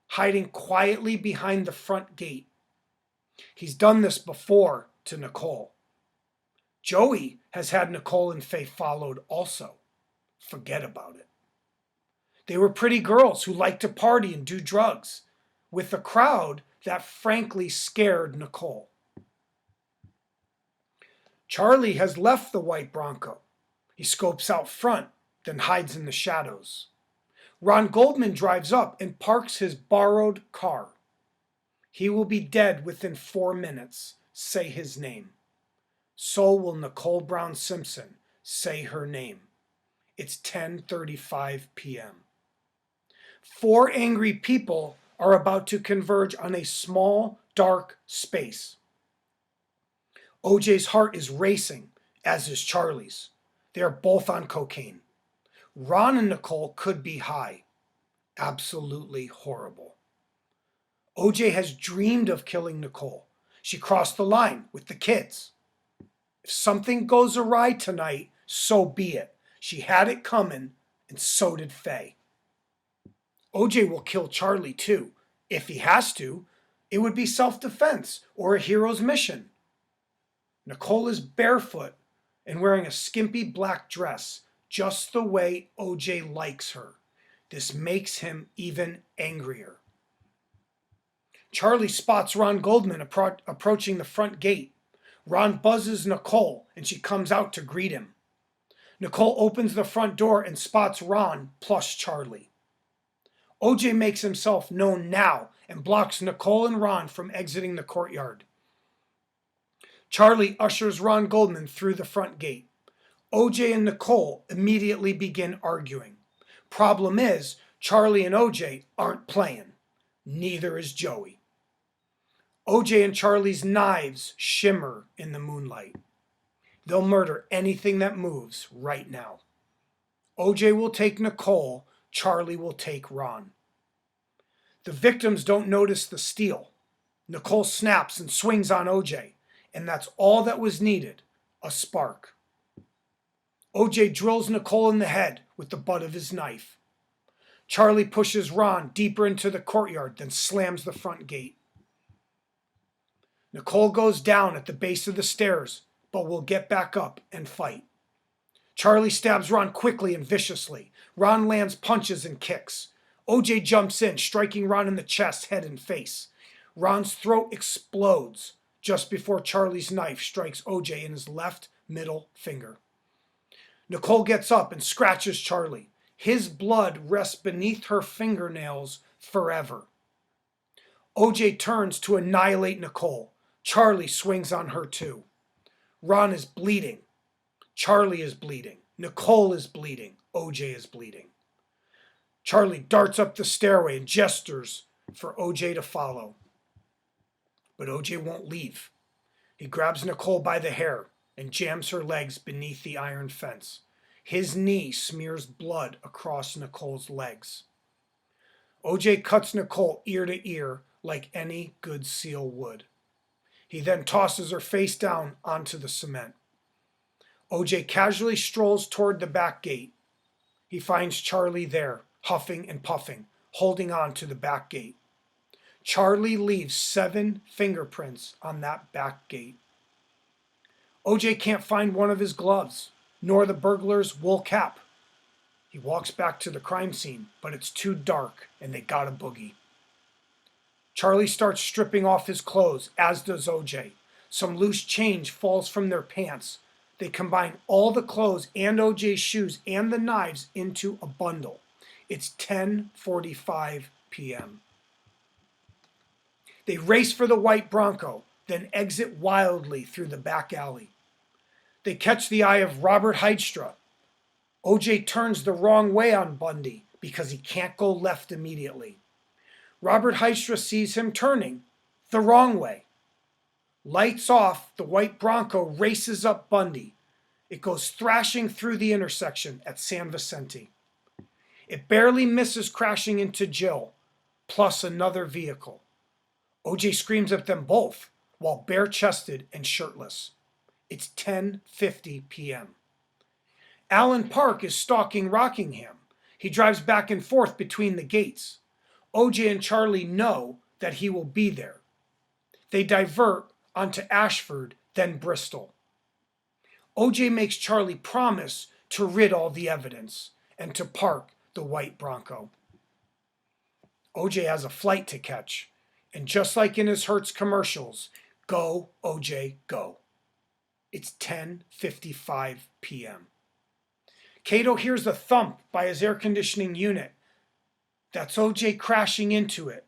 hiding quietly behind the front gate. He's done this before to Nicole. Joey has had Nicole and Faye followed also. Forget about it. They were pretty girls who liked to party and do drugs, with a crowd that frankly scared Nicole. Charlie has left the white Bronco. He scopes out front, then hides in the shadows. Ron Goldman drives up and parks his borrowed car. He will be dead within 4 minutes. Say his name. So will Nicole Brown Simpson say her name. It's 10:35 p.m. 4 angry people are about to converge on a small, dark space. OJ's heart is racing, as is Charlie's. They are both on cocaine. Ron and Nicole could be high. Absolutely horrible. OJ has dreamed of killing Nicole. She crossed the line with the kids. If something goes awry tonight, so be it. She had it coming, and so did Faye. OJ will kill Charlie too. If he has to, it would be self-defense or a hero's mission. Nicole is barefoot and wearing a skimpy black dress, just the way OJ likes her. This makes him even angrier. Charlie spots Ron Goldman approaching the front gate. Ron buzzes Nicole and she comes out to greet him. Nicole opens the front door and spots Ron plus Charlie. OJ makes himself known now and blocks Nicole and Ron from exiting the courtyard. Charlie ushers Ron Goldman through the front gate. OJ and Nicole immediately begin arguing. Problem is, Charlie and OJ aren't playing. Neither is Joey. OJ and Charlie's knives shimmer in the moonlight. They'll murder anything that moves right now. OJ will take Nicole, Charlie will take Ron. The victims don't notice the steel. Nicole snaps and swings on OJ, and that's all that was needed, a spark. OJ drills Nicole in the head with the butt of his knife. Charlie pushes Ron deeper into the courtyard, then slams the front gate. Nicole goes down at the base of the stairs, but will get back up and fight. Charlie stabs Ron quickly and viciously. Ron lands punches and kicks. OJ jumps in, striking Ron in the chest, head, and face. Ron's throat explodes just before Charlie's knife strikes OJ in his left middle finger. Nicole gets up and scratches Charlie. His blood rests beneath her fingernails forever. OJ turns to annihilate Nicole. Charlie swings on her too. Ron is bleeding. Charlie is bleeding. Nicole is bleeding. OJ is bleeding. Charlie darts up the stairway and gestures for OJ to follow. But OJ won't leave. He grabs Nicole by the hair and jams her legs beneath the iron fence. His knee smears blood across Nicole's legs. OJ cuts Nicole ear to ear like any good SEAL would. He then tosses her face down onto the cement. OJ casually strolls toward the back gate. He finds Charlie there, huffing and puffing, holding on to the back gate. Charlie leaves 7 fingerprints on that back gate. OJ can't find one of his gloves, nor the burglar's wool cap. He walks back to the crime scene, but it's too dark and they gotta boogie. Charlie starts stripping off his clothes, as does OJ. Some loose change falls from their pants. They combine all the clothes and OJ's shoes and the knives into a bundle. It's 10:45 p.m. They race for the white Bronco, then exit wildly through the back alley. They catch the eye of Robert Heidstra. OJ turns the wrong way on Bundy because he can't go left immediately. Robert Heidstra sees him turning the wrong way. Lights off, the white Bronco races up Bundy. It goes thrashing through the intersection at San Vicente. It barely misses crashing into Jill, plus another vehicle. OJ screams at them both while bare-chested and shirtless. It's 10:50 p.m. Alan Park is stalking Rockingham. He drives back and forth between the gates. OJ and Charlie know that he will be there. They divert onto Ashford, then Bristol. OJ makes Charlie promise to rid all the evidence and to park the white Bronco. OJ has a flight to catch, and just like in his Hertz commercials, go, OJ, go. It's 10:55 p.m. Cato hears a thump by his air conditioning unit. That's OJ crashing into it.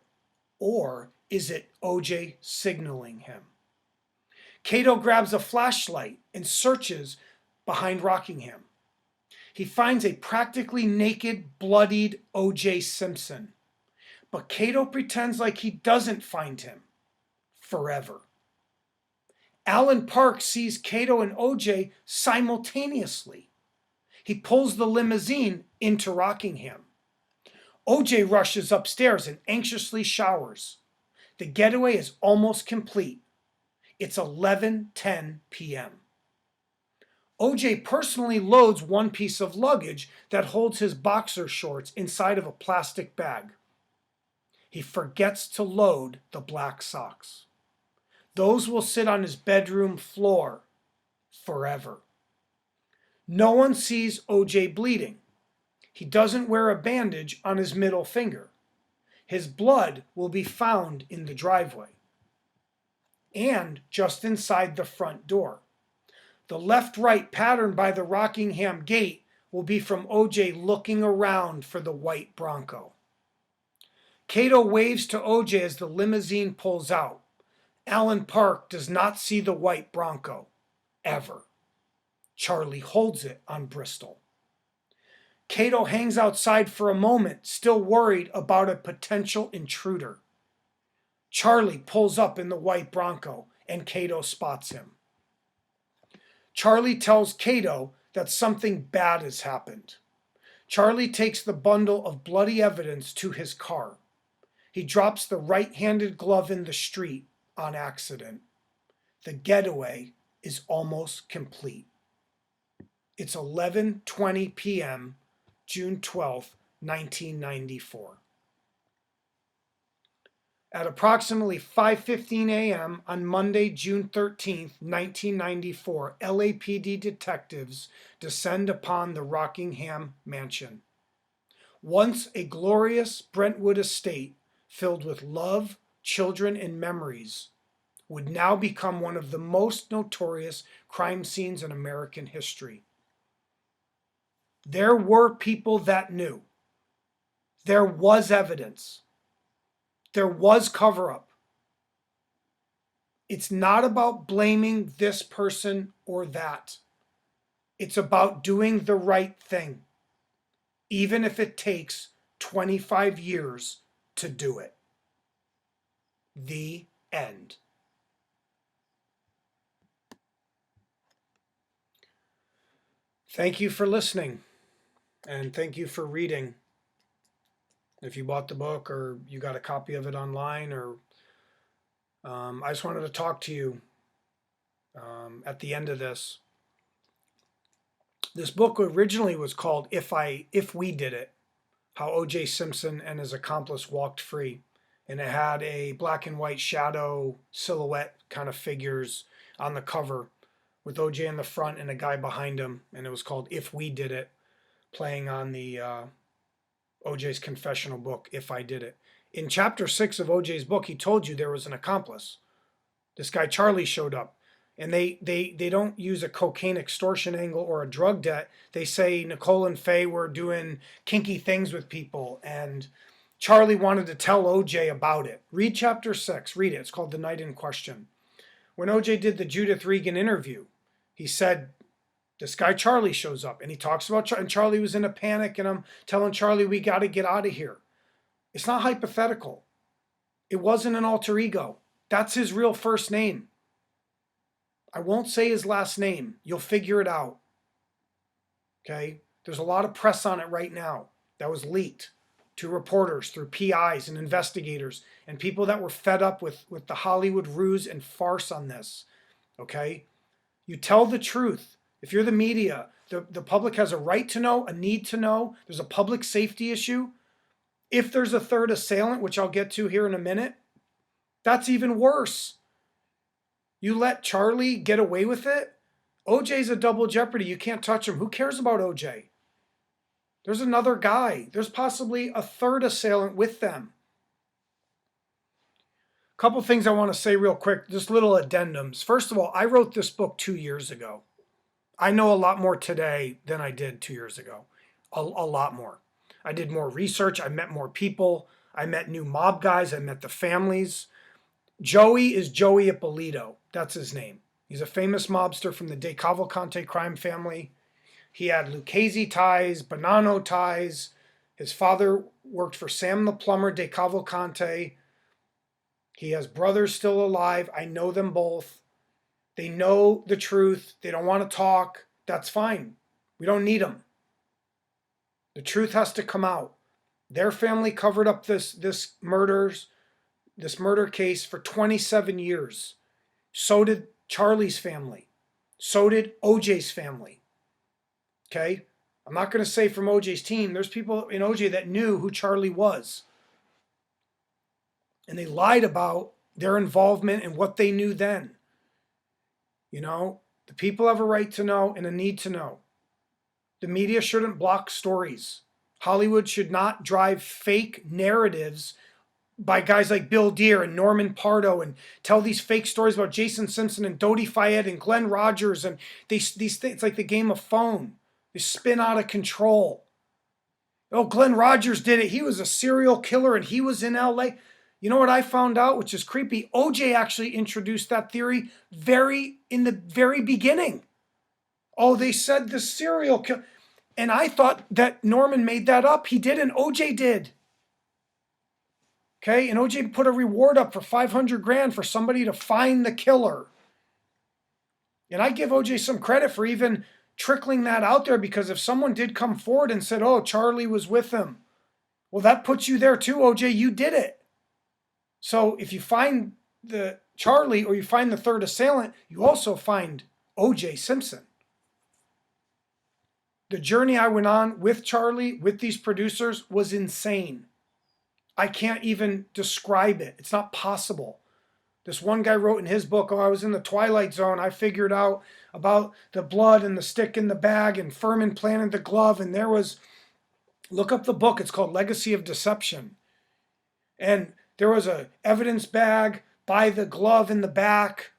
Or is it OJ signaling him? Cato grabs a flashlight and searches behind Rockingham. He finds a practically naked, bloodied OJ Simpson. But Cato pretends like he doesn't find him. Forever. Alan Park sees Cato and OJ simultaneously. He pulls the limousine into Rockingham. OJ rushes upstairs and anxiously showers. The getaway is almost complete. It's 11:10 p.m. OJ personally loads one piece of luggage that holds his boxer shorts inside of a plastic bag. He forgets to load the black socks. Those will sit on his bedroom floor forever. No one sees OJ bleeding. He doesn't wear a bandage on his middle finger. His blood will be found in the driveway and just inside the front door. The left-right pattern by the Rockingham gate will be from OJ looking around for the white Bronco. Cato waves to OJ as the limousine pulls out. Alan Park does not see the white Bronco, ever. Charlie holds it on Bristol. Cato hangs outside for a moment, still worried about a potential intruder. Charlie pulls up in the white Bronco, and Cato spots him. Charlie tells Cato that something bad has happened. Charlie takes the bundle of bloody evidence to his car. He drops the right-handed glove in the street on accident. The getaway is almost complete. It's 11:20 p.m., June 12, 1994. At approximately 5:15 a.m. on Monday, June 13, 1994, LAPD detectives descend upon the Rockingham mansion. Once a glorious Brentwood estate filled with love, children, and memories, would now become one of the most notorious crime scenes in American history. There were people that knew. There was evidence. There was cover-up. It's not about blaming this person or that. It's about doing the right thing, even if it takes 25 years to do it. The end. Thank you for listening, and thank you for reading. If you bought the book or you got a copy of it online, or I just wanted to talk to you at the end of this. This book originally was called If We Did It, How O.J. Simpson and His Accomplice Walked Free. And it had a black and white shadow silhouette kind of figures on the cover with O.J. in the front and a guy behind him. And it was called If We Did It. playing on the OJ's confessional book, If I Did It. In chapter 6 of OJ's book, he told you there was an accomplice. This guy Charlie showed up. And they don't use a cocaine extortion angle or a drug debt. They say Nicole and Faye were doing kinky things with people, and Charlie wanted to tell OJ about it. Read chapter 6. Read it. It's called The Night in Question. When OJ did the Judith Regan interview, he said, this guy Charlie shows up, and he talks about and Charlie was in a panic, and I'm telling Charlie, we got to get out of here. It's not hypothetical. It wasn't an alter ego. That's his real first name. I won't say his last name. You'll figure it out. Okay? There's a lot of press on it right now. That was leaked to reporters through PIs and investigators and people that were fed up with the Hollywood ruse and farce on this. Okay? You tell the truth. If you're the media, the public has a right to know, a need to know. There's a public safety issue. If there's a third assailant, which I'll get to here in a minute, that's even worse. You let Charlie get away with it? OJ's a double jeopardy. You can't touch him. Who cares about OJ? There's another guy. There's possibly a third assailant with them. A couple things I want to say real quick, just little addendums. First of all, I wrote this book 2 years ago. I know a lot more today than I did 2 years ago. A lot more. I did more research. I met more people. I met new mob guys. I met the families. Joey is Joey Ippolito. That's his name. He's a famous mobster from the De Cavalcante crime family. He had Lucchese ties, Bonanno ties. His father worked for Sam the plumber, De Cavalcante. He has brothers still alive. I know them both. They know the truth. They don't want to talk. That's fine. We don't need them. The truth has to come out. Their family covered up this murder case for 27 years. So did Charlie's family. So did OJ's family. Okay? I'm not going to say from OJ's team. There's people in OJ that knew who Charlie was. And they lied about their involvement and what they knew then. You know, the people have a right to know and a need to know. The media shouldn't block stories. Hollywood should not drive fake narratives by guys like Bill Deere and Norman Pardo and tell these fake stories about Jason Simpson and Dodie Fayed and Glenn Rogers, and these things. It's like the game of phone. They spin out of control. Oh, Glenn Rogers did it. He was a serial killer and he was in LA. You know what I found out, which is creepy? OJ actually introduced that theory in the very beginning. Oh, they said the serial killer. And I thought that Norman made that up. He didn't. OJ did. Okay, and OJ put a reward up for $500,000 for somebody to find the killer. And I give OJ some credit for even trickling that out there, because if someone did come forward and said, oh, Charlie was with him, well, that puts you there too, OJ. You did it. So if you find the Charlie or you find the third assailant, you also find OJ Simpson. The journey I went on with Charlie, with these producers, was insane. I can't even describe it. It's not possible. This one guy wrote in his book, oh, I was in the Twilight Zone. I figured out about the blood and the stick in the bag, and Furman planted the glove. And there was, look up the book. It's called Legacy of Deception. And there was a evidence bag by the glove in the back.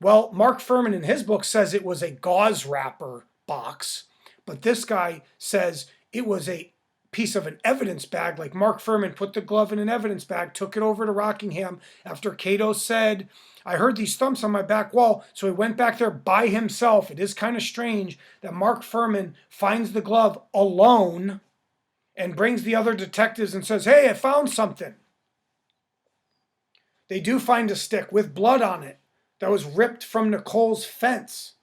Well, Mark Furman in his book says it was a gauze wrapper box. But this guy says it was a piece of an evidence bag, like Mark Furman put the glove in an evidence bag, took it over to Rockingham after Cato said, I heard these thumps on my back wall, so he went back there by himself. It is kind of strange that Mark Furman finds the glove alone and brings the other detectives and says, hey, I found something. They do find a stick with blood on it that was ripped from Nicole's fence.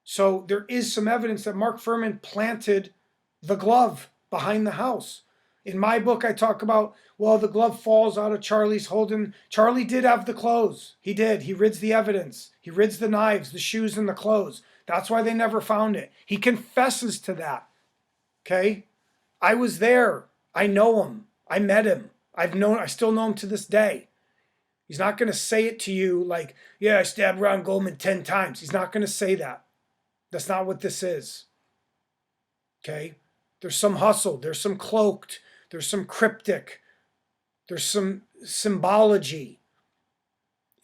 So there is some evidence that Mark Furman planted the glove behind the house. In my book, I talk about, well, the glove falls out of Charlie's holding. Charlie did have the clothes. He did. He rids the evidence. He rids the knives, the shoes, and the clothes. That's why they never found it. He confesses to that. Okay? I was there. I know him. I met him. I still know him to this day. He's not going to say it to you like, yeah, I stabbed Ron Goldman 10 times. He's not going to say that. That's not what this is. Okay? There's some hustled, there's some cloaked, there's some cryptic, there's some symbology.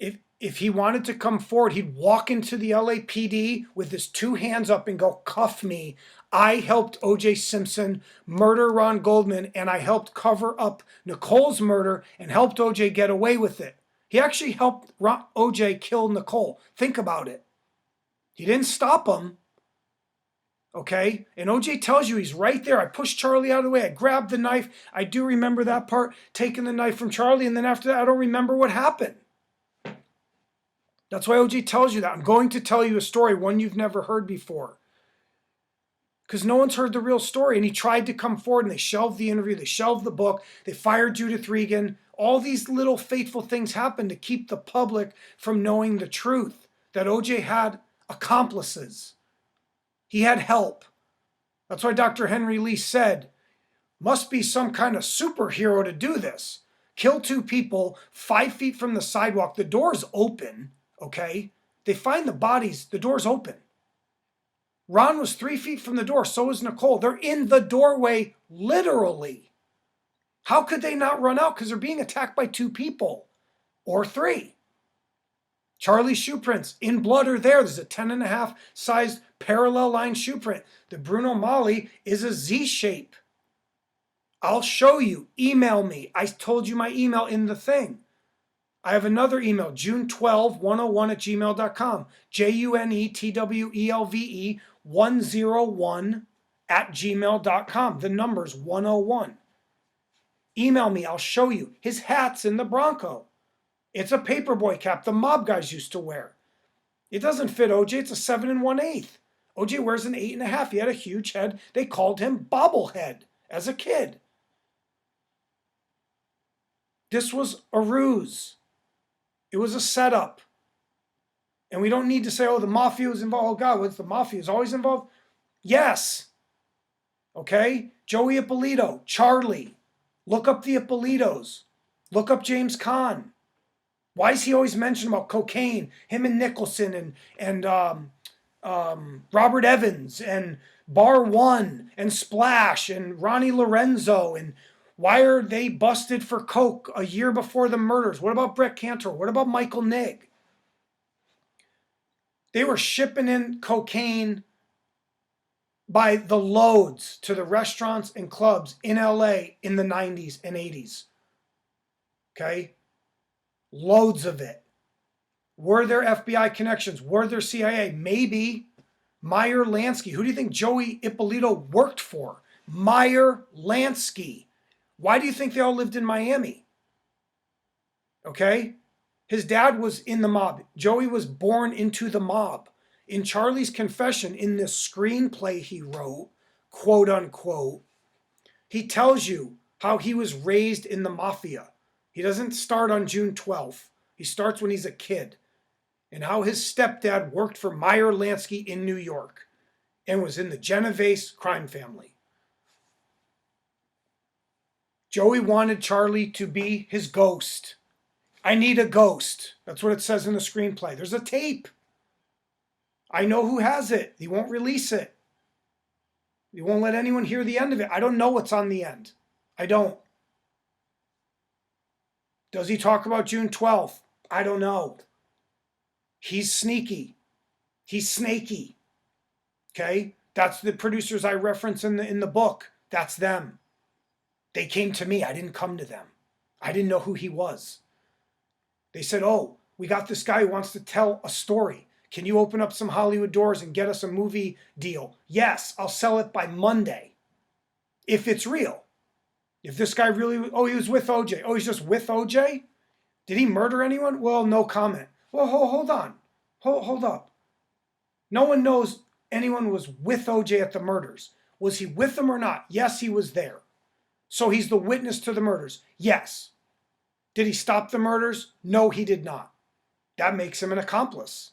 If he wanted to come forward, he'd walk into the LAPD with his two hands up and go, cuff me. I helped O.J. Simpson murder Ron Goldman, and I helped cover up Nicole's murder and helped O.J. get away with it. He actually helped O.J. kill Nicole. Think about it. He didn't stop him. Okay? And O.J. tells you he's right there. I pushed Charlie out of the way. I grabbed the knife. I do remember that part, taking the knife from Charlie, and then after that, I don't remember what happened. That's why O.J. tells you that. I'm going to tell you a story, one you've never heard before. Because no one's heard the real story. And he tried to come forward, and they shelved the interview. They shelved the book. They fired Judith Regan. All these little fateful things happened to keep the public from knowing the truth. That O.J. had accomplices. He had help. That's why Dr. Henry Lee said, must be some kind of superhero to do this. Kill two people 5 feet from the sidewalk. The door's open. Okay? They find the bodies, the door's open. Ron was 3 feet from the door, so is Nicole. They're in the doorway, literally. How could they not run out? Because they're being attacked by two people, or three. Charlie's shoe prints in blood are there. There's a 10.5 sized parallel line shoe print. The Bruno Mali is a Z shape. I'll show you. Email me. I told you my email in the thing. I have another email, june12101@gmail.com. JUNETWELVE101@gmail.com. The number's 101. Email me. I'll show you. His hat's in the Bronco. It's a paperboy cap the mob guys used to wear. It doesn't fit OJ. It's a 7 1/8. OJ wears an 8.5. He had a huge head. They called him Bobblehead as a kid. This was a ruse. It was a setup. And we don't need to say, oh, the mafia was involved. Oh, God, what's the mafia is always involved? Yes. Okay? Joey Ippolito, Charlie. Look up the Ippolitos. Look up James Caan. Why is he always mentioned about cocaine? Him and Nicholson and Robert Evans and Bar One and Splash and Ronnie Lorenzo, and why are they busted for coke a year before the murders? What about Brett Cantor? What about Michael Nigg? They were shipping in cocaine by the loads to the restaurants and clubs in LA in the 90s and 80s. Okay? Loads of it. Were there FBI connections? Were there CIA? Maybe. Meyer Lansky. Who do you think Joey Ippolito worked for? Meyer Lansky. Why do you think they all lived in Miami? Okay? His dad was in the mob. Joey was born into the mob. In Charlie's confession, in this screenplay he wrote, quote unquote, he tells you how he was raised in the mafia. He doesn't start on June 12th. He starts when he's a kid. And how his stepdad worked for Meyer Lansky in New York and was in the Genovese crime family. Joey wanted Charlie to be his ghost. I need a ghost. That's what it says in the screenplay. There's a tape. I know who has it. He won't release it. He won't let anyone hear the end of it. I don't know what's on the end. I don't. Does he talk about June 12th? I don't know. He's sneaky. He's snaky. Okay? That's the producers I reference in the book. That's them. They came to me. I didn't come to them. I didn't know who he was. They said, oh, we got this guy who wants to tell a story. Can you open up some Hollywood doors and get us a movie deal? Yes, I'll sell it by Monday. If it's real. If this guy really, oh, he was with OJ. Oh, he's just with OJ? Did he murder anyone? Well, no comment. Well, hold on. Hold up. No one knows anyone was with OJ at the murders. Was he with them or not? Yes, he was there. So he's the witness to the murders. Yes. Did he stop the murders? No, he did not. That makes him an accomplice.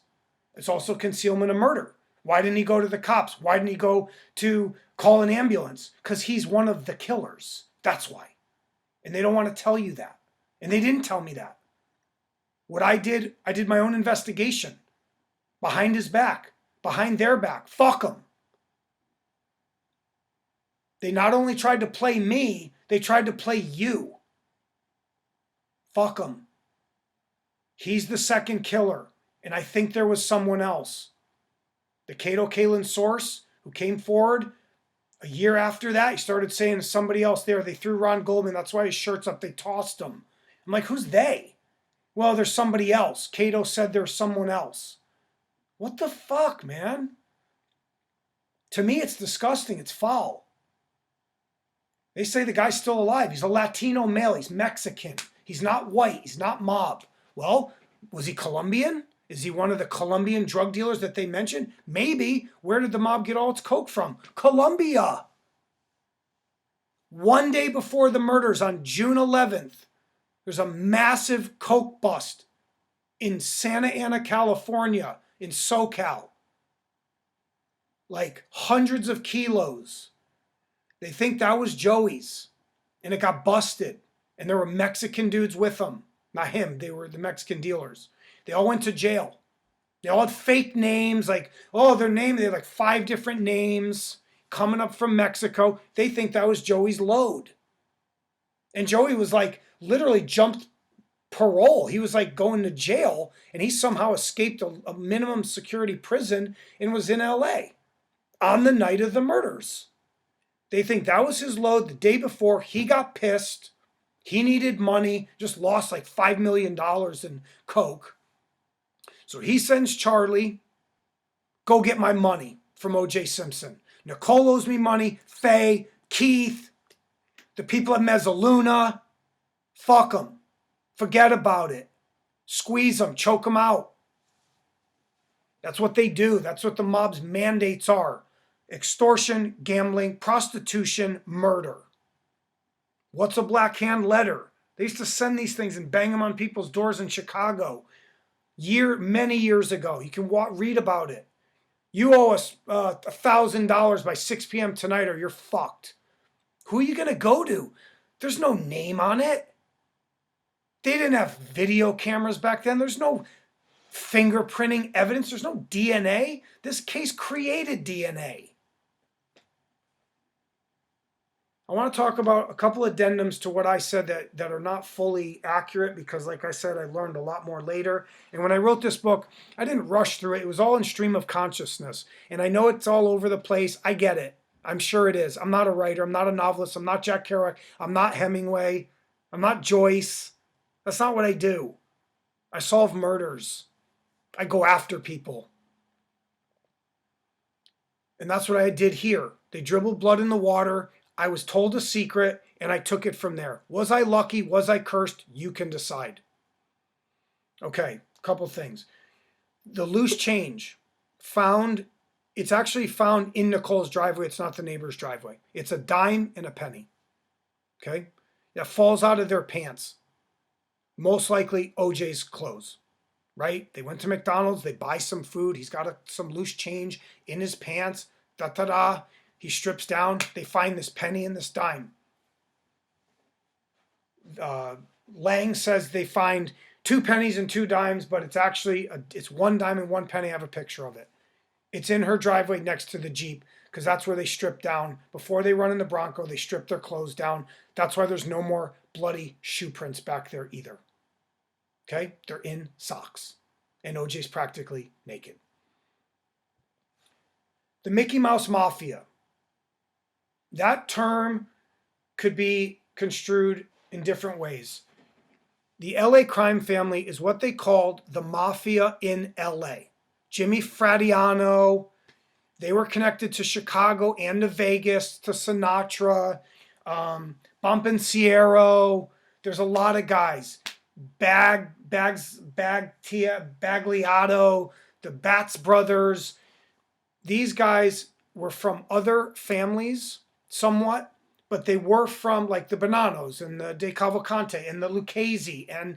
It's also concealment of murder. Why didn't he go to the cops? Why didn't he go to call an ambulance? Because he's one of the killers. That's why. And they don't want to tell you that. And they didn't tell me that. What I did my own investigation. Behind his back. Behind their back. Fuck them. They not only tried to play me, they tried to play you. Fuck them. He's the second killer, and I think there was someone else. The Cato Kalin source who came forward a year after that, he started saying to somebody else there, they threw Ron Goldman, that's why his shirt's up, they tossed him. I'm like, who's they? Well, there's somebody else. Cato said there's someone else. What the fuck, man? To me, it's disgusting. It's foul. They say the guy's still alive. He's a Latino male. He's Mexican. He's not white. He's not mob. Well, was he Colombian? Is he one of the Colombian drug dealers that they mentioned? Maybe. Where did the mob get all its coke from? Colombia. One day before the murders on June 11th, there's a massive coke bust in Santa Ana, California, in SoCal. Like hundreds of kilos. They think that was Joey's. And it got busted. And there were Mexican dudes with him. Not him. They were the Mexican dealers. They all went to jail. They all had fake names. Like, oh, their name. They had like 5 different names coming up from Mexico. They think that was Joey's load. And Joey was like, literally jumped parole. He was like going to jail. And he somehow escaped a minimum security prison and was in LA on the night of the murders. They think that was his load the day before. He got pissed. He needed money. Just lost like $5 million in coke. So he sends Charlie, go get my money from O.J. Simpson. Nicole owes me money. Faye, Keith, the people at Mezzaluna. Fuck them. Forget about it. Squeeze them. Choke them out. That's what they do. That's what the mob's mandates are. Extortion, gambling, prostitution, murder. What's a Black Hand letter? They used to send these things and bang them on people's doors in Chicago. Many years ago. You can read about it. You owe us $1,000 by 6 p.m. tonight or you're fucked. Who are you going to go to? There's no name on it. They didn't have video cameras back then. There's no fingerprinting evidence. There's no DNA. This case created DNA. I want to talk about a couple addendums to what I said that are not fully accurate because, like I said, I learned a lot more later. And when I wrote this book, I didn't rush through it. It was all in stream of consciousness. And I know it's all over the place. I get it. I'm sure it is. I'm not a writer. I'm not a novelist. I'm not Jack Kerouac. I'm not Hemingway. I'm not Joyce. That's not what I do. I solve murders. I go after people. And that's what I did here. They dribbled blood in the water. I was told a secret and I took it from there. Was I lucky? Was I cursed? You can decide. Okay, a couple things. The loose change it's actually found in Nicole's driveway. It's not the neighbor's driveway. It's a dime and a penny. Okay? That falls out of their pants. Most likely OJ's clothes, right? They went to McDonald's. They buy some food. He's got some loose change in his pants. Da-da-da. He strips down. They find this penny and this dime. Lang says they find 2 pennies and 2 dimes, but it's actually, it's 1 dime and 1 penny. I have a picture of it. It's in her driveway next to the Jeep because that's where they strip down. Before they run in the Bronco, they strip their clothes down. That's why there's no more bloody shoe prints back there either. Okay? They're in socks. And OJ's practically naked. The Mickey Mouse Mafia. That term could be construed in different ways. The LA crime family is what they called the mafia in LA. Jimmy Fradiano, they were connected to Chicago and to Vegas, to Sinatra, Bompensiero. There's a lot of guys. Bagliato, the Batts brothers. These guys were from other families, somewhat, but they were from like the Bonanos and the De Cavalcante and the Lucchese and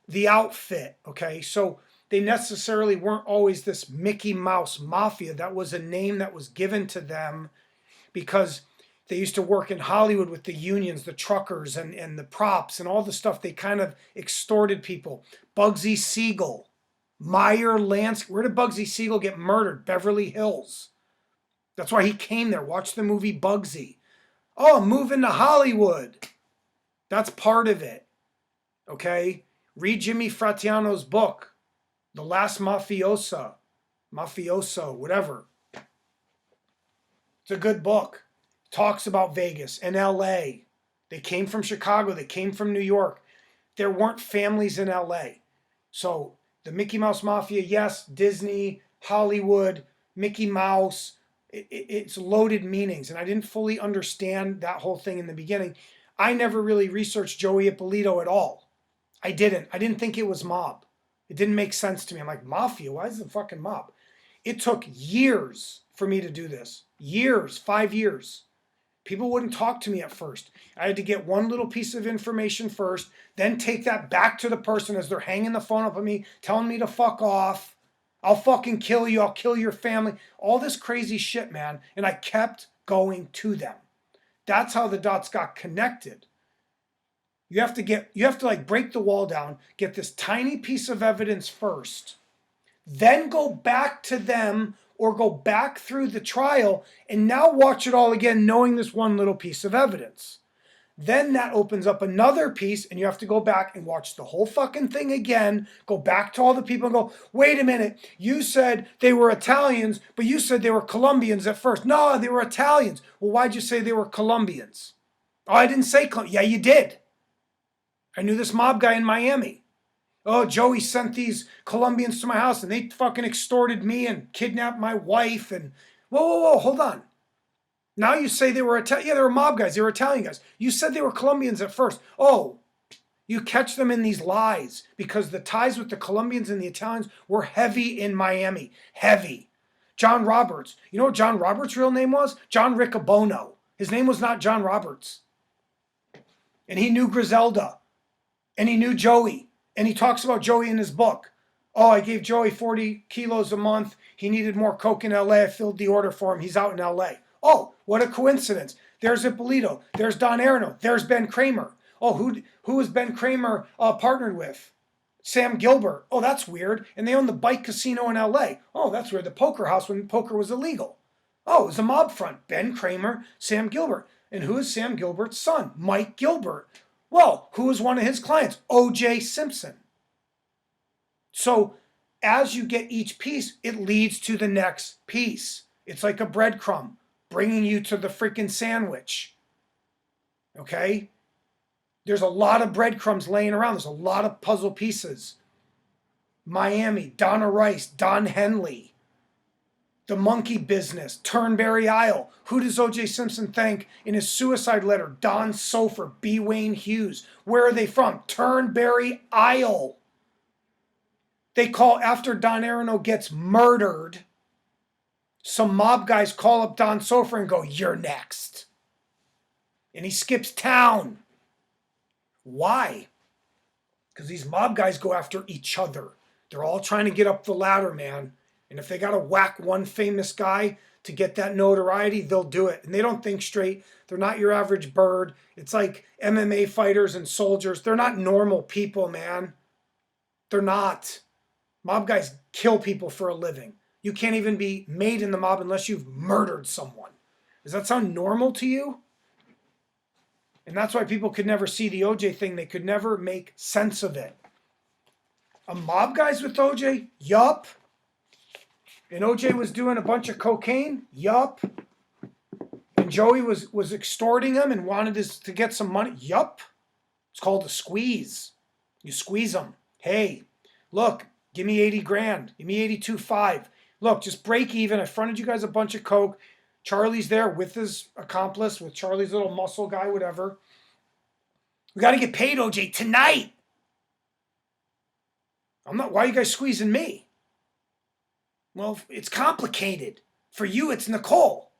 the Outfit, okay? So they necessarily weren't always this Mickey Mouse Mafia. That was a name that was given to them because they used to work in Hollywood with the unions, the truckers and the props and all the stuff. They kind of extorted people. Bugsy Siegel, Meyer Lansky. Where did Bugsy Siegel get murdered? Beverly Hills. That's why he came there. Watch the movie Bugsy. Oh, I'm moving to Hollywood. That's part of it. Okay? Read Jimmy Fratiano's book, The Last Mafioso, whatever. It's a good book. Talks about Vegas and LA. They came from Chicago, they came from New York. There weren't families in LA. So the Mickey Mouse Mafia, yes, Disney, Hollywood, Mickey Mouse, it's loaded meanings. And I didn't fully understand that whole thing in the beginning. I never really researched Joey Ippolito at all. I didn't think it was mob. It didn't make sense to me. I'm like, mafia? Why is it fucking mob? It took years for me to do this. Years, 5 years. People wouldn't talk to me at first. I had to get one little piece of information first, then take that back to the person as they're hanging the phone up at me, telling me to fuck off. I'll fucking kill you. I'll kill your family. All this crazy shit, man. And I kept going to them. That's how the dots got connected. You have to like break the wall down, get this tiny piece of evidence first, then go back to them or go back through the trial and now watch it all again, knowing this one little piece of evidence. Then that opens up another piece and you have to go back and watch the whole fucking thing again, go back to all the people and go, wait a minute, you said they were Italians, but you said they were Colombians at first. No, they were Italians. Well, why'd you say they were Colombians? Oh, I didn't say Colombians. Yeah, you did. I knew this mob guy in Miami. Oh, Joey sent these Colombians to my house and they fucking extorted me and kidnapped my wife and whoa, hold on. Now you say they were Italian. Yeah, they were mob guys. They were Italian guys. You said they were Colombians at first. Oh, you catch them in these lies because the ties with the Colombians and the Italians were heavy in Miami. Heavy. John Roberts. You know what John Roberts' real name was? John Riccobono. His name was not John Roberts. And he knew Griselda. And he knew Joey. And he talks about Joey in his book. Oh, I gave Joey 40 kilos a month. He needed more coke in LA. I filled the order for him. He's out in LA. Oh, what a coincidence. There's Ippolito. There's Don Arno. There's Ben Kramer. Oh, who was Ben Kramer partnered with? Sam Gilbert. Oh, that's weird. And they own the bike casino in LA. Oh, that's weird. The poker house when poker was illegal. Oh, it was a mob front. Ben Kramer, Sam Gilbert. And who is Sam Gilbert's son? Mike Gilbert. Well, who was one of his clients? O.J. Simpson. So as you get each piece, it leads to the next piece. It's like a breadcrumb bringing you to the freaking sandwich. Okay? There's a lot of breadcrumbs laying around. There's a lot of puzzle pieces. Miami, Donna Rice, Don Henley, the monkey business, Turnberry Isle. Who does O.J. Simpson thank in his suicide letter? Don Sofer, B. Wayne Hughes. Where are they from? Turnberry Isle. They call, after Don Arno gets murdered, some mob guys call up Don Sofer and go, you're next. And he skips town. Why? Because these mob guys go after each other. They're all trying to get up the ladder, man. And if they got to whack one famous guy to get that notoriety, they'll do it. And they don't think straight. They're not your average bird. It's like MMA fighters and soldiers. They're not normal people, man. They're not. Mob guys kill people for a living. You can't even be made in the mob unless you've murdered someone. Does that sound normal to you? And that's why people could never see the OJ thing. They could never make sense of it. A mob guy's with OJ? Yup. And OJ was doing a bunch of cocaine? Yup. And Joey was extorting him and wanted to get some money? Yup. It's called a squeeze. You squeeze them. Hey, look, give me 80 grand. Give me 82.5. Look, just break even. I fronted you guys a bunch of coke. Charlie's there with his accomplice, with Charlie's little muscle guy, whatever. We got to get paid, OJ, tonight. Why are you guys squeezing me? Well, it's complicated. For you, it's Nicole.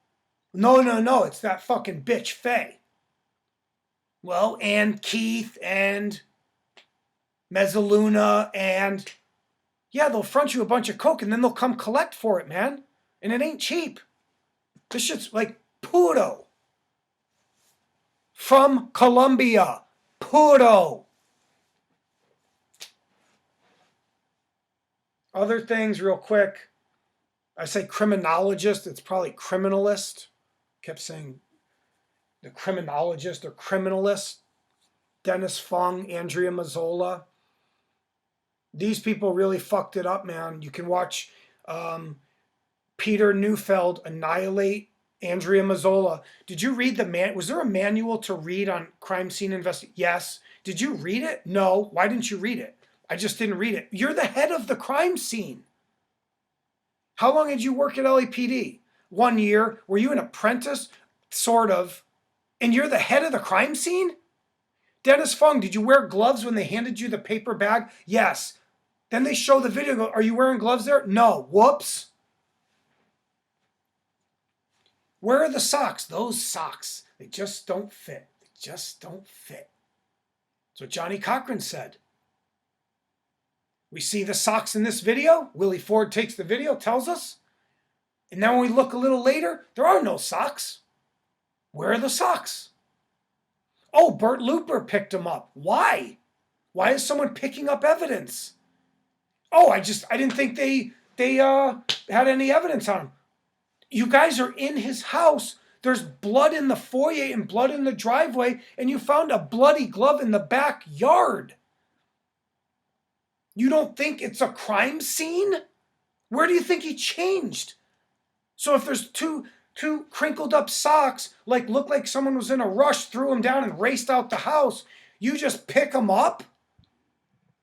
No, it's that fucking bitch, Faye. Well, and Keith and Mezzaluna and... Yeah, they'll front you a bunch of coke and then they'll come collect for it, man. And it ain't cheap. This shit's like puro. From Colombia. Puro. Other things real quick. I say criminologist. It's probably criminalist. Kept saying the criminologists or criminalists, Dennis Fung, Andrea Mazzola. These people really fucked it up, man. You can watch Peter Neufeld annihilate Andrea Mazzola. Did you read was there a manual to read on crime scene investigation? Yes. Did you read it? No. Why didn't you read it? I just didn't read it. You're the head of the crime scene. How long did you work at LAPD? 1 year. Were you an apprentice? Sort of. And you're the head of the crime scene? Dennis Fung, did you wear gloves when they handed you the paper bag? Yes. Then they show the video. Go, are you wearing gloves there? No. Whoops. Where are the socks? Those socks. They just don't fit. They just don't fit. That's what Johnny Cochran said. We see the socks in this video. Willie Ford takes the video, tells us. And then when we look a little later, there are no socks. Where are the socks? Oh, Bert Looper picked them up. Why? Why is someone picking up evidence? Oh, I didn't think they had any evidence on him. You guys are in his house. There's blood in the foyer and blood in the driveway, and you found a bloody glove in the backyard. You don't think it's a crime scene? Where do you think he changed? So if there's two crinkled up socks, look like someone was in a rush, threw them down and raced out the house, you just pick them up?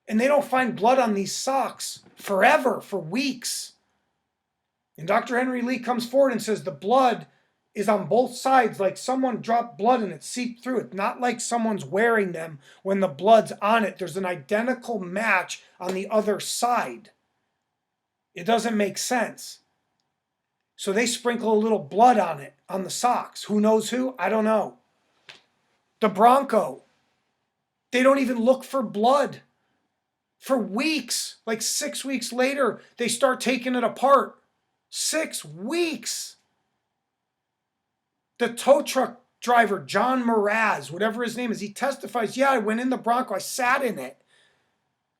And they don't find blood on these socks forever, for weeks. And Dr. Henry Lee comes forward and says the blood is on both sides, like someone dropped blood and it seeped through. It's not like someone's wearing them when the blood's on it. There's an identical match on the other side. It doesn't make sense. So they sprinkle a little blood on it, on the socks. Who knows who? I don't know. The Bronco. They don't even look for blood. For weeks, like 6 weeks later, they start taking it apart. 6 weeks. The tow truck driver, John Mraz, whatever his name is, he testifies, yeah, I went in the Bronco, I sat in it.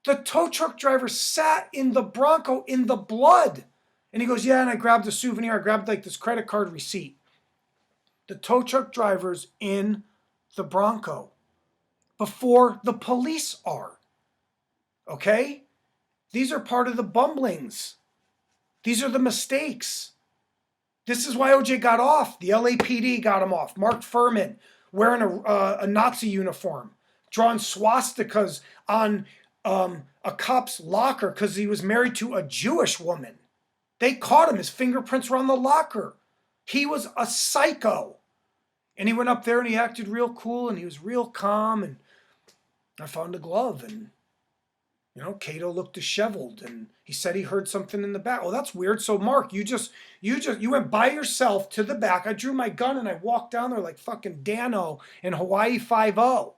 The tow truck driver sat in the Bronco in the blood. And he goes, yeah, and I grabbed a souvenir, I grabbed this credit card receipt. The tow truck driver's in the Bronco before the police are. Okay? These are part of the bumblings. These are the mistakes. This is why OJ got off. The LAPD got him off. Mark Furman wearing a Nazi uniform, drawing swastikas on a cop's locker because he was married to a Jewish woman. They caught him. His fingerprints were on the locker. He was a psycho. And he went up there and he acted real cool and he was real calm. And I found a glove and, Cato looked disheveled and he said he heard something in the back. Oh, that's weird. So Mark, you went by yourself to the back. I drew my gun and I walked down there like fucking Dano in Hawaii 5-0.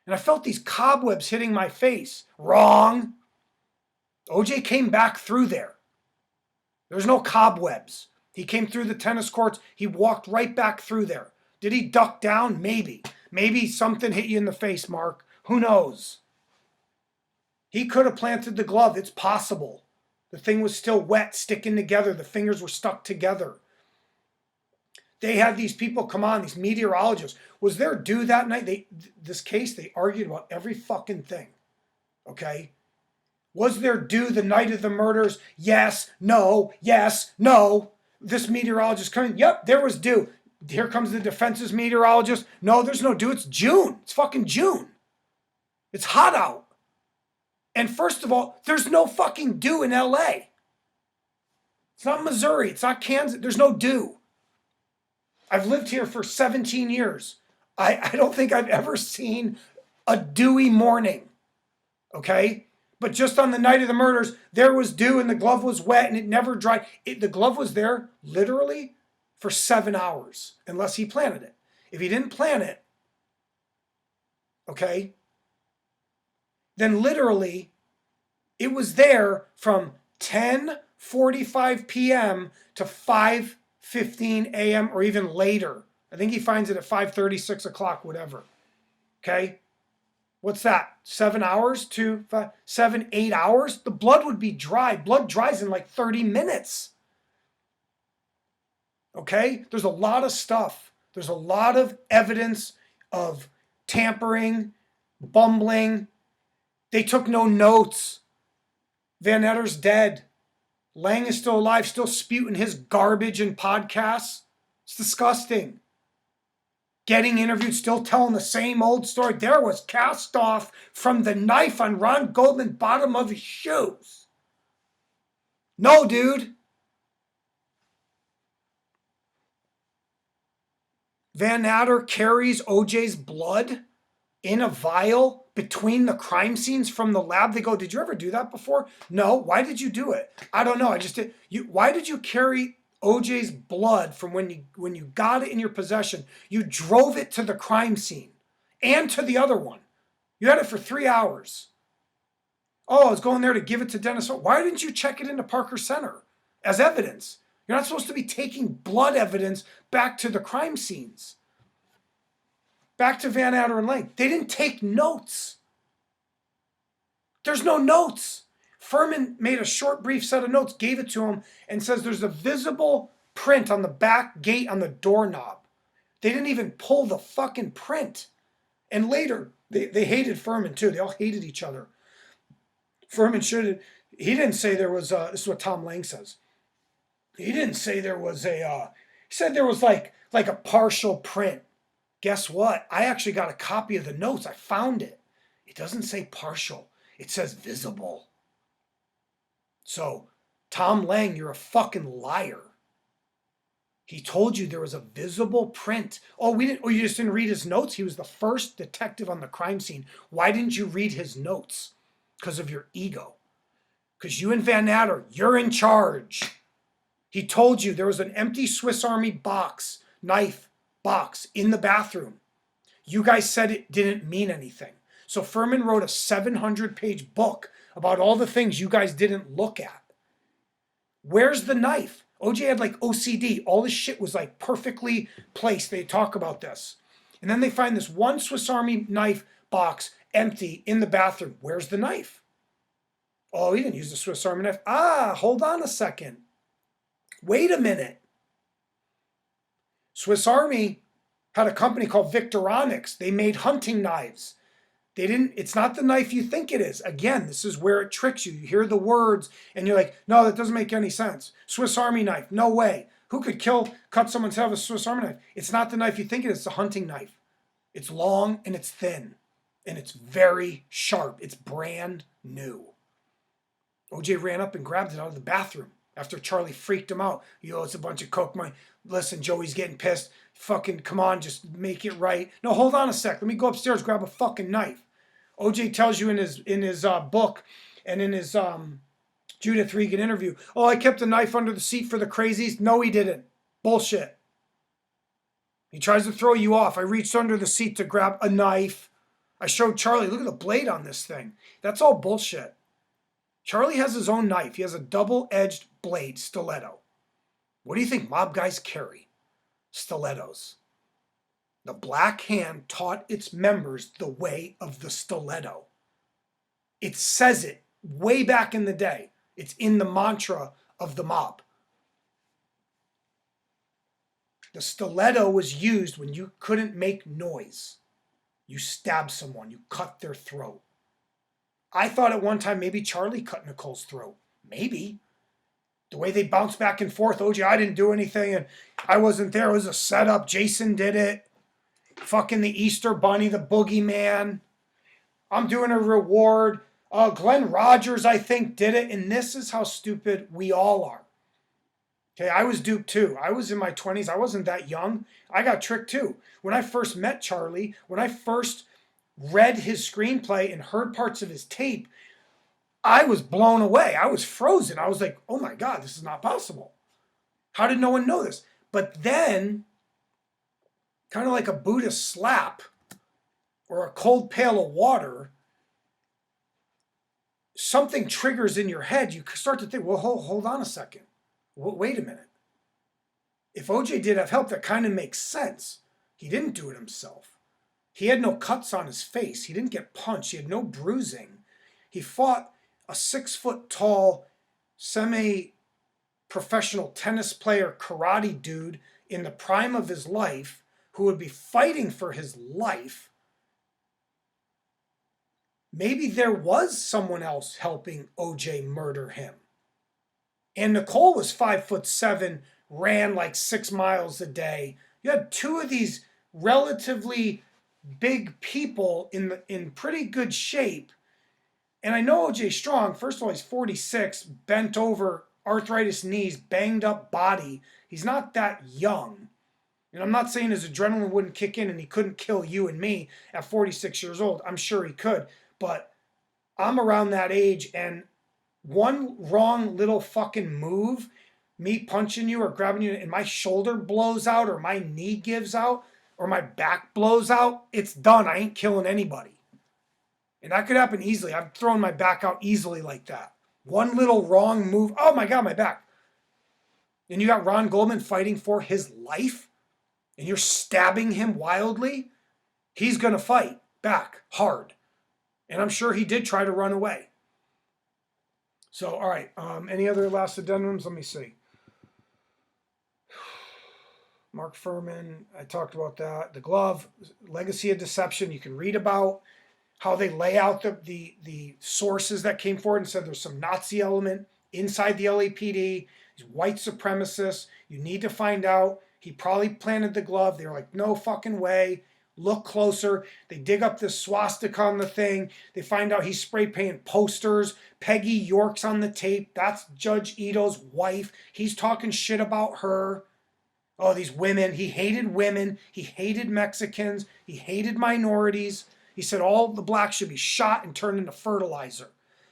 And I felt these cobwebs hitting my face. Wrong. OJ came back through there. There's no cobwebs. He came through the tennis courts. He walked right back through there. Did he duck down? Maybe. Maybe something hit you in the face, Mark. Who knows? He could have planted the glove. It's possible. The thing was still wet, sticking together. The fingers were stuck together. They had these people come on, these meteorologists. Was there due that night? This case, they argued about every fucking thing. Okay? Was there due the night of the murders? Yes, no, yes, no. This meteorologist coming, yep, there was due. Here comes the defense's meteorologist. No, there's no due. It's June. It's fucking June. It's hot out. And first of all, there's no fucking dew in LA. It's not Missouri. It's not Kansas. There's no dew. I've lived here for 17 years. I don't think I've ever seen a dewy morning. Okay? But just on the night of the murders, there was dew and the glove was wet and it never dried. The glove was there literally for 7 hours, unless he planted it. If he didn't plant it, okay, then literally it was there from 10:45 p.m. to 5:15 a.m. or even later. I think he finds it at 5:30, 6 o'clock, whatever. Okay? What's that? 7 hours to 7, 8 hours? The blood would be dry. Blood dries in like 30 minutes. Okay? There's a lot of stuff There's a lot of evidence of tampering, bumbling. They took no notes. Van Etter's dead. Lang is still alive, still spewing his garbage in podcasts. It's disgusting. Getting interviewed, still telling the same old story. There was cast off from the knife on Ron Goldman's bottom of his shoes. No, dude. Van Natter carries OJ's blood in a vial between the crime scenes from the lab. They go, did you ever do that before? No. Why did you do it? I don't know. I just did. Why did you carry OJ's blood from when you got it in your possession? You drove it to the crime scene and to the other one. You had it for 3 hours. Oh, I was going there to give it to Dennis. Why didn't you check it into Parker Center as evidence? You're not supposed to be taking blood evidence back to the crime scenes. Back to Van Natter and Lang. They didn't take notes. There's no notes. Furman made a short, brief set of notes, gave it to him, and says there's a visible print on the back gate on the doorknob. They didn't even pull the fucking print. And later, they hated Furman too. They all hated each other. Furman he didn't say there was, this is what Tom Lang says. He didn't say there was he said there was like a partial print. Guess what? I actually got a copy of the notes. I found it. It doesn't say partial. It says visible. So, Tom Lang, you're a fucking liar. He told you there was a visible print. Oh, you just didn't read his notes? He was the first detective on the crime scene. Why didn't you read his notes? Because of your ego. Because you and Van Natter, you're in charge. He told you there was an empty Swiss Army knife box in the bathroom. You guys said it didn't mean anything. So Furman wrote a 700-page book about all the things you guys didn't look at. Where's the knife? OJ had like OCD. All this shit was like perfectly placed. They talk about this. And then they find this one Swiss Army knife box empty in the bathroom. Where's the knife? Oh, he didn't use the Swiss Army knife. Hold on a second. Wait a minute. Swiss Army had a company called Victoronics. They made hunting knives. It's not the knife you think it is. Again, this is where it tricks you. You hear the words and you're like, no, that doesn't make any sense. Swiss Army knife, no way. Who could cut someone's head with a Swiss Army knife? It's not the knife you think it is. It's a hunting knife. It's long and it's thin and it's very sharp. It's brand new. OJ ran up and grabbed it out of the bathroom after Charlie freaked him out. It's a bunch of coke money. Listen, Joey's getting pissed. Fucking come on, just make it right. No, hold on a sec. Let me go upstairs, grab a fucking knife. OJ tells you in his book and in his Judith Regan interview, oh, I kept a knife under the seat for the crazies. No, he didn't. Bullshit. He tries to throw you off. I reached under the seat to grab a knife. I showed Charlie, look at the blade on this thing. That's all bullshit. Charlie has his own knife. He has a double-edged blade, stiletto. What do you think mob guys carry? Stilettos. The Black Hand taught its members the way of the stiletto. It says it way back in the day. It's in the mantra of the mob. The stiletto was used when you couldn't make noise. You stabbed someone, you cut their throat. I thought at one time maybe Charlie cut Nicole's throat. Maybe. The way they bounce back and forth, OJ, I didn't do anything and I wasn't there. It was a setup. Jason did it. Fucking the Easter Bunny, the boogeyman. I'm doing a reward. Glenn Rogers, I think, did it. And this is how stupid we all are. Okay, I was duped too. I was in my 20s. I wasn't that young. I got tricked too. When I first met Charlie, when I first read his screenplay and heard parts of his tape, I was blown away. I was frozen. I was like, oh my God, this is not possible. How did no one know this? But then, kind of like a Buddhist slap or a cold pail of water, something triggers in your head. You start to think, well, hold on a second. Wait a minute. If OJ did have help, that kind of makes sense. He didn't do it himself. He had no cuts on his face. He didn't get punched. He had no bruising. He fought a 6-foot-tall, semi-professional tennis player, karate dude in the prime of his life who would be fighting for his life, maybe there was someone else helping OJ murder him. And Nicole was 5'7", ran like 6 miles a day. You had two of these relatively big people in pretty good shape. And I know OJ Strong, first of all, he's 46, bent over, arthritis knees, banged up body. He's not that young. And I'm not saying his adrenaline wouldn't kick in and he couldn't kill you and me at 46 years old. I'm sure he could. But I'm around that age, and one wrong little fucking move, me punching you or grabbing you, and my shoulder blows out or my knee gives out or my back blows out, it's done. I ain't killing anybody. And that could happen easily. I've thrown my back out easily like that. One little wrong move. Oh my God, my back. And you got Ron Goldman fighting for his life, and you're stabbing him wildly. He's going to fight back hard. And I'm sure he did try to run away. So, all right. Any other last addendums? Let me see. Mark Furman, I talked about that. The glove, legacy of deception, you can read about how they lay out the sources that came forward and said there's some Nazi element inside the LAPD, these white supremacists. You need to find out. He probably planted the glove. They were like, no fucking way. Look closer. They dig up this swastika on the thing. They find out he's spray painting posters. Peggy York's on the tape. That's Judge Ito's wife. He's talking shit about her. Oh, these women. He hated women. He hated Mexicans. He hated minorities. He said all the blacks should be shot and turned into fertilizer.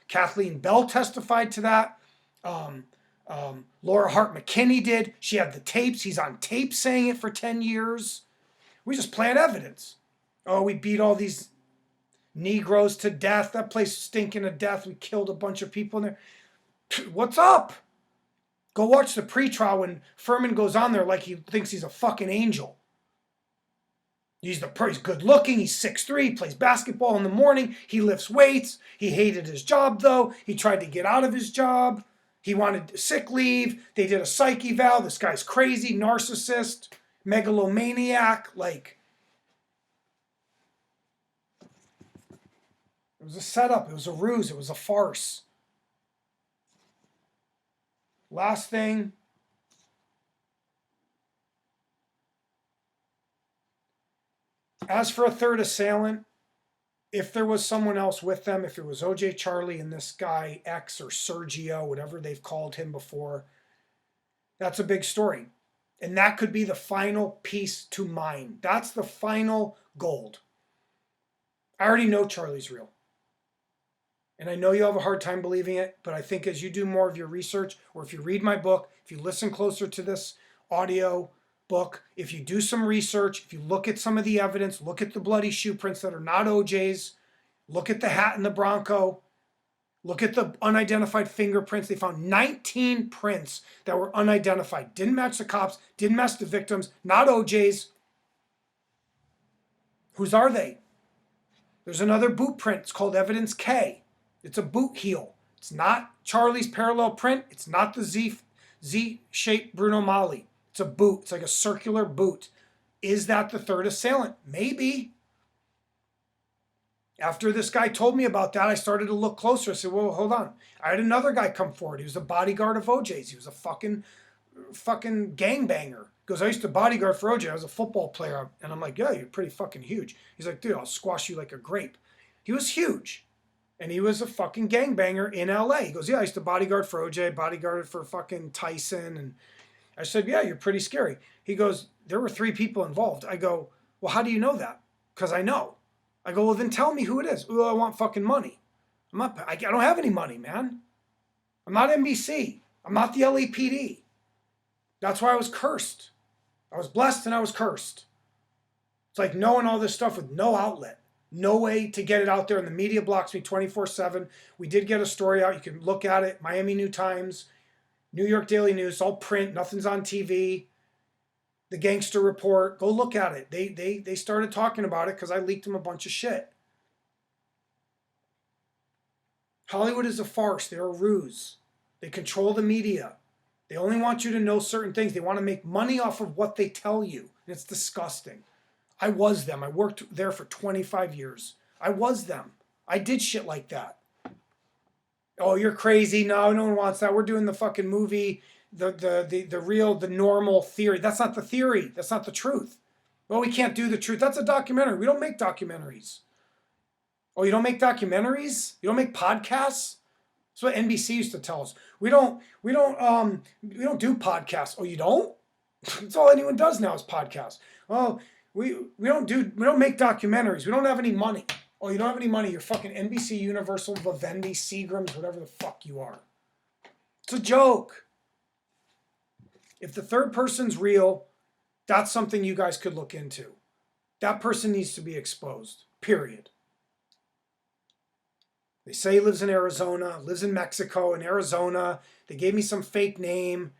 Kathleen Bell testified to that. Laura Hart McKinney did. She had the tapes. He's on tape saying it for 10 years. We just plant evidence. Oh, we beat all these Negroes to death. That place stinking to death. We killed a bunch of people in there. What's up? Go watch the pre-trial when Furman goes on there like he thinks he's a fucking angel. He's good looking. He's 6'3". He plays basketball in the morning. He lifts weights. He hated his job, though. He tried to get out of his job. He wanted sick leave. They did a psych eval. This guy's crazy, narcissist, megalomaniac. Like, it was a setup. It was a ruse. It was a farce. Last thing. As for a third assailant, if there was someone else with them, if it was OJ Charlie and this guy X or Sergio, whatever they've called him before, that's a big story. And that could be the final piece to mine. That's the final gold. I already know Charlie's real. And I know you have a hard time believing it, but I think as you do more of your research, or if you read my book, if you listen closer to this audio book, if you do some research, if you look at some of the evidence, look at the bloody shoe prints that are not OJ's, look at the hat in the Bronco, look at the unidentified fingerprints. They found 19 prints that were unidentified. Didn't match the cops, didn't match the victims, not OJ's. Whose are they? There's another boot print. It's called Evidence K. It's a boot heel. It's not Charlie's parallel print. It's not the Z-shaped Bruno Mali. It's a boot. It's like a circular boot. Is that the third assailant? Maybe. After this guy told me about that, I started to look closer. I said, well, hold on. I had another guy come forward. He was a bodyguard of OJ's. He was a fucking gangbanger. He goes, I used to bodyguard for OJ. I was a football player. And I'm like, yeah, you're pretty fucking huge. He's like, dude, I'll squash you like a grape. He was huge. And he was a fucking gangbanger in LA. He goes, yeah, I used to bodyguard for OJ, bodyguarded for fucking Tyson. And I said, yeah, you're pretty scary. He goes, there were 3 people involved. I go, well, how do you know that? Because I know. I go, well, then tell me who it is. Well, I want fucking money. I don't have any money, man. I'm not NBC. I'm not the LAPD. That's why I was cursed. I was blessed and I was cursed. It's like knowing all this stuff with no outlet. No way to get it out there, and the media blocks me 24/7. We did get a story out. You can look at it. Miami New Times, New York Daily News, all print. Nothing's on TV. The Gangster Report. Go look at it. They started talking about it because I leaked them a bunch of shit. Hollywood is a farce. They're a ruse. They control the media. They only want you to know certain things. They want to make money off of what they tell you. And it's disgusting. I was them. I worked there for 25 years. I was them. I did shit like that. Oh, you're crazy. No, no one wants that. We're doing the fucking movie, the real, the normal theory. That's not the theory. That's not the truth. Well, we can't do the truth. That's a documentary. We don't make documentaries. Oh, you don't make documentaries? You don't make podcasts? That's what NBC used to tell us. We don't do podcasts. Oh, you don't? That's all anyone does now is podcasts. Oh, we don't make documentaries. We don't have any money. Oh, you don't have any money. You're fucking NBC, Universal, Vivendi, Seagrams, whatever the fuck you are. It's a joke. If the third person's real, that's something you guys could look into. That person needs to be exposed. Period. They say he lives in Arizona, lives in Mexico, in Arizona. They gave me some fake name.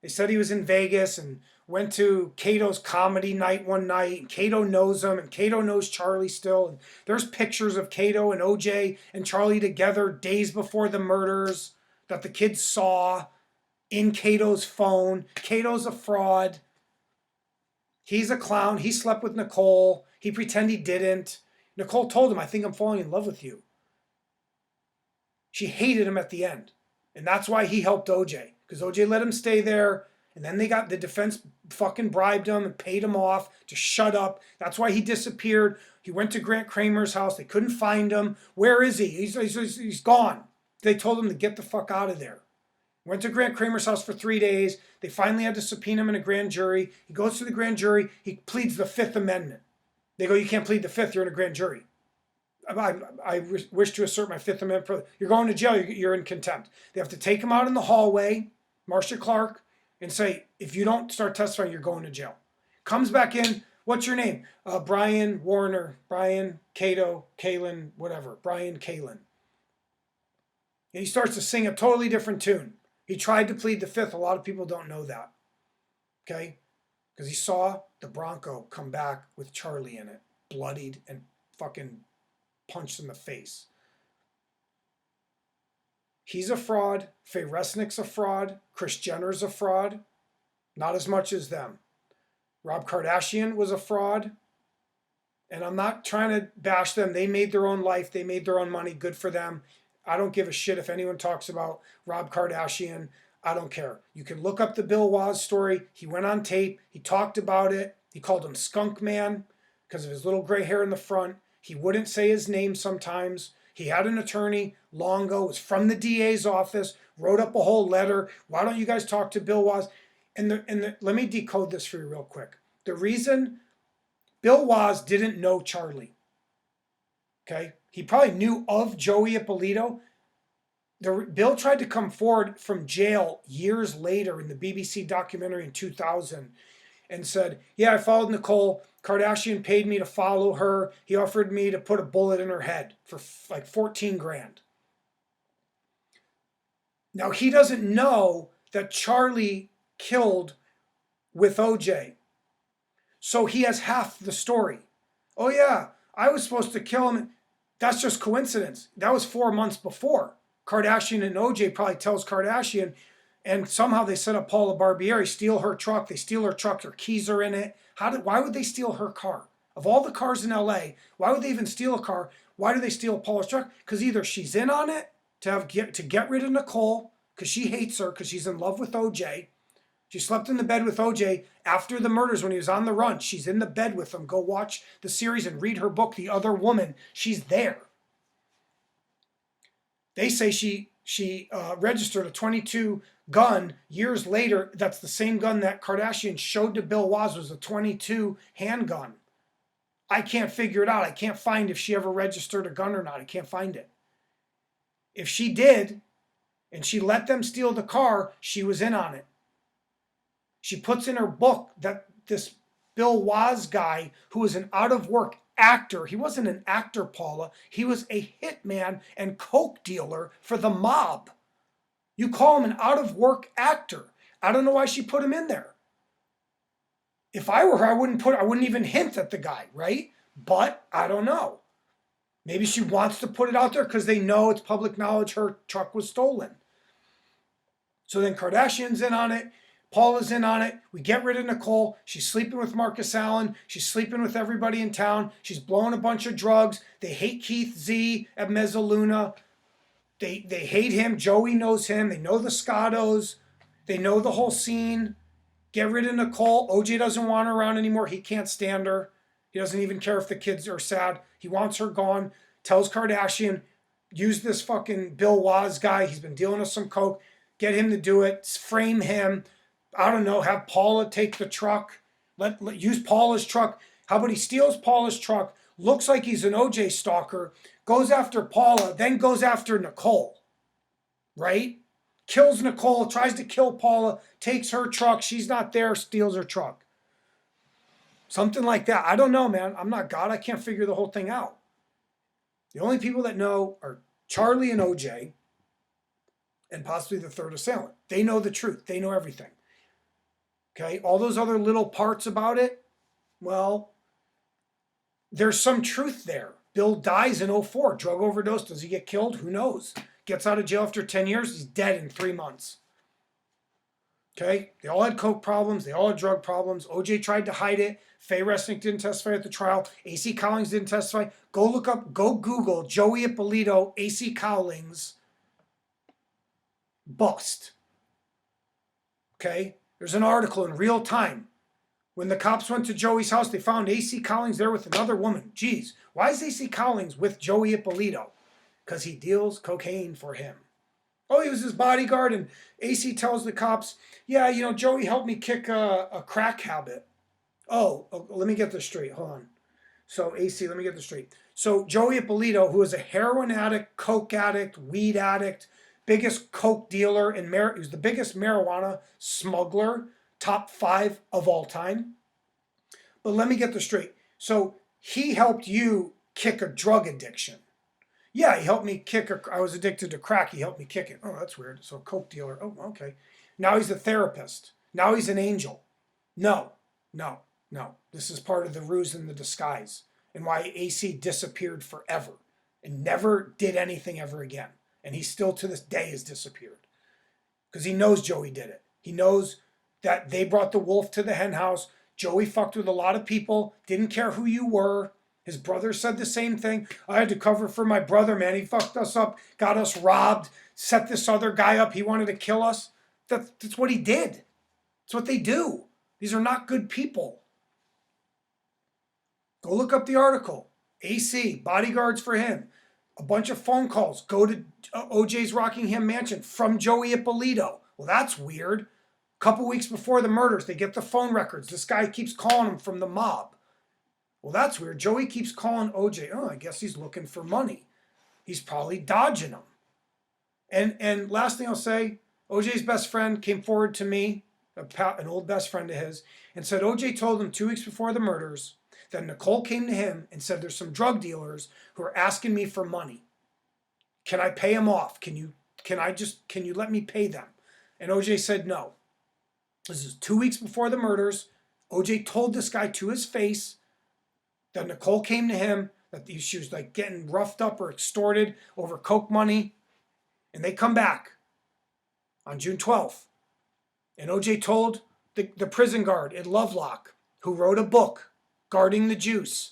They said he was in Vegas and went to Cato's comedy night one night. And Cato knows him, and Cato knows Charlie still. And there's pictures of Cato and OJ and Charlie together days before the murders that the kids saw in Cato's phone. Cato's a fraud. He's a clown. He slept with Nicole. He pretended he didn't. Nicole told him, I think I'm falling in love with you. She hated him at the end. And that's why he helped OJ. Because OJ let him stay there. And then the defense fucking bribed him and paid him off to shut up. That's why he disappeared. He went to Grant Kramer's house. They couldn't find him. Where is he? He's gone. They told him to get the fuck out of there. Went to Grant Kramer's house for 3 days. They finally had to subpoena him in a grand jury. He goes to the grand jury. He pleads the Fifth Amendment. They go, you can't plead the Fifth. You're in a grand jury. I wish to assert my Fifth Amendment. You're going to jail. You're in contempt. They have to take him out in the hallway, Marcia Clark, and say, if you don't start testifying, you're going to jail. Comes back in. What's your name? Brian Warner. Brian Cato, Kalin, whatever. Brian Kalin. And he starts to sing a totally different tune. He tried to plead the Fifth. A lot of people don't know that. Okay? Because he saw the Bronco come back with Charlie in it, bloodied and fucking punched in the face. He's a fraud. Faye Resnick's a fraud. Kris Jenner's a fraud. Not as much as them. Rob Kardashian was a fraud. And I'm not trying to bash them. They made their own life. They made their own money. Good for them. I don't give a shit if anyone talks about Rob Kardashian. I don't care. You can look up the Bill Waz story. He went on tape. He talked about it. He called him Skunk Man because of his little gray hair in the front. He wouldn't say his name sometimes. He had an attorney long ago, was from the DA's office, wrote up a whole letter. Why don't you guys talk to Bill Waz? Let me decode this for you real quick. The reason Bill Waz didn't know Charlie, okay? He probably knew of Joey Ippolito. Bill tried to come forward from jail years later in the BBC documentary in 2000 and said, yeah, I followed Nicole. Kardashian paid me to follow her. He offered me to put a bullet in her head for like 14 grand. Now, he doesn't know that Charlie killed with OJ. So he has half the story. Oh, yeah, I was supposed to kill him. That's just coincidence. That was 4 months before. Kardashian and OJ probably tells Kardashian, and somehow they set up Paula Barbieri, steal her truck. They steal her truck. Her keys are in it. Why would they steal her car? Of all the cars in LA, why would they even steal a car? Why do they steal Paula's truck? Because either she's in on it to get rid of Nicole because she hates her because she's in love with OJ. She slept in the bed with OJ after the murders when he was on the run. She's in the bed with him. Go watch the series and read her book, The Other Woman. She's there. They say she registered a .22 gun years later. That's the same gun that Kardashian showed to Bill Waz was a .22 handgun. I can't figure it out. I can't find if she ever registered a gun or not. I can't find it. If she did, and she let them steal the car, she was in on it. She puts in her book that this Bill Waz guy, who was an out-of-work actor, he wasn't an actor, Paula. He was a hitman and coke dealer for the mob. You call him an out-of-work actor. I don't know why she put him in there. If I were her, I wouldn't even hint at the guy, right? But I don't know. Maybe she wants to put it out there because they know it's public knowledge her truck was stolen. So then Kardashian's in on it. Paula's in on it. We get rid of Nicole. She's sleeping with Marcus Allen. She's sleeping with everybody in town. She's blowing a bunch of drugs. They hate Keith Z at Mezzaluna. They hate him. Joey knows him. They know the Scottos. They know the whole scene. Get rid of Nicole. OJ doesn't want her around anymore. He can't stand her. He doesn't even care if the kids are sad. He wants her gone. Tells Kardashian, use this fucking Bill Waz guy. He's been dealing with some coke. Get him to do it. Frame him. I don't know. Have Paula take the truck. Use Paula's truck. How about he steals Paula's truck? Looks like he's an OJ stalker. Goes after Paula. Then goes after Nicole. Right? Kills Nicole. Tries to kill Paula. Takes her truck. She's not there. Steals her truck. Something like that. I don't know, man. I'm not God. I can't figure the whole thing out. The only people that know are Charlie and OJ and possibly the third assailant. They know the truth. They know everything. Okay? All those other little parts about it, well, there's some truth there. Bill dies in 2004. Drug overdose. Does he get killed? Who knows? Gets out of jail after 10 years. He's dead in 3 months. Okay? They all had coke problems. They all had drug problems. OJ tried to hide it. Faye Resnick didn't testify at the trial. AC Cowlings didn't testify. Go Google Joey Ippolito, AC Cowlings bust. Okay? There's an article in real time. When the cops went to Joey's house, they found AC Cowlings there with another woman. Geez, why is AC Cowlings with Joey Ippolito? Because he deals cocaine for him. Oh, he was his bodyguard, and AC tells the cops, yeah, Joey helped me kick a crack habit. Oh, let me get this straight. Hold on. So, AC, let me get this straight. So, Joey Ippolito, who is a heroin addict, coke addict, weed addict, biggest coke dealer, he was the biggest marijuana smuggler, top 5 of all time. But let me get this straight. So, he helped you kick a drug addiction. Yeah, he helped me I was addicted to crack. He helped me kick it. Oh, that's weird. So, coke dealer. Oh, okay. Now he's a therapist. Now he's an angel. No. This is part of the ruse and the disguise, and why AC disappeared forever and never did anything ever again. And he still to this day has disappeared because he knows Joey did it. He knows that they brought the wolf to the hen house. Joey fucked with a lot of people, didn't care who you were. His brother said the same thing. I had to cover for my brother, man. He fucked us up, got us robbed, set this other guy up. He wanted to kill us. That's what he did. That's what they do. These are not good people. Go look up the article. AC, bodyguards for him. A bunch of phone calls. Go to OJ's Rockingham mansion from Joey Ippolito. Well, that's weird. A couple weeks before the murders, they get the phone records. This guy keeps calling him from the mob. Well, that's weird. Joey keeps calling OJ. Oh, I guess he's looking for money. He's probably dodging him. And last thing I'll say, OJ's best friend came forward to me, an old best friend of his, and said OJ told him 2 weeks before the murders that Nicole came to him and said, there's some drug dealers who are asking me for money. Can I pay them off? Can you let me pay them? And OJ said no. This is 2 weeks before the murders. OJ told this guy to his face that Nicole came to him, that she was like getting roughed up or extorted over coke money. And they come back on June 12th. And OJ told the prison guard at Lovelock, who wrote a book, Guarding the Juice.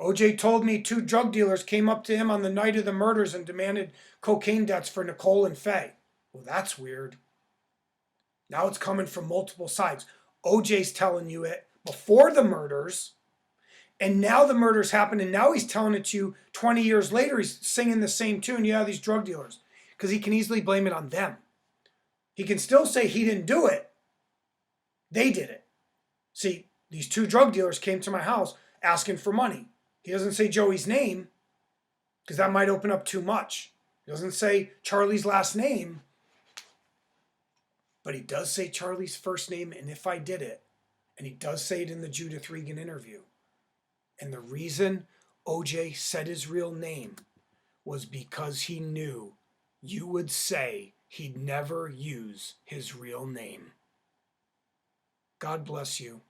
OJ told me 2 drug dealers came up to him on the night of the murders and demanded cocaine debts for Nicole and Faye. Well, that's weird. Now it's coming from multiple sides. OJ's telling you it before the murders, and now the murders happen, and now he's telling it to you 20 years later. He's singing the same tune. Yeah, these drug dealers. Because he can easily blame it on them. He can still say he didn't do it. They did it. See, these 2 drug dealers came to my house asking for money. He doesn't say Joey's name because that might open up too much. He doesn't say Charlie's last name, but he does say Charlie's first name and if I did it. And he does say it in the Judith Regan interview. And the reason OJ said his real name was because he knew you would say he'd never use his real name. God bless you.